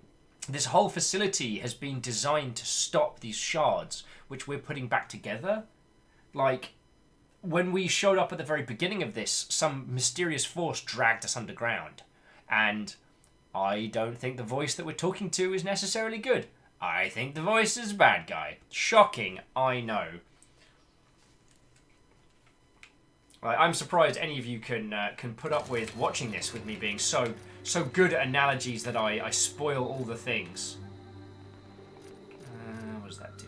this whole facility has been designed to stop these shards, which we're putting back together. Like, when we showed up at the very beginning of this, some mysterious force dragged us underground. And I don't think the voice that we're talking to is necessarily good. I think the voice is a bad guy. Shocking, I know. I'm surprised any of you can put up with watching this with me being so good at analogies that I spoil all the things. What does that do?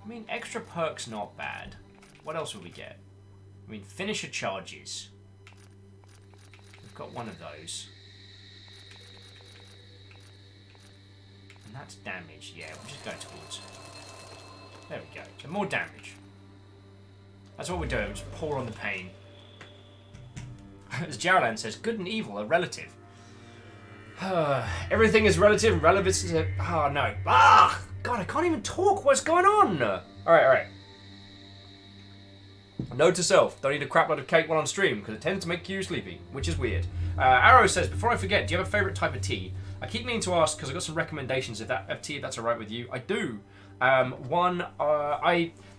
I mean, extra perks not bad. What else will we get? I mean, finisher charges. We've got one of those. And that's damage. Yeah, we'll just go towards. There we go. So more damage. That's what we're doing, we just pour on the pain. As Jarlan says, good and evil are relative. Everything is relative and relevance is oh no. Ah! God, I can't even talk. What's going on? Alright. Note to self, don't eat a crap load of cake while on stream, because it tends to make you sleepy, which is weird. Arrow says, before I forget, do you have a favourite type of tea? I keep meaning to ask, because I've got some recommendations of tea, if that's alright with you. I do.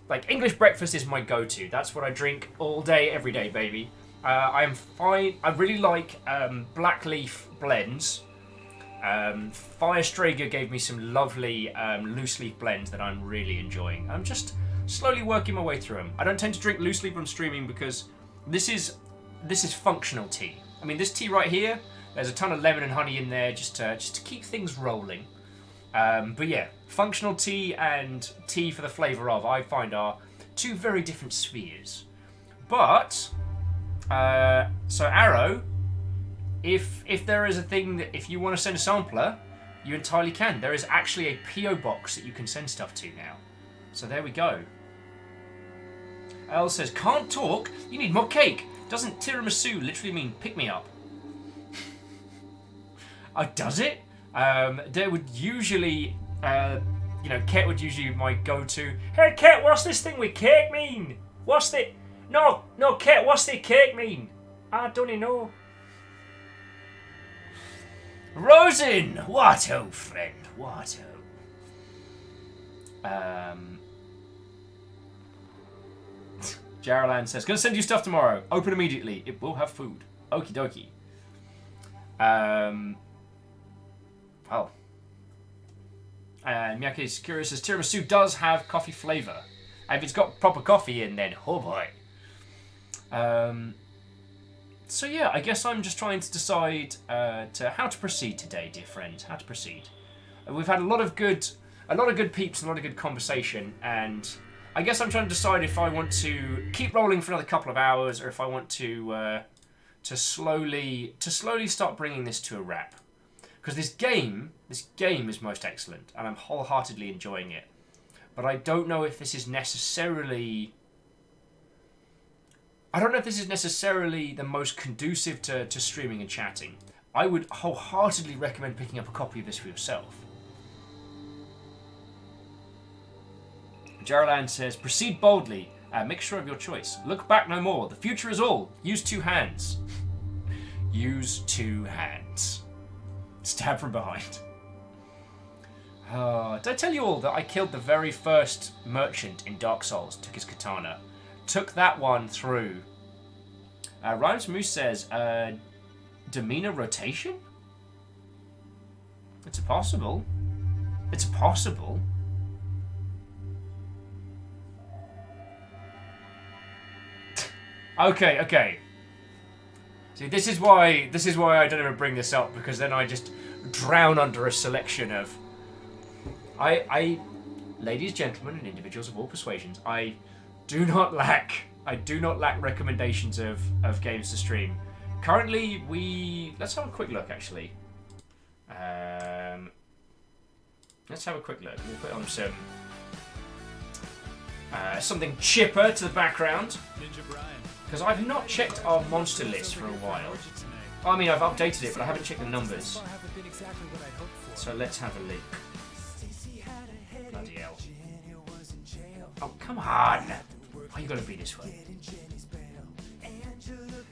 Like, English breakfast is my go-to. That's what I drink all day, every day, baby. I'm fine. I really like black leaf blends. Firestrager gave me some lovely loose leaf blends that I'm really enjoying. I'm just slowly working my way through them. I don't tend to drink loose leaf when I'm streaming because this is functional tea. I mean, this tea right here, there's a ton of lemon and honey in there just to keep things rolling. But yeah, functional tea and tea for the flavour of, I find, are two very different spheres. But, so Arrow, if there is a thing that, if you want to send a sampler, you entirely can. There is actually a P.O. box that you can send stuff to now. So there we go. Elle says, can't talk? You need more cake. Doesn't tiramisu literally mean pick me up? Does it? There would usually, Ket would usually be my go-to. Hey, Ket, what's this thing with cake mean? What's the... No, Ket, what's the cake mean? I don't know. Rosen! What ho, friend, what ho. Jaralan says, gonna send you stuff tomorrow. Open immediately. It will have food. Okie dokie. Well. Miyake Sakura says, tiramisu does have coffee flavour. And if it's got proper coffee in, then oh boy. So yeah, I guess I'm just trying to decide how to proceed today, dear friends. How to proceed. We've had a lot of good a lot of good peeps, and a lot of good conversation, and I guess I'm trying to decide if I want to keep rolling for another couple of hours, or if I want to slowly start bringing this to a wrap. Because this game is most excellent, and I'm wholeheartedly enjoying it. But I don't know if this is necessarily... I don't know if this is necessarily the most conducive to streaming and chatting. I would wholeheartedly recommend picking up a copy of this for yourself. Gerald says, proceed boldly. Make sure of your choice. Look back no more. The future is all. Use 2 hands. Use 2 hands. Stab from behind. Did I tell you all that I killed the very first merchant in Dark Souls? Took his katana. Took that one through. Rhymes Moose says, demeanor rotation? It's possible. It's possible. Okay. See, this is why I don't ever bring this up, because then I just drown under a selection of... ladies, gentlemen, and individuals of all persuasions, I do not lack recommendations of games to stream. Currently, let's have a quick look, actually. Let's have a quick look. We'll put on some something chipper to the background, because I've not checked our monster list for a while. I mean, I've updated it, but I haven't checked the numbers. So let's have a look. Bloody hell. Oh, come on! Why you gotta be this way?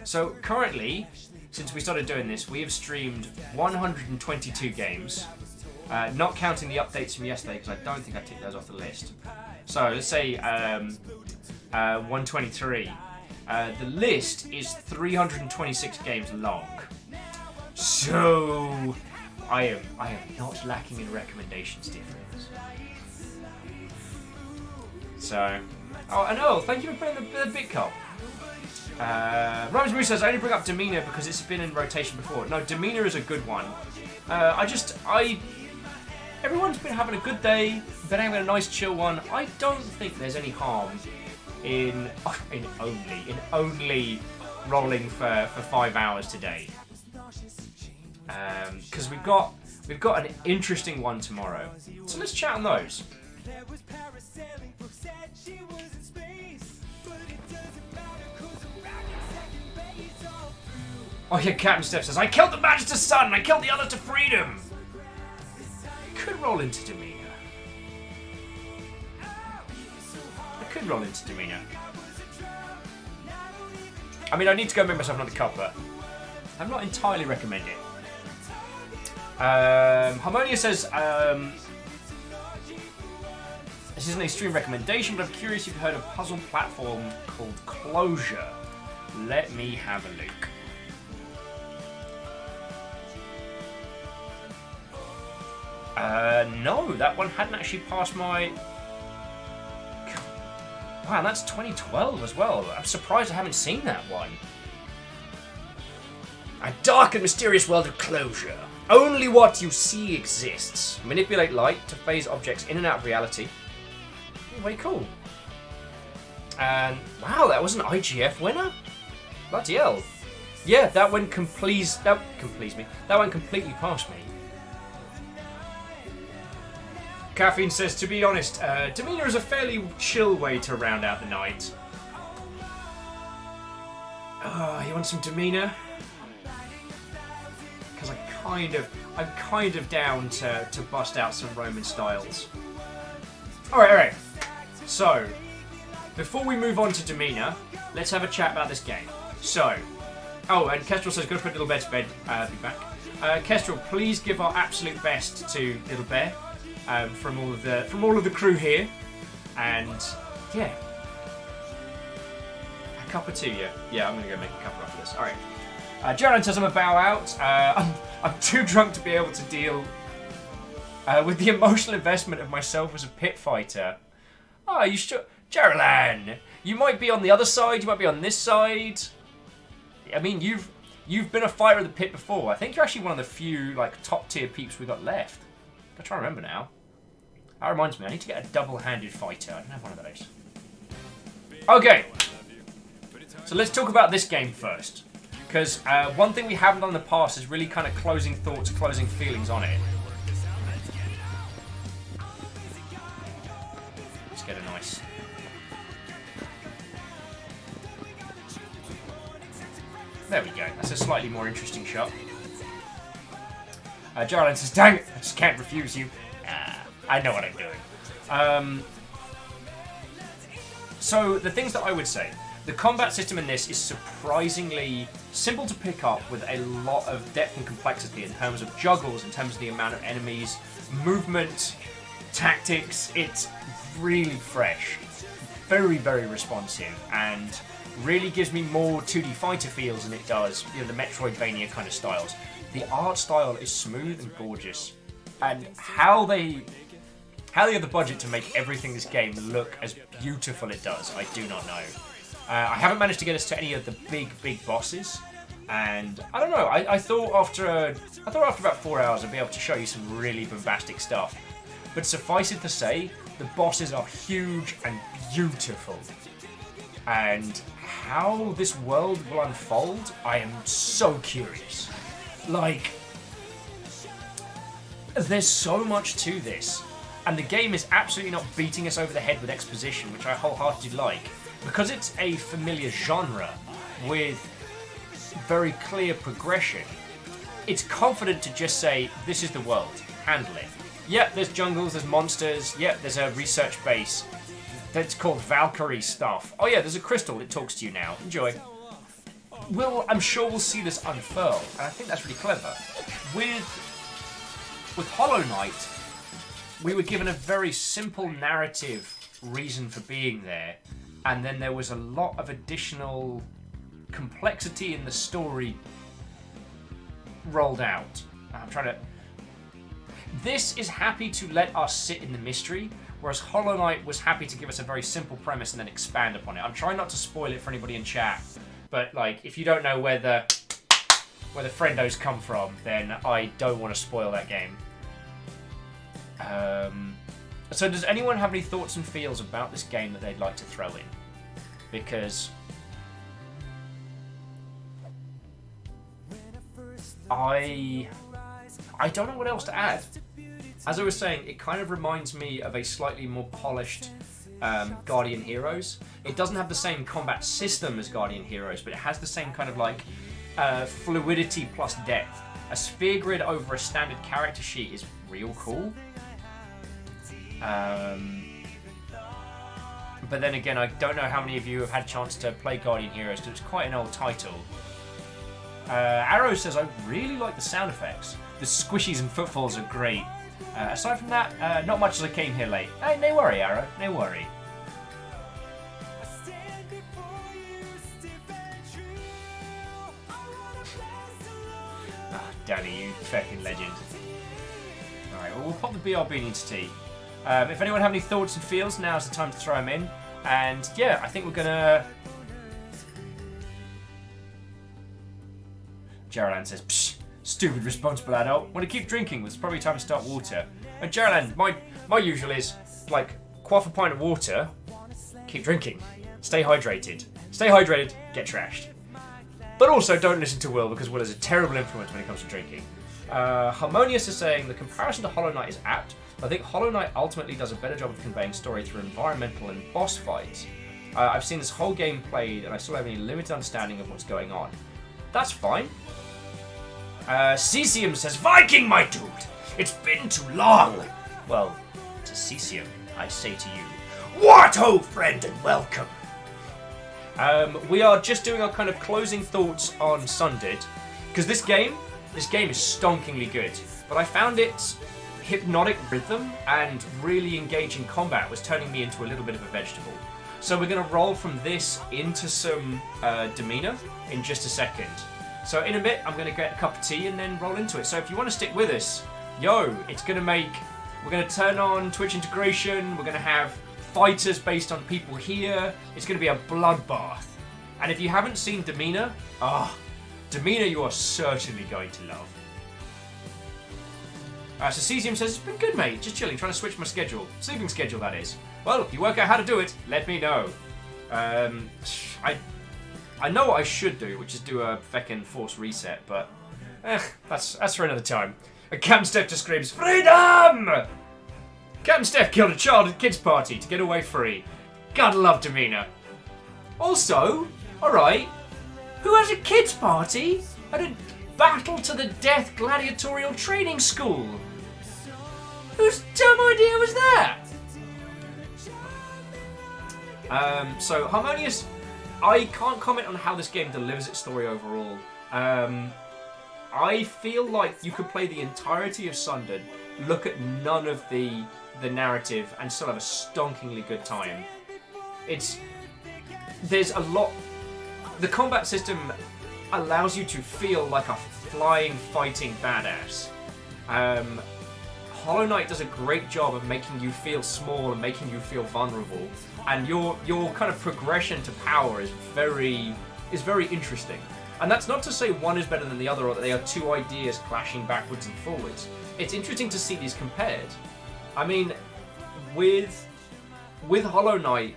So currently, since we started doing this, we have streamed 122 games, not counting the updates from yesterday, because I don't think I ticked those off the list. So let's say 123. The list is 326 games long. So I am not lacking in recommendations, dear friends. So, thank you for putting the bit call. Rose Moose says, I only bring up Demeanor because it's been in rotation before. No, Demeanor is a good one. Everyone's been having a good day, been having a nice chill one. I don't think there's any harm in only rolling for 5 hours today. Because we've got an interesting one tomorrow. So let's chat on those. Oh yeah, Captain Steph says, I killed the Magister's son and I killed the other to freedom! Could roll into Demeanor. I mean, I need to go make myself another cup, but I'm not entirely recommend it. Harmonia says, this isn't a stream recommendation, but I'm curious if you've heard of a puzzle platform called Closure. Let me have a look. No, that one hadn't actually passed my... Wow, that's 2012 as well. I'm surprised I haven't seen that one. A dark and mysterious world of Closure. Only what you see exists. Manipulate light to phase objects in and out of reality. Very cool. And wow, that was an IGF winner? Bloody hell. Yeah, that went completely past me. Caffeine says, to be honest, Demeanor is a fairly chill way to round out the night. You want some Demeanor? Because I'm kind of down to bust out some Roman styles. Alright. So, before we move on to Demeanor, let's have a chat about this game. So, and Kestrel says, go put Little Bear to bed, be back. Kestrel, please give our absolute best to Little Bear. From all of the crew here, and yeah, a cup or two. Yeah, I'm gonna go make a cup after this. All right. Gerald says I'm a bow out. I'm too drunk to be able to deal with the emotional investment of myself as a pit fighter. Oh, you should, Gerald. You might be on the other side. You might be on this side. I mean, you've been a fighter of the pit before. I think you're actually one of the few top tier peeps we got left. I'm trying to remember now. That reminds me, I need to get a double-handed fighter. I don't have one of those. Okay. So let's talk about this game first. Because one thing we haven't done in the past is really kind of closing thoughts, closing feelings on it. Let's get a nice... There we go. That's a slightly more interesting shot. Jarlan says, dang it, I just can't refuse you. I know what I'm doing. So, the things that I would say. The combat system in this is surprisingly simple to pick up with a lot of depth and complexity in terms of juggles, in terms of the amount of enemies, movement, tactics. It's really fresh, very, very responsive, and really gives me more 2D fighter feels than it does, you know, the Metroidvania kind of styles. The art style is smooth and gorgeous, and how they have the budget to make everything in this game look as beautiful it does, I do not know. I haven't managed to get us to any of the big bosses, and I don't know. I thought after about 4 hours I'd be able to show you some really bombastic stuff, but suffice it to say, the bosses are huge and beautiful, and how this world will unfold, I am so curious. Like, there's so much to this, and the game is absolutely not beating us over the head with exposition, which I wholeheartedly like. Because it's a familiar genre with very clear progression, it's confident to just say, this is the world, handle it. Yep, there's jungles, there's monsters, yep, there's a research base that's called Valkyrie stuff. Oh yeah, there's a crystal, it talks to you now, enjoy. I'm sure we'll see this unfurl, and I think that's really clever. With Hollow Knight, we were given a very simple narrative reason for being there, and then there was a lot of additional complexity in the story rolled out. This is happy to let us sit in the mystery, whereas Hollow Knight was happy to give us a very simple premise and then expand upon it. I'm trying not to spoil it for anybody in chat, but like, if you don't know where the friendos come from, then I don't want to spoil that game. So does anyone have any thoughts and feels about this game that they'd like to throw in? Because I don't know what else to add. As I was saying, it kind of reminds me of a slightly more polished Guardian Heroes. It doesn't have the same combat system as Guardian Heroes, but it has the same kind of like fluidity plus depth. A sphere grid over a standard character sheet is real cool. But then again, I don't know how many of you have had a chance to play Guardian Heroes, because it's quite an old title. Arrow says, I really like the sound effects. The squishies and footfalls are great. Aside from that, not much as I came here late. Hey, no worry, Arrow, no worry. Danny, you fucking legend. Alright, well, we'll pop the BRB into tea. If anyone have any thoughts and feels, now's the time to throw them in. And yeah, I think we're gonna... Jaralan says, psh, stupid responsible adult. Want to keep drinking? Well, it's probably time to start water. And Jaralan, my usual is, like, quaff a pint of water, keep drinking. Stay hydrated. Stay hydrated, get trashed. But also don't listen to Will, because Will is a terrible influence when it comes to drinking. Harmonious is saying, the comparison to Hollow Knight is apt. I think Hollow Knight ultimately does a better job of conveying story through environmental and boss fights. I've seen this whole game played, and I still have a limited understanding of what's going on. That's fine. Cesium says, Viking, my dude! It's been too long! Well, to Cesium, I say to you, what ho, friend, and welcome! We are just doing our kind of closing thoughts on Sunded, because this game is stonkingly good, but I found its hypnotic rhythm and really engaging combat was turning me into a little bit of a vegetable. So we're going to roll from this into some demeanor in just a second. So in a bit, I'm going to get a cup of tea and then roll into it. So if you want to stick with us, we're going to turn on Twitch integration, we're going to have fighters based on people here, it's going to be a bloodbath. And if you haven't seen Demeanor, Demeanor you are certainly going to love. So Cesium says, it's been good, mate. Just chilling, trying to switch my schedule. Sleeping schedule, that is. Well, if you work out how to do it, let me know. I know what I should do, which is do a feckin' force reset, but that's for another time. And Captain Steph just screams, freedom! Captain Steph killed a child at kids' party to get away free. Gotta love demeanor. Also, alright, who has a kids' party at a battle to the death gladiatorial training school? Whose dumb idea was that? So Harmonious, I can't comment on how this game delivers its story overall. I feel like you could play the entirety of Sundered, look at none of the narrative, and still have a stonkingly good time. There's a lot. The combat system allows you to feel like a flying, fighting badass. Hollow Knight does a great job of making you feel small and making you feel vulnerable, and your kind of progression to power is very interesting. And that's not to say one is better than the other, or that they are two ideas clashing backwards and forwards. It's interesting to see these compared. I mean, with Hollow Knight,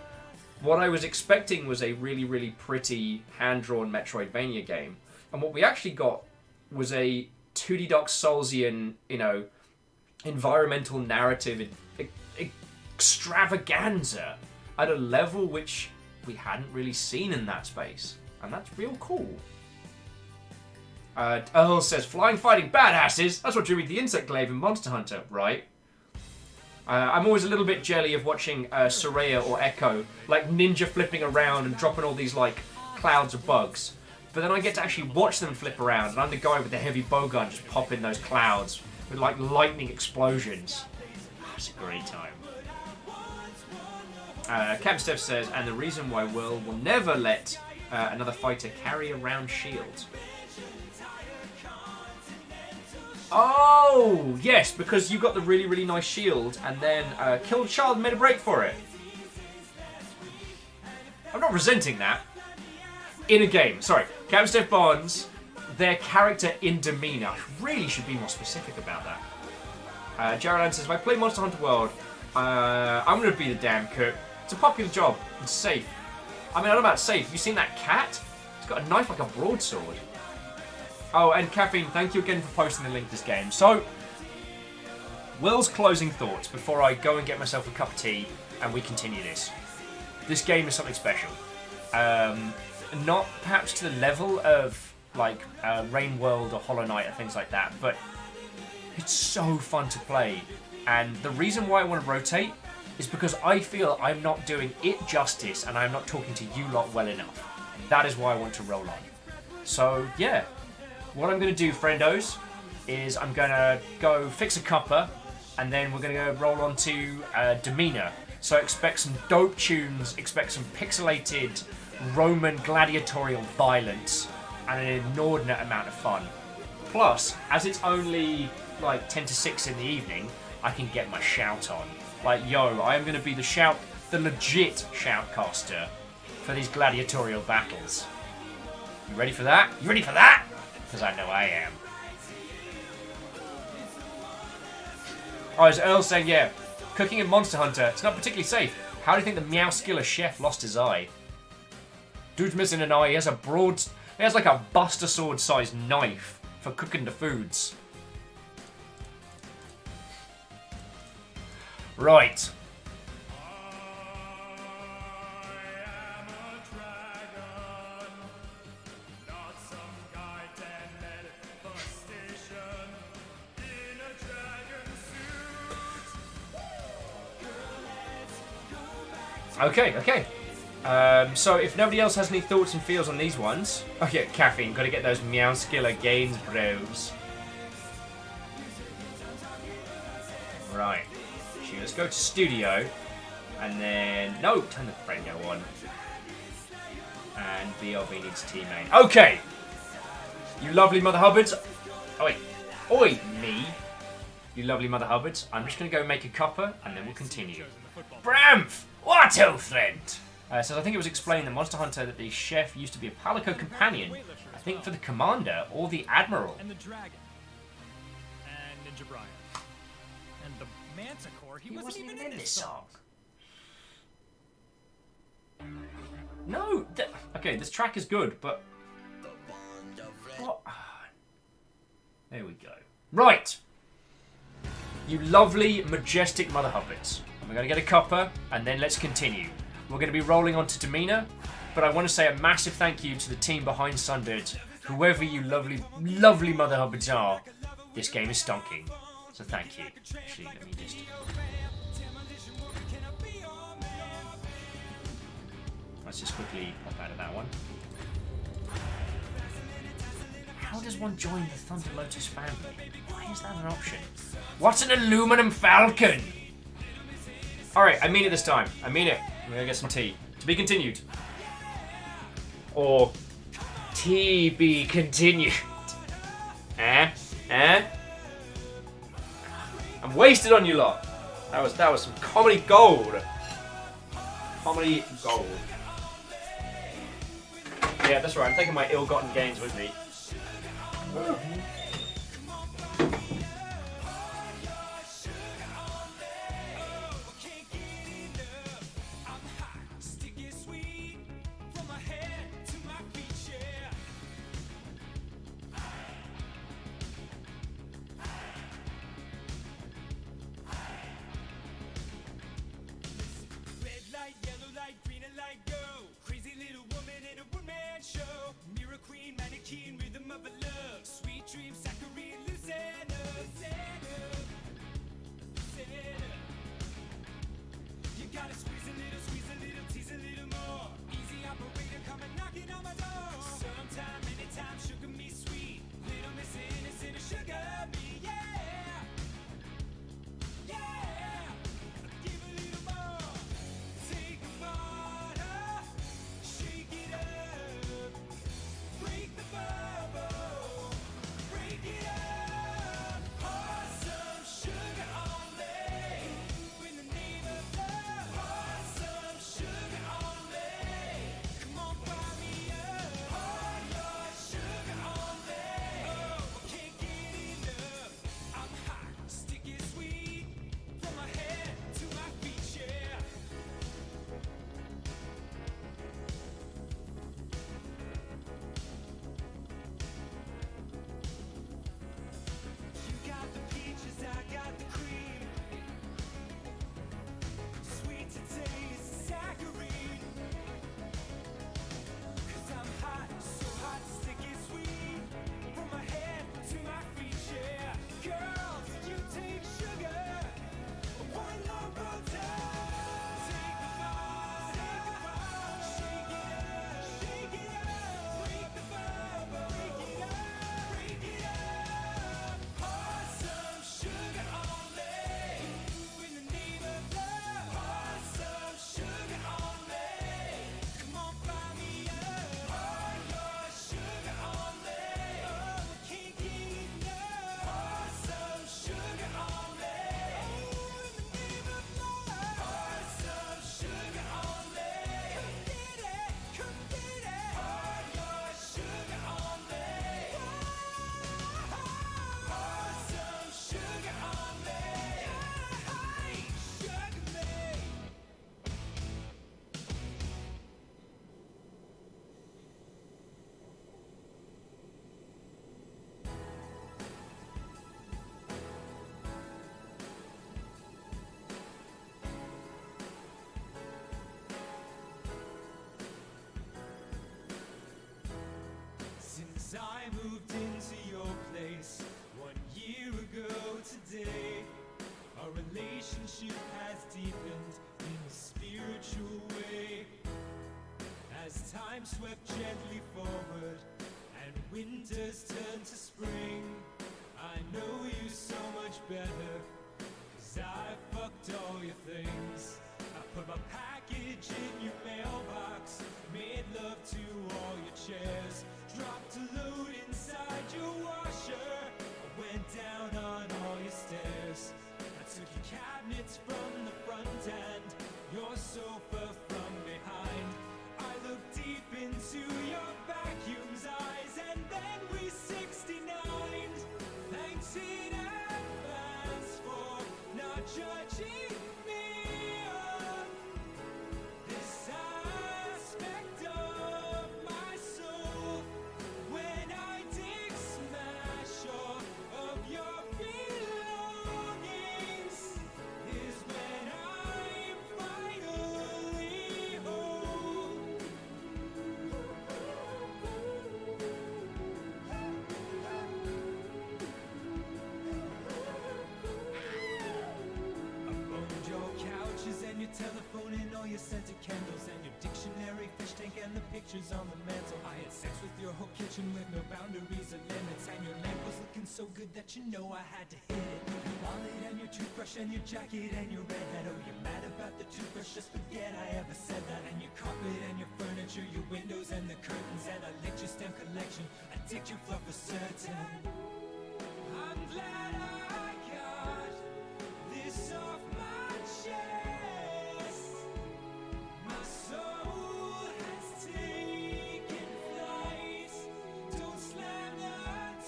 what I was expecting was a really, really pretty hand-drawn Metroidvania game, and what we actually got was a 2D Dark Soulsian, environmental narrative extravaganza at a level which we hadn't really seen in that space, and that's real cool. Earl says, flying fighting badasses, that's what drew me to the Insect Glaive in Monster Hunter, right? I'm always a little bit jelly of watching Soraya or Echo, like ninja flipping around and dropping all these like clouds of bugs. But then I get to actually watch them flip around, and I'm the guy with the heavy bowgun just popping those clouds with like lightning explosions. It's a great time. Captain Steph says, and the reason why will never let another fighter carry around shields. Oh, yes, because you got the really, really nice shield, and then killed a child and made a break for it. I'm not resenting that. In a game, sorry. Captain Steph Barnes, their character in demeanor. I really should be more specific about that. Jared Allen says, if I play Monster Hunter World, I'm going to be the damn cook. It's a popular job. It's safe. I mean, I don't know about safe. Have you seen that cat? It's got a knife like a broadsword. Oh, and Caffeine, thank you again for posting the link to this game. So, Will's closing thoughts before I go and get myself a cup of tea and we continue this. This game is something special. Not perhaps to the level of like Rain World or Hollow Knight or things like that, but it's so fun to play. And the reason why I want to rotate is because I feel I'm not doing it justice and I'm not talking to you lot well enough. That is why I want to roll on. So, yeah. What I'm going to do, friendos, is I'm going to go fix a cuppa, and then we're going to go roll on to Demeanor. So expect some dope tunes, expect some pixelated Roman gladiatorial violence, and an inordinate amount of fun. Plus, as it's only like 10 to 6 in the evening, I can get my shout on. Like, yo, I am going to be the legit shoutcaster for these gladiatorial battles. You ready for that? You ready for that? Because I know I am. Oh, is Earl saying, yeah, cooking in Monster Hunter, it's not particularly safe. How do you think the Meowskiller chef lost his eye? Dude's missing an eye. He has like a Buster Sword sized knife for cooking the foods. Right. Okay. So if nobody else has any thoughts and feels on these ones... Okay, Caffeine, gotta get those Meowskiller gains, bros. Right. Let's go to studio. And then... No, turn the Frenyo on. And BLB needs T-main. Okay! You lovely Mother Hubbards. Oh, wait. Oi, me. You lovely Mother Hubbards. I'm just gonna go make a cuppa, and then we'll continue. Bramph! What, old friend? So I think it was explained in Monster Hunter that the chef used to be a Palico companion, I think for the commander or the admiral. And the dragon. And Ninja Brian. And the Manticore, he He wasn't even in this song. No! Okay, this track is good, but... What? There we go. Right! You lovely, majestic mother hobbits. We're going to get a cuppa, and then let's continue. We're going to be rolling on to Demeanor, but I want to say a massive thank you to the team behind Sundered. Whoever you lovely, lovely mother hobbits are, this game is stonking. So thank you. Actually, let me just... Let's just quickly pop out of that one. How does one join the Thunder Lotus family? Why is that an option? What's an aluminum falcon? Alright, I mean it this time. I mean it. I'm gonna get some tea. To be continued. Or... Tea be continued. Eh? I'm wasted on you lot. That was some comedy gold. Comedy gold. Yeah, that's right. I'm taking my ill-gotten gains with me. I moved into your place 1 year ago today. Our relationship has deepened in a spiritual way. As time swept gently forward and winters turned to spring, I know you so much better, 'cause I fucked all your things. I put my package in your mailbox, made love to all your chairs, dropped a load inside your washer, I went down on all your stairs. I took your cabinets from the front and your sofa from behind. I looked deep into your vacuum's eyes, and then we 69 judging me on this aspect of my soul. When I dig smash all of your belongings is when I'm finally whole. Owned your couches and your telephone and all your scented candles and your dictionary, fish tank and the pictures on the mantle. I had sex with your whole kitchen with no boundaries or limits, and your lamp was looking so good that you know I had to hit it. Your wallet and your toothbrush and your jacket and your red hat. Oh, you're mad about the toothbrush, just forget I ever said that. And your carpet and your furniture, your windows and the curtains, and I licked your stamp collection. I dicked your fluff for certain. I'm glad I got this off my chest. My soul has taken flight. Don't slam the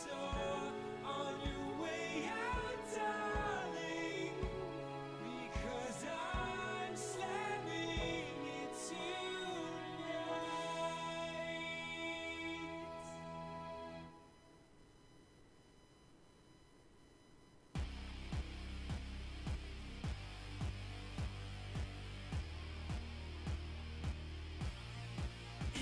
door on your way out, darling, because I'm slamming it tonight. In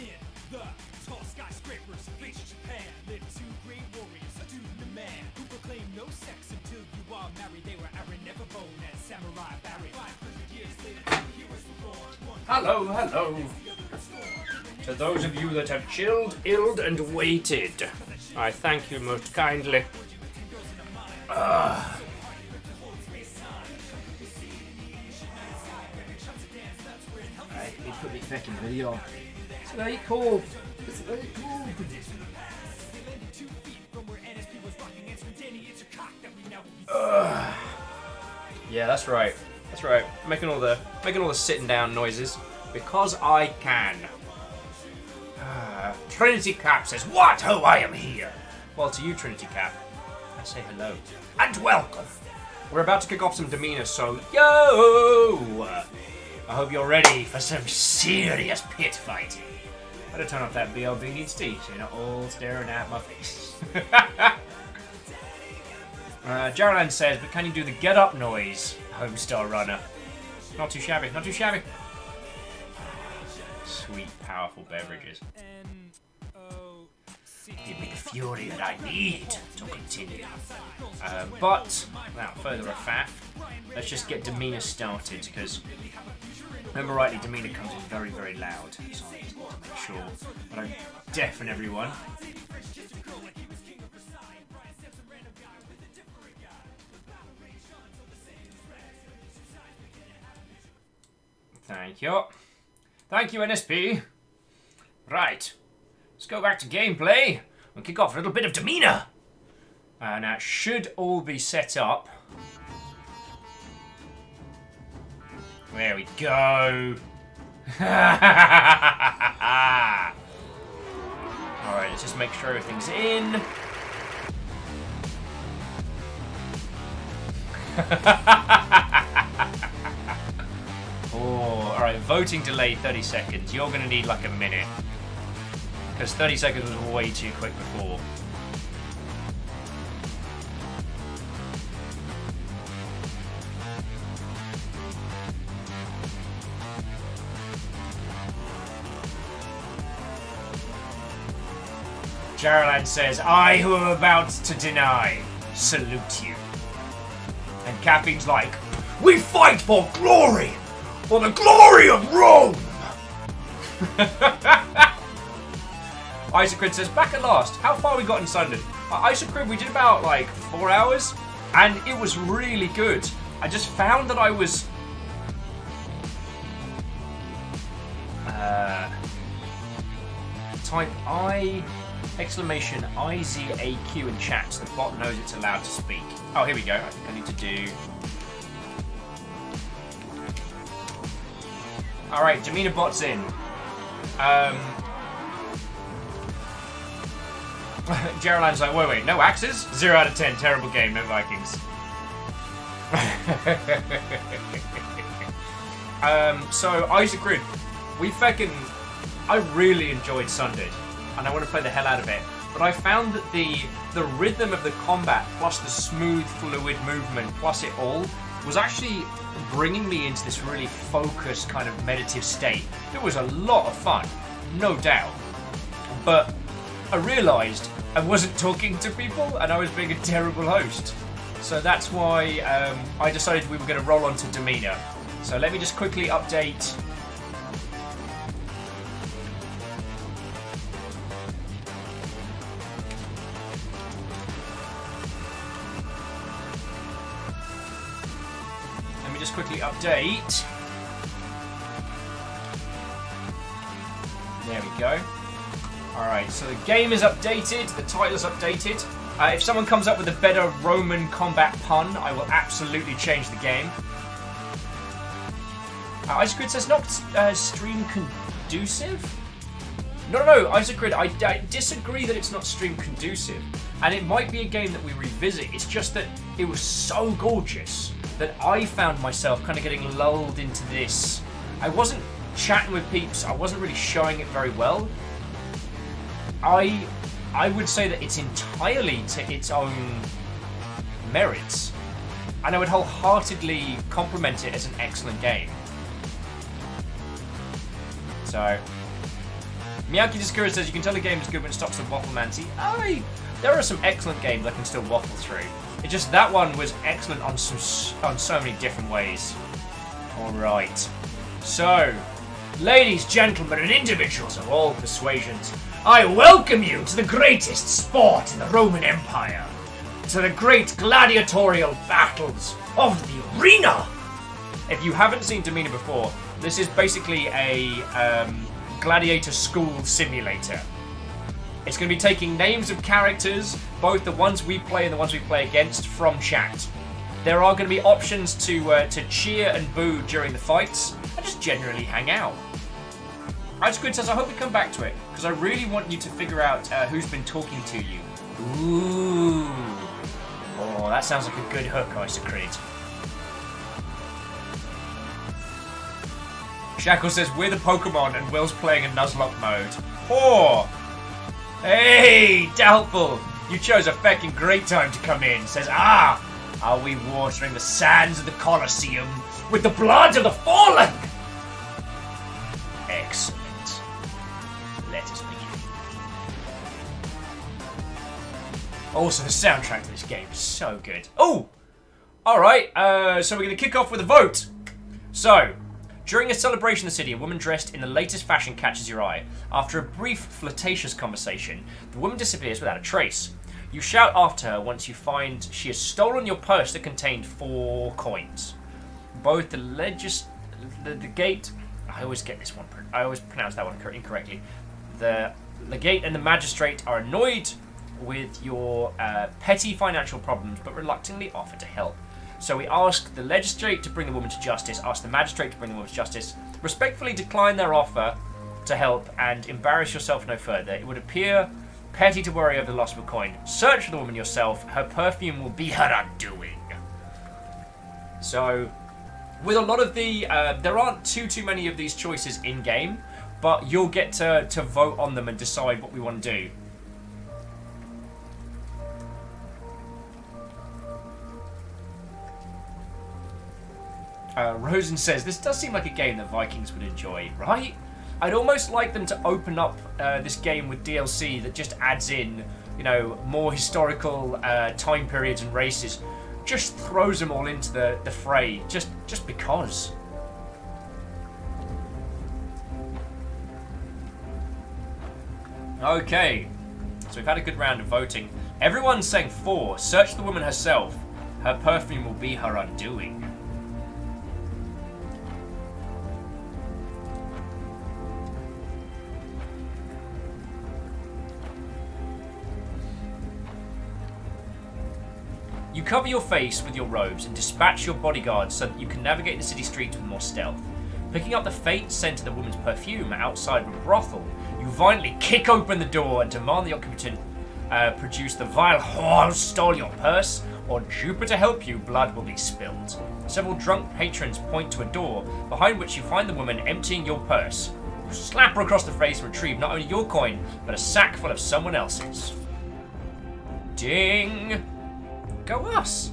the tall skyscrapers of ancient Japan lived two great warriors, a dude and a man, who proclaimed no sex until you are married. They were Aaron Neverbone and Samurai Barry. 500 years later, two heroes were born. One Hello, hello. To those of you that have chilled, illed, and waited, I thank you most kindly. Right, let me put my fucking video on. It's very cold. It's very cold. Yeah, that's right. That's right. Making all the sitting down noises because I can. Trinity Cap says, "What? Oh, I am here." Well, to you, Trinity Cap, I say hello and welcome. We're about to kick off some demeanor, so yo! I hope you're ready for some serious pit fighting. Better turn off that BLB needs tea, so you're not all staring at my face. Jarland says, but can you do the get up noise, Homestar Runner? Not too shabby, not too shabby. Sweet, powerful beverages. Give me the fury that I need to continue. But, without further faff, let's just get demeanor started, because, remember rightly, demeanor comes in very, very loud. So I just need to make sure I don't deafen everyone. Thank you. Thank you, NSP. Right. Let's go back to gameplay and kick off a little bit of demeanor. And that should all be set up. There we go. Alright, let's just make sure everything's in. Oh, alright, voting delay 30 seconds. You're gonna need like a minute. Because 30 seconds was way too quick before. Jarland says, I who am about to deny, salute you. And Caffeine's like, we fight for glory! For the glory of Rome! Isocrid says, back at last. How far we got in Sunderland? Isocrid, we did about like 4 hours, and it was really good. I just found that I was... type I... exclamation IZAQ in chat so the bot knows it's allowed to speak. Oh, here we go. I think I need to do... Alright, demeanor bot's in. Geraldine's like, wait, no axes? 0 out of 10, terrible game, no Vikings. So Isaac Grid, I really enjoyed Sundered, and I want to play the hell out of it. But I found that the rhythm of the combat, plus the smooth, fluid movement, plus it all, was actually bringing me into this really focused kind of meditative state. It was a lot of fun, no doubt. But I realised I wasn't talking to people, and I was being a terrible host. So that's why I decided we were going to roll on to demeanour. So let me just quickly update. Let me just quickly update. There we go. Alright, so the game is updated, the title is updated. If someone comes up with a better Roman combat pun, I will absolutely change the game. Isaac Grid says not stream conducive? No, Isaac Grid, I disagree that it's not stream conducive. And it might be a game that we revisit. It's just that it was so gorgeous that I found myself kind of getting lulled into this. I wasn't chatting with peeps, I wasn't really showing it very well. I would say that it's entirely to its own merits. And I would wholeheartedly compliment it as an excellent game. So, Miyaki Discourage says, you can tell a game is good when it stops the wafflemancy. There are some excellent games I can still waffle through. It's just that one was excellent on so many different ways. Alright. So, ladies, gentlemen, and individuals of all persuasions, I welcome you to the greatest sport in the Roman Empire. To the great gladiatorial battles of the arena. If you haven't seen Demeanour before, this is basically a gladiator school simulator. It's going to be taking names of characters, both the ones we play and the ones we play against, from chat. There are going to be options to cheer and boo during the fights, and just generally hang out. Squid says, I hope we come back to it, because I really want you to figure out who's been talking to you. Ooh. Oh, that sounds like a good hook, Isaac. Shackle says, we're the Pokemon and Will's playing in Nuzlocke mode. Oh! Hey, Doubtful! You chose a feckin' great time to come in. Says, are we watering the sands of the Colosseum with the blood of the fallen? Excellent. Let us begin. Also, the soundtrack to this game is so good. Oh! Alright, so we're going to kick off with a vote. So, during a celebration in the city, a woman dressed in the latest fashion catches your eye. After a brief, flirtatious conversation, the woman disappears without a trace. You shout after her once you find she has stolen your purse that contained 4 coins. Both the gate... I always get this one. I always pronounce that one incorrectly. The legate and the magistrate are annoyed with your petty financial problems, but reluctantly offer to help. So we ask the legislate to bring the woman to justice, ask the magistrate to bring the woman to justice, respectfully decline their offer to help, and embarrass yourself no further. It would appear petty to worry over the loss of a coin. Search for the woman yourself. Her perfume will be her undoing. So, with a lot of the... there aren't too many of these choices in-game, but you'll get to vote on them and decide what we want to do. Rosen says, this does seem like a game that Vikings would enjoy, right? I'd almost like them to open up this game with DLC that just adds in, you know, more historical time periods and races. Just throws them all into the fray, just because. Okay, so we've had a good round of voting. Everyone's saying 4. Search the woman herself. Her perfume will be her undoing. You cover your face with your robes and dispatch your bodyguards so that you can navigate the city streets with more stealth. Picking up the faint scent of the woman's perfume outside of a brothel, you violently kick open the door and demand the occupant produce the vile whore who stole your purse, or Jupiter help you, blood will be spilled. Several drunk patrons point to a door, behind which you find the woman emptying your purse. You slap her across the face and retrieve not only your coin, but a sack full of someone else's. Ding! Go us!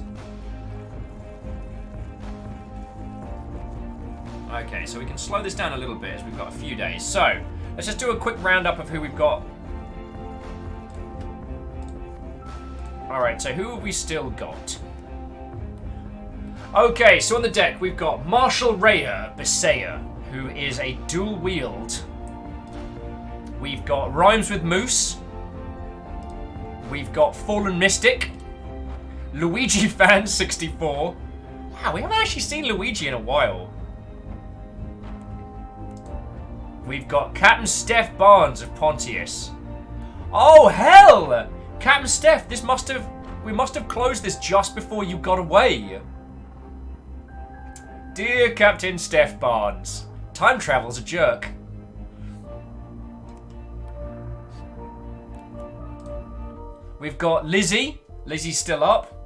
Okay, so we can slow this down a little bit as we've got a few days. So, let's just do a quick roundup of who we've got. Alright, so who have we still got? Okay, so on the deck we've got Marshal Rhea Bisea, who is a dual wield. We've got Rhymes with Moose. We've got Fallen Mystic. Luigi Fan 64. Wow, we haven't actually seen Luigi in a while. We've got Captain Steph Barnes of Pontius. Oh hell! Captain Steph, we must have closed this just before you got away. Dear Captain Steph Barnes, time travel's a jerk. We've got Lizzie. Lizzie's still up.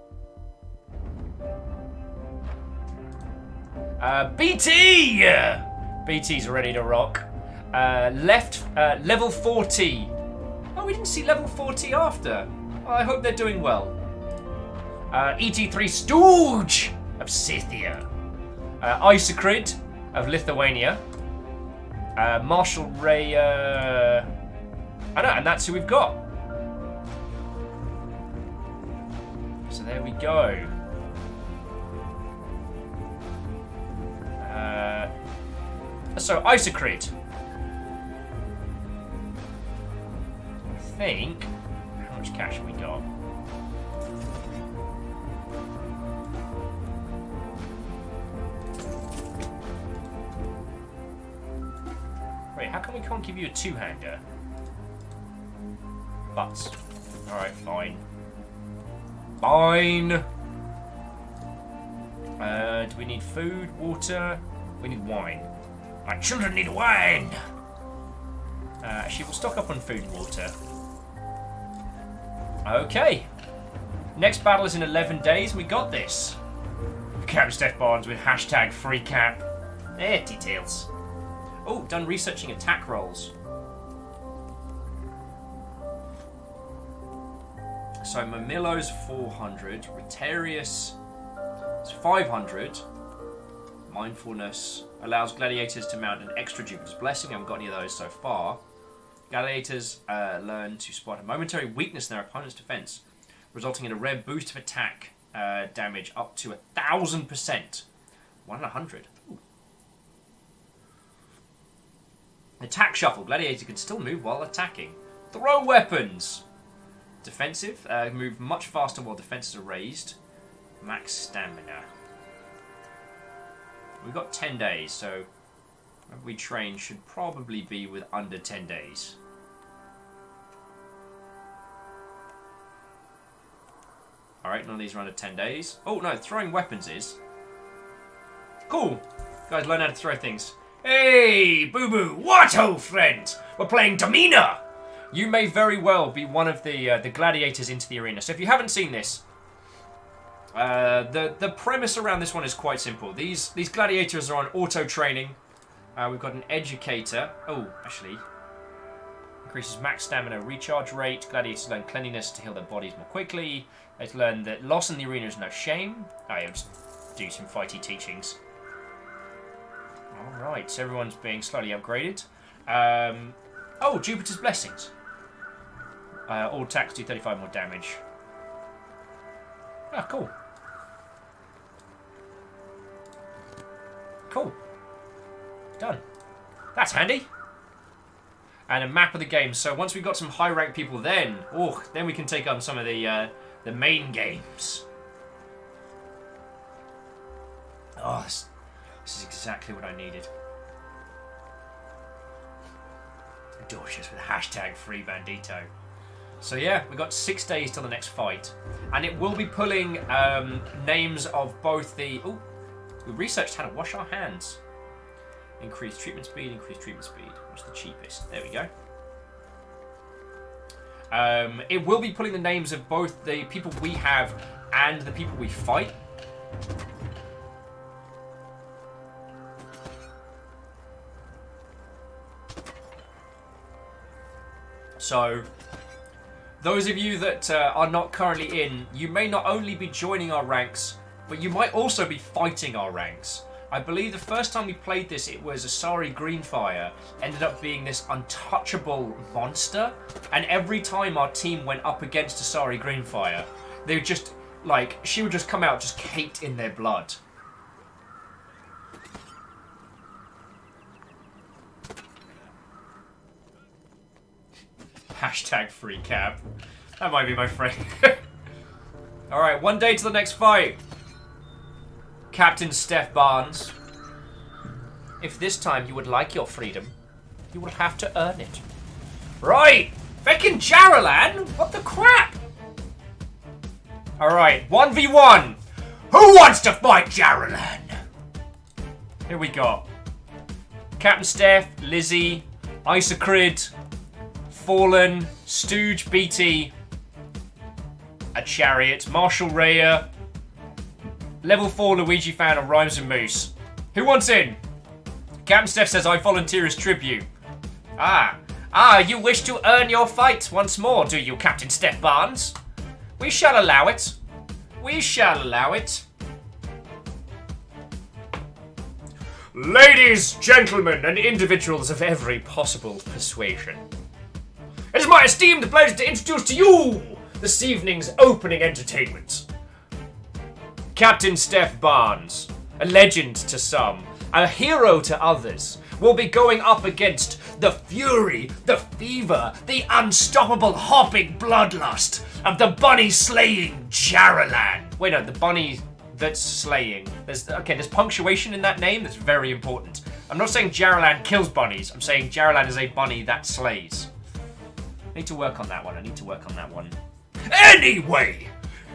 BT! BT's ready to rock. Level 40. Oh, we didn't see level 40 after. Well, I hope they're doing well. ET3 Stooge of Scythia. Isocrid of Lithuania. Marshal Ray. I know, and that's who we've got. So there we go. So Isocrid. I think. How much cash have we got? Wait, how come we can't give you a two-hander? Butts. Alright, fine. Fine! Do we need food, water? We need wine. My children need wine! Actually, we'll stock up on food and water. Okay. Next battle is in 11 days. We got this. Captain Steph Barnes with hashtag free cap. There, details. Oh, done researching attack rolls. So Mamilo's 400, Rotarius is 500. Mindfulness allows gladiators to mount an extra Jupiter's Blessing. I haven't got any of those so far. Gladiators learn to spot a momentary weakness in their opponent's defense, resulting in a rare boost of attack damage up to 1,000%. 1 in 100. Ooh. Attack Shuffle. Gladiator can still move while attacking. Throw weapons. Defensive. Move much faster while defenses are raised. Max stamina. We've got 10 days, so whenever we train should probably be with under 10 days. Alright, none of these are under 10 days. Oh no, throwing weapons is. Cool. Guys, learn how to throw things. Hey, Boo Boo, what ho, friend? We're playing Domina! You may very well be one of the gladiators into the arena. So if you haven't seen this, the premise around this one is quite simple. These gladiators are on auto training. We've got an educator. Oh, actually, increases max stamina recharge rate. Gladiators learn cleanliness to heal their bodies more quickly. They learn that loss in the arena is no shame. I'll just do some fighty teachings. All right, so everyone's being slowly upgraded. Oh, Jupiter's Blessings. All attacks do 35 more damage. Ah, cool. Cool. Done. That's handy. And a map of the game. So once we've got some high-ranked people, then we can take on some of the main games. Oh, this is exactly what I needed. Dorcious with hashtag free bandito. So yeah, we've got 6 days till the next fight. And it will be pulling names of both the... Oh, we researched how to wash our hands. Increase treatment speed, increase treatment speed. What's the cheapest? There we go. It will be pulling the names of both the people we have and the people we fight. So, those of you that are not currently in, you may not only be joining our ranks, but you might also be fighting our ranks. I believe the first time we played this, it was Asari Greenfire ended up being this untouchable monster, and every time our team went up against Asari Greenfire, they would just, like, she would just come out just caked in their blood. Hashtag free cap. That might be my friend. Alright, 1 day to the next fight. Captain Steph Barnes. If this time you would like your freedom, you will have to earn it. Right! Feckin' Jaralan? What the crap? Alright, 1v1. Who wants to fight Jaralan? Here we go. Captain Steph, Lizzie, Isocrid, Fallen, Stooge, BT, a Chariot, Marshall Raya, Level 4 Luigi fan of Rhymes and Moose. Who wants in? Captain Steph says, I volunteer as tribute. You wish to earn your fight once more, do you, Captain Steph Barnes? We shall allow it. We shall allow it. Ladies, gentlemen, and individuals of every possible persuasion. It is my esteemed pleasure to introduce to you this evening's opening entertainment. Captain Steph Barnes, a legend to some, a hero to others, will be going up against the fury, the fever, the unstoppable hopping bloodlust of the bunny-slaying Jaralan. Wait, no, the bunny that's slaying. There's punctuation in that name that's very important. I'm not saying Jaralan kills bunnies, I'm saying Jaralan is a bunny that slays. I need to work on that one, Anyway!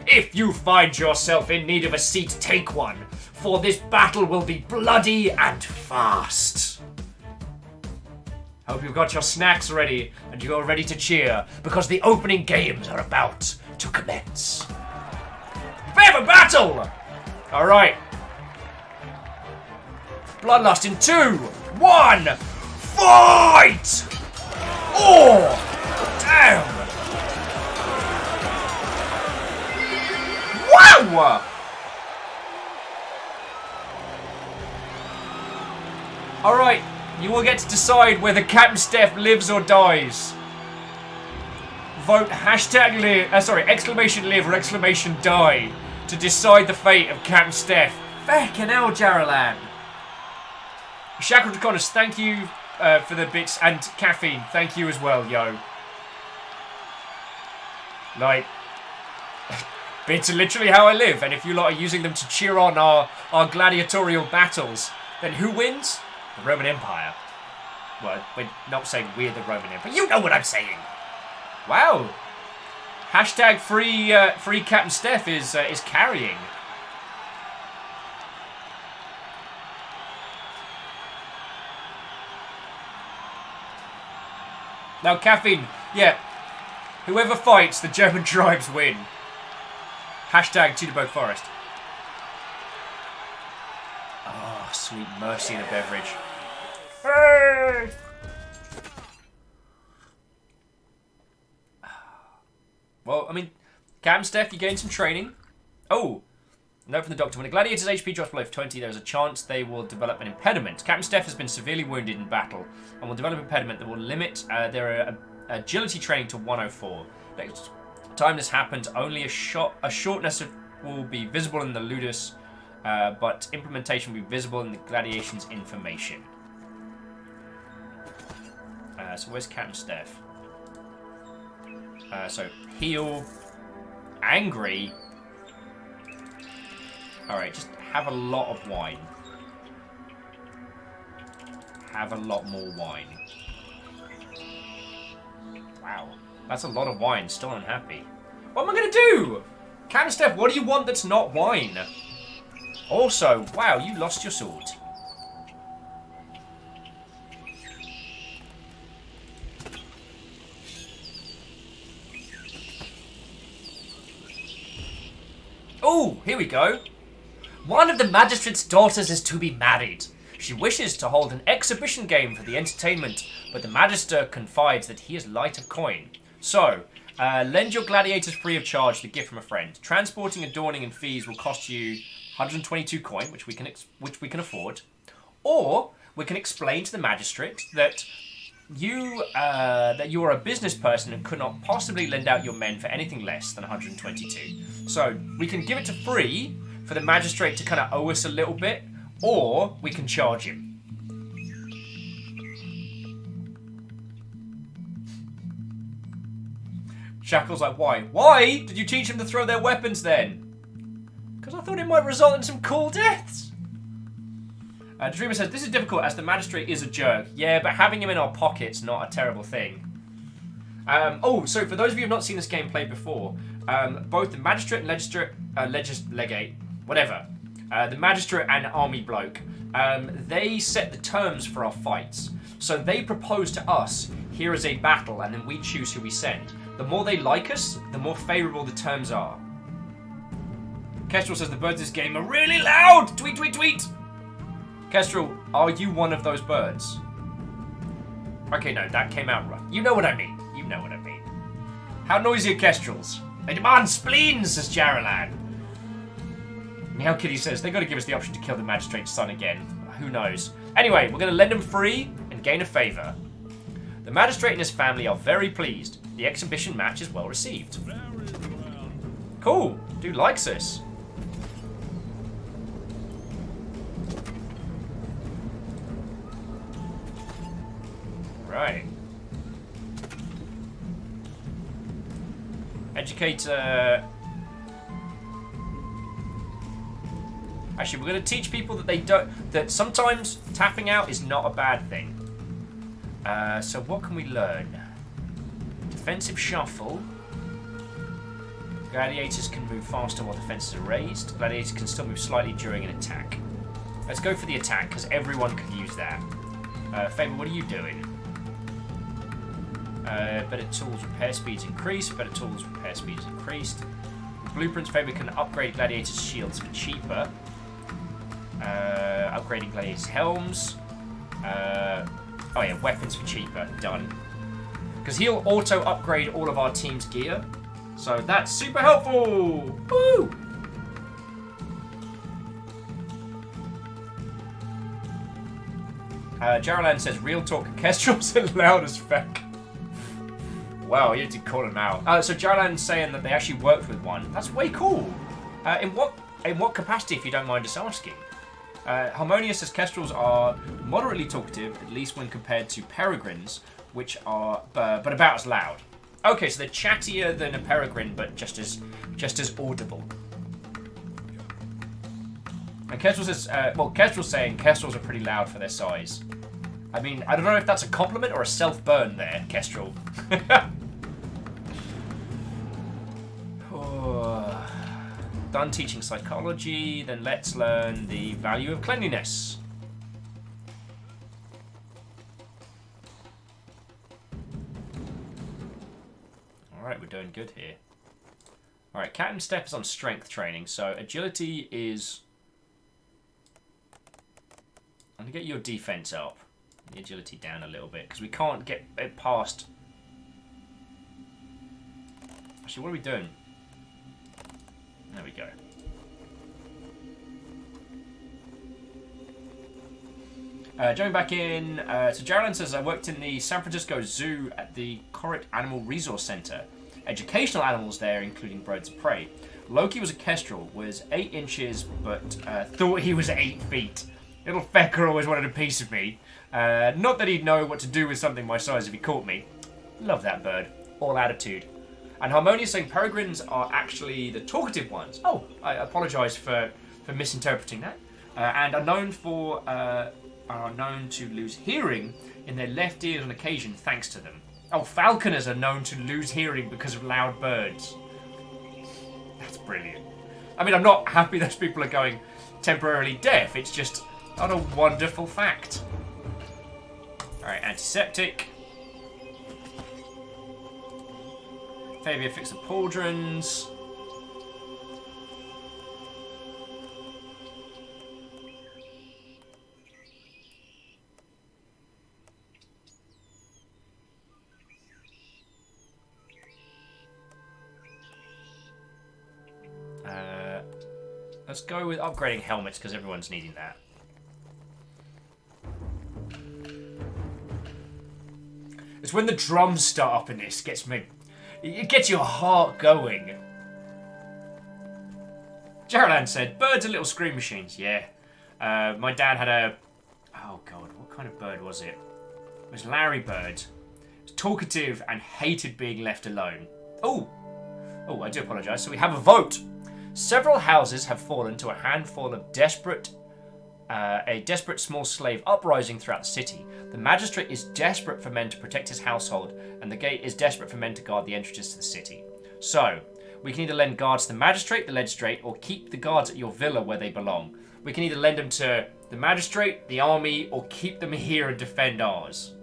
If you find yourself in need of a seat, take one, for this battle will be bloody and fast. Hope you've got your snacks ready and you're ready to cheer, because the opening games are about to commence. Prepare for battle! Alright. Bloodlust in 2, 1, fight! Oh! Damn! Wow! Alright, you will get to decide whether Captain Steph lives or dies. Vote hashtag exclamation live or exclamation die to decide the fate of Captain Steph. Feckin' hell, Jaralan. Shackle Draconis, thank you for the bits, and Caffeine, thank you as well, yo. Like, bits are literally how I live, and if you lot are using them to cheer on our gladiatorial battles, then who wins? The Roman Empire. Well, we're not saying we're the Roman Empire. You know what I'm saying. Wow. Hashtag free Captain Steph is carrying. Now, Caffeine, yeah. Whoever fights, the German tribes win. Hashtag Tudorburg Forest. Oh, sweet mercy in a beverage. Hey! Well, I mean, Captain Steph, you gained some training. Oh, note from the doctor. When a gladiator's HP drops below 20, there is a chance they will develop an impediment. Captain Steph has been severely wounded in battle and will develop an impediment that will limit their agility training to 104. Next time this happens, only a shortness will be visible in the ludus, but implementation will be visible in the gladiation's information. So where's Captain Steph? So heal, angry. Alright, just have a lot of wine. Have a lot more wine. Wow, that's a lot of wine, still unhappy. What am I gonna do? Captain Steph, what do you want that's not wine? Also, wow, you lost your sword. Oh, here we go. One of the magistrate's daughters is to be married. She wishes to hold an exhibition game for the entertainment, but the magister confides that he is light of coin. So, lend your gladiators free of charge the gift from a friend. Transporting, adorning, and fees will cost you 122 coin, which we can afford. Or we can explain to the magistrate that you are a business person and could not possibly lend out your men for anything less than 122. So we can give it to free for the magistrate to kind of owe us a little bit, or we can charge him. Shackle's like, why? Why did you teach them to throw their weapons then? Because I thought it might result in some cool deaths. Dreamer says, this is difficult as the magistrate is a jerk. Yeah, but having him in our pocket's not a terrible thing. So for those of you who have not seen this game played before, both the magistrate and legate, whatever, the magistrate and army bloke, they set the terms for our fights. So they propose to us, here is a battle, and then we choose who we send. The more they like us, the more favourable the terms are. Kestrel says the birds in this game are really loud! Tweet, tweet, tweet! Kestrel, are you one of those birds? Okay, no, that came out right. You know what I mean. You know what I mean. How noisy are kestrels? They demand spleens, says Jaralan. Meow Kitty says, they've got to give us the option to kill the magistrate's son again. Who knows? Anyway, we're going to lend him free and gain a favour. The magistrate and his family are very pleased. The exhibition match is well received. Cool. Dude likes us. Right. Educator. Actually, we're going to teach people that sometimes tapping out is not a bad thing. So what can we learn? Defensive shuffle. Gladiators can move faster while defenses are raised. Gladiators can still move slightly during an attack. Let's go for the attack, because everyone could use that. Faber, what are you doing? Better tools, repair speeds increased. Better tools, repair speeds increased. Blueprints, Faber can upgrade gladiators' shields for cheaper. Upgrading gladiators' helms. Oh yeah, weapons for cheaper. Done. Because he'll auto-upgrade all of our team's gear. So that's super helpful! Woo! Jaralan says, real talk, kestrels are loud as feck. Wow, you did call him out. So Jaralan's saying that they actually worked with one. That's way cool. In what capacity, if you don't mind us asking? Harmonious says kestrels are moderately talkative, at least when compared to peregrines, which are but about as loud. Okay, so they're chattier than a peregrine, but just as audible. And Kestrel says, Kestrel's saying kestrels are pretty loud for their size. I mean, I don't know if that's a compliment or a self-burn there, Kestrel. Done teaching psychology, then let's learn the value of cleanliness. Alright, we're doing good here. Alright, Cat and Step is on strength training, so agility is... I'm going to get your defense up. The agility down a little bit, because we can't get it past... Actually, what are we doing? There we go. Jumping back in, so Jaralan says, I worked in the San Francisco Zoo at the Corrit Animal Resource Center. Educational animals there, including birds of prey. Loki was a kestrel, was 8 inches, but thought he was 8 feet. Little fecker always wanted a piece of me. Not that he'd know what to do with something my size if he caught me. Love that bird. All attitude. And Harmonious saying peregrines are actually the talkative ones. Oh, I apologise for misinterpreting that. And are known to lose hearing in their left ears on occasion thanks to them. Oh, falconers are known to lose hearing because of loud birds. That's brilliant. I mean, I'm not happy those people are going temporarily deaf. It's just not a wonderful fact. Alright, antiseptic. Fabia fix the pauldrons. Let's go with upgrading helmets because everyone's needing that. It's when the drums start up in this gets me. It gets your heart going. Geraldine said, birds are little scream machines. Yeah. My dad had a... Oh, God. What kind of bird was it? It was Larry Bird. It was talkative and hated being left alone. Oh, I do apologise. So we have a vote. Several houses have fallen to a handful of desperate small slave uprising throughout the city. The magistrate is desperate for men to protect his household, and the gate is desperate for men to guard the entrances to the city. So, we can either lend guards to the magistrate, the legislate, or keep the guards at your villa where they belong. We can either lend them to the magistrate, the army, or keep them here and defend ours.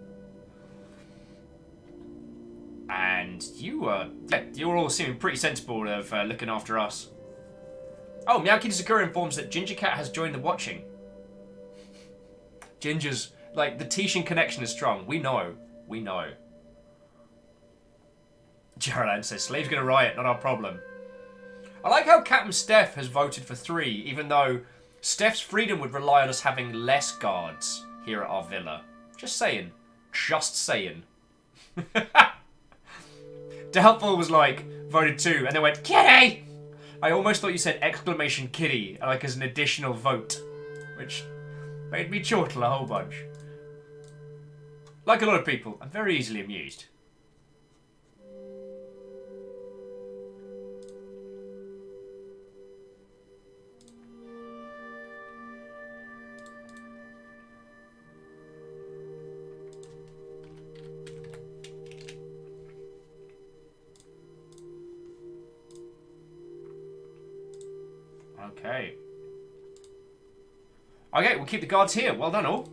And you're all seeming pretty sensible of looking after us. Oh, Meowkid Sakura informs that Ginger Cat has joined the watching. Ginger's, like, the Tishin connection is strong. We know. Geraldine says, slave's gonna riot, not our problem. I like how Captain Steph has voted for 3, even though Steph's freedom would rely on us having less guards here at our villa. Just saying. Doubtful was like, voted 2, and then went, Kitty! I almost thought you said exclamation kitty, like as an additional vote, which made me chortle a whole bunch. Like a lot of people, I'm very easily amused. Okay, we'll keep the guards here. Well done, all.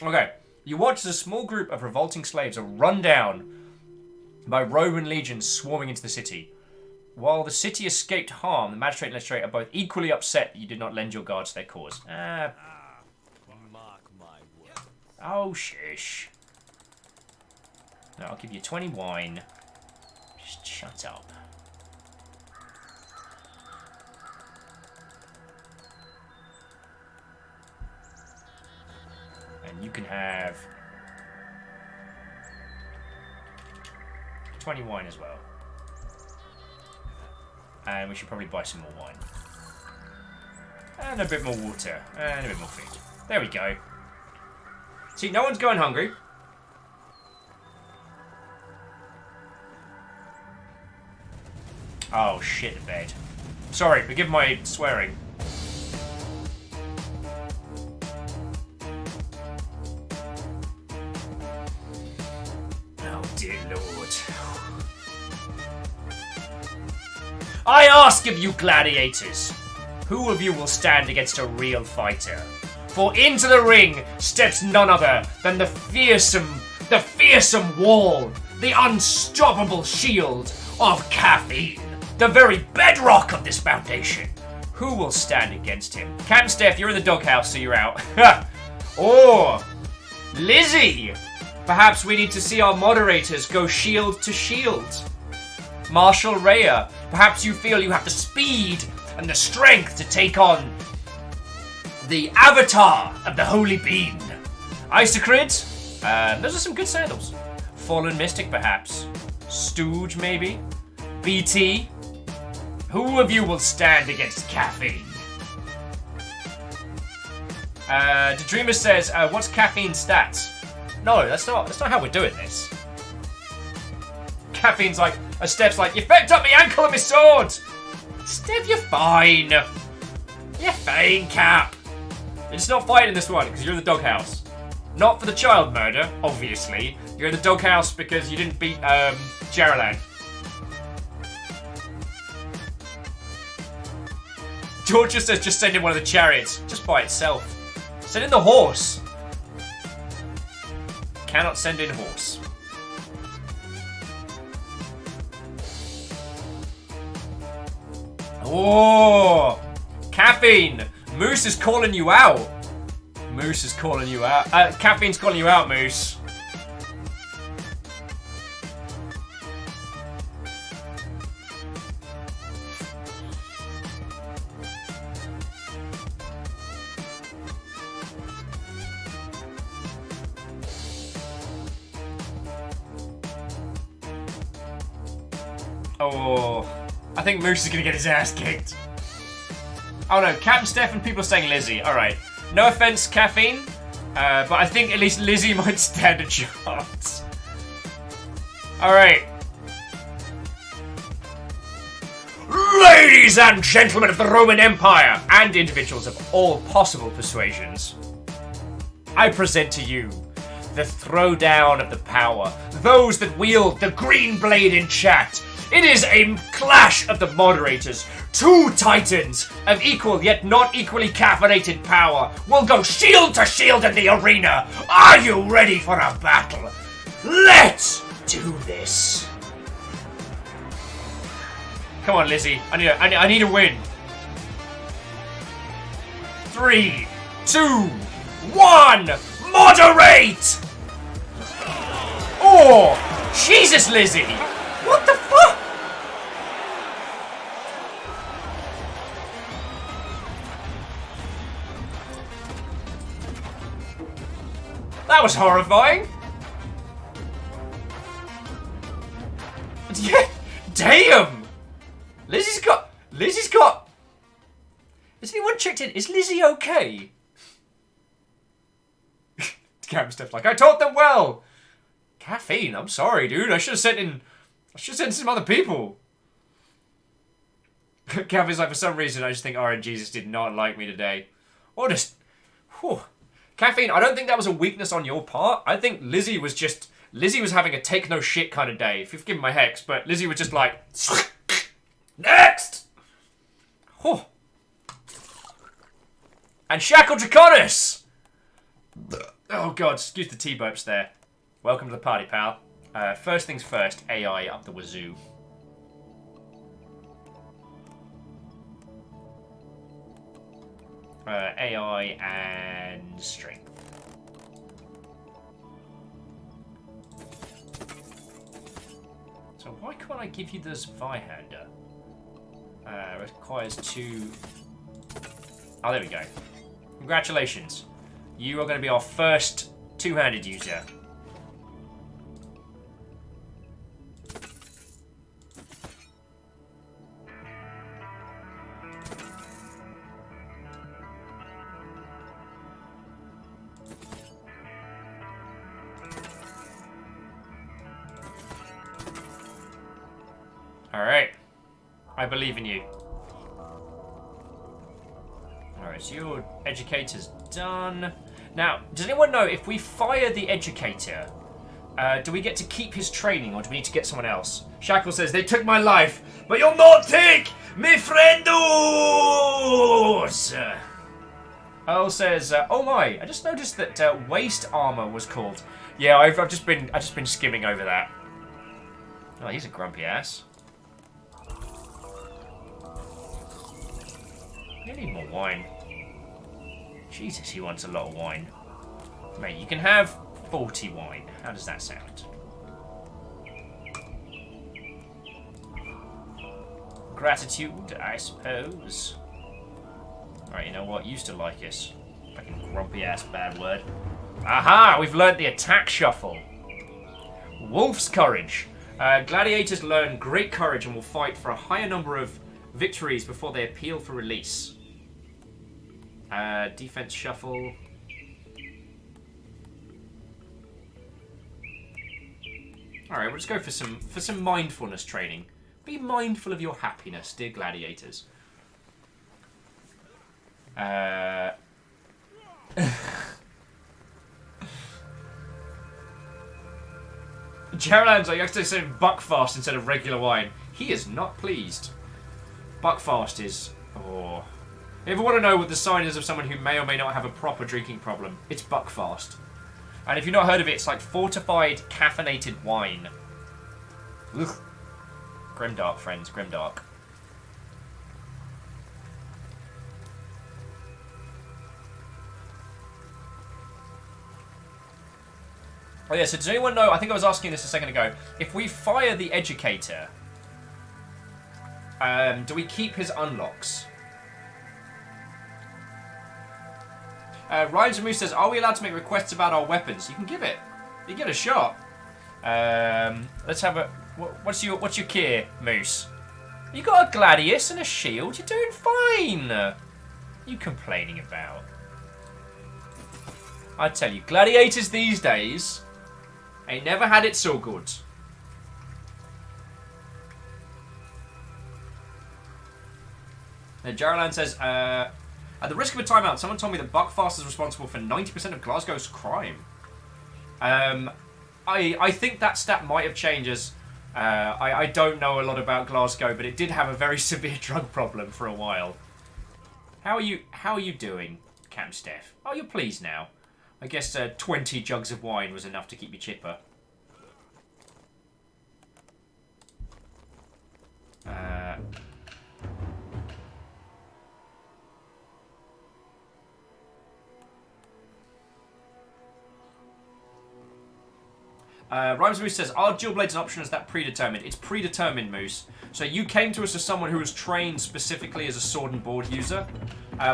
Okay, you watch as a small group of revolting slaves are run down by Roman legions swarming into the city. While the city escaped harm, the magistrate and legislate are both equally upset that you did not lend your guards to their cause. Mark my words. Oh, shish. No, I'll give you 20 wine. Just shut up. And you can have 20 wine as well. And we should probably buy some more wine. And a bit more water. And a bit more food. There we go. See, no one's going hungry. Oh, shit, the bed. Sorry, forgive my swearing. Oh, dear Lord. I ask of you gladiators, who of you will stand against a real fighter? For into the ring steps none other than the fearsome wall, the unstoppable shield of caffeine, the very bedrock of this foundation. Who will stand against him? Cam Steph, you're in the doghouse, so you're out. Or Lizzie, perhaps we need to see our moderators go shield to shield. Marshall Rhea, perhaps you feel you have the speed and the strength to take on the avatar of the Holy Bean. Isocrid, those are some good sandals. Fallen Mystic, perhaps. Stooge, maybe. BT, who of you will stand against caffeine? The Dreamer says, what's caffeine stats? No, that's not how we're doing this. Caffeine's like, Steph's like, you fucked up my ankle and my sword! Steph, you're fine. You're fine, Cap. It's not fighting this one, because you're in the doghouse. Not for the child murder, obviously. You're in the doghouse because you didn't beat, Geraldine. Georgia says just send in one of the chariots, just by itself. Send in the horse. Cannot send in horse. Oh, caffeine. Moose is calling you out. Moose is calling you out. Caffeine's calling you out, Moose. Oh, I think Moose is gonna get his ass kicked. Oh no, Captain Steph and people are saying Lizzie. Alright. No offense, Caffeine. But I think at least Lizzie might stand a chance. Alright. Ladies and gentlemen of the Roman Empire, and individuals of all possible persuasions, I present to you the throwdown of the power, those that wield the green blade in chat. It is a clash of the moderators. Two titans of equal yet not equally caffeinated power will go shield to shield in the arena. Are you ready for a battle? Let's do this. Come on, Lizzie. I need a win. 3, 2, 1. Moderate. Oh, Jesus, Lizzie. What the fuck? That was horrifying. Yeah, damn. Lizzie's got. Has anyone checked in? Is Lizzie okay? Cam stuff like I taught them well. Caffeine. I'm sorry, dude. I should have sent some other people. Cav is like, for some reason, I just think RNGesus did not like me today. Or just, whew. Caffeine, I don't think that was a weakness on your part. I think Lizzie was having a take no shit kind of day. If you've given my hex, but Lizzie was just like, next! Whew. And Shackle Draconis! Oh god, excuse the T-burps there. Welcome to the party, pal. First things first, AI up the wazoo. AI and strength. So why can't I give you this Zweihander? Requires 2... Oh, there we go. Congratulations. You are going to be our first two-handed user. Alright. I believe in you. Alright, so your educator's done. Now, does anyone know if we fire the educator, do we get to keep his training or do we need to get someone else? Shackle says, they took my life, but you'll not take me friendos! Earl says, oh my, I just noticed that waist armor was called. Yeah, I've just been skimming over that. Oh, he's a grumpy ass. You need more wine. Jesus, he wants a lot of wine. Mate, you can have 40 wine. How does that sound? Gratitude, I suppose. Alright, you know what? Used to like us. Fucking grumpy ass bad word. Aha! We've learnt the attack shuffle. Wolf's courage. Gladiators learn great courage and will fight for a higher number of victories before they appeal for release. Defense shuffle. Alright, we'll just go for some mindfulness training. Be mindful of your happiness, dear gladiators. Gerald's like, you have to say Buckfast instead of regular wine. He is not pleased. Buckfast is... Oh. If you ever want to know what the sign is of someone who may or may not have a proper drinking problem, it's Buckfast. And if you've not heard of it, it's like fortified caffeinated wine. Ugh. Grimdark, friends, grimdark. Oh yeah, so does anyone know, I think I was asking this a second ago, if we fire the educator, do we keep his unlocks? Ryan Zamu says, are we allowed to make requests about our weapons? You can give it. You get a shot. Let's have a... What's your gear, Moose? You got a gladius and a shield. You're doing fine. What are you complaining about? I tell you, gladiators these days ain't never had it so good. Now, Geraldine says, at the risk of a timeout, someone told me that Buckfast is responsible for 90% of Glasgow's crime. I think that stat might have changed as I don't know a lot about Glasgow, but it did have a very severe drug problem for a while. How are you doing, Cam Steph? Oh, you're pleased now. I guess 20 jugs of wine was enough to keep you chipper. Rhymes Moose says, are dual blades an option? Is that predetermined? It's predetermined, Moose. So you came to us as someone who was trained specifically as a sword and board user.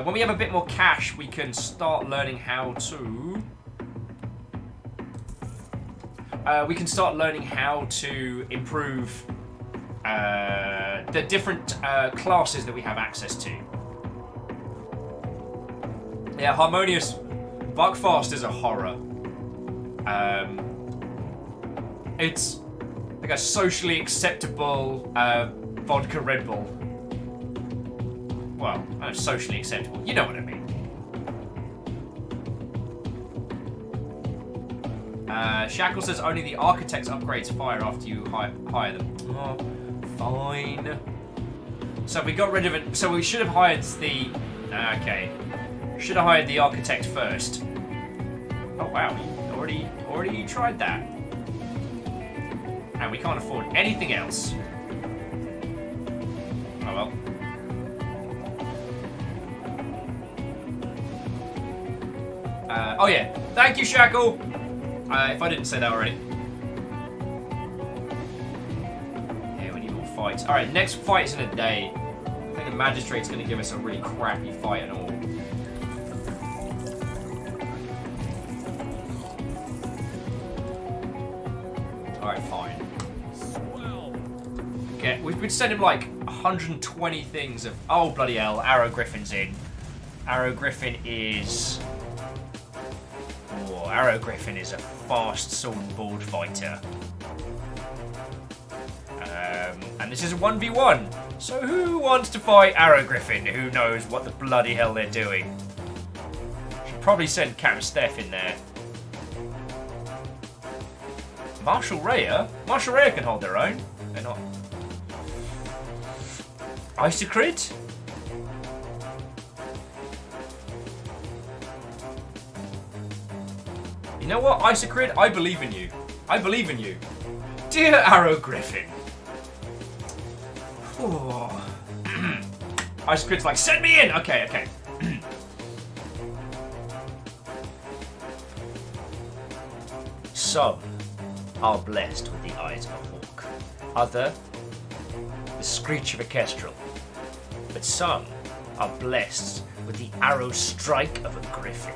When we have a bit more cash, we can start learning how to... improve the different classes that we have access to. Yeah, Harmonious. Buckfast is a horror. It's like a socially acceptable vodka Red Bull. Well, socially acceptable. You know what I mean. Shackle says only the architect's upgrades fire after you hire them. Oh, fine. So we got rid of it. So we should have hired the... okay. Should have hired the architect first. Oh wow, already tried that. And we can't afford anything else. Oh well. Oh yeah, thank you, Shackle. If I didn't say that already. Yeah, we need more fights. All right, next fight is in a day. I think the magistrate's going to give us a really crappy fight and all. All right, fine. Okay, we've been sending like 120 things of... Oh, bloody hell, Arrow Griffin's in. Arrow Griffin is... Oh, Arrow Griffin is a fast sword and board fighter. And this is a 1v1. So who wants to fight Arrow Griffin? Who knows what the bloody hell they're doing? Should probably send Cam Steph in there. Marshall Rhea? Marshall Rhea can hold their own. They're not... Isocrid? You know what, Isocrid? I believe in you. I believe in you. Dear Arrow Griffin. Oh. Isocrid's like, send me in! Okay, okay. Some are blessed with the eyes of a hawk. Other, the screech of a kestrel. But some are blessed with the arrow strike of a griffin.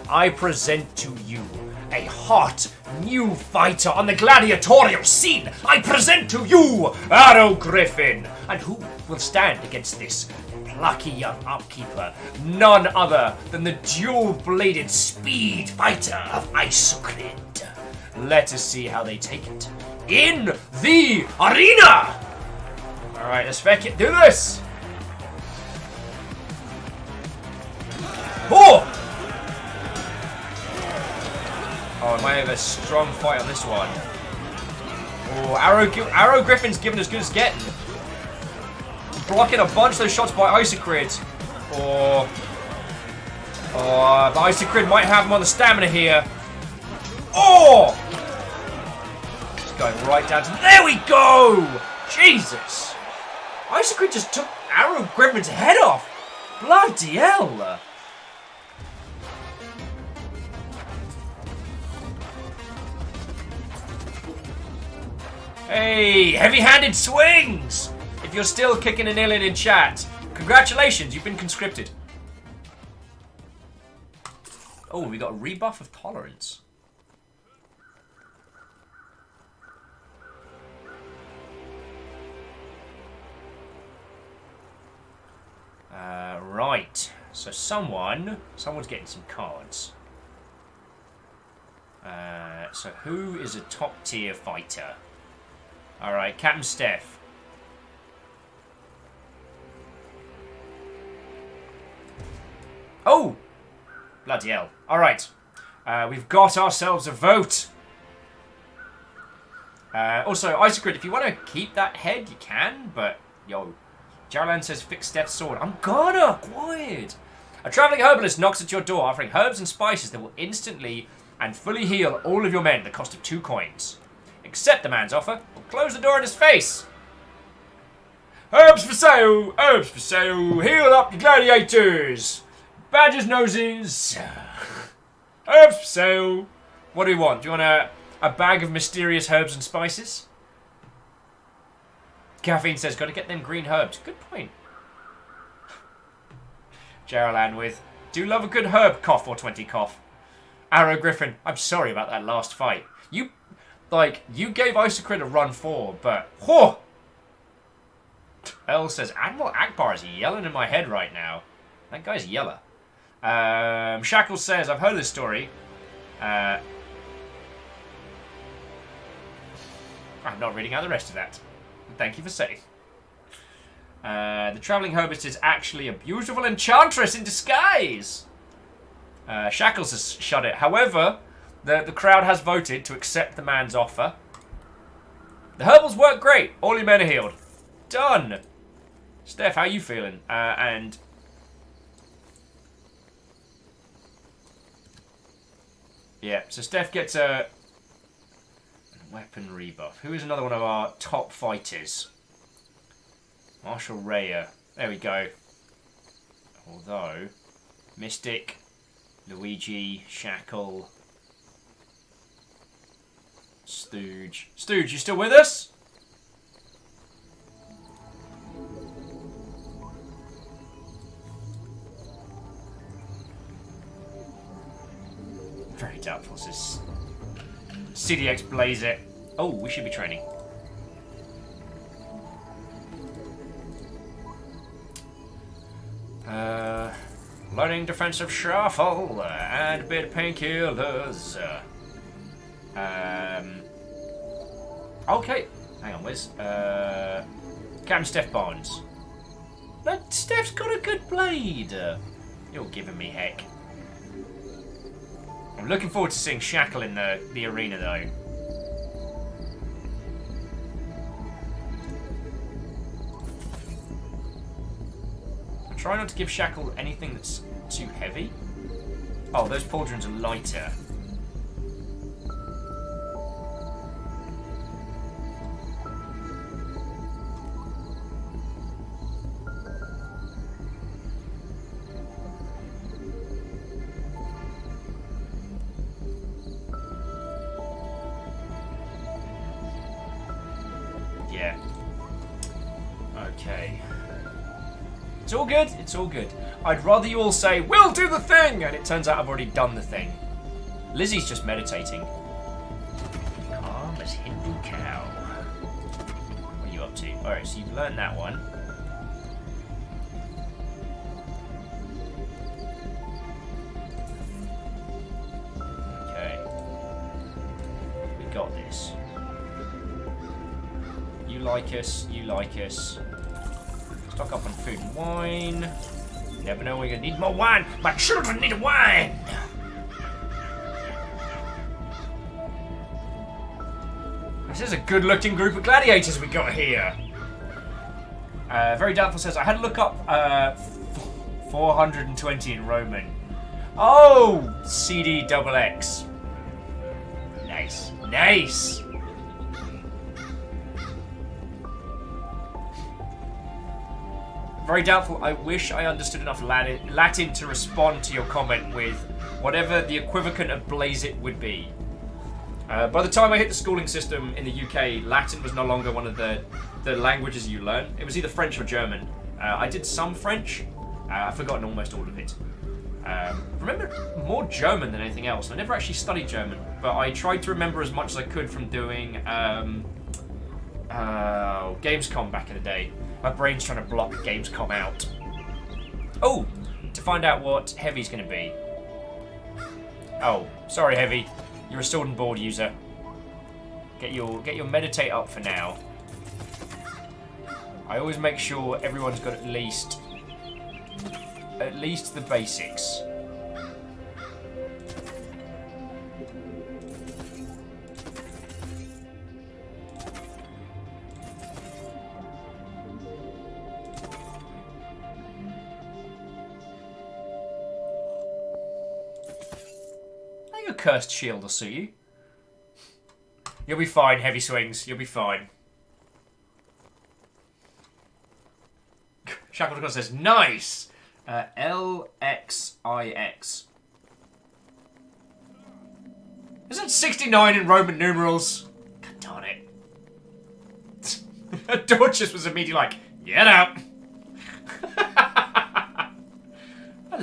I present to you a hot new fighter on the gladiatorial scene. I present to you Arrow Griffin. And who will stand against this plucky young upkeeper? None other than the dual-bladed speed fighter of Isocrid. Let us see how they take it in the arena. All right, let's do this. Oh! Oh, I might have a strong fight on this one. Oh, Arrow Griffin's giving as good as getting. Blocking a bunch of those shots by Isocrid. But Isocrid might have him on the stamina here. Oh! Just going right down to... There we go! Jesus! Isocrid just took Arrow Griffin's head off. Bloody hell! Hey, heavy-handed swings! If you're still kicking an alien in chat, congratulations, you've been conscripted. Oh, we got a rebuff of tolerance. fight. So someone's getting some cards. So who is a top tier fighter? Alright, Captain Steph. Oh! Bloody hell. Alright. We've got ourselves a vote. Also, Isocrit, if you want to keep that head, you can, but, yo. Jarlan says, fix Steph's sword. I'm gonna! Quiet! A travelling herbalist knocks at your door, offering herbs and spices that will instantly and fully heal all of your men at the cost of 2 coins. Accept the man's offer, or close the door in his face. Herbs for sale! Herbs for sale! Heal up the gladiators! Badgers' noses! Herbs for sale! What do you want? Do you want a bag of mysterious herbs and spices? Caffeine says, gotta get them green herbs. Good point. Geraldine with, do love a good herb cough or 20 cough. Arrow Griffin, I'm sorry about that last fight. You gave Isocrit a run for, but, whoa! Elle says, Admiral Akbar is yelling in my head right now. That guy's yeller. Shackles says, I've heard this story. I'm not reading out the rest of that. Thank you for saying. The travelling herbalist is actually a beautiful enchantress in disguise. Shackles has shut it. However, the crowd has voted to accept the man's offer. The herbals work great. All your men are healed. Done. Steph, how you feeling? And yeah, so Steph gets a weapon rebuff. Who is another one of our top fighters? Marshall Raya. There we go. Although, Mystic, Luigi, Shackle, Stooge. Stooge, you still with us? Very doubtful, says CDX Blaze it. Oh, we should be training. Learning defensive shuffle and a bit of painkillers. Okay, hang on, where's Captain Steph Barnes? But Steph's got a good blade. You're giving me heck. I'm looking forward to seeing Shackle in the arena though. Try not to give Shackle anything that's too heavy. Oh, those pauldrons are lighter. Yeah. Okay. It's all good, it's all good. I'd rather you all say, we'll do the thing! And it turns out I've already done the thing. Lizzie's just meditating. Calm as Hindu cow. What are you up to? Alright, so you've learned that one. Okay. We got this. You like us, you like us. Stock up on food and wine. You never know when you're gonna need more wine. My children need wine! This is a good looking group of gladiators we got here. Very Doubtful says, I had to look up 420 in Roman. Oh! CDXX. Nice. Nice! Very Doubtful, I wish I understood enough Latin to respond to your comment with whatever the equivalent of blaze it would be. By the time I hit the schooling system in the UK, Latin was no longer one of the languages you learn. It was either French or German. I did some French. I've forgotten almost all of it. Remember more German than anything else. I never actually studied German, but I tried to remember as much as I could from doing Gamescom back in the day. My brain's trying to block Gamescom out. Oh, to find out what Heavy's going to be. Oh, sorry, Heavy. You're a sword and board user. Get your meditate up for now. I always make sure everyone's got at least the basics. Your cursed shield will suit you. You'll be fine, Heavy Swings. You'll be fine. Shackled says, nice! LXIX. Isn't 69 in Roman numerals? God darn it. Dorcas was immediately like, get out! I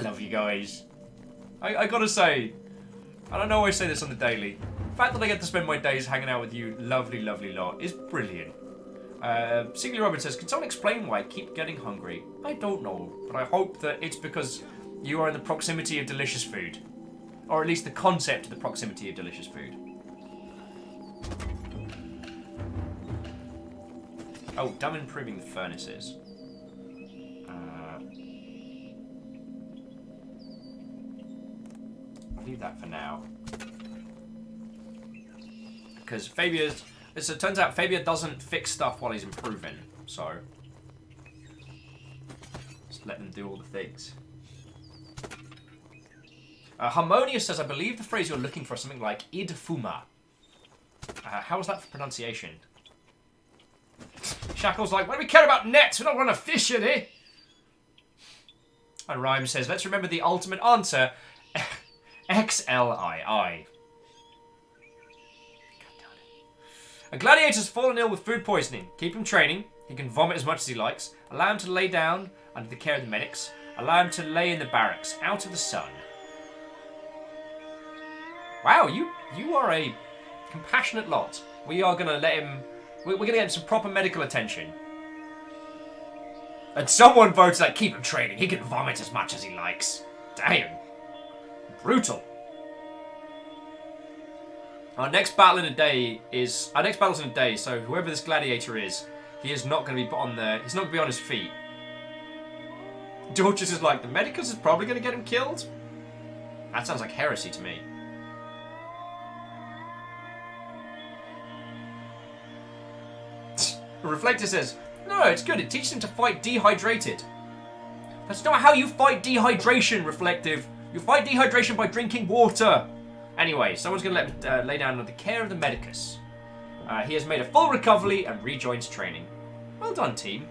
love you guys. I gotta say, I don't always say this on the daily. The fact that I get to spend my days hanging out with you lovely, lovely lot is brilliant. Sigley Robin says, can someone explain why I keep getting hungry? I don't know, but I hope that it's because you are in the proximity of delicious food. Or at least the concept of the proximity of delicious food. Oh, damn improving the furnaces. I'll leave that for now. Because Fabia... It turns out Fabia doesn't fix stuff while he's improving, so... Just let them do all the things. Harmonious says, I believe the phrase you're looking for is something like id fuma. How was that for pronunciation? Shackle's like, why do we care about nets? We're not going to fish in it. And Rhyme says, let's remember the ultimate answer. XLII. A gladiator's fallen ill with food poisoning. Keep him training. He can vomit as much as he likes. Allow him to lay down under the care of the medics. Allow him to lay in the barracks, out of the sun. Wow, you are a compassionate lot. We are going to let him... We're going to get him some proper medical attention. And someone votes like, keep him training. He can vomit as much as he likes. Damn. Brutal. Our next battle's in a day, so whoever this gladiator is, he is not going to be put on there. He's not going to be on his feet. Dorcas is like, the medicus is probably going to get him killed? That sounds like heresy to me. Reflector says, no, it's good. It teaches him to fight dehydrated. That's not how you fight dehydration, Reflective. You fight dehydration by drinking water. Anyway, someone's going to let him lay down under the care of the medicus. He has made a full recovery and rejoins training. Well done, team.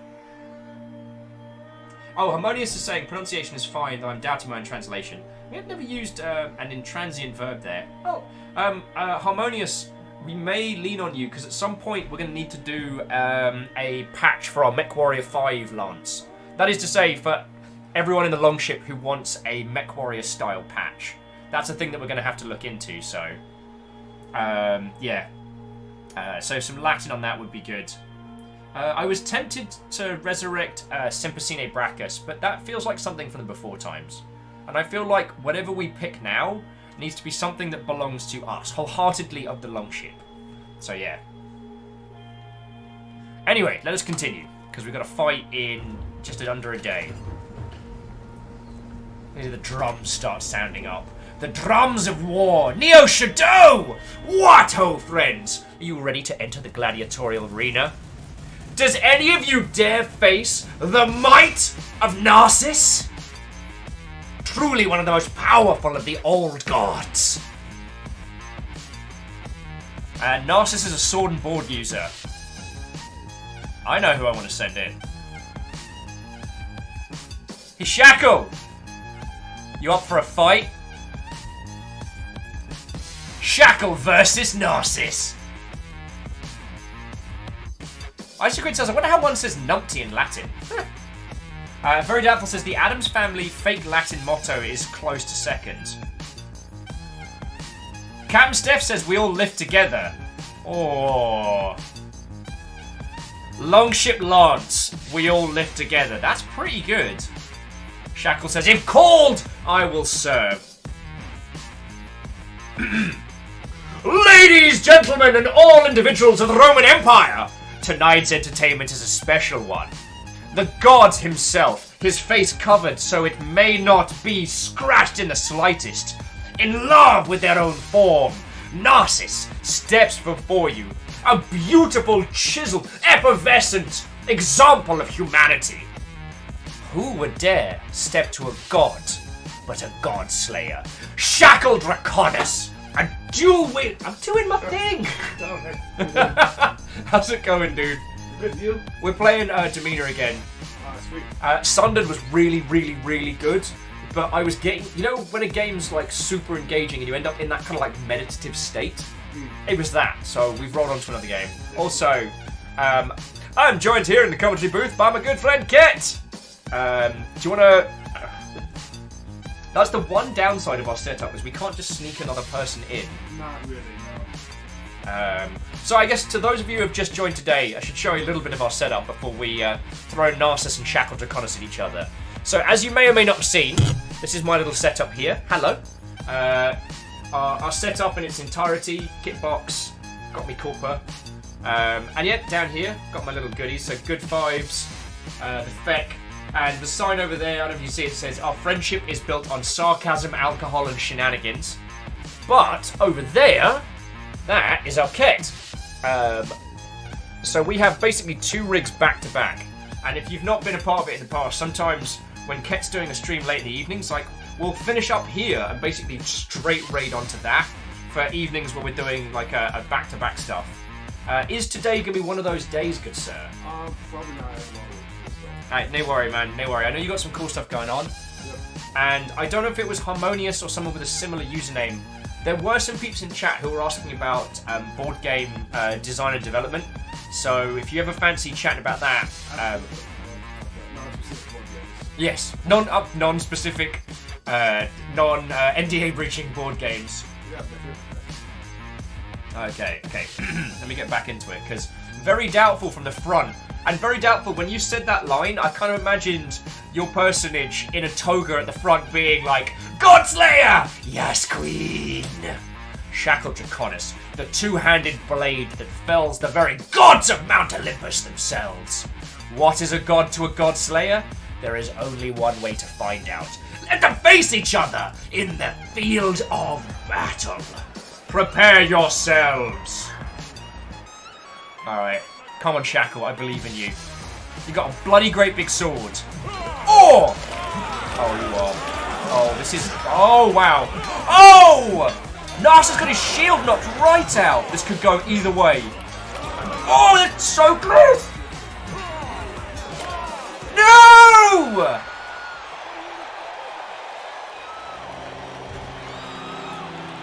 Oh, Harmonious is saying pronunciation is fine, though I'm doubting my own translation. We have never used an intransient verb there. Oh, Harmonious, we may lean on you, because at some point we're going to need to do a patch for our MechWarrior 5 Lance. That is to say, for everyone in the Longship who wants a MechWarrior style patch. That's a thing that we're going to have to look into, so... yeah. So some Latin on that would be good. I was tempted to resurrect Simplicine Brachus, but that feels like something from the before times. And I feel like whatever we pick now needs to be something that belongs to us, wholeheartedly of the Longship. So yeah. Anyway, let us continue, because we've got a fight in just under a day. Maybe the drums start sounding up. The drums of war! Neo Shadow! What ho, friends! Are you ready to enter the gladiatorial arena? Does any of you dare face the might of Narcissus? Truly one of the most powerful of the old gods. Narcissus is a sword and board user. I know who I want to send in. Hey, Shackle! You up for a fight? Shackle versus Narcissus. Isoquid says, I wonder how one says numpty in Latin. Very Doubtful says, the Addams Family fake Latin motto is close to second. Captain Steph says, we all live together. Oh. Longship Lance, we all live together. That's pretty good. Shackle says, if called, I will serve. Ladies, gentlemen, and all individuals of the Roman Empire, tonight's entertainment is a special one. The god himself, his face covered so it may not be scratched in the slightest, in love with their own form, Narcissus steps before you, a beautiful, chiseled, effervescent example of humanity. Who would dare step to a god but a god slayer? Shackle Draconis! A dual wield. I'm doing my thing! How's it going, dude? Good deal. We're playing Demeanor again. Sweet. Sundered was really, really, really good, but I was getting, you know, when a game's like super engaging and you end up in that kind of like meditative state? It was that, so we've rolled on to another game. Also, I'm joined here in the commentary booth by my good friend Ket. Do you want to... That's the one downside of our setup, is we can't just sneak another person in. Not really, no. So I guess to those of you who have just joined today, I should show you a little bit of our setup before we throw Narcissus and Shackle Draconis at each other. So as you may or may not have seen, this is my little setup here. Hello. Our setup in its entirety, kit box, got me Corpa. And yet, down here, got my little goodies, so good vibes, the feck, and the sign over there, I don't know if you see it, says, our friendship is built on sarcasm, alcohol, and shenanigans. But over there, that is our Ket. So we have basically 2 rigs back to back. And if you've not been a part of it in the past, sometimes when Ket's doing a stream late in the evenings, like, we'll finish up here and basically straight raid onto that for evenings where we're doing like a back-to-back stuff. Is today going to be one of those days, good sir? Probably not. Alright, no worry, man, no worry. I know you got some cool stuff going on. Yep. And I don't know if it was Harmonious or someone with a similar username. There were some peeps in chat who were asking about board game design and development. So if you ever fancy chatting about that, yes, non-specific, non-NDA breaching board games. Okay. Let me get back into it, because very doubtful from the front, and very doubtful when you said that line. I kind of imagined your personage in a toga at the front being like, Godslayer! Yes, Queen! Shackle Draconis, the two-handed blade that fells the very gods of Mount Olympus themselves. What is a god to a godslayer? There is only one way to find out. Let them face each other in the field of battle. Prepare yourselves. Alright, come on Shackle, I believe in you. You got a bloody great big sword. Oh! Oh, you are. Oh, this is... Oh, wow. Oh! Narcissus got his shield knocked right out. This could go either way. Oh, that's so close! No!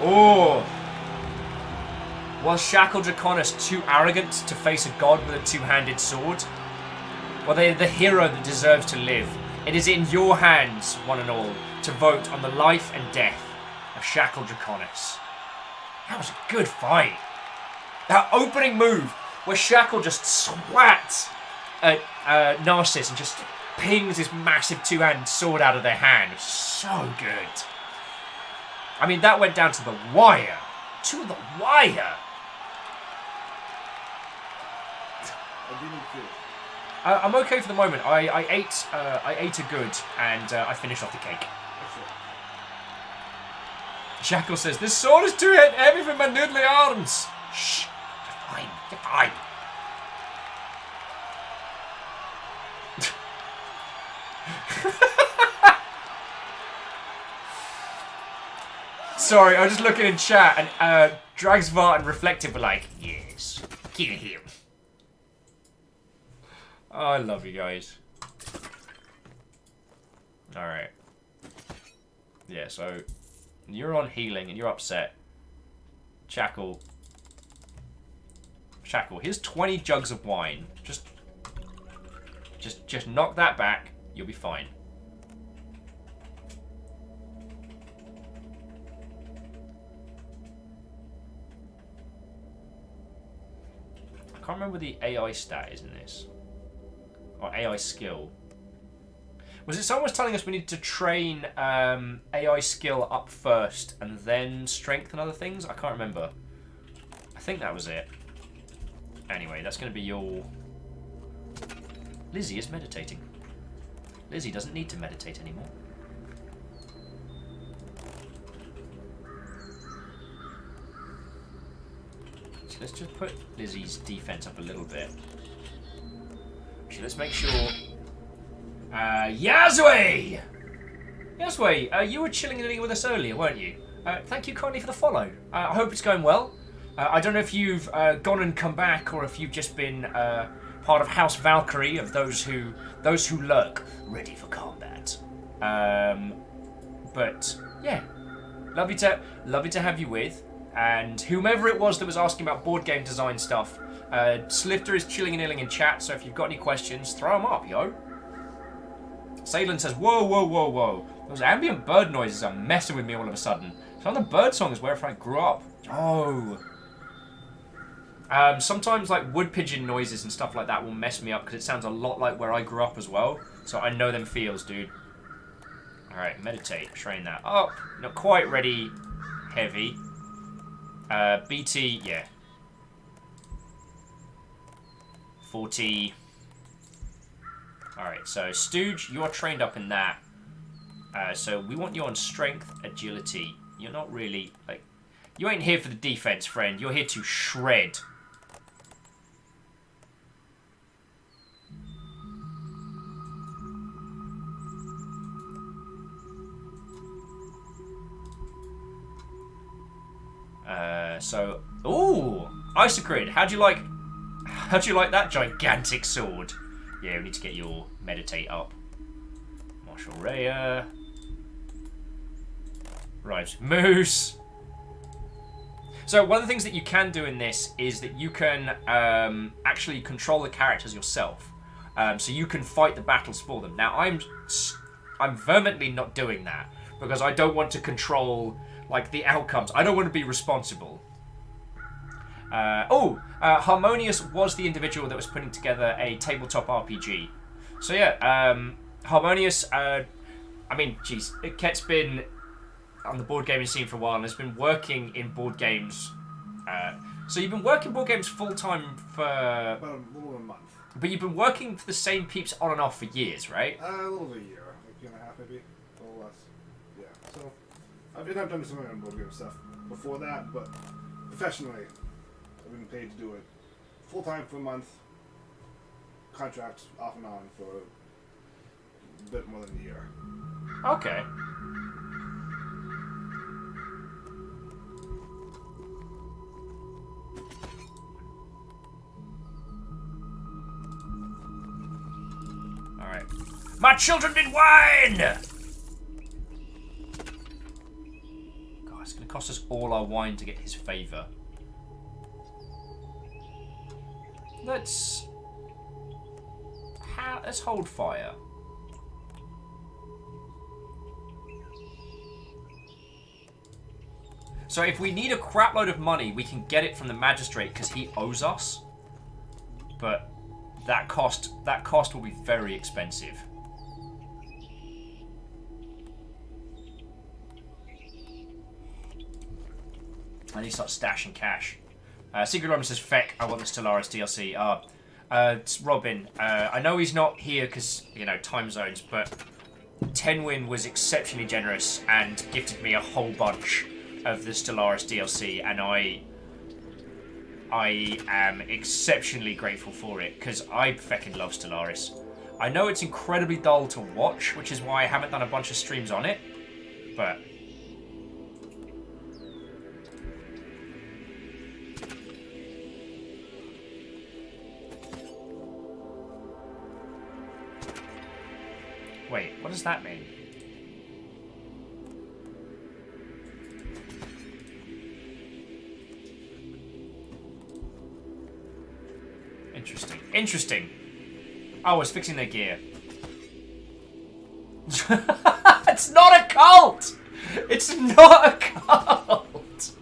Oh. Was Shackle Draconis too arrogant to face a god with a two-handed sword? Well, they're the hero that deserves to live. It is in your hands, one and all, to vote on the life and death of Shackle Draconis. That was a good fight. That opening move where Shackle just swats at Narcissus and just pings his massive two-handed sword out of their hand. So good. I mean, that went down to the wire. To the wire. I'm okay for the moment. I ate a good, and I finished off the cake. Shackle says, "This sword is too heavy for my noodly arms." Shh, you're fine. You're fine. Sorry, I was just looking in chat, and Dragsvart and Reflective were like, "Yes, kill him." Oh, I love you guys. Alright. Yeah, so you're on healing and you're upset. Shackle, here's 20 jugs of wine. Just knock that back. You'll be fine. I can't remember what the AI stat is in this. Or AI skill. Was it someone was telling us we need to train AI skill up first and then strength and other things? I can't remember. I think that was it. Anyway, that's going to be your... Lizzie is meditating. Lizzie doesn't need to meditate anymore. So let's just put Lizzie's defense up a little bit. Actually, let's make sure... Yazway! Yazway, you were chilling and with us earlier, weren't you? Thank you kindly for the follow. I hope it's going well. I don't know if you've gone and come back, or if you've just been part of House Valkyrie, of those who lurk, ready for combat. But yeah, lovely to have you with, and whomever it was that was asking about board game design stuff. Slifter is chilling and illing in chat, so if you've got any questions, throw them up, yo. Saylan says, whoa, whoa, whoa, whoa. Those ambient bird noises are messing with me all of a sudden. Some of the bird songs where I grew up. Oh. Sometimes like wood pigeon noises and stuff like that will mess me up because it sounds a lot like where I grew up as well. So I know them feels, dude. Alright, meditate. Train that up. Not quite ready. Heavy. BT, yeah. 40. Alright, so Stooge, you're trained up in that. So we want you on strength, agility. You're not really, like... You ain't here for the defense, friend. You're here to shred. So... Ooh! Isocrid, how'd you like that gigantic sword? Yeah, we need to get your meditate up. Marshall Rhea. Right, Moose. So one of the things that you can do in this is that you can actually control the characters yourself. So you can fight the battles for them. Now I'm vehemently not doing that because I don't want to control like the outcomes. I don't want to be responsible. Harmonious was the individual that was putting together a tabletop RPG. So yeah, Harmonious, I mean, geez, Ket's been on the board gaming scene for a while and has been working in board games. So you've been working board games full-time for... About a little over a month. But you've been working for the same peeps on and off for years, right? A little over a year. Like a year and a half, maybe. A little less. Yeah. So, I've done some of my board game stuff before that, but professionally, I've been paid to do it full-time for a month, contract off and on for a bit more than a year. Okay. Alright. My children need wine! God, it's going to cost us all our wine to get his favour. Let's hold fire. So if we need a crap load of money, we can get it from the magistrate because he owes us. But that cost will be very expensive. I need to start stashing cash. Secret Robin says, "Feck, I want the Stellaris DLC." It's Robin. I know he's not here because, you know, time zones, but Tenwin was exceptionally generous and gifted me a whole bunch of the Stellaris DLC, and I am exceptionally grateful for it because I feckin' love Stellaris. I know it's incredibly dull to watch, which is why I haven't done a bunch of streams on it, but wait, what does that mean? Interesting. Interesting. Oh, it's fixing their gear. It's not a cult! It's not a cult!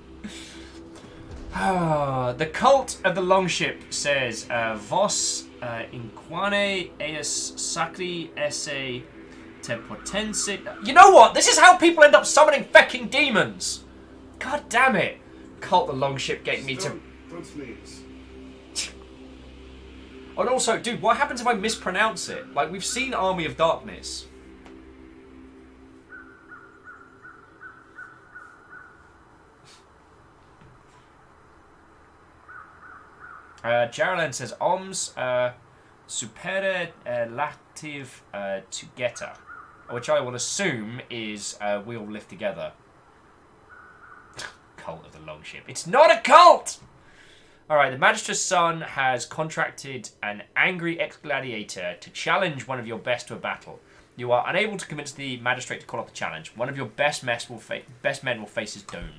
The cult of the Longship says, Vos inquane eis sacri esse Tempotense. You know what? This is how people end up summoning fecking demons. God damn it. Cult the Longship getting me to... Don't sneeze. Oh, and also, dude, what happens if I mispronounce it? Like, we've seen Army of Darkness. Jarlan says, Oms superlative together. Which I will assume is we all live together. Cult of the Longship. It's not a cult! Alright, the Magistrate's son has contracted an angry ex-gladiator to challenge one of your best to a battle. You are unable to convince the Magistrate to call off the challenge. One of your best men will face his doom.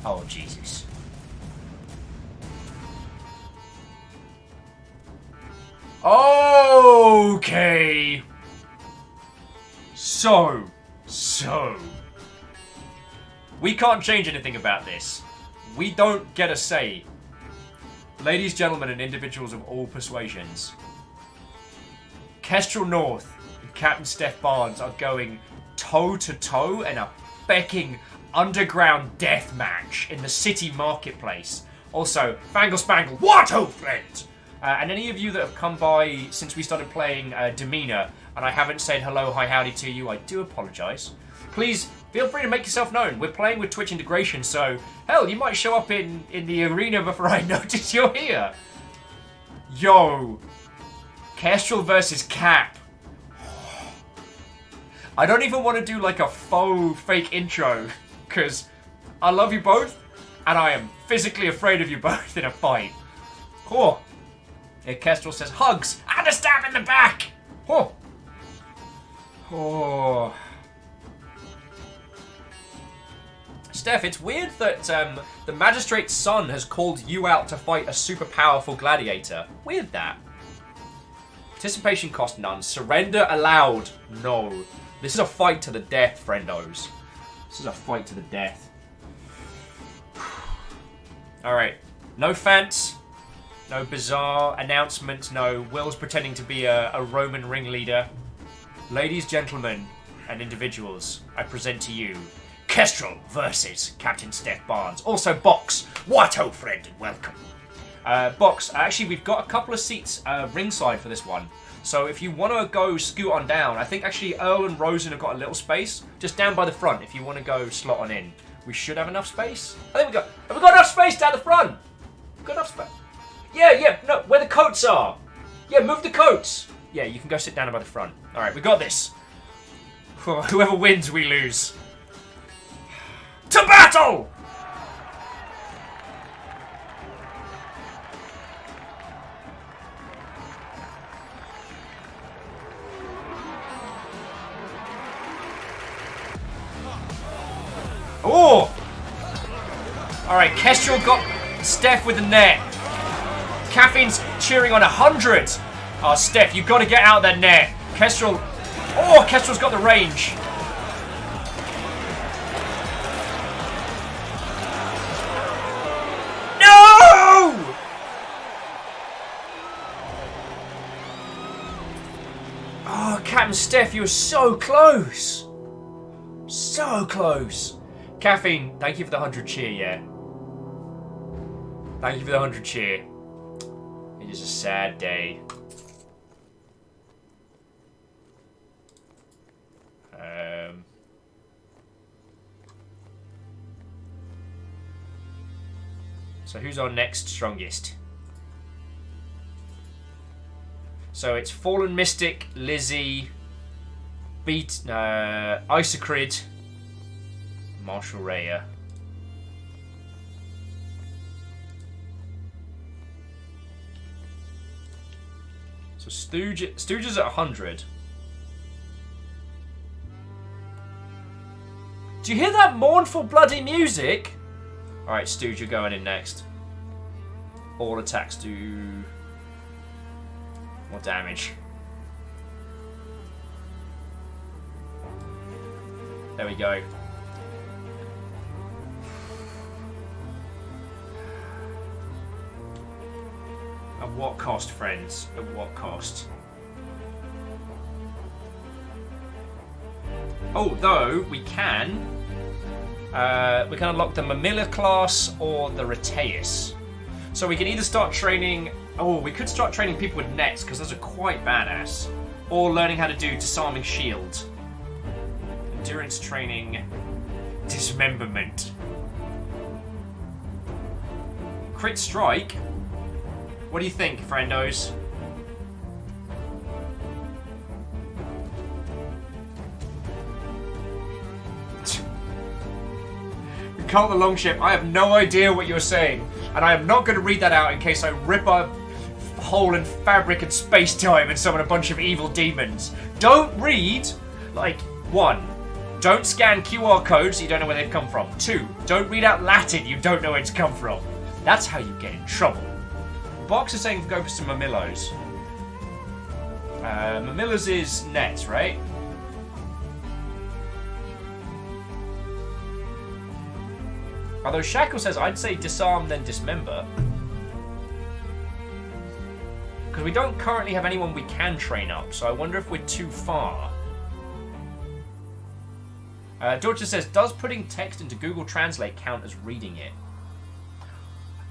Oh, Jesus. Okay. So. We can't change anything about this. We don't get a say. Ladies, gentlemen, and individuals of all persuasions. Kestrel North and Captain Steph Barnes are going toe-to-toe in a becking underground death match in the city marketplace. Also, Fangle Spangle, what, oh friend? And any of you that have come by since we started playing Demeanor, and I haven't said hello, hi, howdy to you, I do apologise. Please, feel free to make yourself known. We're playing with Twitch integration, so, hell, you might show up in the arena before I notice you're here. Yo. Kestrel versus Cap. I don't even want to do, like, a faux fake intro, because I love you both, and I am physically afraid of you both in a fight. Oh. Kestrel says, hugs and a stab in the back. Oh. Oh. Steph, it's weird that the Magistrate's son has called you out to fight a super powerful gladiator. Weird that. Participation cost none. Surrender allowed. No. This is a fight to the death, friendos. This is a fight to the death. Alright. No fence. No bizarre announcements. No Will's pretending to be a Roman ringleader. Ladies, gentlemen, and individuals, I present to you Kestrel versus Captain Steph Barnes. Also, Box. What, oh friend, and welcome. Box, actually, we've got a couple of seats ringside for this one. So if you want to go scoot on down, I think actually Earl and Rosen have got a little space just down by the front if you want to go slot on in. We should have enough space. I think have we got enough space down the front? We've got enough space. Yeah, no, where the coats are. Yeah, move the coats. Yeah, you can go sit down by the front. All right, we got this. Whoever wins, we lose. To battle! Oh! Alright, Kestrel got Steph with the net. Caffeine's cheering on 100. Oh, Steph, you've got to get out of that net. Kestrel. Oh, Kestrel's got the range. No! Oh, Captain Steph, you were so close. So close. Caffeine, thank you for the 100 cheer, yeah. Thank you for the 100 cheer. It is a sad day. So who's our next strongest? So it's Fallen Mystic, Lizzie, Isocrid, Marshall Raya. So Stooge is at 100. Do you hear that mournful bloody music? Alright, Stooge, you're going in next. All attacks do more damage. There we go. At what cost, friends? At what cost? Although we can unlock the Mamilla class or the Rataeus. So we can either start training. Oh, we could start training people with nets because those are quite badass. Or learning how to do disarming shield, endurance training, dismemberment, crit strike. What do you think, friendos? Cult the Longship, I have no idea what you're saying, and I am not going to read that out in case I rip a hole in fabric and space-time and summon a bunch of evil demons. Don't read, like, 1. Don't scan QR codes you don't know where they've come from. 2. Don't read out Latin you don't know where it's come from. That's how you get in trouble. Box is saying go for some Mamillos. Mamillos is nets, right? Although Shackle says I'd say disarm then dismember. Because we don't currently have anyone we can train up, so I wonder if we're too far. Dorcha says, does putting text into Google Translate count as reading it?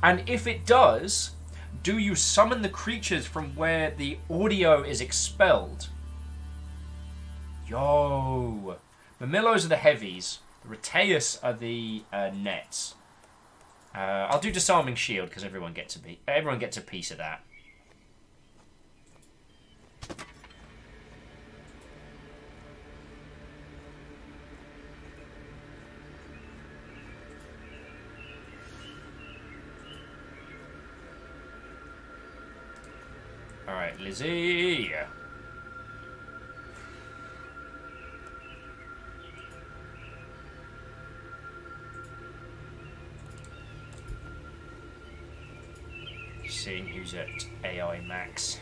And if it does, do you summon the creatures from where the audio is expelled? Yo! Mamillos are the heavies. The Rataeus are the nets. I'll do disarming shield because everyone gets a piece of that. All right, Lizzie. Seeing who's at AI max.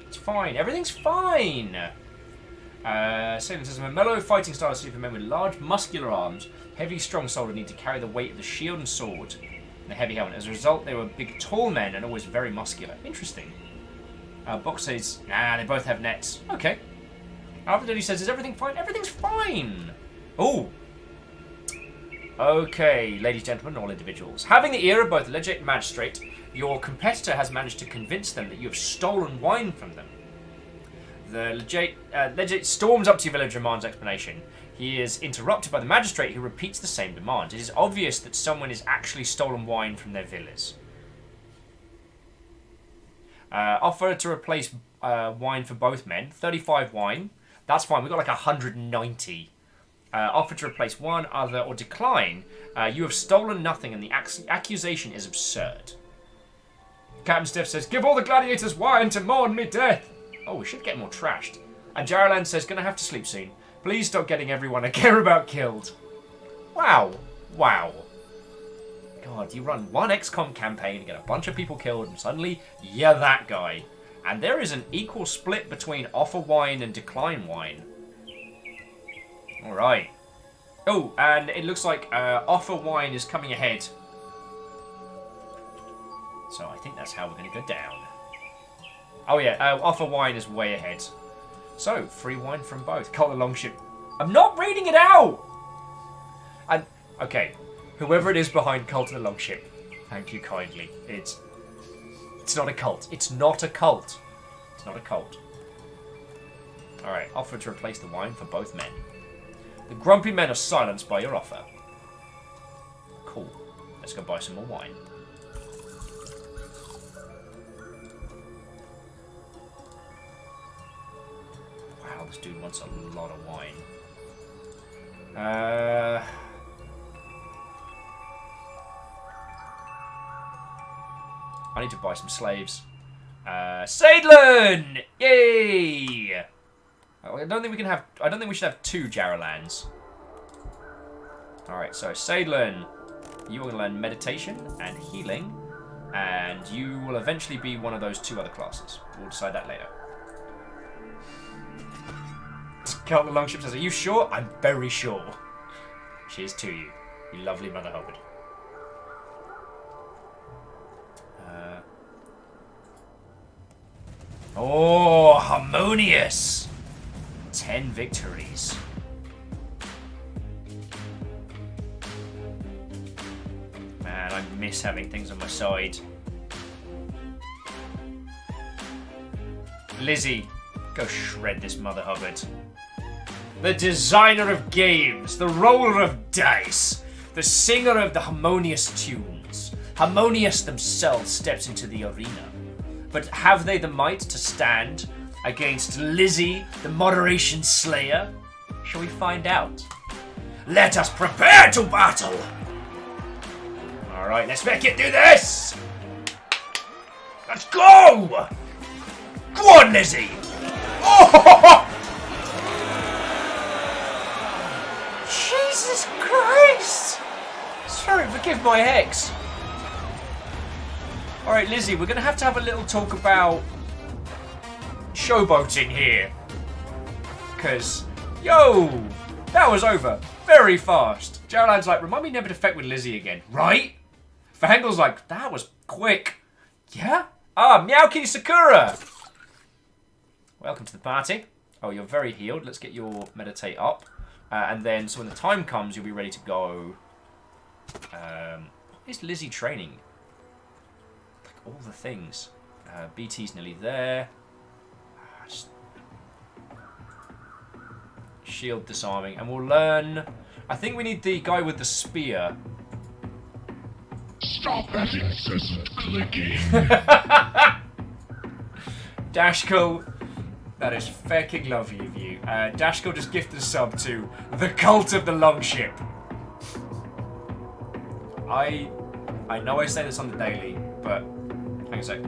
It's fine. Everything's fine. Salem says, a mellow fighting style of supermen with large muscular arms, heavy strong soldier need to carry the weight of the shield and sword and the heavy helmet. As a result, they were big tall men and always very muscular. Interesting. Box says, nah, they both have nets. Okay. Alpha Daddy says, is everything fine? Everything's fine! Oh! Okay, ladies, gentlemen, all individuals. Having the ear of both legate and magistrate, your competitor has managed to convince them that you have stolen wine from them. The legate storms up to your village and demands explanation. He is interrupted by the magistrate who repeats the same demand. It is obvious that someone has actually stolen wine from their villas. Offer to replace wine for both men. 35 wine. That's fine. We've got like 190. Offer to replace one, other, or decline. You have stolen nothing and the accusation is absurd. Captain Stiff says, give all the gladiators wine to mourn me death. Oh, we should get more trashed. And Jaralan says, gonna have to sleep soon. Please stop getting everyone I care about killed. Wow. Wow. God, you run one XCOM campaign and get a bunch of people killed and suddenly you're that guy. And there is an equal split between offer wine and decline wine. Alright. Oh, and it looks like offer wine is coming ahead. So I think that's how we're going to go down. Oh yeah, offer wine is way ahead. So, free wine from both. Cult the Longship. I'm not reading it out! And, okay, whoever it is behind Cult of the Longship, thank you kindly. It's not a cult. It's not a cult. It's not a cult. Alright, offer to replace the wine for both men. The grumpy men are silenced by your offer. Cool. Let's go buy some more wine. Wow, this dude wants a lot of wine. I need to buy some slaves. Saidlin! Yay! I don't think we should have 2 Jaralans. Alright, so Saidlin, you are going to learn meditation and healing, and you will eventually be one of those 2 other classes. We'll decide that later. Cult the Longship says, are you sure? I'm very sure. Cheers to you, you lovely Mother Hubbard. Oh, harmonious. 10 victories. Man, I miss having things on my side. Lizzie, go shred this Mother Hubbard. The designer of games, the roller of dice, the singer of the harmonious tunes. Harmonious themselves steps into the arena. But have they the might to stand against Lizzie, the moderation slayer? Shall we find out? Let us prepare to battle! Alright, let's make it do this! Let's go! Go on, Lizzie! Oh! Jesus Christ! Sorry, forgive my hex. Alright, Lizzie, we're going to have a little talk about showboating here. Because, yo, that was over very fast. Geraldine's like, remind me never to feck with Lizzie again. Right? Fangel's like, that was quick. Yeah? Ah, Meow Kitty Sakura! Welcome to the party. Oh, you're very healed. Let's get your meditate up. And then, so when the time comes, you'll be ready to go. What is Lizzie training? Like all the things. BT's nearly there. Just shield disarming. And we'll learn... I think we need the guy with the spear. Stop that incessant clicking. Dashko, that is fucking lovely of you. Dashko just gifted a sub to the Cult of the Longship. I know I say this on the daily, but hang on a sec.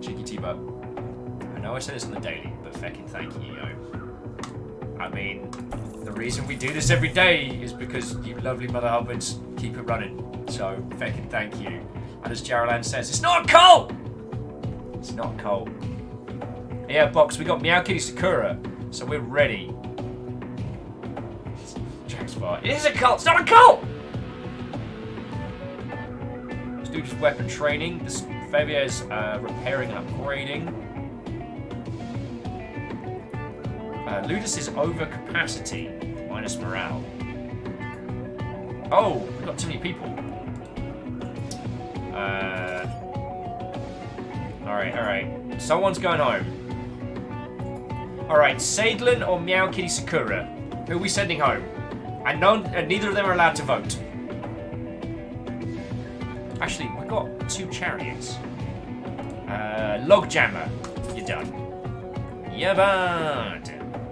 Cheeky T-Butt. I know I say this on the daily, but fucking thank you, yo. I mean, the reason we do this every day is because you lovely Mother Hubbards keep it running. So, fucking thank you. And as Geraldine says, it's not a cult! It's not a cult. Yeah, Box, we got Meow Kitty Sakura, so we're ready. Jack's far. It is a cult! It's not a cult! Let's do just weapon training. This Favier's repairing and upgrading. Ludus is over capacity, minus morale. Oh, we've got too many people. Alright. Someone's going home. Alright, Sadlin or Meow Kitty Sakura? Who are we sending home? And neither of them are allowed to vote. Actually, we've got 2 chariots. Logjammer, you're done. Yeah, bud.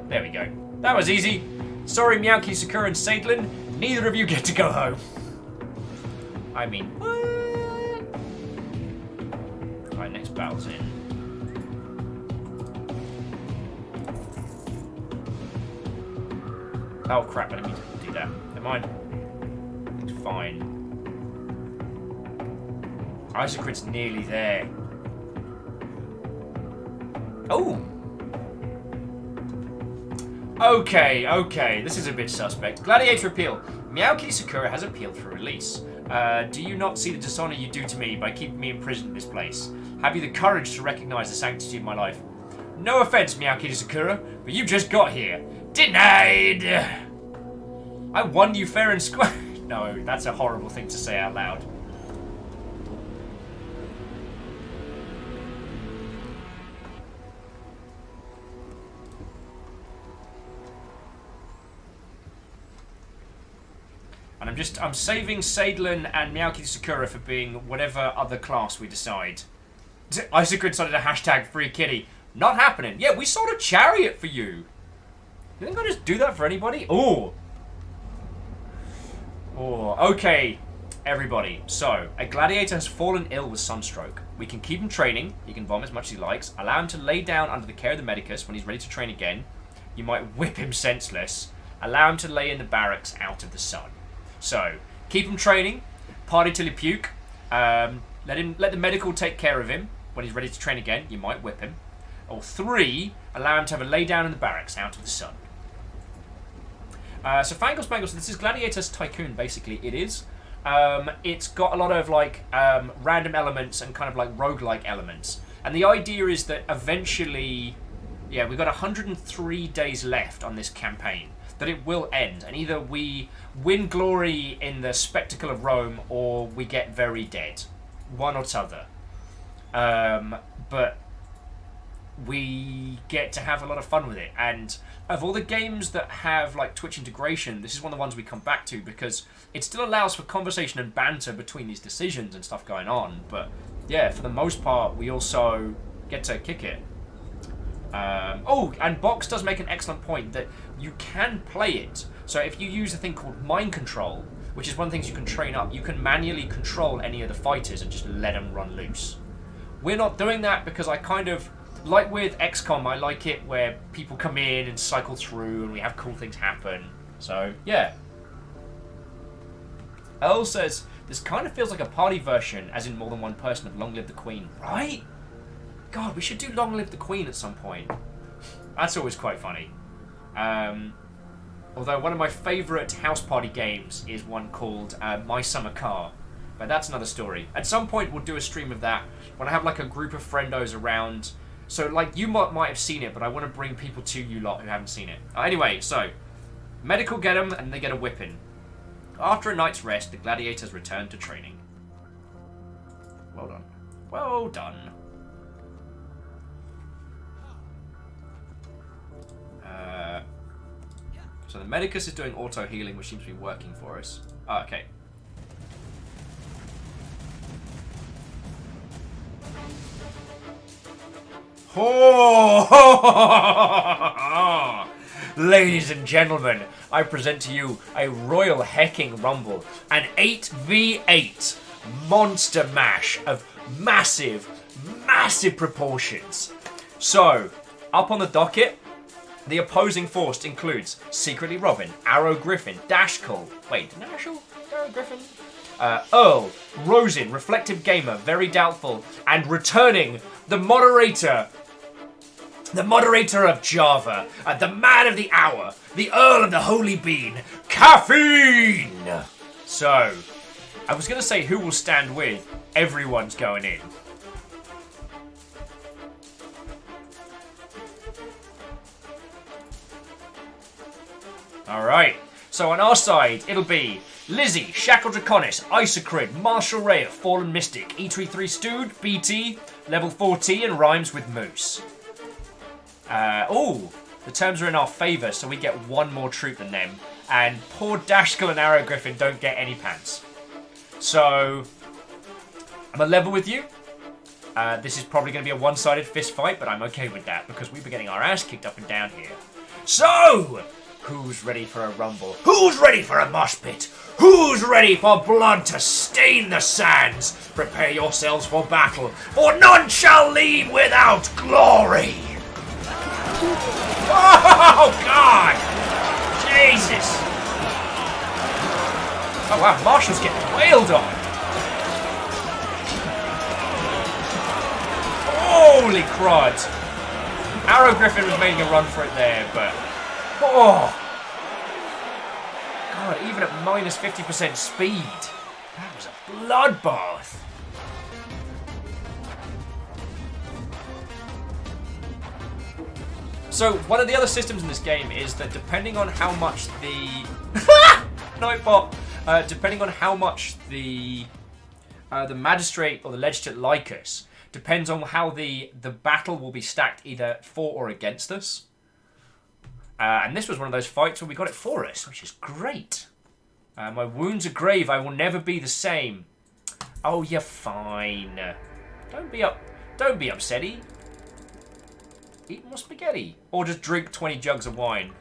There we go. That was easy. Sorry, Meow Kitty Sakura and Sadlin. Neither of you get to go home. I mean, what? Alright, next battle's in. Oh crap, I didn't mean to do that. Never mind. It's fine. Isocrit's nearly there. Oh! Okay. This is a bit suspect. Gladiator appeal. Meow Kitty Sakura has appealed for release. Do you not see the dishonor you do to me by keeping me imprisoned in this place? Have you the courage to recognize the sanctity of my life? No offense, Meow Kitty Sakura, but you just got here. Denied! I won you fair and square. No, that's a horrible thing to say out loud. And I'm saving Sadlin and Meow Kitty Sakura for being whatever other class we decide. Isocrit started a hashtag free kitty. Not happening. Yeah, we sold a chariot for you. You think I just do that for anybody? Oh, okay, everybody. So, a gladiator has fallen ill with sunstroke. We can keep him training. He can vomit as much as he likes. Allow him to lay down under the care of the medicus when he's ready to train again. You might whip him senseless. Allow him to lay in the barracks out of the sun. So, keep him training. Party till he puke. Let the medical take care of him when he's ready to train again. You might whip him. Or 3, allow him to have a lay down in the barracks out of the sun. So Fangos Bangles, this is Gladiator's Tycoon, basically, it is. It's got a lot of, like, random elements and kind of, like, roguelike elements. And the idea is that eventually, yeah, we've got 103 days left on this campaign, that it will end. And either we win glory in the spectacle of Rome, or we get very dead. One or t'other. But we get to have a lot of fun with it. And of all the games that have like Twitch integration, this is one of the ones we come back to, because it still allows for conversation and banter between these decisions and stuff going on. But yeah, for the most part, we also get to kick it. Oh, and Box does make an excellent point that you can play it. So if you use a thing called mind control, which is one of the things you can train up, you can manually control any of the fighters and just let them run loose. We're not doing that because I kind of, like with XCOM, I like it where people come in and cycle through and we have cool things happen. So, yeah. Earl says, this kind of feels like a party version, as in more than one person, of Long Live the Queen. Right? God, we should do Long Live the Queen at some point. That's always quite funny. Although one of my favourite house party games is one called My Summer Car. But that's another story. At some point we'll do a stream of that when I have like a group of friendos around. So like you might have seen it, but I want to bring people to you lot who haven't seen it. Anyway, so medical get them and they get a whipping. After a night's rest, the gladiators return to training. Well done. Well done. So the Medicus is doing auto healing, which seems to be working for us. Oh, okay. Oh! Ladies and gentlemen, I present to you a Royal Hecking Rumble, an 8v8 monster mash of massive, massive proportions. So, up on the docket, the opposing force includes Secretly Robin, Arrow Griffin, Dashkull. Wait, didn't Arrow Griffin? Earl, Rosin, Reflective Gamer, Very Doubtful, and returning the moderator of Java, the man of the hour, the Earl of the Holy Bean, Caffeine! So, I was going to say who will stand with, everyone's going in. Alright, so on our side, it'll be Lizzie, Shackle Draconis, Isocrid, Marshall Ray, Fallen Mystic, E33 Stewed, BT, Level 4T, and Rhymes with Moose. The terms are in our favour, so we get one more troop than them, and poor Dashkull and Arrow Griffin don't get any pants. So, I'm a level with you. This is probably going to be a one-sided fist fight, but I'm okay with that, because we've been getting our ass kicked up and down here. So, who's ready for a rumble? Who's ready for a mosh pit? Who's ready for blood to stain the sands? Prepare yourselves for battle, for none shall leave without glory! Oh, God! Jesus! Oh, wow, Marshall's getting wailed on! Holy crud! Arrow Griffin was making a run for it there, but... Oh! God, even at minus 50% speed, that was a bloodbath. So, one of the other systems in this game is that depending on how much the... Nightbot! Depending on how much the magistrate or the legislate like us, depends on how the battle will be stacked either for or against us. And this was one of those fights where we got it for us, which is great. My wounds are grave. I will never be the same. Oh, you're fine. Don't be upsetty. Eat more spaghetti. Or just drink 20 jugs of wine.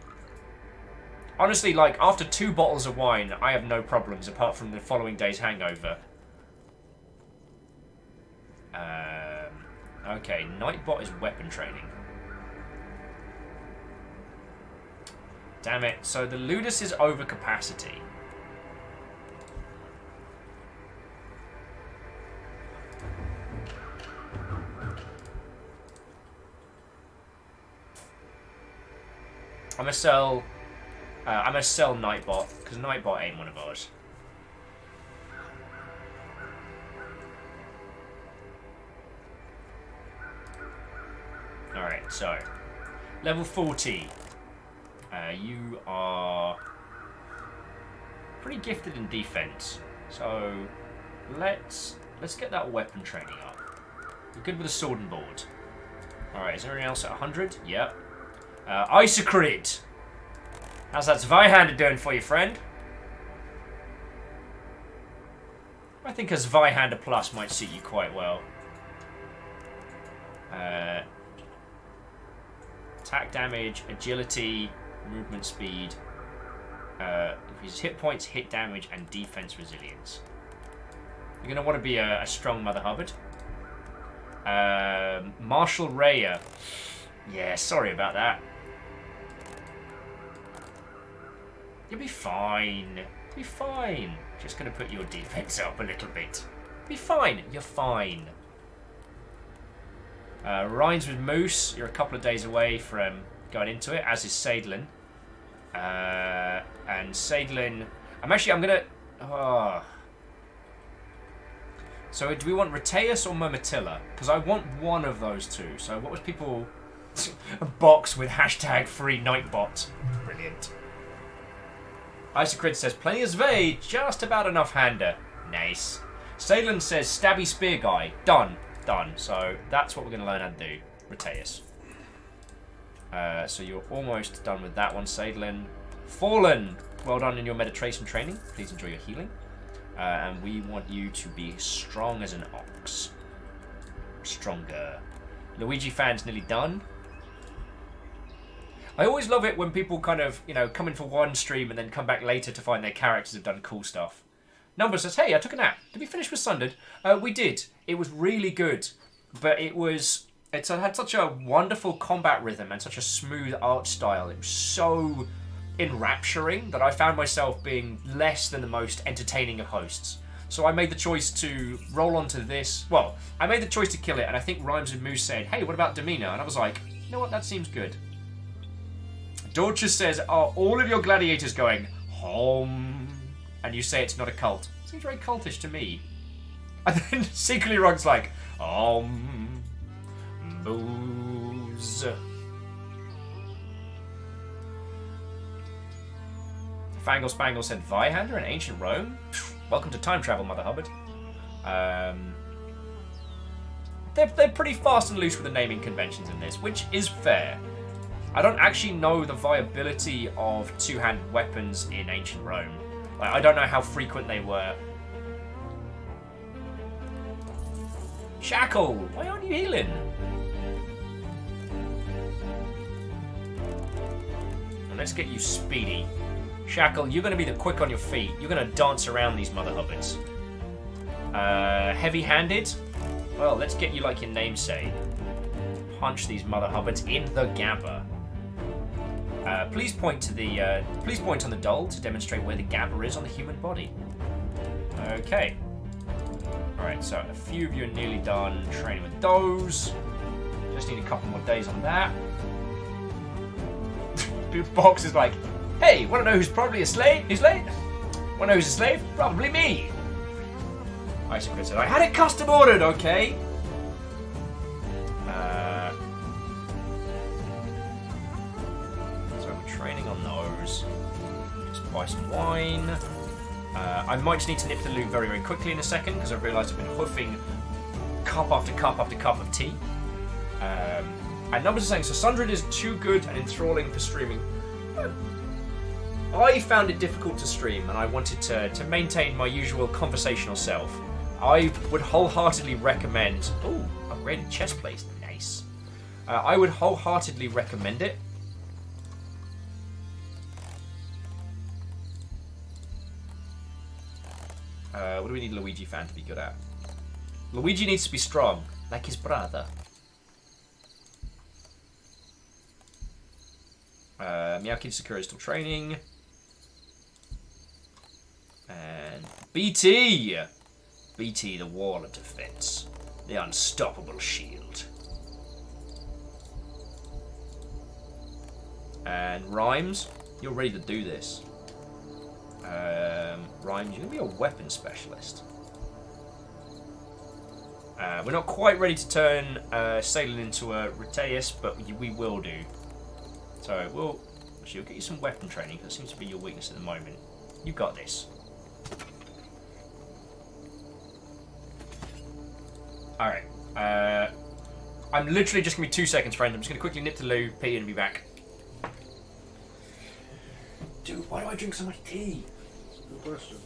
Honestly, like, after 2 bottles of wine, I have no problems apart from the following day's hangover. Okay, Nightbot is weapon training. Damn it. So the Ludus is over capacity. I'm gonna sell Nightbot, because Nightbot ain't one of ours. So, level 40. You are pretty gifted in defense. So, let's get that weapon training up. You're good with a sword and board. Alright, is there anything else at 100? Yep. Isocrid. How's that Zweihander doing for you, friend? I think a Zweihander Plus might suit you quite well. Attack damage, agility, movement speed, increases hit points, hit damage, and defense resilience. You're going to want to be a strong Mother Hubbard. Marshal Raya. Yeah, sorry about that. You'll be fine. You'll be fine. Just going to put your defense up a little bit. Be fine. You're fine. Rhines with Moose. You're a couple of days away from going into it, as is Sadlin. And Sadlin... I'm going to... Oh. So do we want Rataeus or Momatilla? Because I want one of those two. So what was people... a box with hashtag free Nightbot. Brilliant. Isocrid says, plenty of Zvei, just about enough hander. Nice. Sadlin says, stabby spear guy. Done. Done. So that's what we're going to learn how to do. Rataeus. So you're almost done with that one, Sadlin. Fallen. Well done in your meditation training. Please enjoy your healing. And we want you to be strong as an ox. Stronger. Luigi fan's nearly done. I always love it when people kind of, you know, come in for one stream and then come back later to find their characters have done cool stuff. Number says, hey, I took a nap. Did we finish with Sundered? We did. It was really good. But it had such a wonderful combat rhythm and such a smooth art style. It was so enrapturing that I found myself being less than the most entertaining of hosts. So I made the choice to roll onto this. Well, I made the choice to kill it, and I think Rhymes and Moose said, hey, what about Domina? And I was like, you know what, that seems good. Dorcas says, are all of your gladiators going home? And you say it's not a cult. Seems very cultish to me. And then secretly Rug's like, booze. Fangle Spangle said, Zweihander in ancient Rome? Welcome to time travel, Mother Hubbard. They're pretty fast and loose with the naming conventions in this, which is fair. I don't actually know the viability of two-handed weapons in ancient Rome. Like, I don't know how frequent they were. Shackle, why aren't you healing? And let's get you speedy. Shackle, you're going to be the quick on your feet. You're going to dance around these Mother Hubbards. Heavy-handed? Well, let's get you like your namesake. Punch these Mother Hubbards in the gabber. Please point on the doll to demonstrate where the gabber is on the human body. Okay. Alright, so a few of you are nearly done training with those. Just need a couple more days on that. Box is like, hey, wanna know who's probably a slave? Who's late? Wanna know who's a slave? Probably me. Isocrid said, I had it custom ordered, okay? So we're training on those. Just buy some wine. I might just need to nip to the loo very, very quickly in a second because I've realised I've been hoofing cup after cup after cup of tea. And Numbers are saying, so Sundred is too good and enthralling for streaming. I found it difficult to stream and I wanted to maintain my usual conversational self. I would wholeheartedly recommend... Ooh, upgraded chest plate. Nice. I would wholeheartedly recommend it. What do we need Luigi fan to be good at? Luigi needs to be strong, like his brother. Miyaki Sakura is still training. And BT! BT, the wall of defense. The unstoppable shield. And Rhymes, you're ready to do this. Rhymes, you're going to be a weapon specialist. We're not quite ready to turn Salen into a Riteus, but we will do. So we'll get you some weapon training. That seems to be your weakness at the moment. You got this. Alright. I'm literally just going to be 2 seconds, friend. I'm just going to quickly nip to the loo, pee, and be back. Dude, why do I drink so much tea? Good question.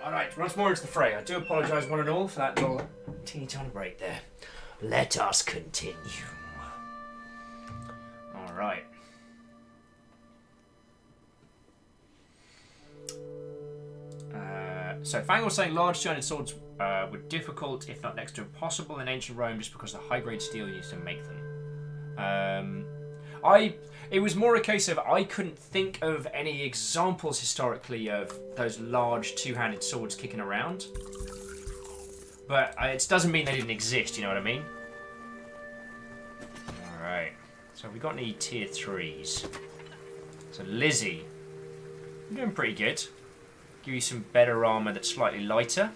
Alright, once more into the fray. I do apologise one and all for that little teeny tiny break there. Let us continue. Alright. So Fang was saying large two-handed swords were difficult, if not next to impossible, in ancient Rome just because of the high-grade steel used to make them. It was more a case of I couldn't think of any examples historically of those large two-handed swords kicking around. But it doesn't mean they didn't exist, you know what I mean? Alright. So have we got any tier 3s? So Lizzie. You're doing pretty good. Give you some better armour that's slightly lighter.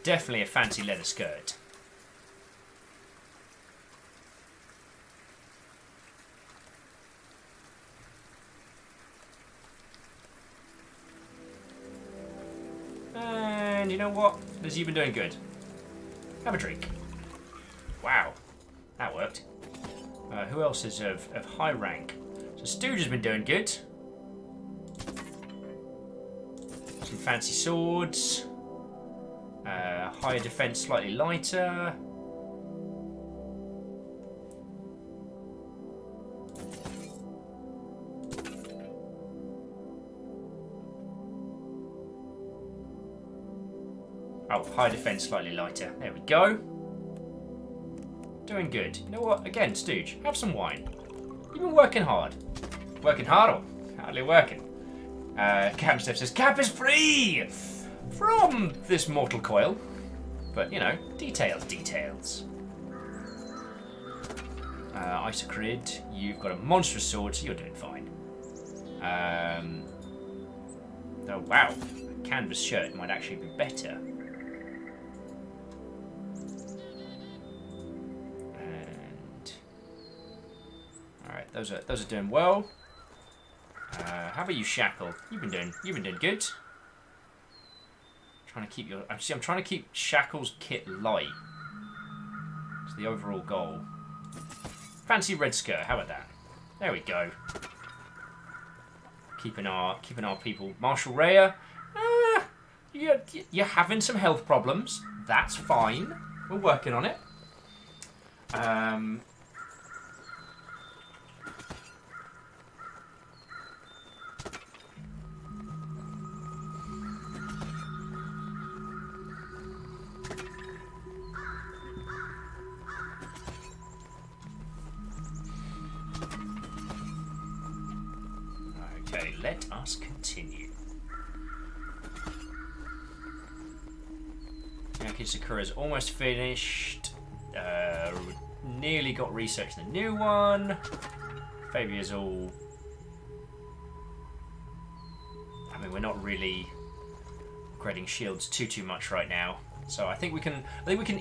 Definitely a fancy leather skirt. And you know what? Liz, you've been doing good. Have a drink. Wow. That worked. Who else is of high rank? So Stooge has been doing good. Some fancy swords. Higher defense, slightly lighter. Oh, high defense, slightly lighter. There we go. Doing good. You know what? Again, Stooge, have some wine. You've been working hard. Working hard or hardly working? Captain Steph says, Cap is free from this mortal coil. But, you know, details. Isocrid, you've got a monstrous sword, so you're doing fine. Oh, wow. A canvas shirt might actually be better. And... Alright, those are doing well. How about you, Shackle? You've been doing good. Trying to keep your... Actually, I'm trying to keep Shackle's kit light. It's the overall goal. Fancy red skirt. How about that? There we go. Keeping our people. Marshall Rhea. You're having some health problems. That's fine. We're working on it. Okay, let us continue. Okay, Sakura's almost finished. Nearly got research the new one. Fabia's all... I mean, we're not really upgrading shields too much right now. So I think we can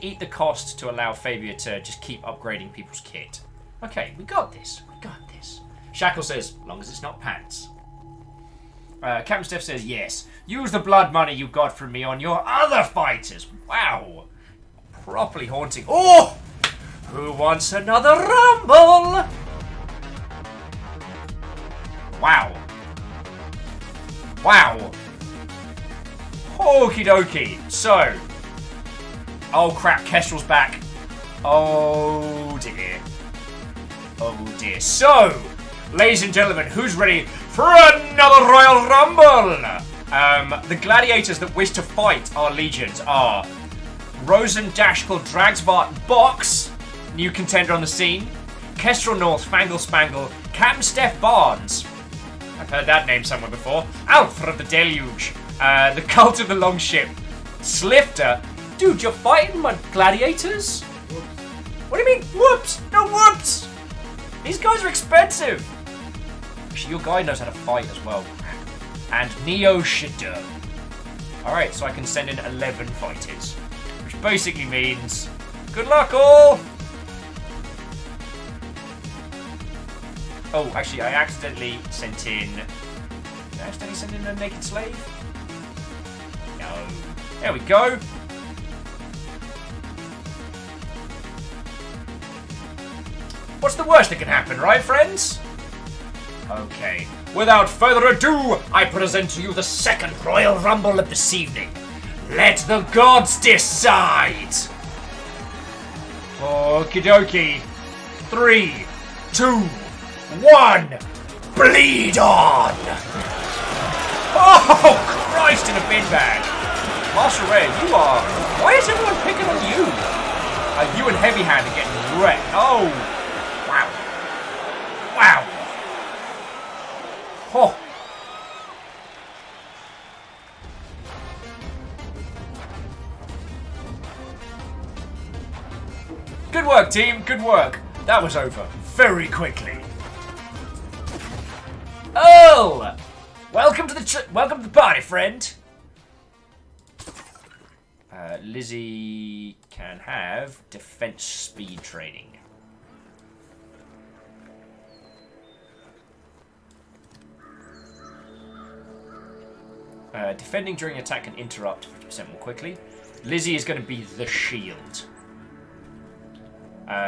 eat the cost to allow Fabia to just keep upgrading people's kit. Okay, we got this. Shackle says, as long as it's not pants. Captain Steph says, yes. Use the blood money you got from me on your other fighters. Wow. Properly haunting. Oh! Who wants another rumble? Wow. Okie dokie. So. Oh crap, Kestrel's back. Oh dear. So, ladies and gentlemen, who's ready for another Royal Rumble? The gladiators that wish to fight our legions are Rosen Dashkal Dragsvart Box, new contender on the scene, Kestrel North Fangle Spangle, Captain Steph Barnes, I've heard that name somewhere before, Alfred the Deluge, the Cult of the Longship, Slifter. Dude, you're fighting my gladiators? What do you mean? Whoops! No whoops! These guys are expensive! Actually, your guy knows how to fight as well. And Neo Shido. Alright, so I can send in 11 fighters. Which basically means... good luck, all! Oh, actually, I accidentally sent in... Did I accidentally send in a naked slave? No. There we go. What's the worst that can happen, right, friends? Okay. Without further ado, I present to you the second Royal Rumble of this evening. Let the gods decide! Okie dokie. 3, 2, 1. Bleed on! Oh, Christ in a bin bag. Marshall Ray, you are... Why is everyone picking on you? You and Heavy Hand are getting wrecked. Oh. Wow. Oh. Good work, team. Good work. That was over very quickly. Oh! Welcome to the party, friend. Lizzie can have defense speed training. Defending during attack can interrupt 50% more quickly. Lizzie is going to be the shield.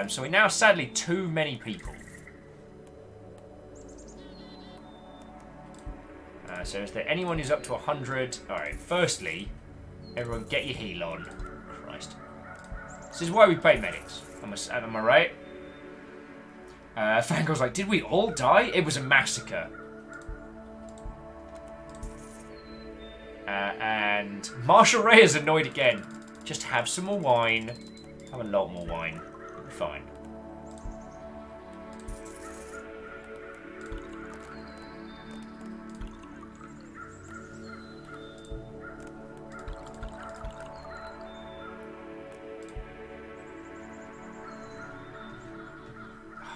So we're now sadly too many people. So is there anyone who's up to 100? Alright, firstly, everyone get your heal on. Christ. This is why we pay medics. Am I right? Fangol's like, did we all die? It was a massacre. And Marshall Ray is annoyed again. Just have some more wine. Have a lot more wine. You'll be fine.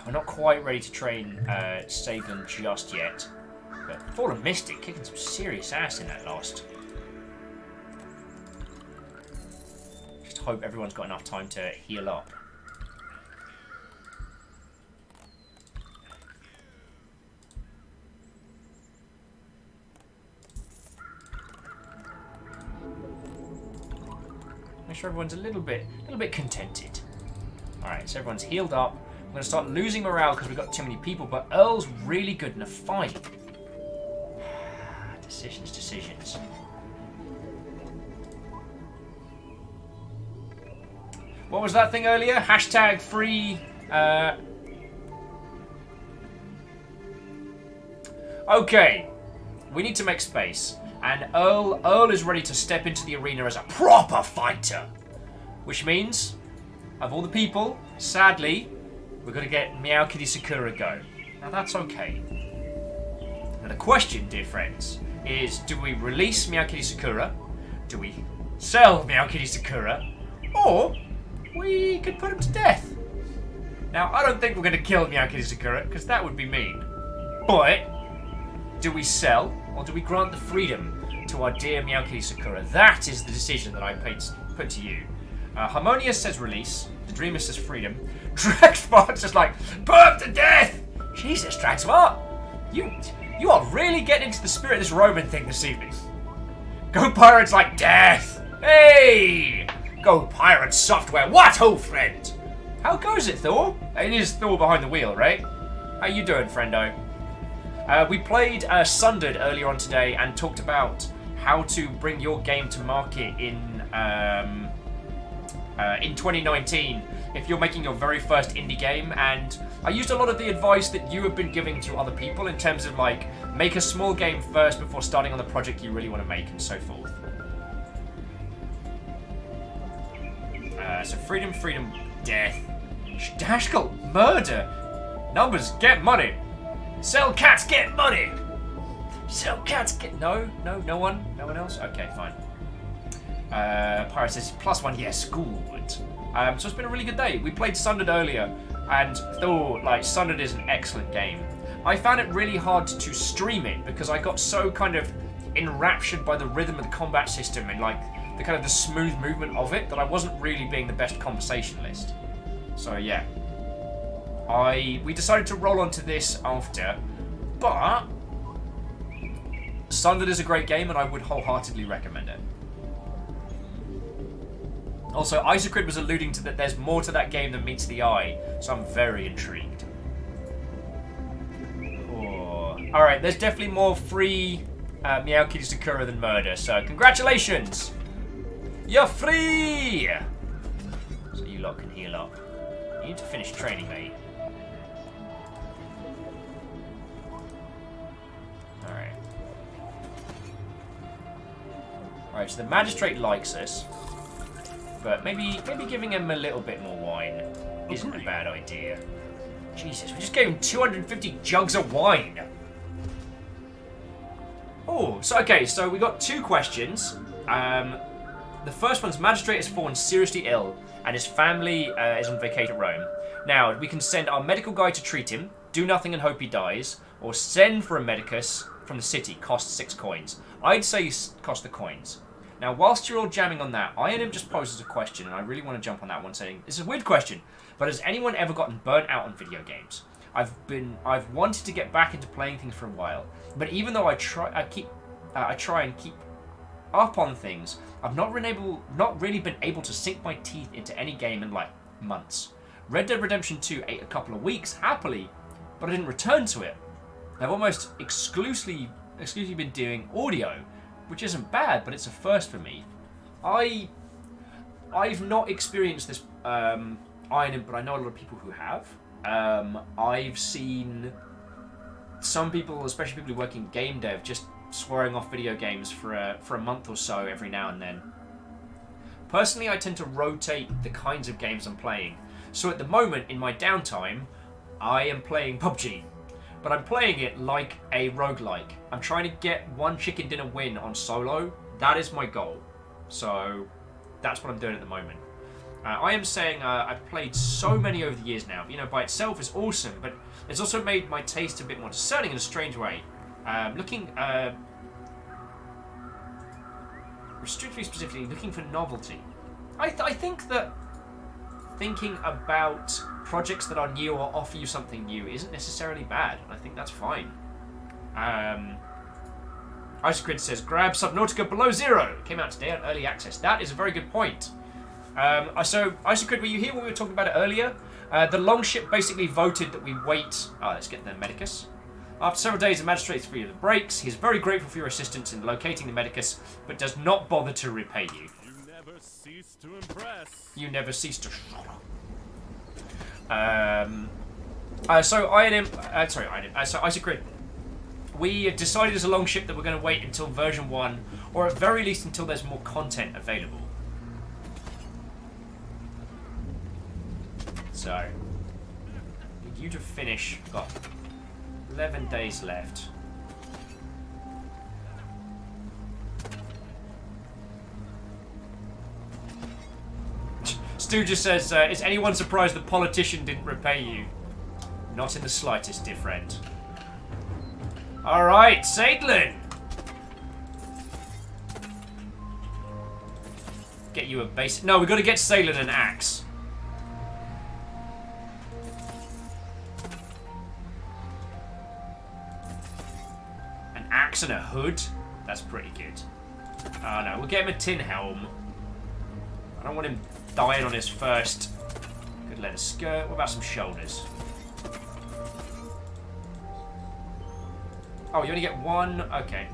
We're not quite ready to train Sagan just yet. But Fallen Mystic kicking some serious ass in that last. Just hope everyone's got enough time to heal up. Make sure everyone's a little bit contented. Alright, so everyone's healed up. I'm going to start losing morale because we've got too many people, but Earl's really good in a fight. Decisions. What was that thing earlier? Hashtag free... Okay. We need to make space. And Earl is ready to step into the arena as a proper fighter. Which means, of all the people, sadly, we're going to get Meow Kitty Sakura go. Now that's okay. Now the question, dear friends, is do we release Meow Kitty Sakura? Do we sell Meow Kitty Sakura? Or we could put him to death. Now I don't think we're going to kill Meow Kitty Sakura, because that would be mean. But, do we sell, or do we grant the freedom to our dear Meow Kitty Sakura? That is the decision that I put to you. Harmonious says release. The Dreamer says freedom. Dragsmart's just like, put him to death! Jesus, Dragsmart! You are really getting into the spirit of this Roman thing this evening. Go Pirates like death! Hey! Go Pirates software, what ho, friend? How goes it, Thor? It is Thor behind the wheel, right? How you doing, friendo? We played Sundered earlier on today and talked about how to bring your game to market in 2019 if you're making your very first indie game, and I used a lot of the advice that you have been giving to other people in terms of like make a small game first before starting on the project you really want to make and so forth. So freedom, death, Dashkal, murder, numbers, get money. Sell cats, get money! Sell cats, get... No one? No one else? Okay, fine. Pirate says, +1, yes, good. So it's been a really good day. We played Sundered earlier, and thought, like, Sundered is an excellent game. I found it really hard to stream it, because I got so kind of enraptured by the rhythm of the combat system and, like, the kind of the smooth movement of it, that I wasn't really being the best conversationalist. So, yeah. We decided to roll onto this after, but Sundered is a great game and I would wholeheartedly recommend it. Also, Isocrid was alluding to that there's more to that game than meets the eye, so I'm very intrigued. Oh. Alright, there's definitely more free Meow Kitty Sakura than murder, so congratulations! You're free! So you lot can heal up. You need to finish training, mate. Alright, so the Magistrate likes us, but maybe giving him a little bit more wine isn't a bad idea. Jesus, we just gave him 250 jugs of wine! Oh, so okay, so we got 2 questions. The first one's Magistrate has fallen seriously ill, and his family is on vacation at Rome. Now, we can send our medical guy to treat him, do nothing and hope he dies, or send for a medicus from the city, costs 6 coins. I'd say cost the coins. Now, whilst you're all jamming on that, INM just poses a question, and I really want to jump on that one, saying, this is a weird question, but has anyone ever gotten burnt out on video games? I've wanted to get back into playing things for a while, but even though I try and keep up on things, I've not really been able to sink my teeth into any game in like months. Red Dead Redemption 2 ate a couple of weeks happily, but I didn't return to it. I've almost exclusively been doing audio, which isn't bad, but it's a first for me. I've not experienced this iron, but I know a lot of people who have. I've seen some people, especially people who work in game dev, just swearing off video games for a month or so every now and then. Personally, I tend to rotate the kinds of games I'm playing. So at the moment, in my downtime, I am playing PUBG. But I'm playing it like a roguelike. I'm trying to get one chicken dinner win on solo. That is my goal. So that's what I'm doing at the moment. I am saying I've played so many over the years now. You know, by itself is awesome, but it's also made my taste a bit more discerning in a strange way. Strictly specifically, looking for novelty. I think that thinking about projects that are new or offer you something new isn't necessarily bad. I think that's fine. Isocrid says, grab Subnautica Below Zero. Came out today on early access. That is a very good point. So, Isocrid, were you here when we were talking about it earlier? The Longship basically voted that we wait... Oh, let's get the Medicus. After several days, the magistrate's free of the breaks. He is very grateful for your assistance in locating the Medicus, but does not bother to repay you. You never cease to impress. You never cease to... So Isocrid, we decided as a Longship that we're going to wait until version 1, or at very least until there's more content available. So, need you to finish. Got 11 days left. Stu just says, is anyone surprised the politician didn't repay you? Not in the slightest, dear friend. Alright, Sadlin! Get you a base... No, we've got to get Sadlin an axe. An axe and a hood? That's pretty good. Oh no, we'll get him a tin helm. I don't want him dying on his first good leather skirt. What about some shoulders? Oh, you only get one? Okay.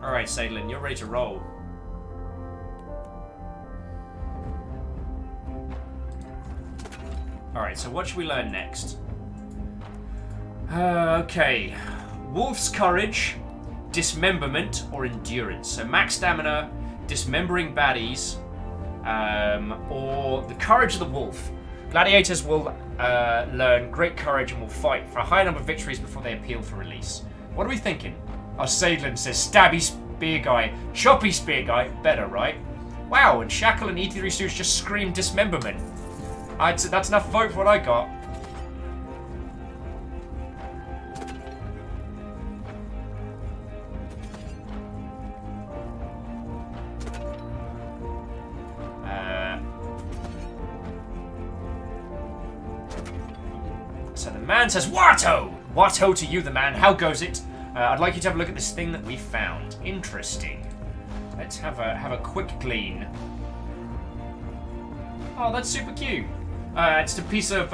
Alright, Sadlin, you're ready to roll. Alright, so what should we learn next? Okay. Wolf's Courage, Dismemberment, or Endurance. So max stamina, dismembering baddies, or the Courage of the Wolf. Gladiators will learn great courage and will fight for a high number of victories before they appeal for release. What are we thinking? Oh, Sadlin says stabby spear guy, choppy spear guy, better, right? Wow, and Shackle and E3 Stooge just scream dismemberment. That's enough vote for what I got. So the man says, Watto! Watto to you, the man. How goes it? I'd like you to have a look at this thing that we found. Interesting. Let's have a quick glean. Oh, that's super cute. It's a piece of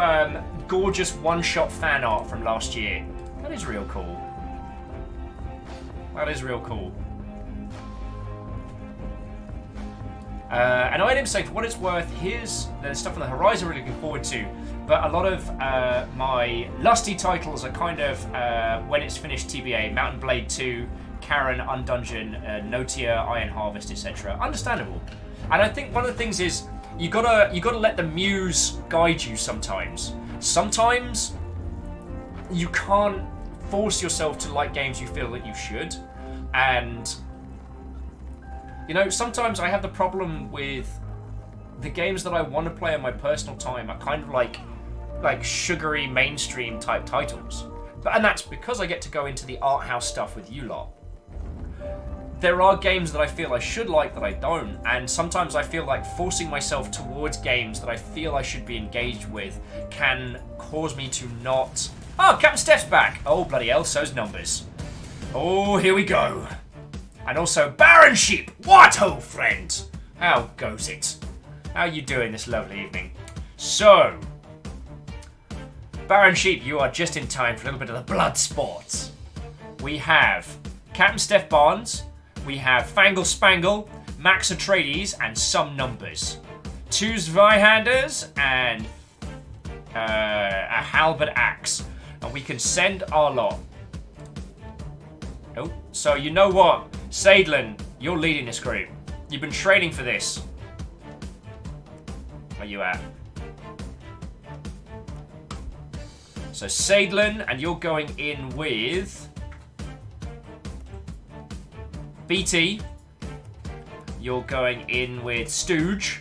gorgeous one-shot fan art from last year. That is real cool. That is real cool. An item saying, for what it's worth, here's the stuff on the horizon we're looking forward to. But a lot of my lusty titles are kind of, when it's finished, TBA. Mountain Blade 2, Karen, Undungeon, Notia, Iron Harvest, etc. Understandable. And I think one of the things is, you gotta let the muse guide you sometimes. Sometimes you can't force yourself to like games you feel that you should. And you know, sometimes I have the problem with the games that I want to play on my personal time are kind of like sugary mainstream type titles. And that's because I get to go into the art house stuff with you lot. There are games that I feel I should like that I don't, and sometimes I feel like forcing myself towards games that I feel I should be engaged with can cause me to not... Oh, Captain Steph's back! Oh, bloody hell, so's Numbers. Oh, here we go. And also, Baron Sheep! What, old friend? How goes it? How you doing this lovely evening? So, Baron Sheep, you are just in time for a little bit of the blood sports. We have Captain Steph Barnes, we have Fangle Spangle, Max Atreides, and some Numbers. 2 Zweihanders and a Halberd Axe. And we can send our lot. Oh, so you know what? Sadlin, you're leading this group. You've been training for this. Where you at? So Sadlin, and you're going in with BT. You're going in with Stooge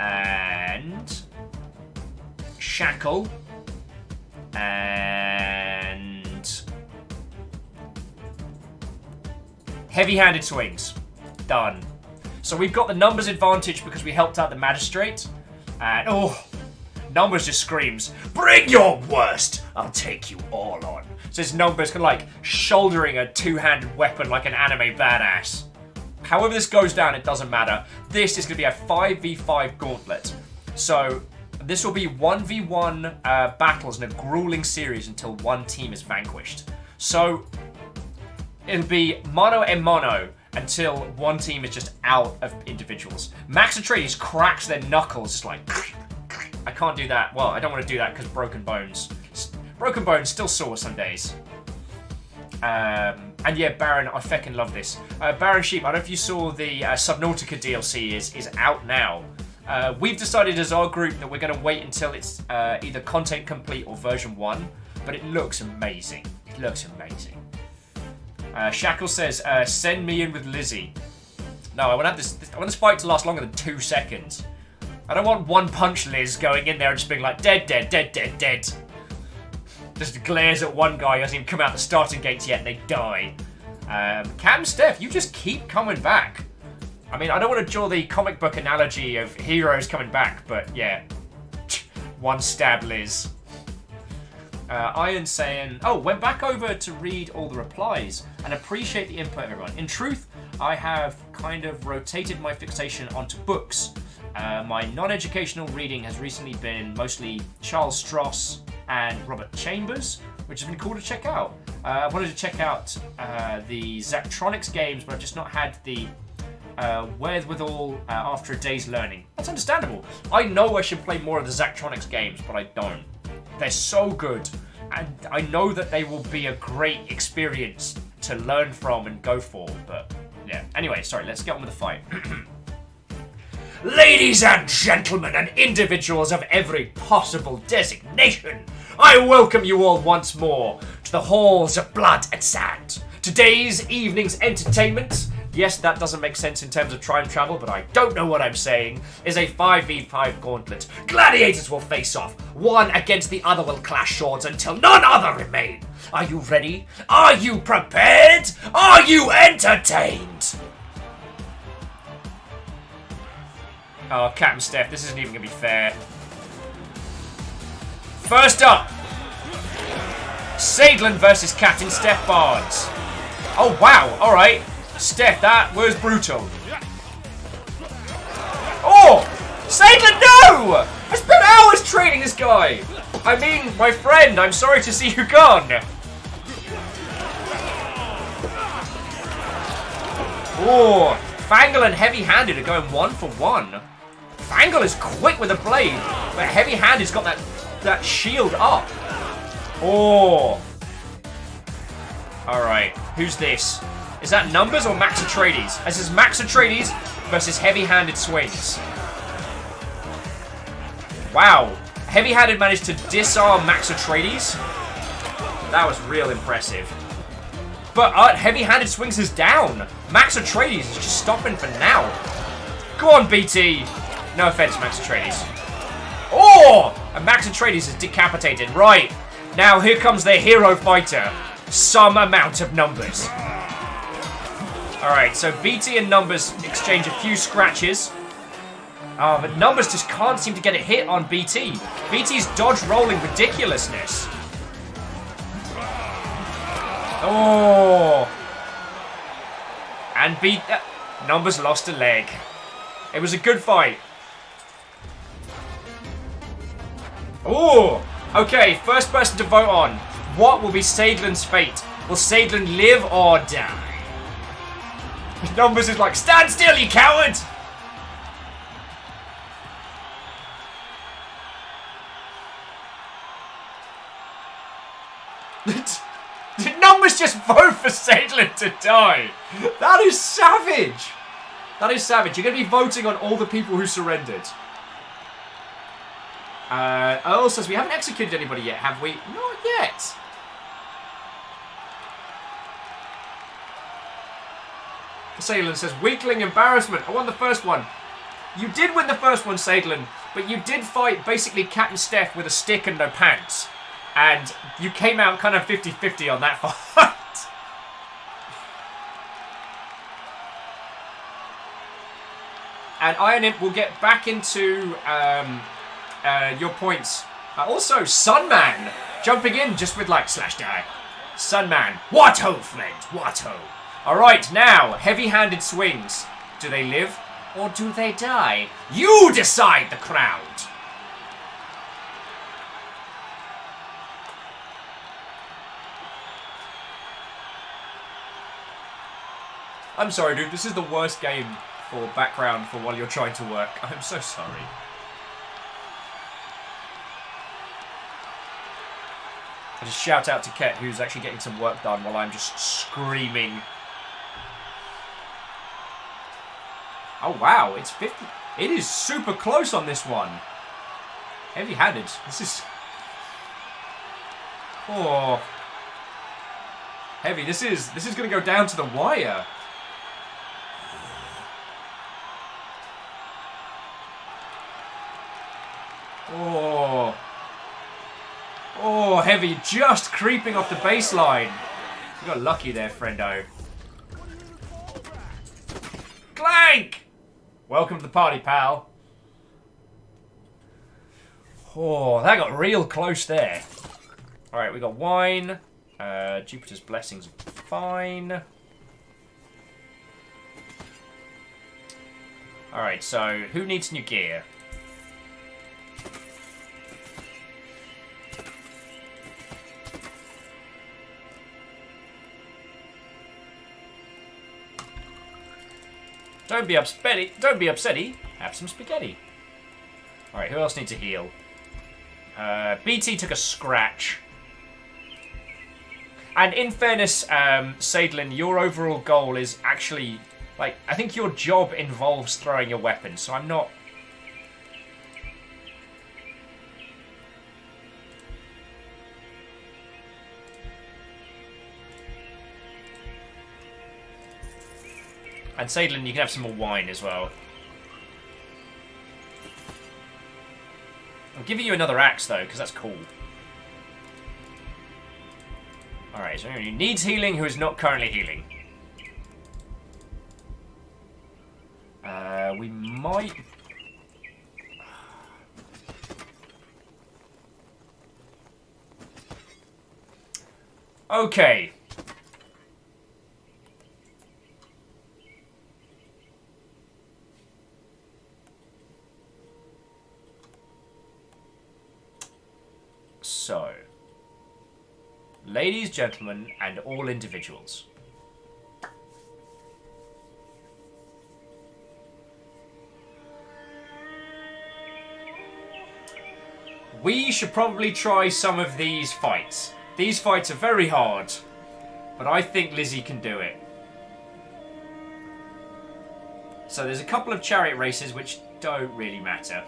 and Shackle and Heavy-Handed Swings. Done. So we've got the numbers advantage because we helped out the Magistrate. And, oh, Numbers just screams, bring your worst, I'll take you all on. So his Numbers kind of like shouldering a two-handed weapon like an anime badass. However this goes down, it doesn't matter. This is going to be a 5v5 gauntlet. So this will be 1v1 battles in a grueling series until one team is vanquished. So it'll be mono and mono until one team is just out of individuals. Max Atreides cracks their knuckles just like... I can't do that. Well, I don't want to do that because broken bones. Broken bones still sore some days. And yeah, Baron, I feckin' love this. Baron Sheep, I don't know if you saw the Subnautica DLC is out now. We've decided as our group that we're going to wait until it's either content complete or version 1, but it looks amazing. It looks amazing. Shackle says, send me in with Lizzie. No, I want this fight to last longer than 2 seconds. I don't want one punch Liz going in there and just being like, dead, dead, dead, dead, dead. Just glares at one guy who hasn't even come out the starting gates yet and they die. Cam Steph, you just keep coming back. I mean, I don't want to draw the comic book analogy of heroes coming back, but yeah. One stab Liz. Iron saying, oh, went back over to read all the replies and appreciate the input, everyone. In truth, I have kind of rotated my fixation onto books. My non-educational reading has recently been mostly Charles Stross and Robert Chambers, which has been cool to check out. I wanted to check out the Zachtronics games, but I've just not had the wherewithal after a day's learning. That's understandable. I know I should play more of the Zachtronics games, but I don't. They're so good, and I know that they will be a great experience to learn from and go for, but yeah. Anyway, sorry, let's get on with the fight. Ladies and gentlemen and individuals of every possible designation, I welcome you all once more to the halls of blood and sand. Today's evening's entertainment, yes, that doesn't make sense in terms of time travel, but I don't know what I'm saying, is a 5v5 gauntlet. Gladiators will face off. One against the other will clash swords until none other remain. Are you ready? Are you prepared? Are you entertained? Oh, Captain Steph, this isn't even going to be fair. First up, Sadlin versus Captain Steph Barnes. Oh, wow, alright. Steph, that was brutal. Oh! Sadlin, no! I spent hours training this guy! I mean, my friend, I'm sorry to see you gone. Oh, Fangle and Heavy Handed are going 1 for 1. Fangle is quick with a blade, but Heavy Handed's got that shield up. Oh. Alright, who's this? Is that Numbers or Max Atreides? This is Max Atreides versus Heavy Handed Swings. Wow. Heavy Handed managed to disarm Max Atreides. That was real impressive. But Heavy Handed Swings is down. Max Atreides is just stopping for now. Go on, BT. No offense, Max Atreides. Oh! And Max Atreides is decapitated. Right. Now here comes their hero fighter. Some amount of Numbers. Alright, so BT and Numbers exchange a few scratches. But Numbers just can't seem to get a hit on BT. BT's dodge rolling ridiculousness. Oh! And Numbers lost a leg. It was a good fight. Oh! Okay, first person to vote on. What will be Sadlin's fate? Will Sadlin live or die? Numbers is like, stand still, you coward! Did Numbers just vote for Sadlin to die? That is savage! That is savage. You're going to be voting on all the people who surrendered. Earl says, we haven't executed anybody yet, have we? Not yet. Salen says, weakling embarrassment. I won the first one. You did win the first one, Sadlin, but you did fight basically Captain Steph with a stick and no pants. And you came out kind of 50-50 on that fight. And Iron Imp will get back into your points. Also, Sunman jumping in just with like slash die. Sunman, what ho, friend, what ho. Alright, now, heavy-handed swings. Do they live or do they die? You decide, the crowd. I'm sorry, dude, this is the worst game for background for while you're trying to work. I'm so sorry. I just shout out to Ket, who's actually getting some work done while I'm just screaming. Oh wow, it's 50. It is super close on this one. Heavy-handed. This is... Oh. Heavy. This is going to go down to the wire. Oh. Oh, Heavy just creeping off the baseline. You got lucky there, friendo. Clank! Welcome to the party, pal. Oh, that got real close there. Alright, we got wine. Jupiter's blessings fine. Alright, so who needs new gear? Don't be upsetty. Have some spaghetti. Alright, who else needs a heal? BT took a scratch. And in fairness, Sadlin, your overall goal is actually... Like, I think your job involves throwing your weapon, so I'm not... And Sadlin, you can have some more wine as well. I'm giving you another axe, though, because that's cool. Alright, so anyone who needs healing who is not currently healing. We might... Okay. So, ladies, gentlemen, and all individuals. We should probably try some of these fights. These fights are very hard, but I think Lizzie can do it. So there's a couple of chariot races which don't really matter.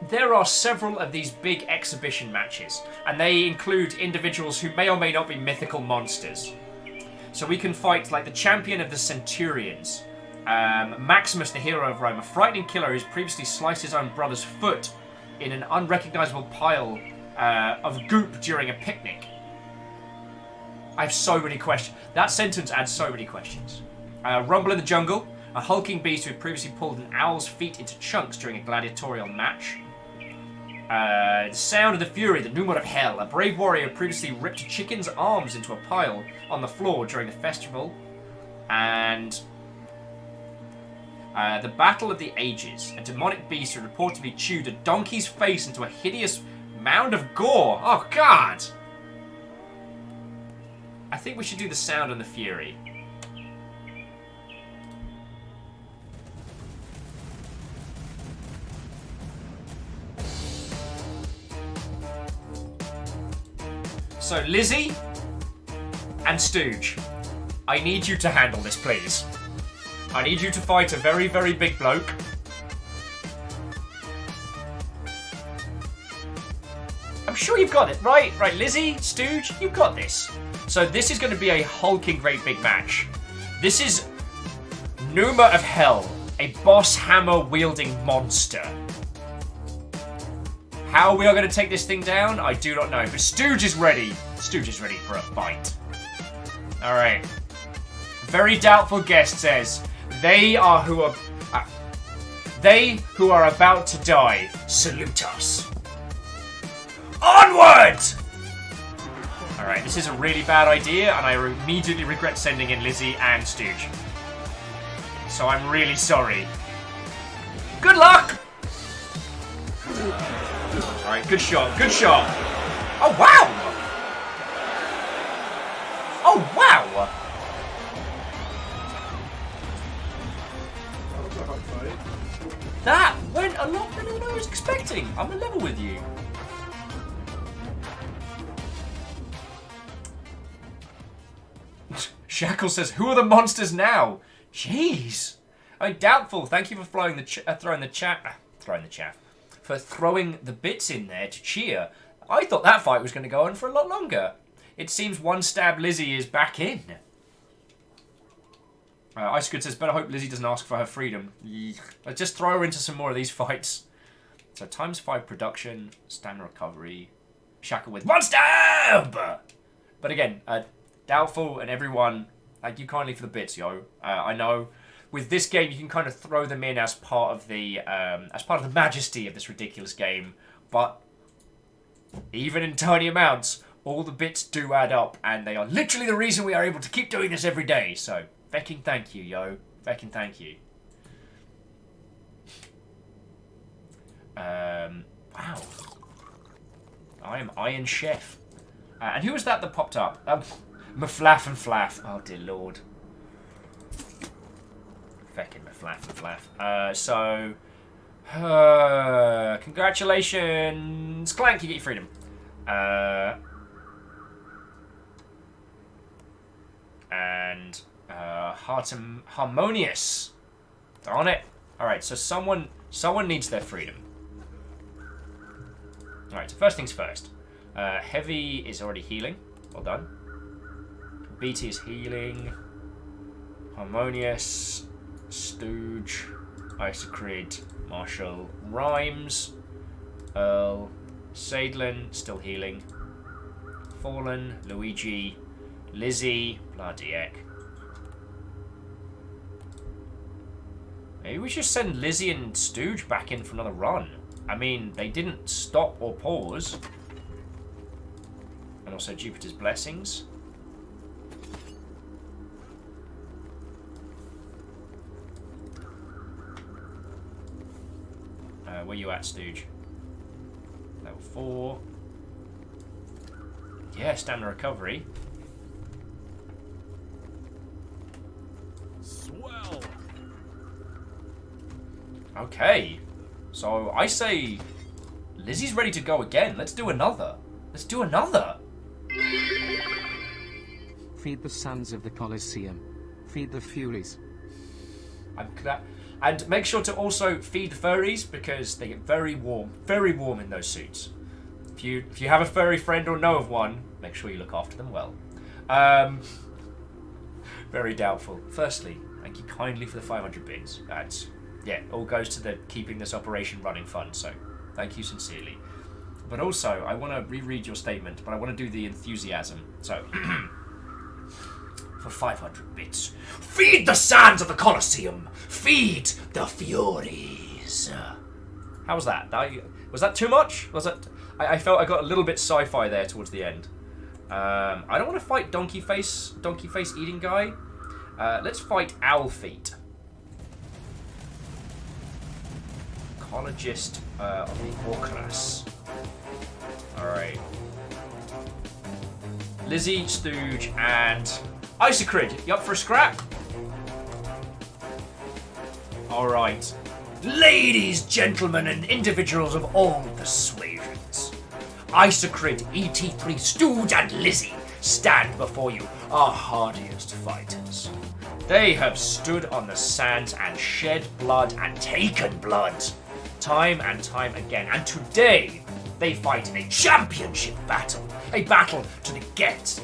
There are several of these big exhibition matches, and they include individuals who may or may not be mythical monsters. So we can fight like the champion of the Centurions, Maximus, the hero of Rome, a frightening killer who's previously sliced his own brother's foot in an unrecognizable pile of goop during a picnic. I have so many questions. That sentence adds so many questions. Rumble in the Jungle, a hulking beast who had previously pulled an owl's feet into chunks during a gladiatorial match. The Sound of the Fury, the Pneumon of Hell, a brave warrior who previously ripped a chicken's arms into a pile on the floor during the festival. And the Battle of the Ages, a demonic beast who reportedly chewed a donkey's face into a hideous mound of gore. Oh, God! I think we should do the Sound and the Fury. So, Lizzie and Stooge, I need you to handle this, please. I need you to fight a very, very big bloke. I'm sure you've got it, right? Right, Lizzie, Stooge, you've got this. So this is going to be a hulking great big match. This is Numa of Hell, a boss hammer wielding monster. How we are going to take this thing down, I do not know. But Stooge is ready. Stooge is ready for a fight. Alright. Very doubtful guest says, they who are about to die, salute us. Onward! Alright, this is a really bad idea, and I immediately regret sending in Lizzie and Stooge. So I'm really sorry. Good luck! Alright, good shot, good shot. Oh, wow! Oh, wow! That went a lot better than I was expecting. I'm a level with you. Shackle says, who are the monsters now? Jeez. I mean, doubtful. Thank you for throwing the chaff. For throwing the bits in there to cheer. I thought that fight was going to go on for a lot longer. It seems One Stab Lizzie is back in. Ice Good says, better hope Lizzie doesn't ask for her freedom. Let's just throw her into some more of these fights. So ×5 production, stamina recovery, Shackle with 1 stab! But again, doubtful and everyone, thank you kindly for the bits, yo. I know with this game you can kind of throw them in as part of the majesty of this ridiculous game, but even in tiny amounts, all the bits do add up, and they are literally the reason we are able to keep doing this every day. So, fecking thank you, yo. Fecking thank you. Wow. I am Iron Chef. And who was that popped up? Maflaff and Flaff. Oh, dear lord. Feckin' Maflaff and Flaff. Congratulations. Clank, you get your freedom. And Harmonious. Darn it. Alright, so someone needs their freedom. Alright, so first things first. Heavy is already healing. Well done. BT is healing. Harmonious. Stooge. Isocrid. Marshall. Rhymes. Earl. Sadlin. Still healing. Fallen. Luigi. Lizzie. Bloody heck. Maybe we should send Lizzie and Stooge back in for another run. I mean, they didn't stop or pause. And also Jupiter's Blessings. Where you at, Stooge? Level 4. Yeah, stamina recovery. Swell. Okay. So I say Lizzie's ready to go again. Let's do another. Let's do another. Feed the sons of the Colosseum. Feed the Furies. And make sure to also feed the furries because they get very warm in those suits. If you have a furry friend or know of one, make sure you look after them well. Very doubtful. Firstly, thank you kindly for the 500 bits. That's, yeah, all goes to the keeping this operation running fund, so thank you sincerely. But also, I want to reread your statement, but I want to do the enthusiasm. So, for 500 bits, feed the sands of the Colosseum! Feed the Furies! How was that? Was that too much? Was that? I felt I got a little bit sci-fi there towards the end. I don't want to fight Donkey Face eating guy. Let's fight Owlfeet. Ecologist of the Orcras. Alright. Lizzie, Stooge, and Isocrid. You up for a scrap? Alright. Ladies, gentlemen, and individuals of all persuasions, Isocrid, ET3 Stooge, and Lizzie stand before you, our hardiest fighters. They have stood on the sands and shed blood and taken blood, time and time again, and today they fight in a championship battle, a battle to the death,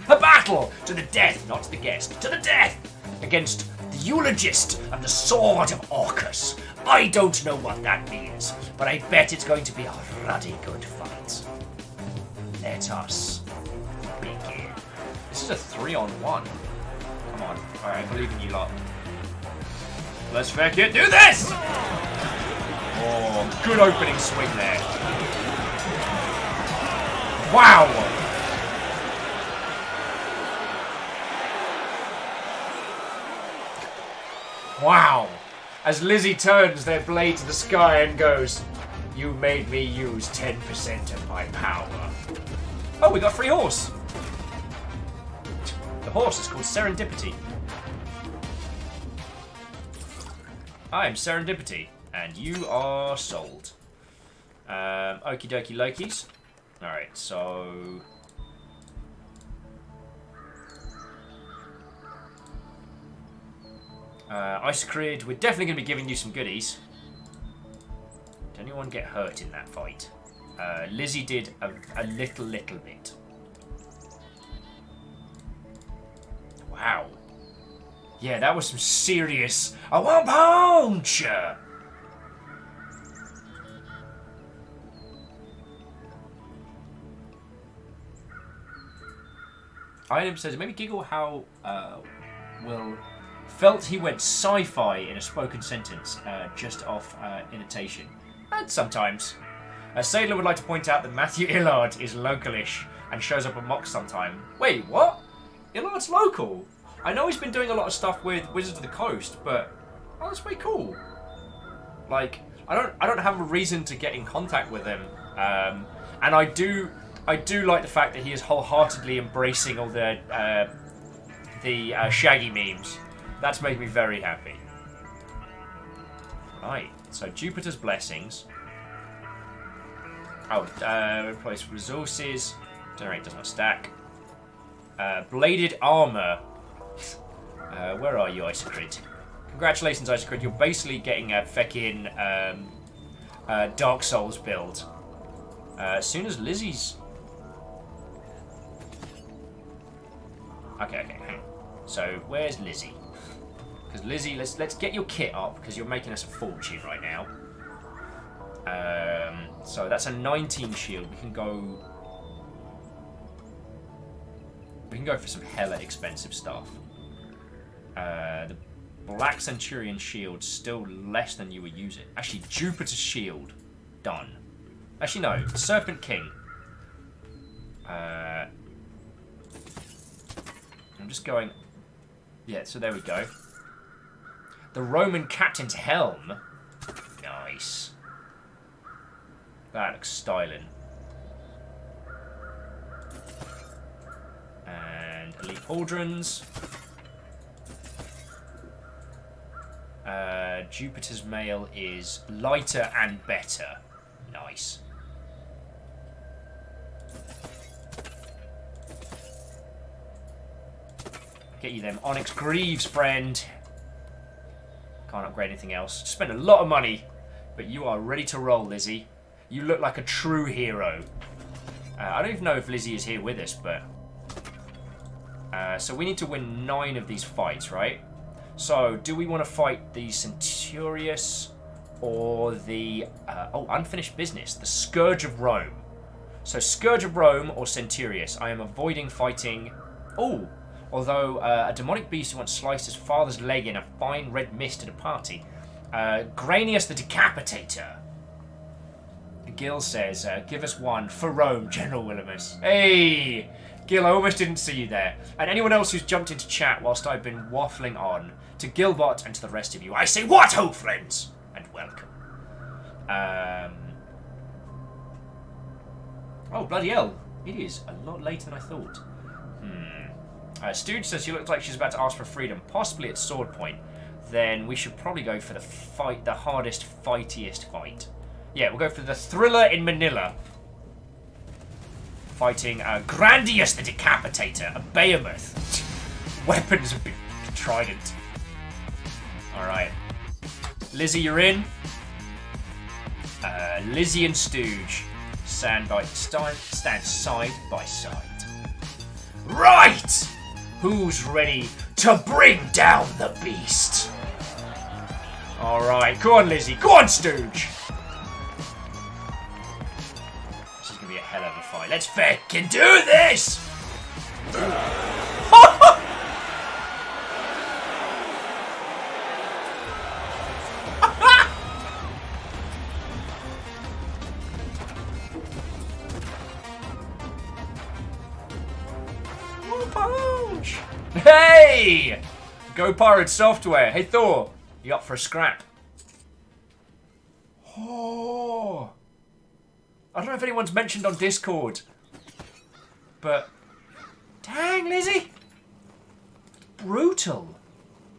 a battle to the death, not to the guest, to the death, against the eulogist and the sword of Orcus. I don't know what that means, but I bet it's going to be a ruddy good fight. Let us begin. This is a 3-on-1. Come on. Alright, I believe in you lot. Let's fucking do this! Oh, good opening swing there. Wow! Wow! As Lizzie turns their blade to the sky and goes, "You made me use 10% of my power." Oh, we got a free horse! The horse is called Serendipity. I'm Serendipity, and you are sold. Okie dokie Lokies. Alright, so... Isocrid, we're definitely going to be giving you some goodies. Did anyone get hurt in that fight? Lizzie did a little bit. Wow. Yeah, that was some serious... I want punch! Item says, maybe giggle how, Will felt he went sci-fi in a spoken sentence, just off intonation. And sometimes. Sailor would like to point out that Matthew Illard is localish and shows up at Mox sometime. Wait, what? Illard's local? I know he's been doing a lot of stuff with Wizards of the Coast, but oh, that's way cool. Like, I don't have a reason to get in contact with him, and I do like the fact that he is wholeheartedly embracing all the Shaggy memes. That's made me very happy. Right, so Jupiter's Blessings. Oh, replace resources. Generate does not stack. Bladed Armor. Where are you, Isocrid? Congratulations, Isocrid. You're basically getting a feckin' Dark Souls build. As soon as Lizzie's... Okay, hang on. So, where's Lizzie? Because Lizzie, let's get your kit up, because you're making us a fortune right now. So that's a 19 shield. We can go for some hella expensive stuff. The Black Centurion shield still less than you would use it. Actually, Jupiter's shield done. Actually, no, Serpent King. I'm just going. Yeah, so there we go. The Roman Captain's Helm. Nice. That looks styling. And Elite Pauldrons. Jupiter's Mail is lighter and better. Nice. Get you them Onyx Greaves, friend. Can't upgrade anything else. Spent a lot of money, but you are ready to roll, Lizzie. You look like a true hero. I don't even know if Lizzie is here with us, but... so we need to win 9 of these fights, right? So, do we want to fight the Centurius or the... unfinished business. The Scourge of Rome. So, Scourge of Rome or Centurius. I am avoiding fighting... Oh! Although a demonic beast who once sliced his father's leg in a fine red mist at a party. Granius the Decapitator. Gil says, give us one for Rome, General Willimus. Hey! Gil, I almost didn't see you there. And anyone else who's jumped into chat whilst I've been waffling on, to Gilbot and to the rest of you, I say, what ho, friends! And welcome. Oh, bloody hell. It is a lot later than I thought. Stooge says she looks like she's about to ask for freedom, possibly at sword point. Then we should probably go for the fight, the hardest, fightiest fight. Yeah, we'll go for the Thriller in Manila. Fighting Grandius the Decapitator, a behemoth. Weapons a bit trident. Alright. Lizzie, you're in. Lizzie and Stooge stand side by side. Right! Who's ready to bring down the beast? Alright, go on Lizzie, go on Stooge! This is gonna be a hell of a fight. Let's fucking do this! Punch! Hey! Go Pirate Software. Hey Thor, you up for a scrap? Oh! I don't know if anyone's mentioned on Discord, but dang, Lizzie, brutal.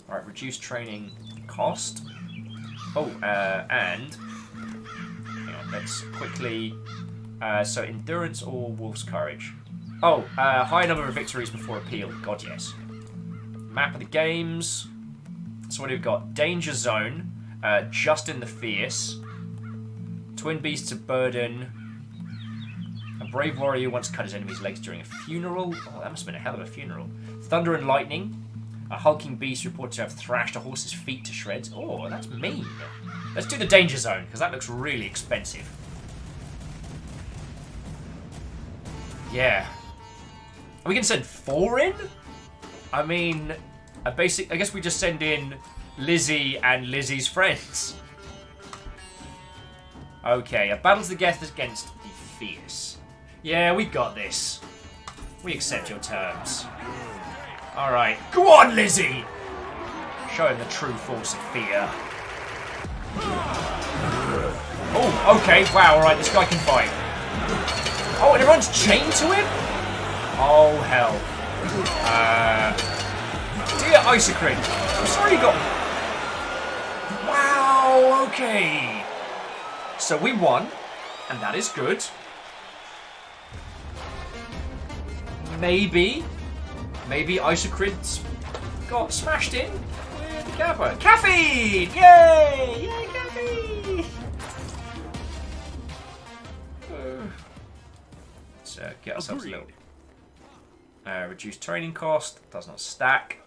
All right, reduce training cost. Oh, and hang on, let's quickly. So endurance or wolf's courage. Oh, high number of victories before appeal. God, yes. Map of the games. So what have we got? Danger Zone. Justin the Fierce. Twin Beasts of Burden. A brave warrior once cut his enemy's legs during a funeral. Oh, that must have been a hell of a funeral. Thunder and Lightning. A hulking beast reported to have thrashed a horse's feet to shreds. Oh, that's mean. Let's do the Danger Zone, because that looks really expensive. Yeah. We can send 4 in? I mean, I guess we just send in Lizzie and Lizzie's friends. Okay, a battle to the death against the Fierce. Yeah, we got this. We accept your terms. Alright, go on, Lizzie! Show him the true force of fear. Oh, okay, wow, alright, this guy can fight. Oh, and everyone's chained to him? Oh, hell. Dear Isocrin, I'm sorry you got... Wow, okay. So we won, and that is good. Maybe Isocrin's got smashed in with the Kappa. Caffeine! Yay! Yay, caffeine! Let's get ourselves a little... reduce training cost. Does not stack.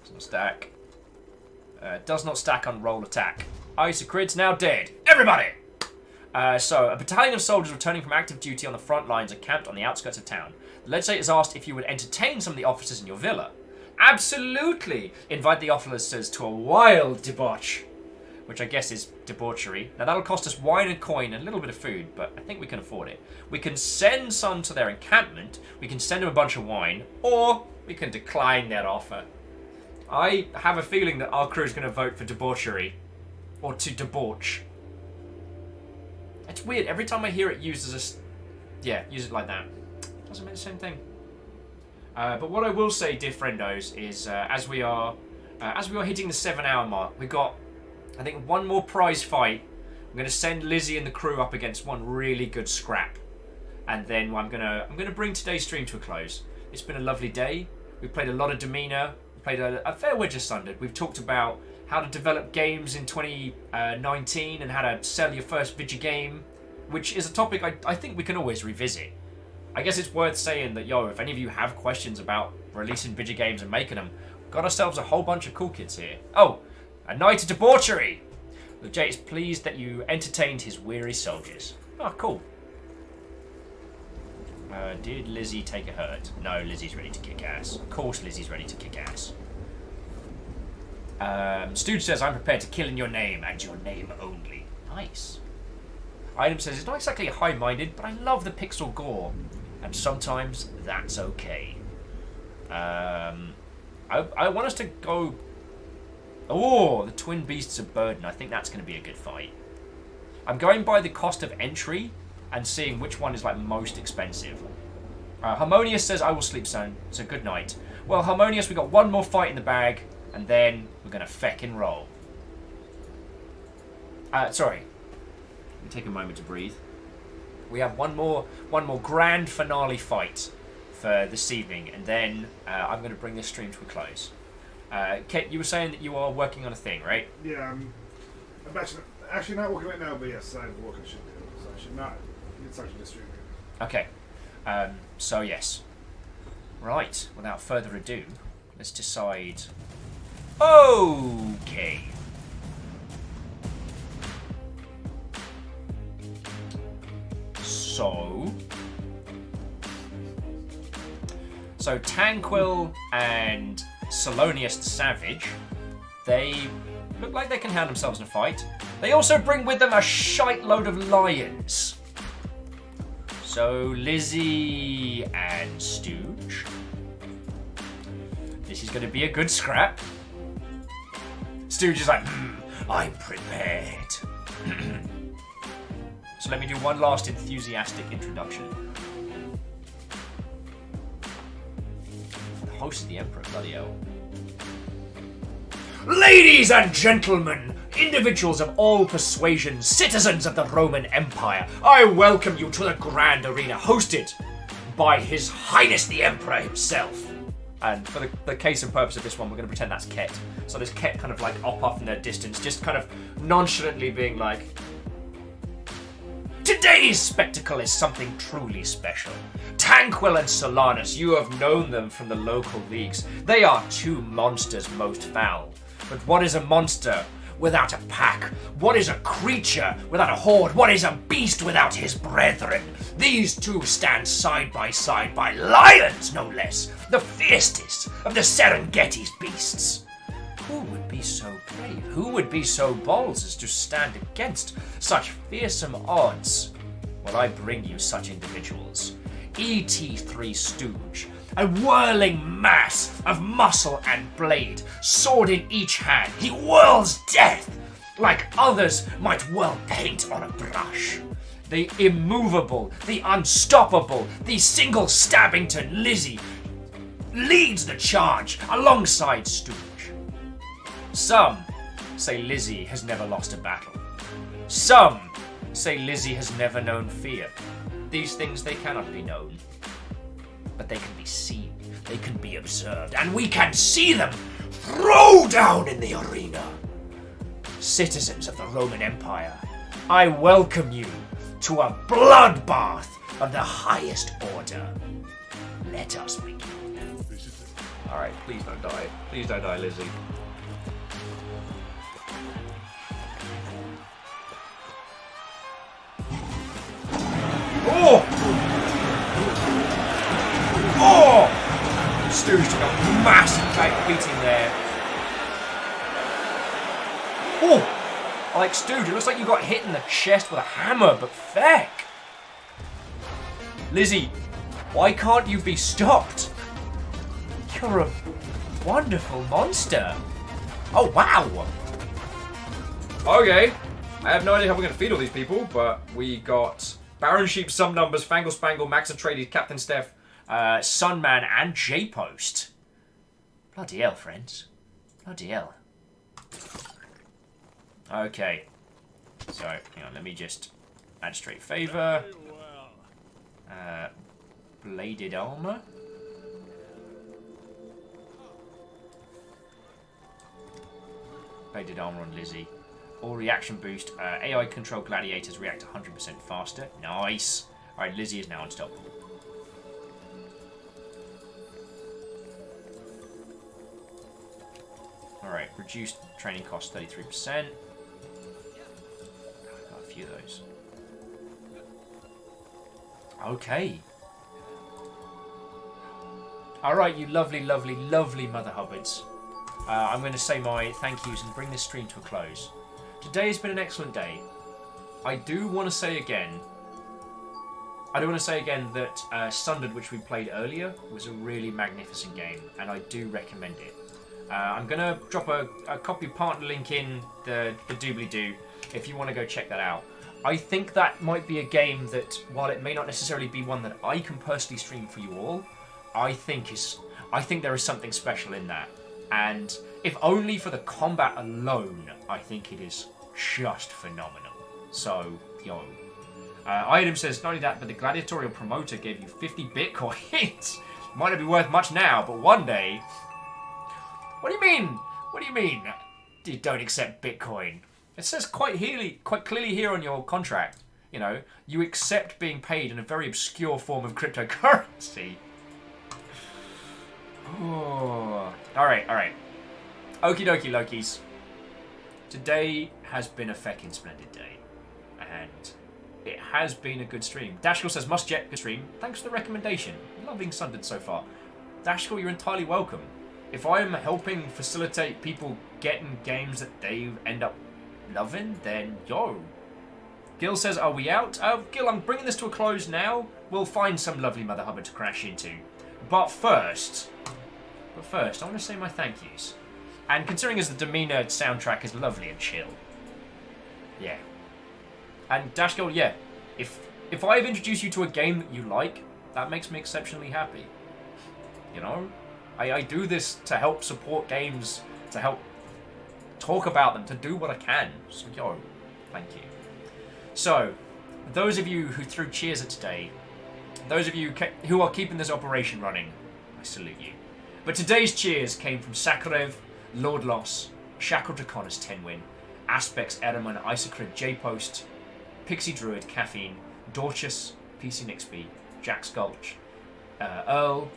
Does not stack. Does not stack on roll attack. Isocrid's now dead. Everybody! So, a battalion of soldiers returning from active duty on the front lines are camped on the outskirts of town. The legislator has asked if you would entertain some of the officers in your villa. Absolutely! Invite the officers to a wild debauch. Which I guess is debauchery. Now that'll cost us wine and coin and a little bit of food, but I think we can afford it. We can send some to their encampment, we can send them a bunch of wine, or we can decline their offer. I have a feeling that our crew is going to vote for debauchery. Or to debauch. It's weird, every time I hear it used as a... Yeah, use it like that. Doesn't mean the same thing. But what I will say, dear friendos, is as we are hitting the 7-hour mark, we've got... I think one more prize fight. I'm going to send Lizzie and the crew up against one really good scrap, and then I'm gonna bring today's stream to a close. It's been a lovely day. We've played a lot of Demeanor. We played a fair wedge of Sundered. We've talked about how to develop games in 2019 and how to sell your first video game, which is a topic I think we can always revisit. I guess it's worth saying that, if any of you have questions about releasing video games and making them, we've got ourselves a whole bunch of cool kids here. Oh. A night of debauchery! The Jay is pleased that you entertained his weary soldiers. Oh, cool. Did Lizzie take a hurt? No, Lizzie's ready to kick ass. Of course Lizzie's ready to kick ass. Stooge says, I'm prepared to kill in your name, and your name only. Nice. Item says, it's not exactly high-minded, but I love the pixel gore. And sometimes that's okay. I want us to go... Oh, the Twin Beasts of Burden. I think that's going to be a good fight. I'm going by the cost of entry and seeing which one is like most expensive. Harmonious says, I will sleep soon, so good night. Well, Harmonious, we got one more fight in the bag. And then we're going to feckin' roll. Sorry. Let me take a moment to breathe. We have one more grand finale fight for this evening, and then I'm going to bring this stream to a close. Kate, you were saying that you are working on a thing, right? Yeah, I'm actually not working right now, but yes, I have work I should do. So I should not. It's actually just streaming. Okay. So yes. Right. Without further ado, let's decide. Okay. So Tanquil and Salonius the Savage, they look like they can handle themselves in a fight. They also bring with them a shite load of lions. So Lizzie and Stooge. This is going to be a good scrap. Stooge is like, I'm prepared. So let me do one last enthusiastic introduction. The host of the Emperor, bloody hell. Ladies and gentlemen, individuals of all persuasions, citizens of the Roman Empire, I welcome you to the Grand Arena, hosted by His Highness the Emperor himself. And for the case and purpose of this one, we're going to pretend that's Ket. So there's Ket kind of like off in the distance, just kind of nonchalantly being like, today's spectacle is something truly special. Tanquil and Solanus, you have known them from the local leagues. They are two monsters most foul. But what is a monster without a pack? What is a creature without a horde? What is a beast without his brethren? These two stand side by lions, no less, the fiercest of the Serengeti's beasts. Who would be so brave? Who would be so bold as to stand against such fearsome odds? Well, I bring you such individuals. ET3 Stooge, a whirling mass of muscle and blade, sword in each hand, he whirls death like others might whirl paint on a brush. The immovable, the unstoppable, the single Stabbington Lizzie leads the charge alongside Stooge. Some say Lizzie has never lost a battle. Some say Lizzie has never known fear. These things, they cannot be known. But they can be seen, they can be observed, and we can see them throw down in the arena. Citizens of the Roman Empire, I welcome you to a bloodbath of the highest order. Let us begin. Alright, please don't die. Please don't die, Lizzie. Oh! Oh! Stooge took a massive beating there. Oh! Like Stooge, it looks like you got hit in the chest with a hammer, but feck! Lizzie, why can't you be stopped? You're a wonderful monster. Oh, wow! Okay. I have no idea how we're going to feed all these people, but we got Baron Sheep, Some Numbers, Fangle Spangle, Max Atreides, Captain Steph, Sunman, and J-Post. Bloody hell, friends. Bloody hell. Okay. So, hang on, let me just add straight favor. Bladed armor. Bladed armor on Lizzie. All reaction boost. AI control gladiators react 100% faster. Nice. Alright, Lizzie is now unstoppable. Alright, reduced training cost 33%. Got a few of those. Okay. Alright, you lovely, lovely, lovely Mother Hubbards. I'm going to say my thank yous and bring this stream to a close. Today has been an excellent day. I do want to say again that Sundered, which we played earlier, was a really magnificent game, and I do recommend it. I'm going to drop a copy partner link in the doobly-doo if you want to go check that out. I think that might be a game that, while it may not necessarily be one that I can personally stream for you all, I think there is something special in that. And if only for the combat alone, I think it is just phenomenal. So, yo. Item says, not only that, but the gladiatorial promoter gave you 50 bitcoins. Might not be worth much now, but one day... What do you mean? What do you mean you don't accept bitcoin? It says quite clearly here on your contract, you know, you accept being paid in a very obscure form of cryptocurrency. Oh. Alright. Okie dokie, Lokis. Today has been a feckin' splendid day. And it has been a good stream. Dashkil says, must jet good stream. Thanks for the recommendation. Loving Sundered so far. Dashkil, you're entirely welcome. If I'm helping facilitate people getting games that they end up loving, then yo. Gil says, are we out? Gil, I'm bringing this to a close now. We'll find some lovely Mother Hubbard to crash into. But first, I want to say my thank yous. And considering as the Demeanor soundtrack is lovely and chill. Yeah. And Dashkil, yeah. If I've introduced you to a game that you like, that makes me exceptionally happy. You know? I do this to help support games, to help talk about them, to do what I can. So, yo, thank you. So, those of you who threw cheers at today, those of you who are keeping this operation running, I salute you. But today's cheers came from Sakharev, Lord Loss, Shackle Draconis 10-win, Aspects, Edelman, Isocrid, J-Post, Pixie Druid, Caffeine, Dorchus, PC Nixby, Jack Skulch, Earl,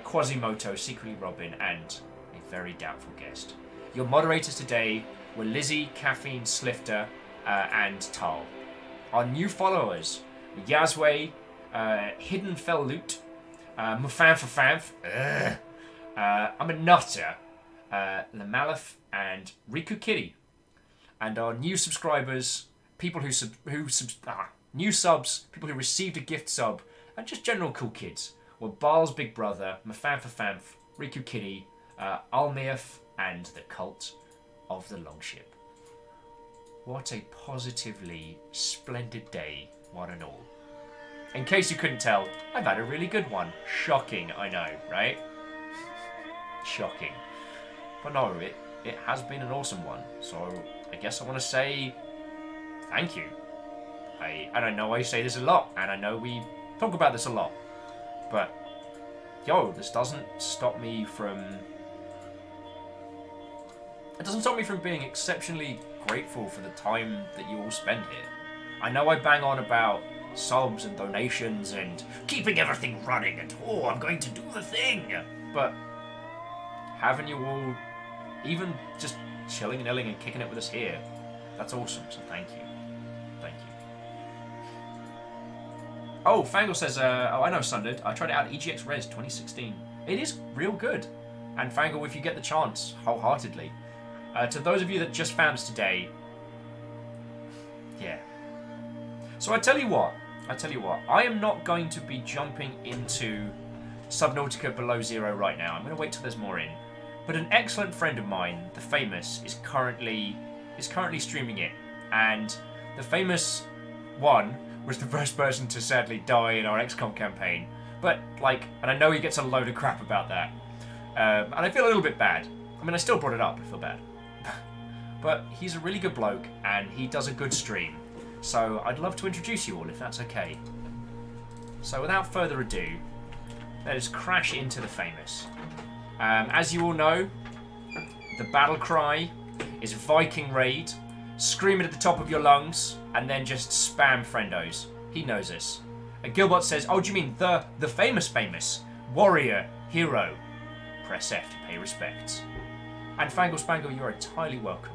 Quasimoto, Secretly Robin, and a very doubtful guest. Your moderators today were Lizzie, Caffeine, Slifter, and Tal. Our new followers were Yazway, Hidden Fell Loot, Mufanfafanf, I'm a Nutter, Lamalif, and Riku Kitty. And our new subscribers, people new subs, people who received a gift sub, and just general cool kids, were Baal's Big Brother, Mafanfafanf, Riku Kitty, Almirf, and the Cult of the Longship. What a positively splendid day, one and all. In case you couldn't tell, I've had a really good one. Shocking, I know, right? Shocking. But no, it has been an awesome one, so I guess I want to say thank you. I know I say this a lot, and I know we talk about this a lot, but yo, this doesn't stop me from... It doesn't stop me from being exceptionally grateful for the time that you all spend here. I know I bang on about subs and donations and keeping everything running and I'm going to do the thing, but having you all even just chilling and illing and kicking it with us here, that's awesome, so thank you. Thank you. Oh, Fangle says, I know Sundered. I tried it out, EGX Res 2016. It is real good. And Fangle, if you get the chance, wholeheartedly. To those of you that just found us today, yeah. So I tell you what, I am not going to be jumping into Subnautica Below Zero right now. I'm going to wait till there's more in. But an excellent friend of mine, The Famous, is currently streaming it. And The Famous one was the first person to sadly die in our XCOM campaign. But, and I know he gets a load of crap about that. And I feel a little bit bad. I mean, I still brought it up, I feel bad. But he's a really good bloke, and he does a good stream. So I'd love to introduce you all, if that's okay. So without further ado, let us crash into The Famous. As you all know, the battle cry is Viking Raid. Scream it at the top of your lungs, and then just spam friendos. He knows this. Gilbert says, oh, do you mean the famous? Warrior, hero. Press F to pay respects. And Fangle Spangle, you're entirely welcome.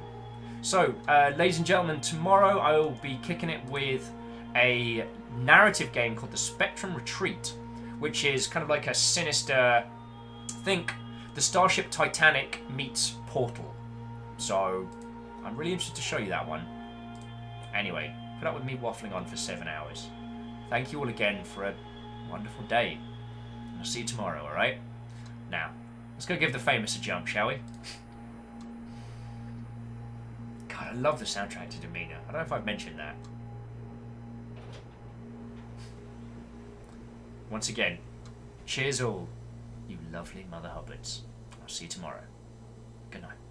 So, ladies and gentlemen, tomorrow I will be kicking it with a narrative game called The Spectrum Retreat, which is kind of like a sinister, think the Starship Titanic meets Portal. So, I'm really interested to show you that one. Anyway, put up with me waffling on for 7 hours. Thank you all again for a wonderful day. I'll see you tomorrow, alright? Now, let's go give The Famous a jump, shall we? God, I love the soundtrack to Demeanor. I don't know if I've mentioned that. Once again, cheers all, you lovely Mother Hubbards. I'll see you tomorrow. Good night.